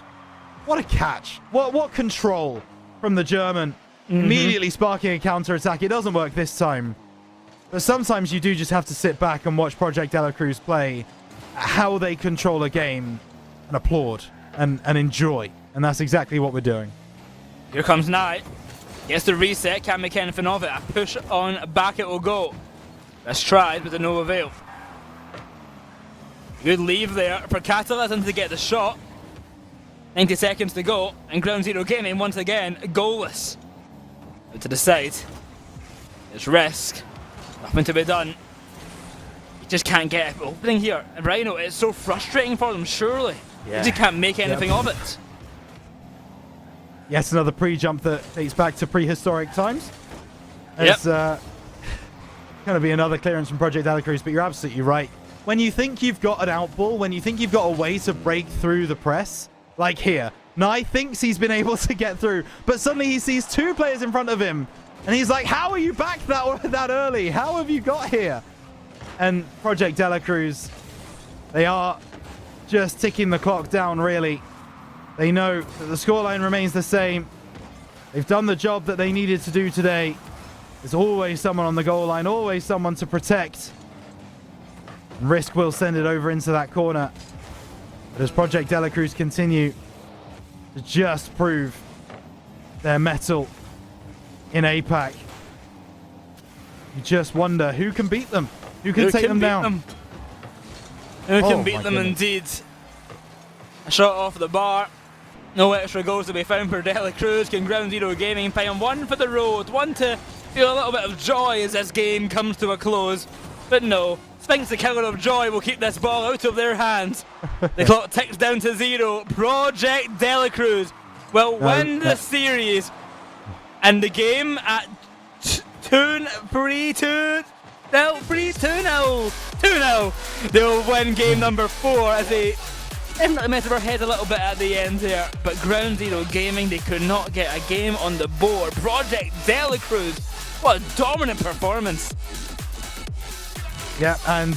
What a catch. What control from the German. Immediately sparking a counter-attack. It doesn't work this time. But sometimes you do just have to sit back and watch Project De La Cruz play, how they control a game, and applaud and enjoy. And that's exactly what we're doing. Here comes Nye. Gets the reset. Can't make anything of it. A push on back it will go. Let's try, but to no avail. Good leave there for Catalysm to get the shot. 90 seconds to go, and Ground Zero Gaming once again goalless. Out to the side. It's Risk. Nothing to be done. You just can't get an opening here. And Rhino, it's so frustrating for them, surely. Yeah. You just can't make anything of it. Yes, another pre-jump that dates back to prehistoric times. As, going to be another clearance from Project Delacruz, but you're absolutely right. When you think you've got an outball, when you think you've got a way to break through the press, like here, Nye thinks he's been able to get through, but suddenly he sees 2 players in front of him, and he's like, how are you back that early? How have you got here? And Project Delacruz, they are just ticking the clock down, really. They know that the scoreline remains the same. They've done the job that they needed to do today. There's always someone on the goal line, always someone to protect. And Risk will send it over into that corner. But as Project Delacruz continue to just prove their mettle in APAC, you just wonder who can beat them, who can take them down. Who can Oh, beat my them goodness. indeed. A shot off the bar. No extra goals to be found for Delacruz. Can Ground Zero Gaming pay on one for the road, one to feel a little bit of joy as this game comes to a close. But no, Sphinx, the killer of joy, will keep this ball out of their hands. The clock ticks down to 0. Project Delacruz will win the series. And the game at 2-0. They'll win game number 4 as they definitely messed with our head a little bit at the end there. But Ground Zero Gaming, they could not get a game on the board. Project Delacruz, what a dominant performance. Yeah, and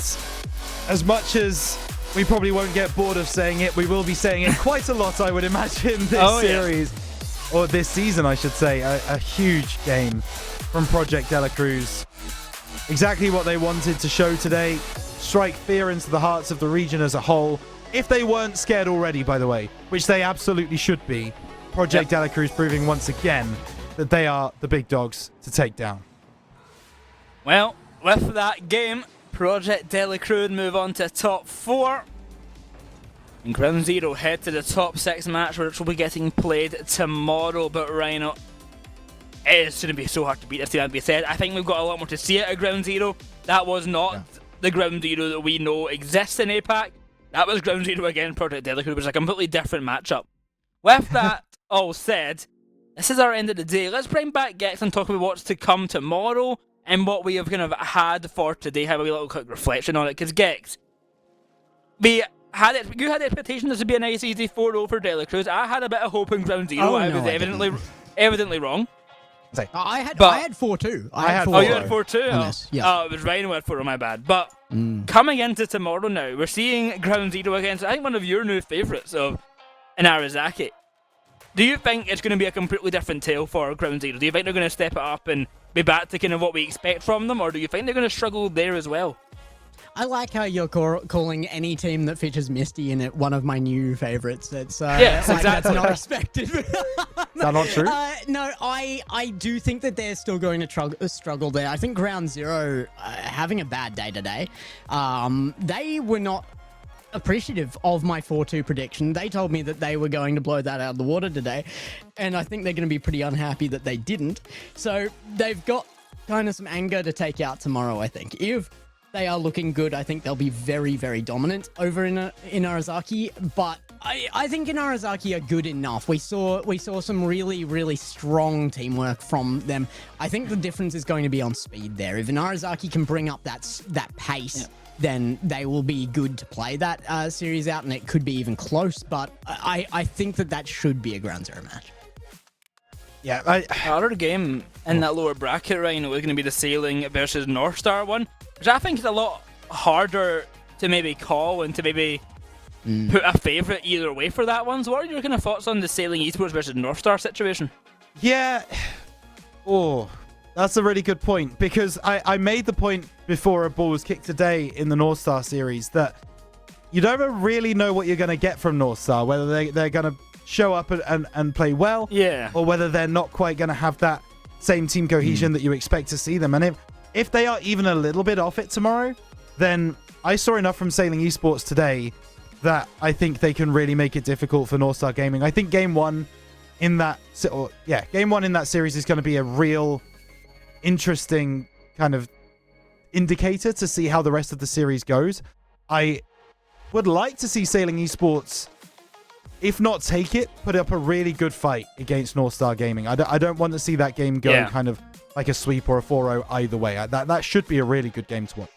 as much as we probably won't get bored of saying it, we will be saying it quite a lot, I would imagine, this series. Or this season, I should say. A huge game from Project Delacruz. Exactly what they wanted to show today. Strike fear into the hearts of the region as a whole. If they weren't scared already, by the way, which they absolutely should be, Project Delacruz proving once again that they are the big dogs to take down. Well, with that game, Project Delacruz move on to top 4. And Ground Zero head to the top 6 match, which will be getting played tomorrow. But Rhino, it is going to be so hard to beat this team, as we said. I think we've got a lot more to see at Ground Zero. That was not the Ground Zero that we know exists in APAC. That was Ground Zero against Project Delacruz, which was a completely different matchup. With that all said, this is our end of the day. Let's bring back Gex and talk about what's to come tomorrow and what we have kind of had for today. Have a little quick reflection on it. Because Gex, you had expectations this would be a nice easy 4-0 for Delacruz. I had a bit of hope in Ground Zero. I was evidently wrong. I had 4-2. I had 4-2. Oh, you had 4-2? Yes. Yeah. Oh, it was Rhino who had 4-0, my bad. But coming into tomorrow now, we're seeing Ground Zero against, I think, one of your new favourites of Inarizaki. Do you think it's going to be a completely different tale for Ground Zero? Do you think they're going to step it up and be back to kind of what we expect from them, or do you think they're going to struggle there as well? I like how you're calling any team that features Misty in it one of my new favorites. It's yes, like exactly. That's not expected. Is that not true? No, I do think that they're still going to struggle there. I think Ground Zero having a bad day today. They were not appreciative of my 4-2 prediction. They told me that they were going to blow that out of the water today, and I think they're going to be pretty unhappy that they didn't. So they've got kind of some anger to take out tomorrow, I think. If they are looking good, I think they'll be very, very dominant over in Inarizaki, but I think Inarizaki are good enough. We saw some really, really strong teamwork from them. I think the difference is going to be on speed there. If Inarizaki can bring up that pace, then they will be good to play that series out, and it could be even close, but I think that should be a Ground Zero match. Yeah, Our game in that lower bracket, Rhino, is going to be the Sailing versus North Star one, which I think is a lot harder to maybe call and to maybe put a favourite either way for that one. So what are your kind of thoughts on the Sailing Esports versus North Star situation? Yeah. Oh, that's a really good point, because I made the point before a ball was kicked today in the North Star series that you don't ever really know what you're going to get from North Star, whether they're going to show up and play well, or whether they're not quite going to have that same team cohesion that you expect to see them. And if they are even a little bit off it tomorrow, then I saw enough from Sailing Esports today that I think they can really make it difficult for North Star Gaming. I think game one in that series is going to be a real interesting kind of indicator to see how the rest of the series goes. I would like to see Sailing Esports, if not take it, put up a really good fight against North Star Gaming. I don't want to see that game go kind of like a sweep or a 4-0 either way. That should be a really good game to watch.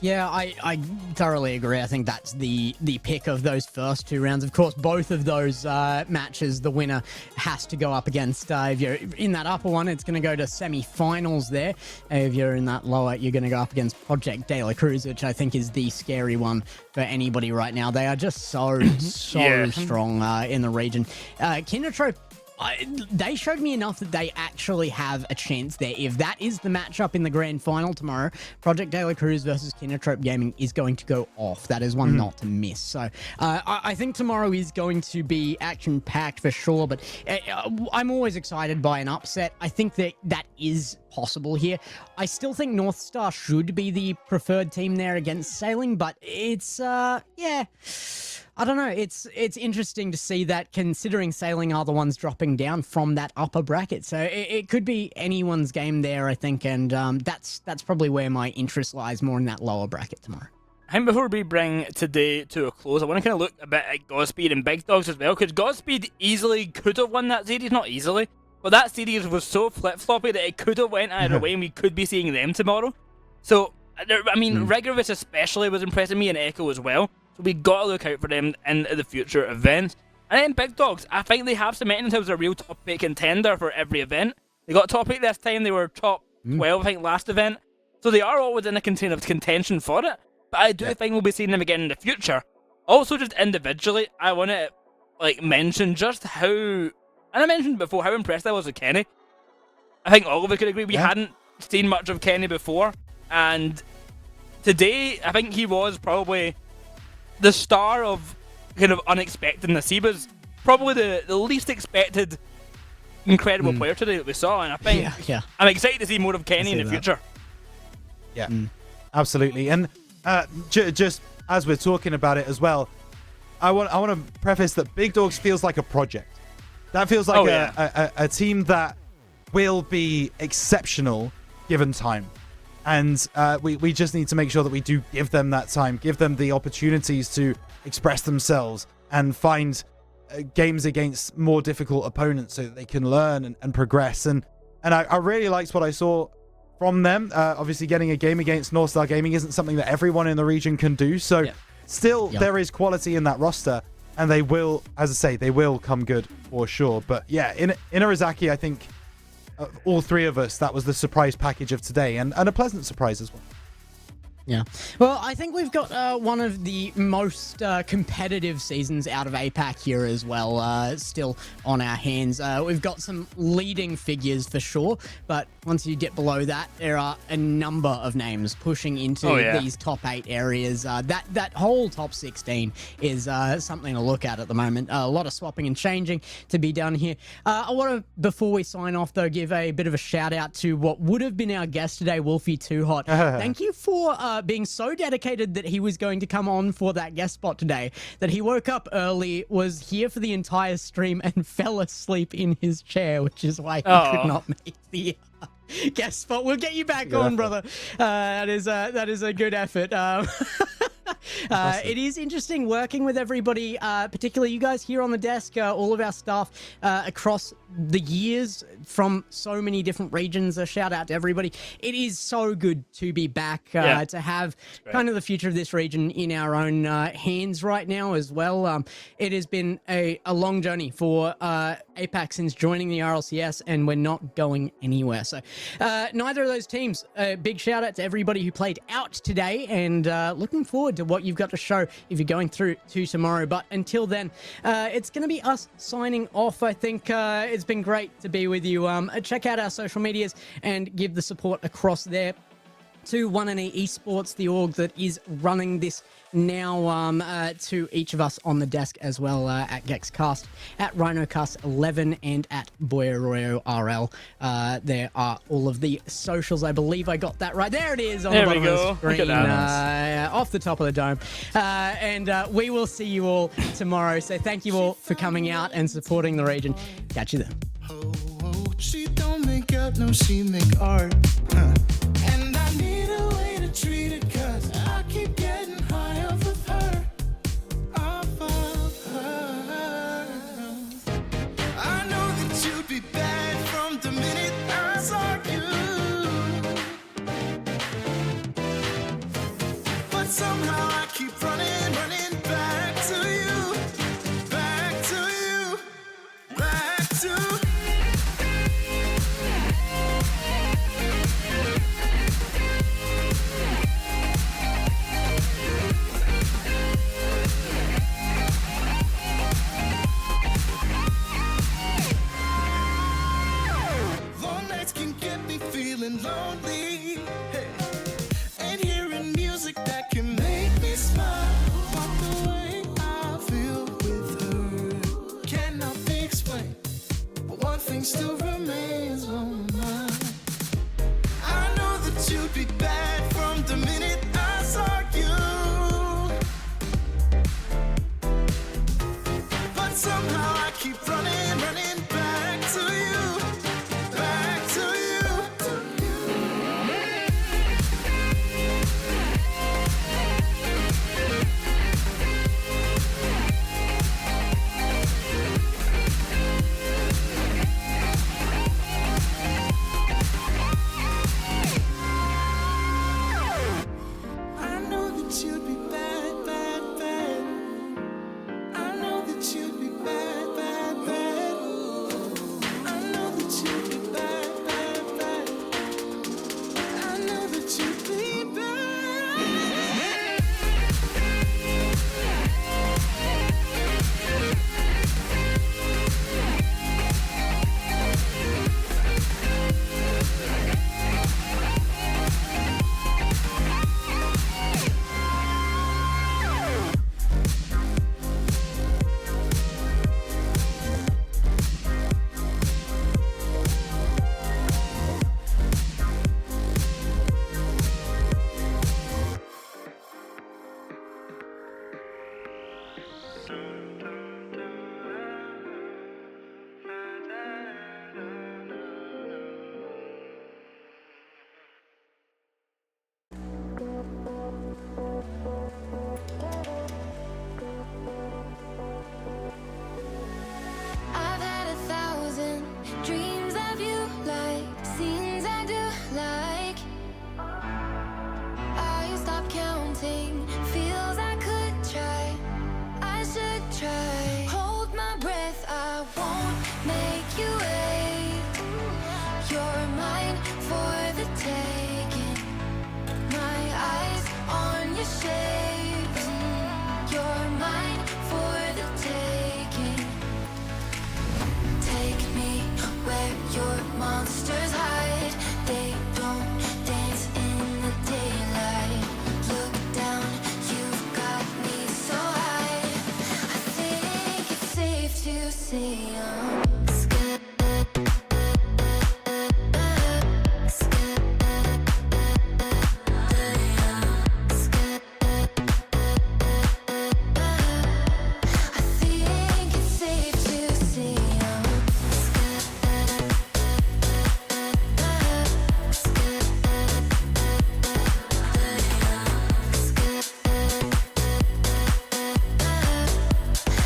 Yeah, I thoroughly agree. I think that's the pick of those first two rounds. Of course, both of those matches, the winner has to go up against, if you're in that upper one, it's going to go to semi-finals there. If you're in that lower, you're going to go up against Project De La Cruz, which I think is the scary one for anybody right now. They are just so strong in the region. Kindertrope, they showed me enough that they actually have a chance there. If that is the matchup in the grand final tomorrow, Project De La Cruz versus Kindertrope Gaming is going to go off. That is one not to miss. So I think tomorrow is going to be action-packed for sure, but I'm always excited by an upset. I think that is possible here. I still think North Star should be the preferred team there against Sailing, but it's, yeah... I don't know. It's interesting to see that, considering Sailing are the ones dropping down from that upper bracket. So it could be anyone's game there, I think, and that's probably where my interest lies, more in that lower bracket tomorrow. I think before we bring today to a close, I want to kind of look a bit at Godspeed and Big Dogs as well, because Godspeed easily could have won that series, not easily, but that series was so flip-floppy that it could have went either way, and we could be seeing them tomorrow. So, I mean, Rigorous especially was impressing me, and Echo as well. So we got to look out for them in the future events. And then Big Dogs, I think they have cemented themselves as a real top 8 contender for every event. They got top 8 this time, they were top 12, I think, last event. So they are always in a contention for it. But I do think we'll be seeing them again in the future. Also, just individually, I want to mention just how, and I mentioned before, how impressed I was with Kenny. I think all of us could agree we hadn't seen much of Kenny before. And today, I think he was probably the star of kind of unexpectedness. He was probably the least expected incredible player today that we saw, and I think I'm excited to see more of Kenny in the future. Yeah, absolutely. And just as we're talking about it as well, I want to preface that Big Dogs feels like a project. That feels like a team that will be exceptional given time. And we just need to make sure that we do give them that time, give them the opportunities to express themselves and find games against more difficult opponents so that they can learn and progress. And I really liked what I saw from them. Obviously, getting a game against North Star Gaming isn't something that everyone in the region can do. So still, there is quality in that roster. And they will, as I say, they will come good for sure. But yeah, in Irizaki, I think... all three of us, that was the surprise package of today, and a pleasant surprise as well. Yeah. Well, I think we've got one of the most competitive seasons out of APAC here as well, still on our hands. We've got some leading figures for sure, but once you get below that, there are a number of names pushing into these top 8 areas. That whole top 16 is something to look at the moment. A lot of swapping and changing to be done here. I want to, before we sign off, though, give a bit of a shout out to what would have been our guest today, Wolfie Too Hot. Thank you for being so dedicated that he was going to come on for that guest spot today, that he woke up early, was here for the entire stream, and fell asleep in his chair, which is why he could not make the guest spot. We'll get you back on, brother. That is a good effort. It is interesting working with everybody, particularly you guys here on the desk, all of our staff across the years from so many different regions. A shout out to everybody. It is so good to be back, to have kind of the future of this region in our own hands right now as well. It has been a long journey for APAC since joining the RLCS, and we're not going anywhere. So neither of those teams, a big shout out to everybody who played out today, and looking forward to what you've got to show if you're going through to tomorrow. But until then, it's going to be us signing off. I think it's been great to be with you. Check out our social medias and give the support across there to 1NE Esports, the org that is running this now, to each of us on the desk as well, at GexCast, at RhinoCast11, and at Boyaroyo RL. There are all of the socials. I believe I got that right. There it is on the bottom of the screen, off the top of the dome. And we will see you all tomorrow. So thank you all for coming out and supporting the region. Catch you then. She don't make up, no, she make art. And I need a way to treat it, cause I keep getting high off of her. Off of her. I know that you'd be bad from the minute thing still remains on my mind. I know that you'd be bad from the minute I saw you, but somehow I keep running back to you, back to you. I know that you'd be bad, bad, bad. I know that you'd be bad, bad, bad. I know that you'd be bad, bad, bad. I know that you'd be bad. I've had 1,000 dreams of you, like scenes I do like. I stop counting, feels I could try. I should try. Hold my breath, I won't make you wait. You're mine for the taking. My eyes on your shapes. You're mine for the taking. Take me where your monsters hide. They don't dance in the daylight. Look down, you've got me so high. I think it's safe to say I'm scared. I think it's safe to say I'm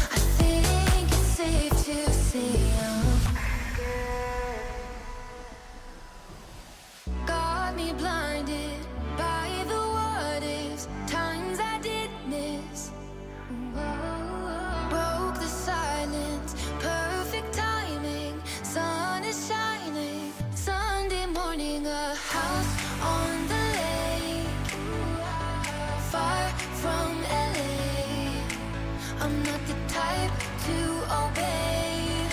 I think it's safe to say got me blinded by the what ifs, times I did miss. Broke the silence, perfect timing. Sun is shining, Sunday morning, a house on the lake, far from LA. I'm not the type to obey.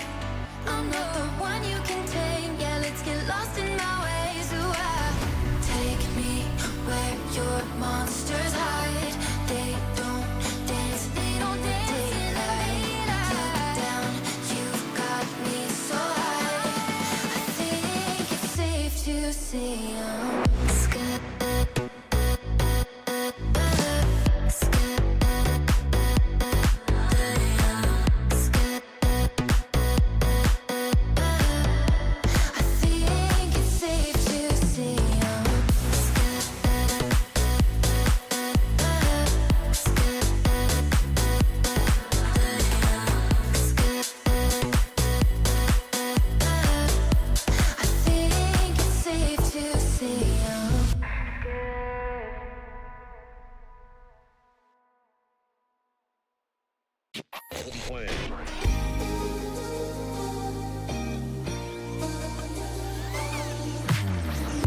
I'm not the one you can tame. Yeah, let's get lost in my ways. Ooh, take me where your monsters hide. They don't dance, they don't dance in the daylight. Look down, you've got me so high. I think it's safe to say I'm scared. I think it's safe to say I'm I think it's safe to say I'm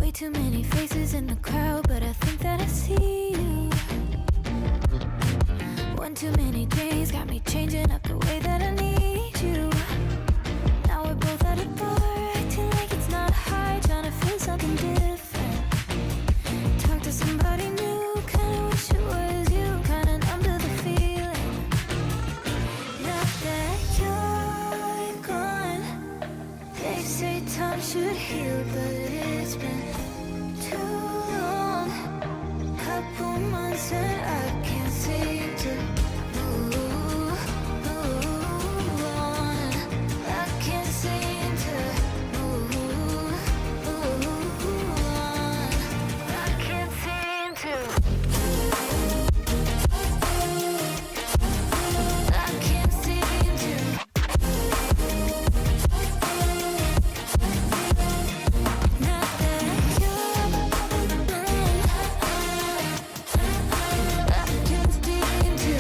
way too many faces in the crowd, but I think that I see you. One too many days got me changing up the way that I need you. Now we're both at a bar, acting like it's not hard, trying to feel something different. Talk to somebody new, kinda wish it was you, kinda numb to the feeling. Now that you're gone, they time should heal, but it's been too long. Couple months and I can't seem to move on. I can't seem to move on. I can't seem to. I can't seem to. Not that you're I can't seem to.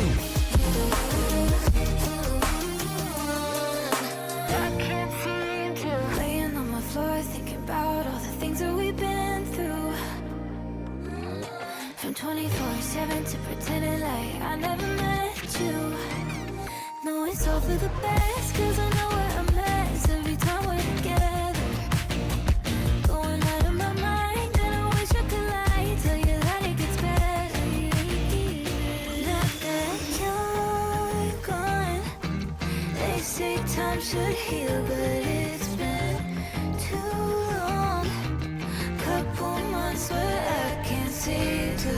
I can't seem to. Laying on my floor thinking about all the things that we've been through. From 24/7 to pretending like I never met you. No, it's all for the best, cause I know we're a mess every time we're together. Going out of my mind, and I wish I could lie, tell you that it gets better. Now that you're gone, they say time should heal, but it's been too long. Couple months where I can't seem to